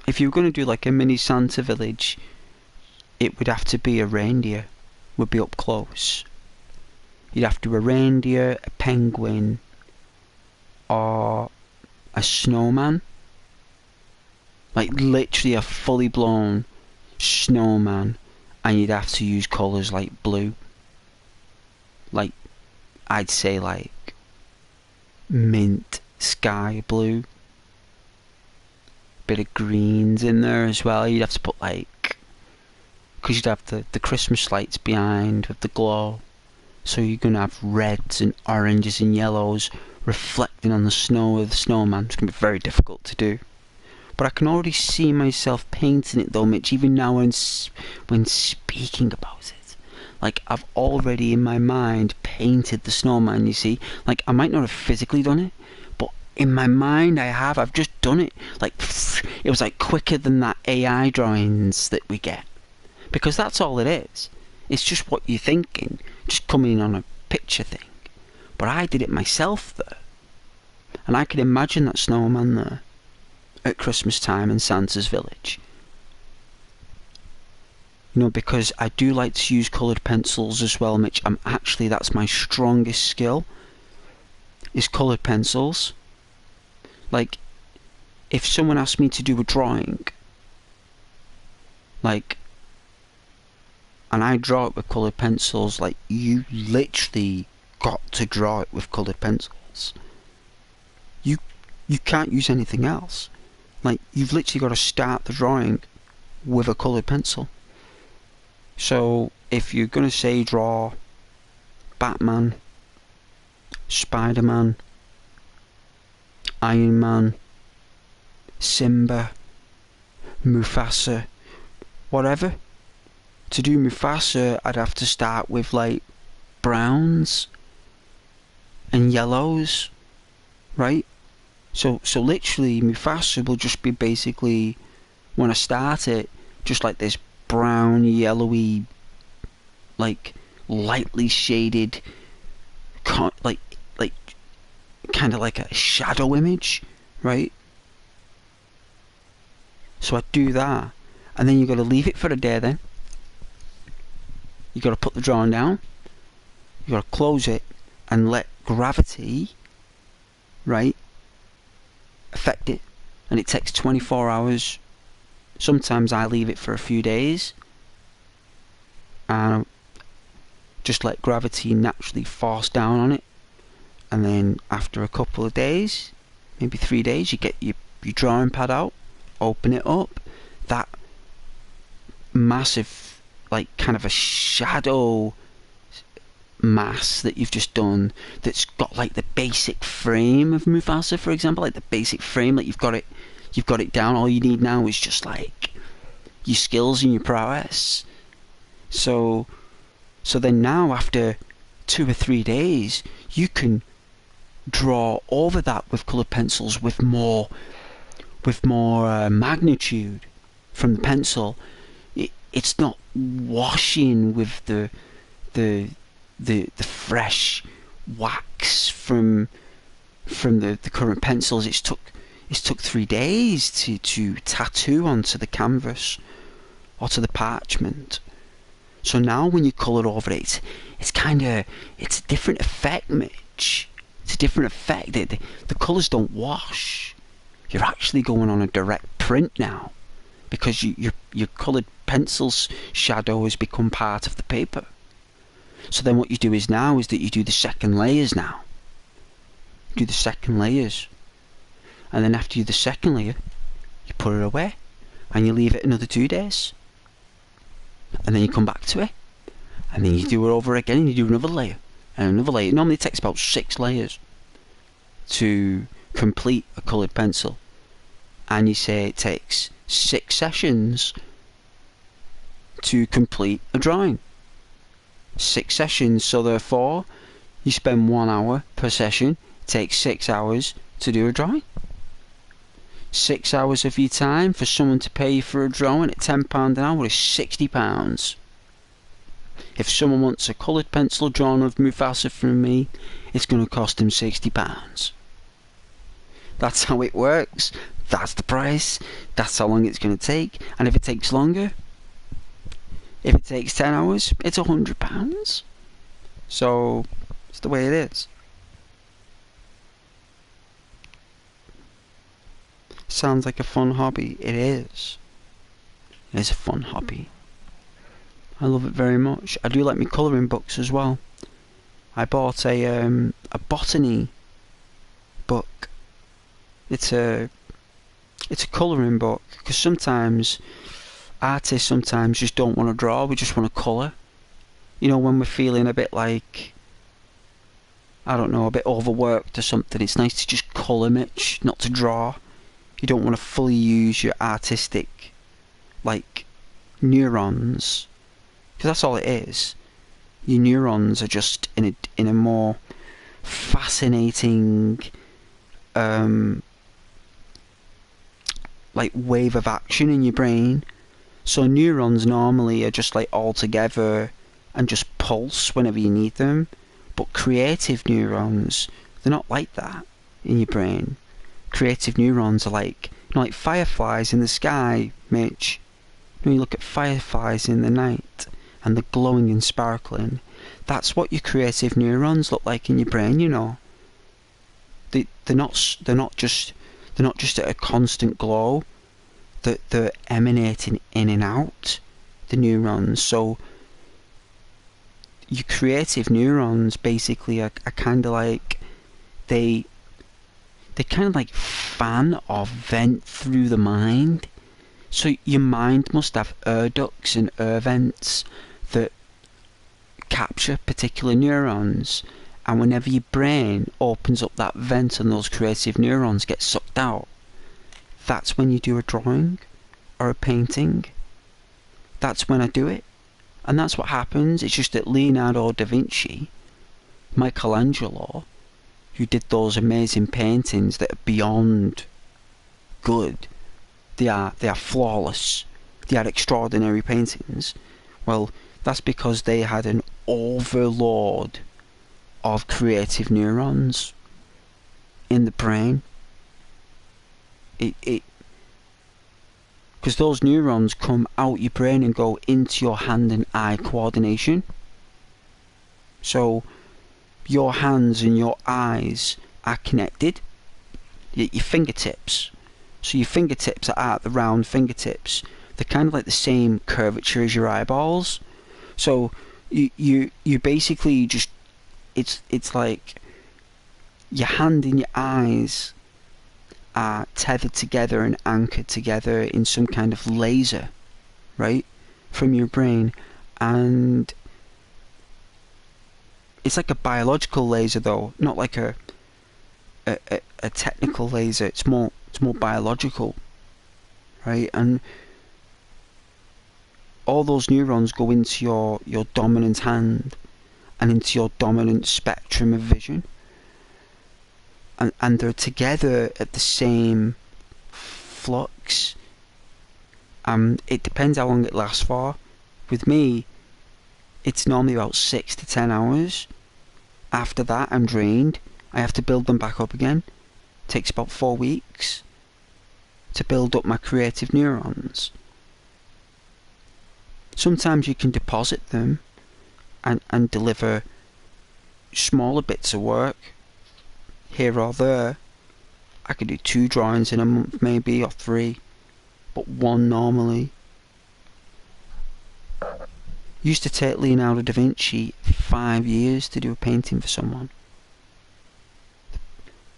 if you were going to do like a mini Santa village, it would have to be a reindeer, would be up close. You'd have to do a reindeer, a penguin, or a snowman. Like literally a fully blown snowman, and you'd have to use colours like blue. Like, I'd say like mint sky blue. Bit of greens in there as well. You'd have to put like, because you'd have the Christmas lights behind with the glow. So you're going to have reds and oranges and yellows reflecting on the snow of the snowman. It's going to be very difficult to do. But I can already see myself painting it though, Mitch, even now when speaking about it. Like, I've already in my mind painted the snowman, you see. Like, I might not have physically done it, but in my mind I've just done it. Like, it was like quicker than that AI drawings that we get. Because that's all it is. It's just what you're thinking, just coming on a picture thing. But I did it myself there. And I can imagine that snowman there at Christmas time in Santa's village. You know, because I do like to use coloured pencils as well, Mitch. That's my strongest skill, is coloured pencils. Like, if someone asked me to do a drawing, like, and I draw it with coloured pencils, like, you literally got to draw it with coloured pencils. You can't use anything else. Like, you've literally got to start the drawing with a coloured pencil. So, if you're going to say draw Batman, Spider-Man, Iron Man, Simba, Mufasa, whatever. To do Mufasa, I'd have to start with like browns and yellows, right? So literally Mufasa will just be basically, when I start it, just like this brown, yellowy, like lightly shaded, like kind of like a shadow image, right? So I do that, and then you got to leave it for a day. Then you got to put the drawing down. You got to close it and let gravity, right, affect it. And it takes 24 hours. Sometimes I leave it for a few days and just let gravity naturally force down on it. And then after a couple of days, maybe 3 days, you get your drawing pad out, open it up. That massive, like, kind of a shadow mass that you've just done, that's got like the basic frame of Mufasa, for example, like the basic frame, like you've got it down. All you need now is just like your skills and your prowess. So then now, after 2 or 3 days, you can draw over that with coloured pencils with more magnitude from the pencil. It's not washing with the fresh wax from the current pencils. It's took 3 days to tattoo onto the canvas or to the parchment. So now when you colour over it, it's a different effect, Mitch. It's a different effect. The colours don't wash. You're actually going on a direct print now, because your coloured pencil's shadow has become part of the paper. So then what you do is that you do the second layers now. You do the second layers. And then after you do the second layer, you put it away. And you leave it another 2 days. And then you come back to it. And then you do it over again, and you do another layer. And another layer. It normally takes about 6 layers to complete a coloured pencil. And you say it takes 6 sessions to complete a drawing. 6 sessions, so therefore you spend 1 hour per session. It takes 6 hours to do a drawing. 6 hours of your time for someone to pay you for a drawing at £10 an hour is £60. If someone wants a coloured pencil drawn of Mufasa from me, it's going to cost them £60. That's how it works. That's the price. That's how long it's going to take. And if it takes longer, if it takes 10 hours, it's £100. So, it's the way it is. Sounds like a fun hobby. It is. It is a fun hobby. I love it very much. I do like my colouring books as well. I bought a botany book. It's a colouring book, because sometimes artists just don't want to draw. We just want to colour. You know, when we're feeling a bit like, I don't know, a bit overworked or something, it's nice to just colour, Mitch, not to draw. You don't want to fully use your artistic, like, neurons, because that's all it is. Your neurons are just in a more fascinating, like, wave of action in your brain. So neurons normally are just like all together and just pulse whenever you need them. But creative neurons, they're not like that in your brain. Creative neurons are like, like fireflies in the sky, Mitch. You look at fireflies in the night and they're glowing and sparkling. That's what your creative neurons look like in your brain, you know. They're not just at a constant glow. They're emanating in and out, the neurons. So your creative neurons basically are kind of like, they kind of like fan or vent through the mind. So your mind must have air ducts and air vents that capture particular neurons, and whenever your brain opens up that vent and those creative neurons get sucked out, that's when you do a drawing or a painting. That's when I do it. And that's what happens. It's just that Leonardo da Vinci, Michelangelo, who did those amazing paintings that are beyond good, they are flawless, they are extraordinary paintings. Well, that's because they had an overload of creative neurons in the brain. Because those neurons come out your brain and go into your hand and eye coordination. So your hands and your eyes are connected. Your fingertips. So your fingertips are at the round fingertips. They're kind of like the same curvature as your eyeballs. So you basically just, it's like your hand and your eyes are tethered together and anchored together in some kind of laser, right, from your brain. And it's like a biological laser, though, not like a technical laser. It's more biological, right? And all those neurons go into your dominant hand and into your dominant spectrum of vision. And they're together at the same flux. It depends how long it lasts for. With me, it's normally about 6 to 10 hours. After that, I'm drained. I have to build them back up again. Takes about 4 weeks to build up my creative neurons. Sometimes you can deposit them and deliver smaller bits of work here or there. I could do 2 drawings in a month maybe, or 3, but 1 normally. Used to take Leonardo da Vinci 5 years to do a painting for someone.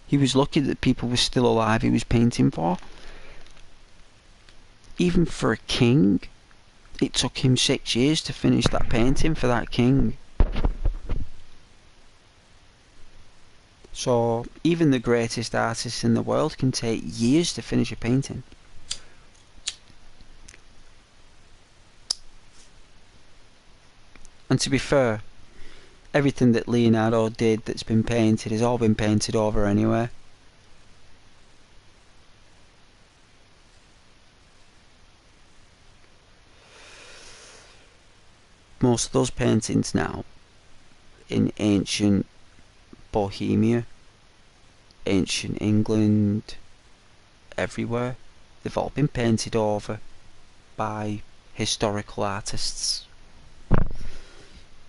He was lucky that people were still alive he was painting for. Even for a king, it took him 6 years to finish that painting for that king. So even the greatest artists in the world can take years to finish a painting. And to be fair, everything that Leonardo did that's been painted has all been painted over anyway. Most of those paintings now in ancient Bohemia, ancient England, everywhere, they've all been painted over by historical artists.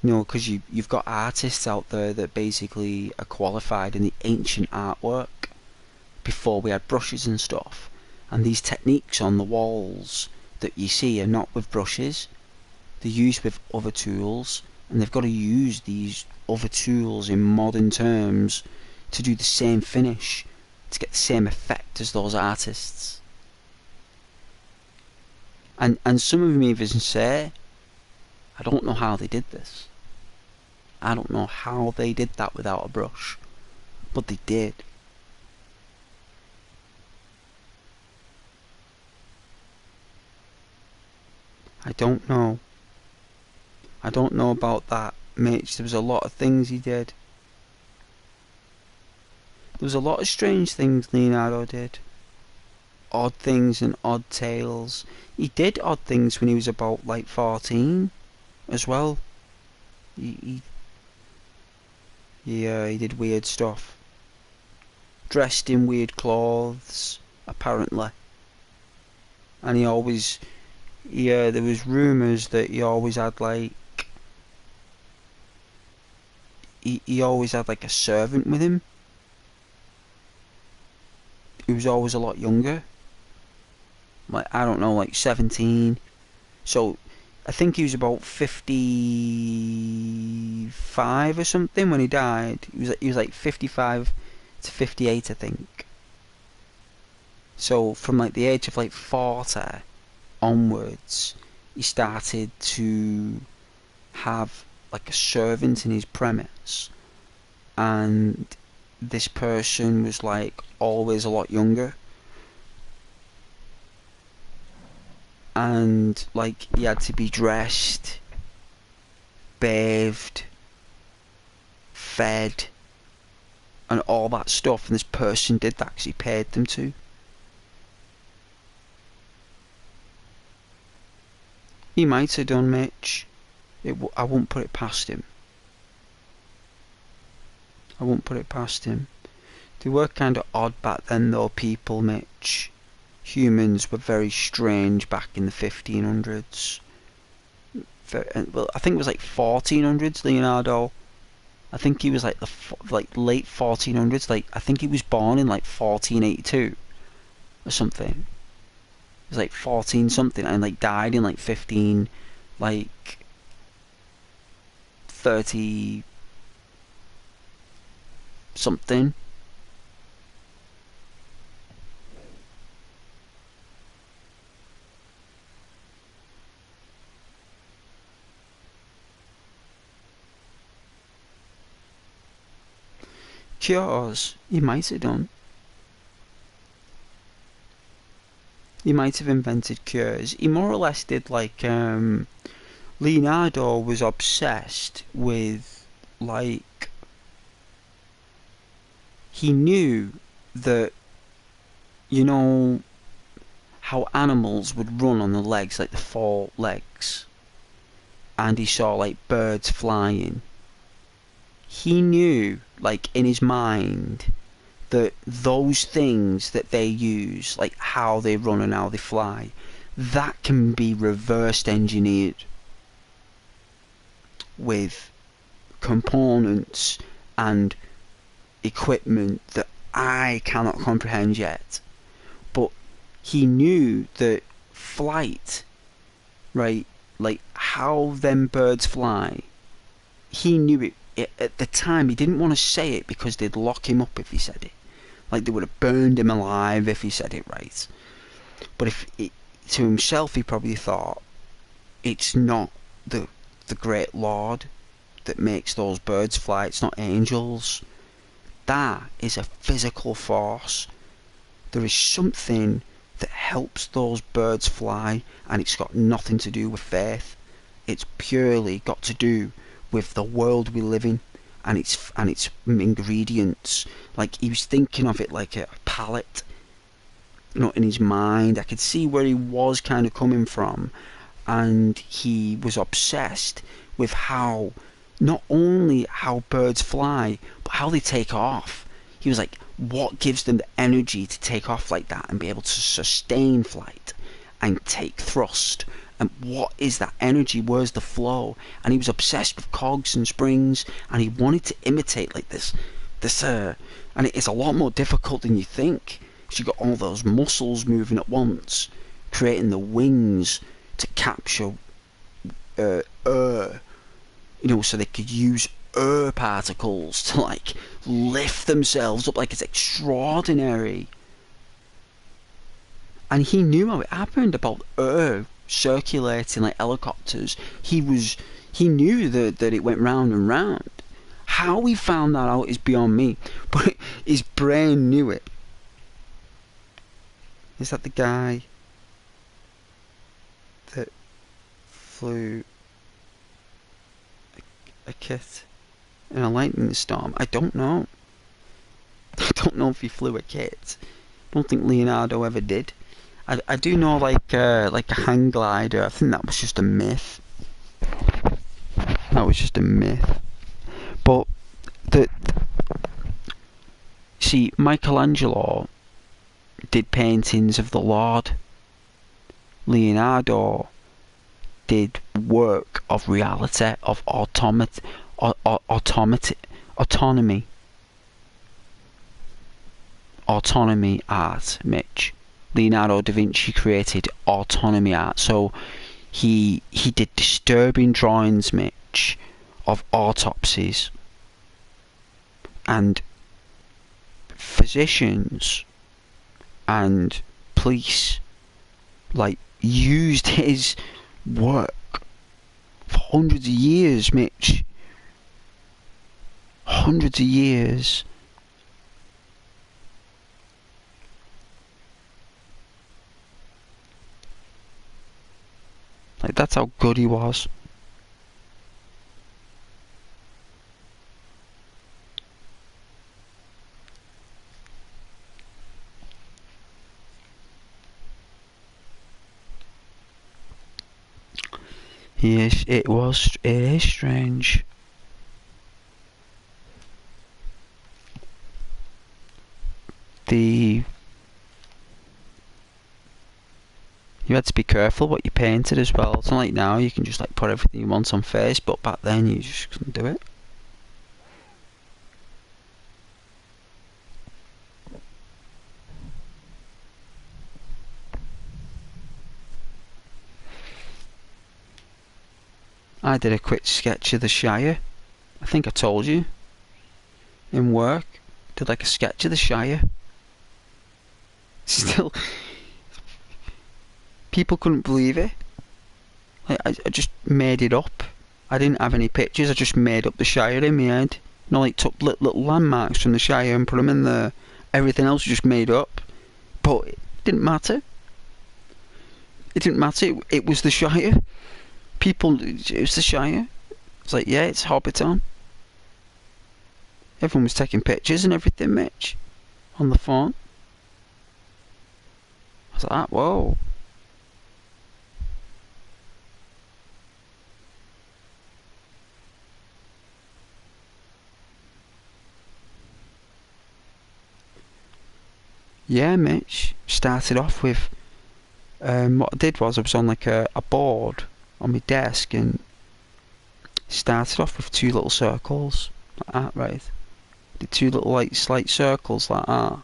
You know, because you've got artists out there that basically are qualified in the ancient artwork before we had brushes and stuff. And these techniques on the walls that you see are not with brushes. They're used with other tools, and they've got to use these other tools in modern terms to do the same finish, to get the same effect as those artists. And some of them even say, I don't know how they did this. I don't know how they did that without a brush, but they did. I don't know. I don't know about that, Mitch. There was a lot of things he did. There was a lot of strange things Leonardo did. Odd things and odd tales. He did odd things when he was about like 14 as well. He did weird stuff. Dressed in weird clothes, apparently. And he always, there was rumours that he always had like, he always had like a servant with him. He was always a lot younger. Like, I don't know, like 17. So, I think he was about 55 or something when he died. He was like 55 to 58, I think. So, from like the age of like 40 onwards, he started to have like a servant in his premise, and this person was like always a lot younger, and like he had to be dressed, bathed, fed, and all that stuff, and this person did that because he paid them to. He might have done, Mitch. I won't put it past him. I won't put it past him. They were kind of odd back then though, people, Mitch. Humans were very strange back in the 1500s. Well, I think it was like 1400s, Leonardo. I think he was like late 1400s. Like, I think he was born in like 1482 or something. It was like 14 something, and like died in like 15, like 30 something. Cures, he might have done. He might have invented cures. He more or less did like, Leonardo was obsessed with, like, he knew that, you know, how animals would run on the legs, like the 4 legs, and he saw like birds flying, he knew, like, in his mind, that those things that they use, like how they run and how they fly, that can be reversed engineered with components and equipment that I cannot comprehend yet. But he knew that flight, right, like how them birds fly, he knew it. At the time, he didn't want to say it because they'd lock him up if he said it. Like, they would have burned him alive if he said it right. But to himself, he probably thought, it's not the great Lord that makes those birds fly. It's not angels. That is a physical force. There is something that helps those birds fly, and it's got nothing to do with faith. It's purely got to do with the world we live in, and its ingredients. Like, he was thinking of it like a palette, you know, in his mind. I could see where he was kind of coming from, and he was obsessed with how, not only how birds fly, but how they take off. He was like, what gives them the energy to take off like that and be able to sustain flight and take thrust? And what is that energy? Where's the flow? And he was obsessed with cogs and springs, and he wanted to imitate like this, and it's a lot more difficult than you think. You've got all those muscles moving at once, creating the wings to capture air, you know, so they could use air particles to, like, lift themselves up. Like, it's extraordinary. And he knew how it happened about air circulating like helicopters. He knew that it went round and round. How he found that out is beyond me, but his brain knew it. Is that the guy that flew a kit in a lightning storm? I don't know. I don't know if he flew a kit. I don't think Leonardo ever did. I do know, like a hang glider. I think that was just a myth. That was just a myth. But see, Michelangelo did paintings of the Lord. Leonardo did work of reality, of autonomy. Autonomy art, Mitch. Leonardo da Vinci created autonomy art. So he did disturbing drawings, Mitch, of autopsies. And physicians and police, like, used his work for hundreds of years, Mitch. Hundreds of years. Like, that's how good he was. Yes, it is strange. You had to be careful what you painted as well. It's not like now you can just, like, put everything you want on Facebook. Back then you just couldn't do it. I did a quick sketch of the Shire. I think I told you. In work. Did like a sketch of the Shire. Still, people couldn't believe it. I just made it up. I didn't have any pictures. I just made up the Shire in my head. You know, like, took little landmarks from the Shire and put them in there. Everything else was just made up. But it didn't matter. It didn't matter. It was the Shire. People, it was the Shire. It's like, yeah, it's Hobbiton. Everyone was taking pictures and everything, Mitch, on the phone. I was like, whoa. Yeah, Mitch. Started off with what I did was I was on like a board on my desk and started off with 2 little circles like that, right? Did 2 little like slight circles like that,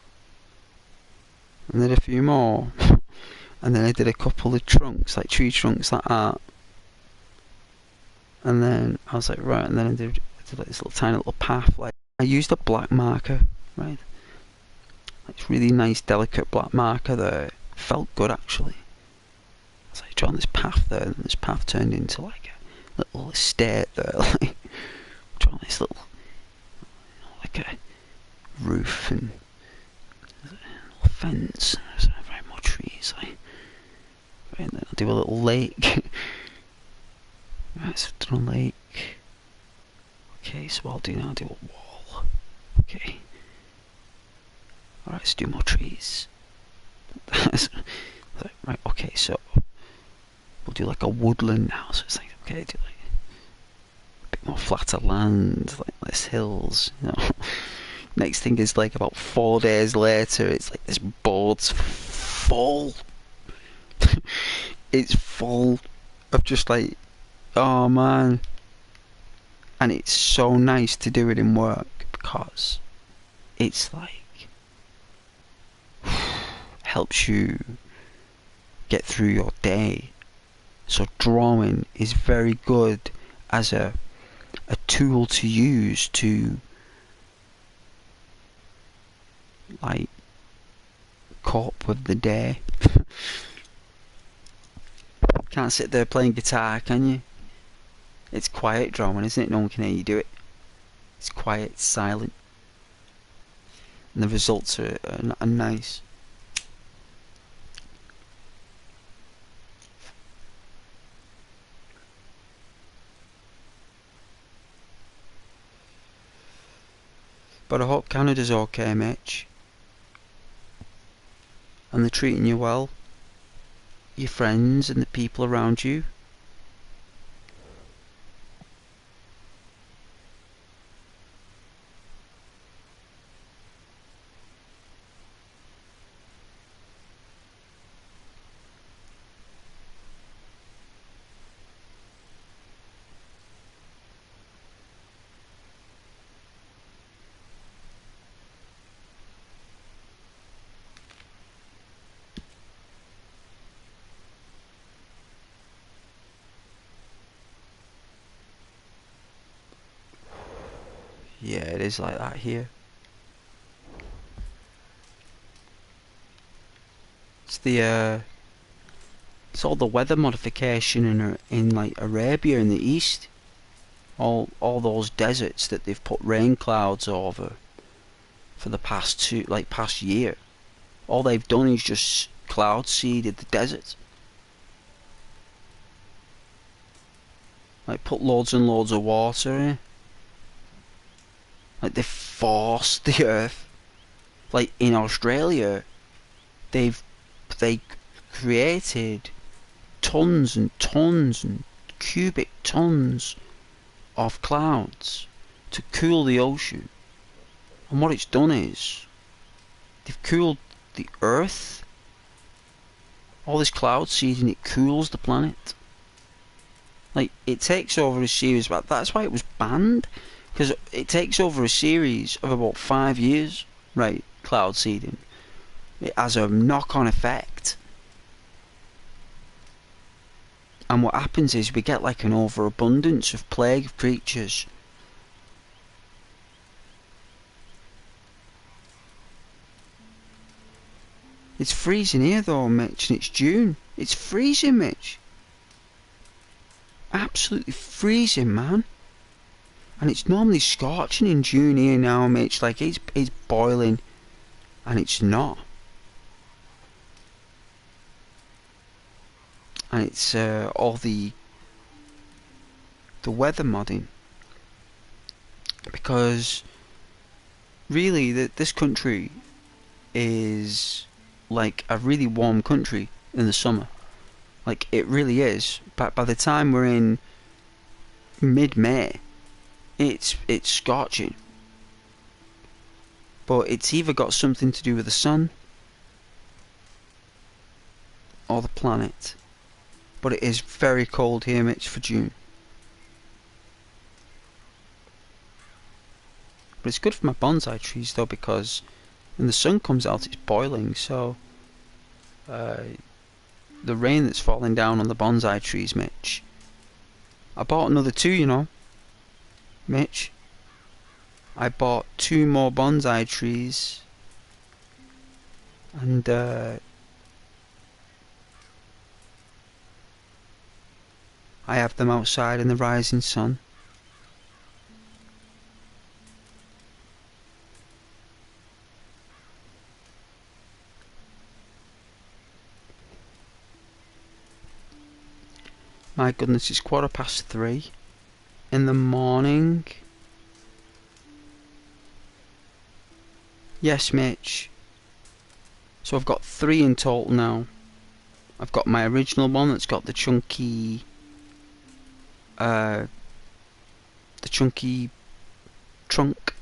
and then a few more, and then I did a couple of trunks, like tree trunks like that, and then I was like right, and then I did like this little tiny little path. Like I used a black marker, right? Like it's really nice, delicate black marker there. Felt good actually. So I drawn this path there, and this path turned into like a little estate there, like drawn this little, like a roof and a little fence. There's very more trees, like, and then I'll do a little lake. Right, so I've done a lake. Okay, so what I'll do now, I'll do a wall. Okay. Alright, let's do more trees. Right, okay, so we'll do like a woodland now, so it's like, okay, do like a bit more flatter land, like less hills, you know. Next thing is like about 4 days later, it's like this board's full. It's full of just like, oh man. And it's so nice to do it in work because it's like helps you get through your day. So drawing is very good as a tool to use to like cope with the day. Can't sit there playing guitar, can you? It's quiet drawing, isn't it? No one can hear you do it. It's quiet, it's silent, and the results are nice. But I hope Canada's okay, Mitch. And they're treating you well. Your friends and the people around you. Yeah, it is like that here. It's the it's all the weather modification in like Arabia in the east. All those deserts that they've put rain clouds over for the past year. All they've done is just cloud seeded the desert. Like put loads and loads of water in. Like they forced the earth. Like in Australia, they created tons and tons and cubic tons of clouds to cool the ocean. And what it's done is they've cooled the earth. All this cloud seeding, it cools the planet. Like it takes over a series, but that's why it was banned. Because it takes over a series of about 5 years, right, cloud seeding. It has a knock-on effect. And what happens is we get like an overabundance of plague creatures. It's freezing here though, Mitch, and it's June. It's freezing, Mitch. Absolutely freezing, man. And it's normally scorching in June here now, Mitch. Like it's boiling, and it's not. And it's all the weather modding, because really this country is like a really warm country in the summer. Like it really is. But by the time we're in mid-May, it's scorching. But it's either got something to do with the sun, or the planet. But it is very cold here, Mitch, for June. But it's good for my bonsai trees though, because when the sun comes out it's boiling, so the rain that's falling down on the bonsai trees, Mitch. I bought another 2, you know, Mitch. I bought 2 more bonsai trees, and I have them outside in the rising sun. My goodness, it's 3:15 in the morning. Yes, Mitch. So I've got 3 in total now. I've got my original one that's got the chunky trunk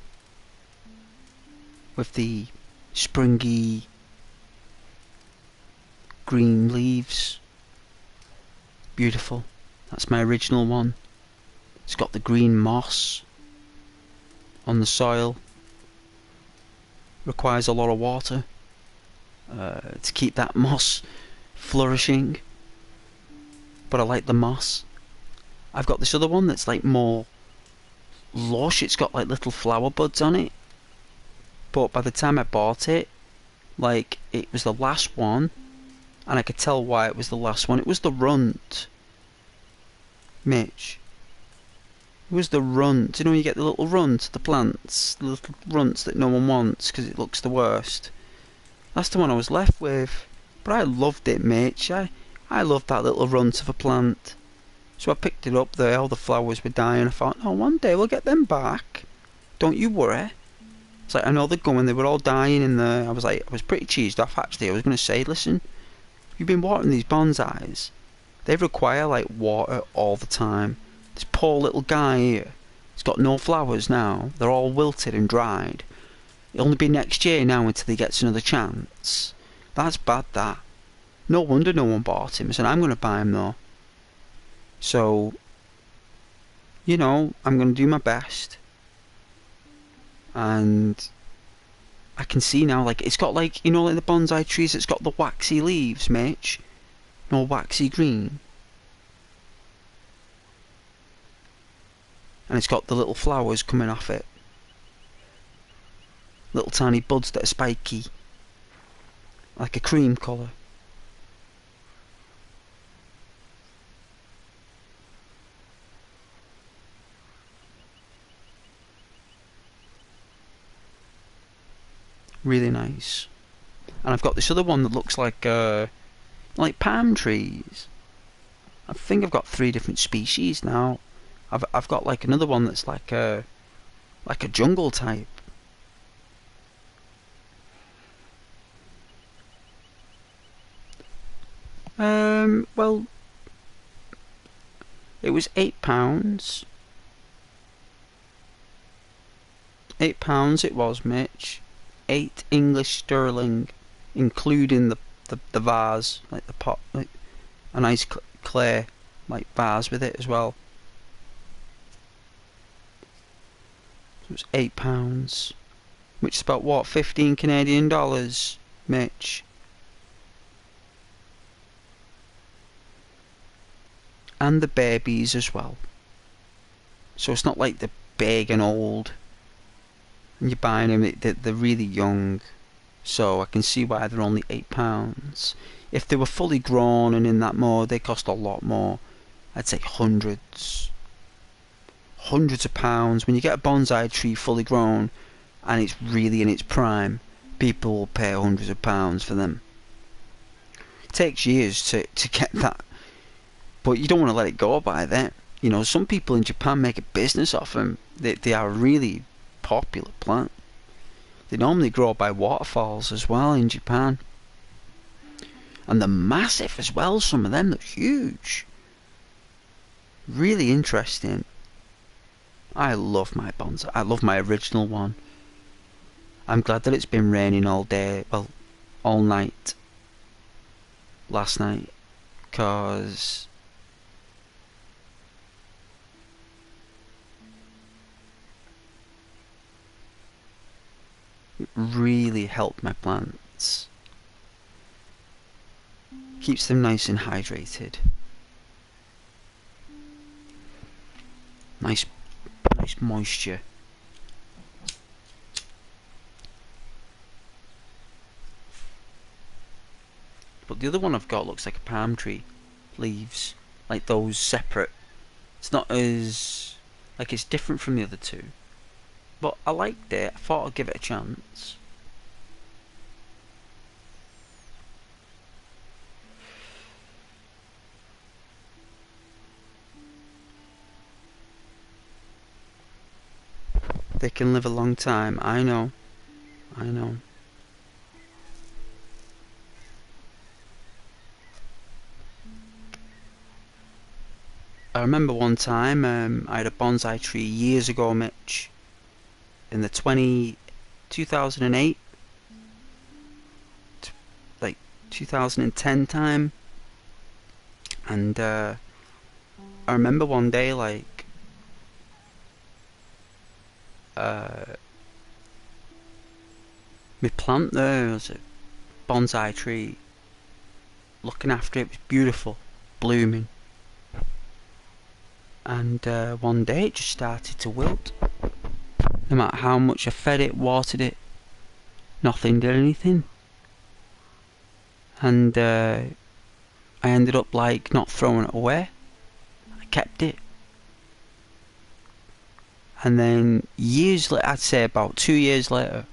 with the springy green leaves. Beautiful. That's my original one. It's got the green moss on the soil. Requires a lot of water to keep that moss flourishing. But I like the moss. I've got this other one that's like more lush. It's got like little flower buds on it. But by the time I bought it, like, it was the last one, and I could tell why it was the last one. It was the runt, Mitch. It was the runt. You know, you get the little runt, the plants, the little runts that no one wants because it looks the worst. That's the one I was left with. But I loved it, Mitch. I loved that little runt of a plant. So I picked it up there. All the flowers were dying. I thought, oh, one day we'll get them back. Don't you worry. It's like, I know they're going. They were all dying in there. I was pretty cheesed off, actually. I was going to say, listen, you've been watering these bonsais. They require, like, water all the time. This poor little guy here, he's got no flowers now. They're all wilted and dried. It'll only be next year now until he gets another chance. That's bad, that. No wonder no one bought him. I said, I'm going to buy him, though. So, you know, I'm going to do my best. And I can see now, like, it's got, like, you know, like the bonsai trees, it's got the waxy leaves, Mitch. No, waxy green. And it's got the little flowers coming off it. Little tiny buds that are spiky. Like a cream colour. Really nice. And I've got this other one that looks like palm trees. I think I've got 3 different species now. I've got like another one that's like a jungle type. Well, it was £8. £8 it was, Mitch. 8 English sterling, including the vase, like the pot, like a nice clay like vase with it as well. So it was £8, which is about what, 15 Canadian dollars, Mitch. And the babies as well. So it's not like they're big and old. And you're buying them, they're really young. So I can see why they're only £8. If they were fully grown and in that mode, they cost a lot more. I'd say hundreds of pounds. When you get a bonsai tree fully grown and it's really in its prime, people will pay hundreds of pounds for them. It takes years to get that, but you don't want to let it go by that. You know, some people in Japan make a business off them. They are a really popular plant. They normally grow by waterfalls as well in Japan. And they're massive as well, some of them. They're huge. Really interesting. I love my bonsai. I love my original one. I'm glad that it's been raining all day. Well, all night. last night, because it really helped my plants. Keeps them nice and hydrated. Nice moisture. But the other one I've got looks like a palm tree. Leaves. Like those separate. It's not as... like it's different from the other two. But I liked it. I thought I'd give it a chance. They can live a long time. I know. I know. I remember one time I had a bonsai tree years ago, Mitch, in the 2008, like 2010 time, and I remember one day like my plant there was a bonsai tree, looking after it, was beautiful, blooming. And one day it just started to wilt. No matter how much I fed it, watered it, nothing did anything. And I ended up like not throwing it away. I kept it. And then years later, I'd say about 2 years later,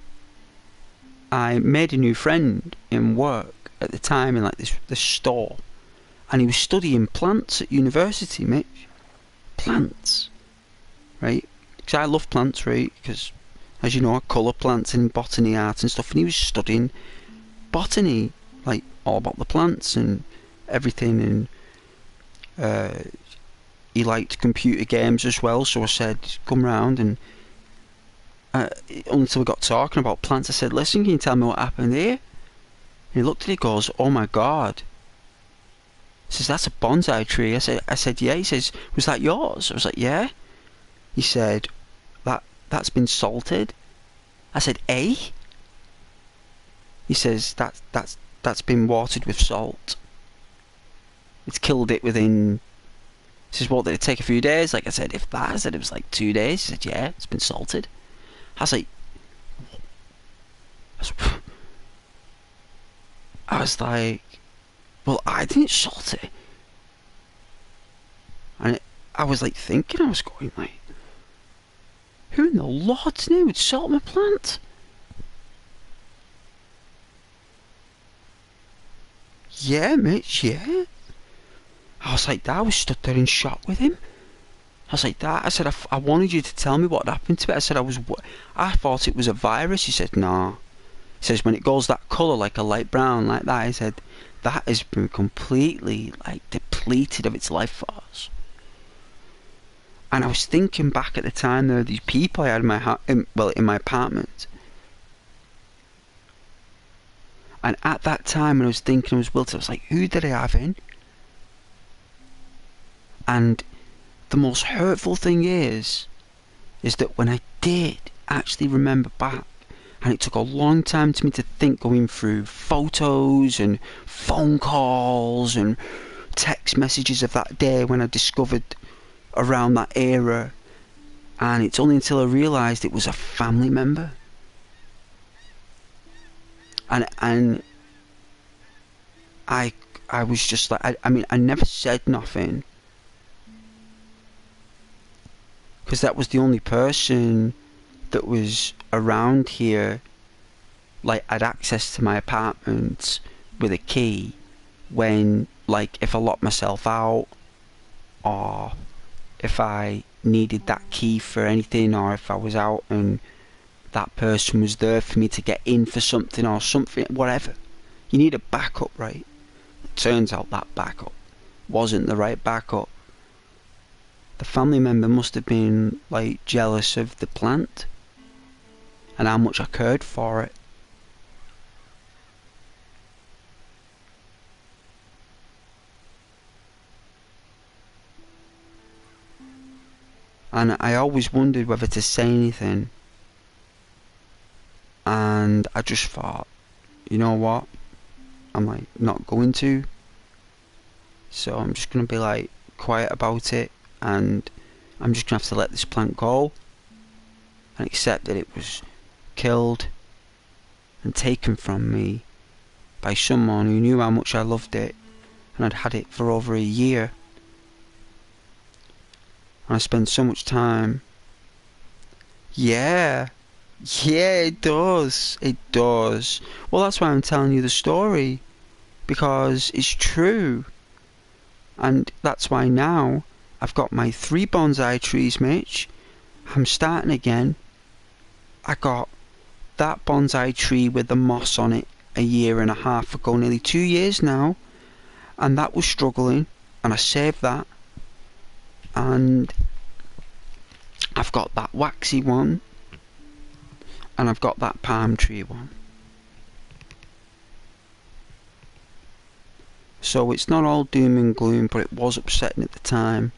I made a new friend in work at the time in like this store. And he was studying plants at university, Mitch. Plants, right? Because I love plants, right? Because, as you know, I colour plants in botany art and stuff, and he was studying botany, like all about the plants and everything, and he liked computer games as well, so I said, come round, and until we got talking about plants, I said, listen, can you tell me what happened here? And he looked at it, goes, oh my god. He says, that's a bonsai tree. I said, yeah. He says, was that yours? I was like, yeah. He said, that's been salted. I said, eh? He says, that's been watered with salt. It's killed it within... He says, what, did it take a few days? Like I said, if that, I said it was like 2 days. He said, yeah, it's been salted. I was like... I was like... well, I didn't salt it. And I was like thinking, I was going like, who in the Lord's name would salt my plant? Yeah, Mitch, yeah. I was like that, I was stood there in shock with him. I was like that, I said, I wanted you to tell me what happened to it. I said, I thought it was a virus. He said, no. He says, when it goes that colour, like a light brown, like that, he said, that has been completely like depleted of its life force. And I was thinking back at the time, there were these people I had in my in my apartment. And at that time when I was thinking I was wilted, I was like, who did I have in? And the most hurtful thing is that when I did actually remember back, and it took a long time to me to think, going through photos and phone calls and text messages of that day when I discovered around that era, and it's only until I realised it was a family member. And I was just like, I mean, I never said nothing, because that was the only person that was around here, like had access to my apartment with a key when, like, if I locked myself out, or if I needed that key for anything, or if I was out and that person was there for me to get in for something or something, whatever. You need a backup, right? It turns out that backup wasn't the right backup. The family member must have been like jealous of the plant and how much I cared for it. and I always wondered whether to say anything, and I just thought, you know what, I'm like not going to, so I'm just gonna be like quiet about it, and I'm just gonna have to let this plant go and accept that it was killed and taken from me by someone who knew how much I loved it, and I'd had it for over a year, and I spent so much time. Yeah, it does, well, that's why I'm telling you the story, because it's true. And that's why now I've got my 3 bonsai trees, Mitch. I'm starting again. I got that bonsai tree with the moss on it a year and a half ago, nearly 2 years now, and that was struggling, and I saved that. And I've got that waxy one, and I've got that palm tree one. So it's not all doom and gloom, but it was upsetting at the time.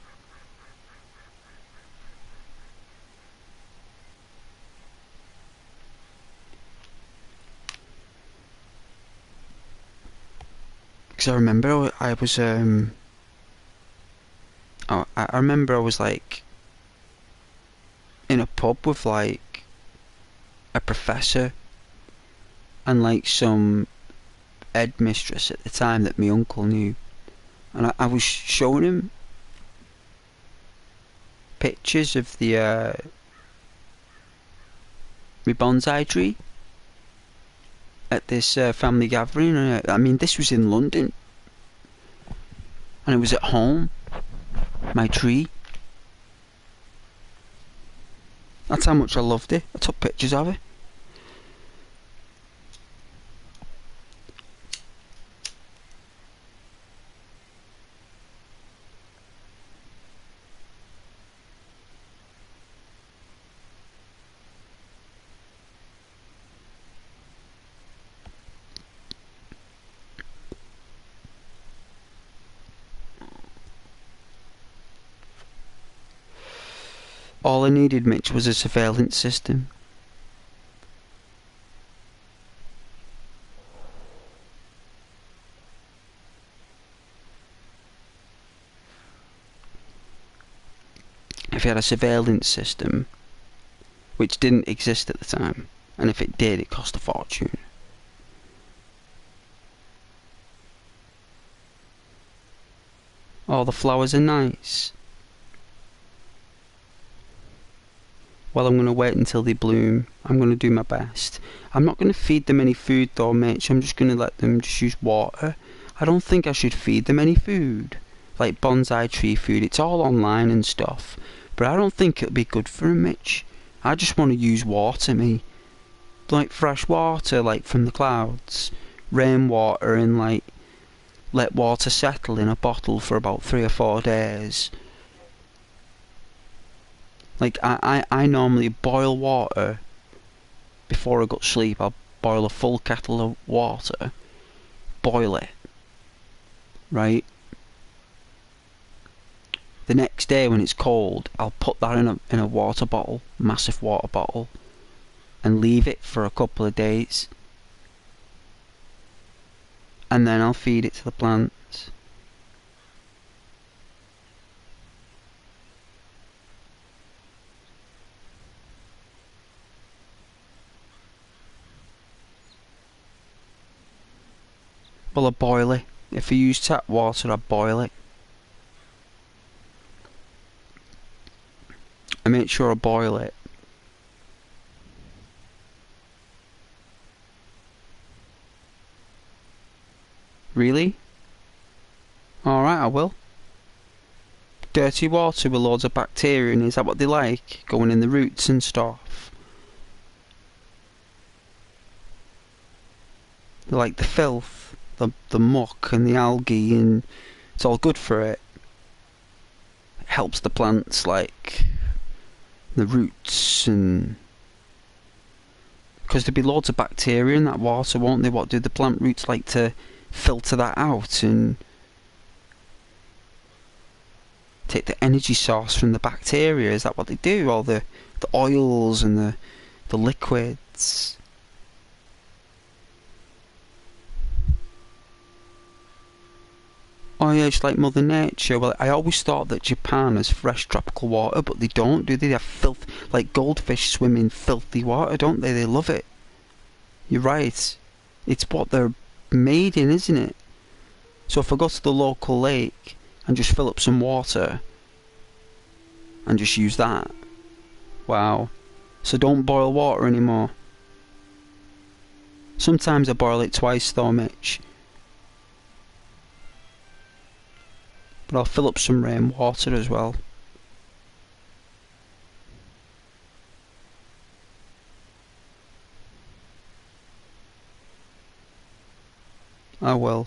Because I remember I was I remember I was like in a pub with like a professor and like some headmistress at the time that my uncle knew, and I was showing him pictures of the my bonsai tree at this family gathering. I mean, this was in London, and it was at home, my tree. That's how much I loved it. I took pictures of it. All I needed, Mitch, was a surveillance system. If you had a surveillance system, which didn't exist at the time, and if it did, it cost a fortune. Oh, the flowers are nice. Well, I'm going to wait until they bloom. I'm going to do my best. I'm not going to feed them any food though, Mitch. I'm just going to let them just use water. I don't think I should feed them any food. Like bonsai tree food. It's all online and stuff. But I don't think it'll be good for them, Mitch. I just want to use water, me. Like fresh water, like from the clouds. Rainwater, and like let water settle in a bottle for about 3 or 4 days. Like, I normally boil water before I go to sleep. I'll boil a full kettle of water, boil it, right? The next day when it's cold, I'll put that in a water bottle, massive water bottle, and leave it for a couple of days. And then I'll feed it to the plants. Well, I boil it. If I use tap water, I boil it. I make sure I boil it. Really? Alright, I will. Dirty water with loads of bacteria in it, is that what they like? Going in the roots and stuff. They like the filth, the muck and the algae, and it's all good for it. It helps the plants, like the roots, and because there'd be loads of bacteria in that water, won't there? What do the plant roots like to filter that out? And take the energy source from the bacteria. Is that what they do? All the oils and the liquids. Oh yeah, it's like Mother Nature. Well, I always thought that Japan has fresh tropical water, but they don't, do they? They have filth, like goldfish swim in filthy water, don't they? They love it. You're right. It's what they're made in, isn't it? So if I go to the local lake and just fill up some water and just use that, wow. So don't boil water anymore. Sometimes I boil it twice though, Mitch. But I'll fill up some rainwater as well. I will.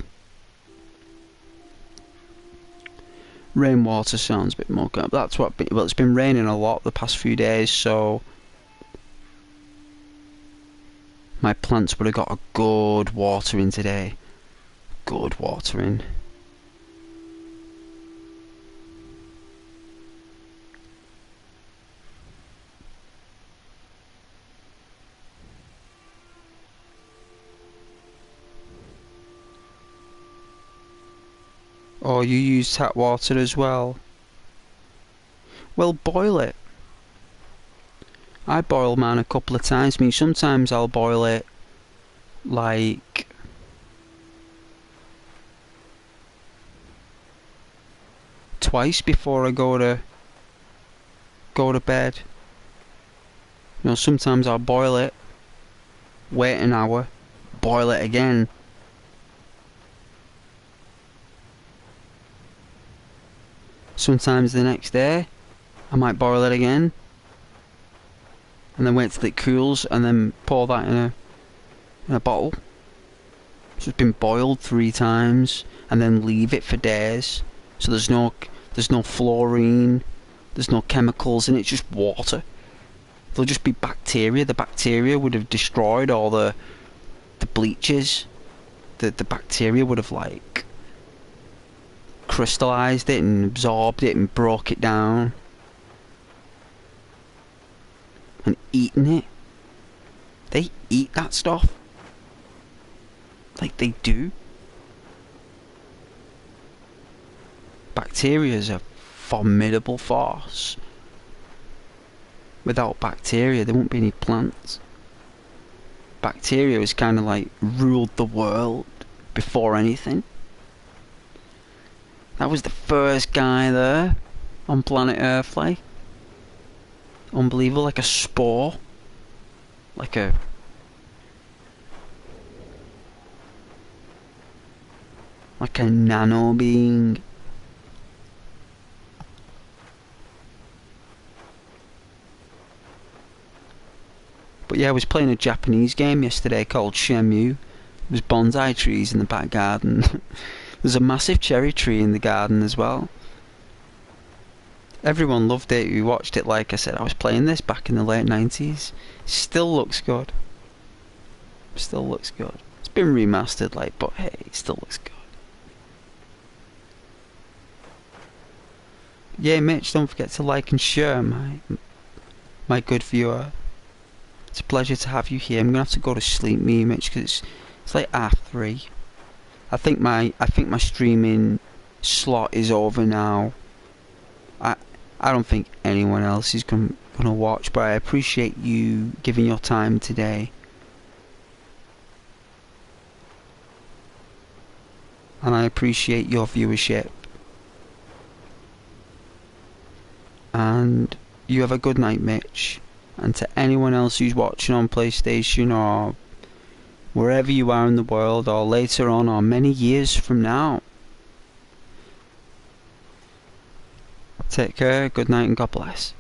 Rainwater sounds a bit more good. That's what. Well, it's been raining a lot the past few days, so my plants would have got a good watering today. Good watering. Oh, you use tap water as well? Well, boil it. I boil mine a couple of times. I mean, sometimes I'll boil it like twice before I go to bed. You know, sometimes I'll boil it, wait an hour, boil it again. Sometimes the next day I might boil it again and then wait till it cools and then pour that in a bottle. So it's been boiled 3 times and then leave it for days. So there's no fluorine, there's no chemicals in it, it's just water. There'll just be bacteria. The bacteria would have destroyed all the bleaches. The bacteria would have like crystallized it and absorbed it and broke it down and eaten it. They eat that stuff. Like they do. Bacteria is a formidable force. Without bacteria there won't be any plants. Bacteria is kind of like ruled the world before anything. That was the first guy there on planet Earth, like. Unbelievable, like a spore. Like a nano being. But yeah, I was playing a Japanese game yesterday called Shenmue. There was bonsai trees in the back garden. There's a massive cherry tree in the garden as well. Everyone loved it who watched it. Like I said, I was playing this back in the late 90s. Still looks good. Still looks good. It's been remastered, like, but hey, it still looks good. Yeah, Mitch, don't forget to like and share, my good viewer. It's a pleasure to have you here. I'm gonna have to go to sleep, Mitch, because it's like R3. I think my streaming slot is over now. I don't think anyone else is gonna watch, but I appreciate you giving your time today. And I appreciate your viewership. And you have a good night, Mitch. And to anyone else who's watching on PlayStation or wherever you are in the world, or later on, or many years from now, take care, good night, and God bless.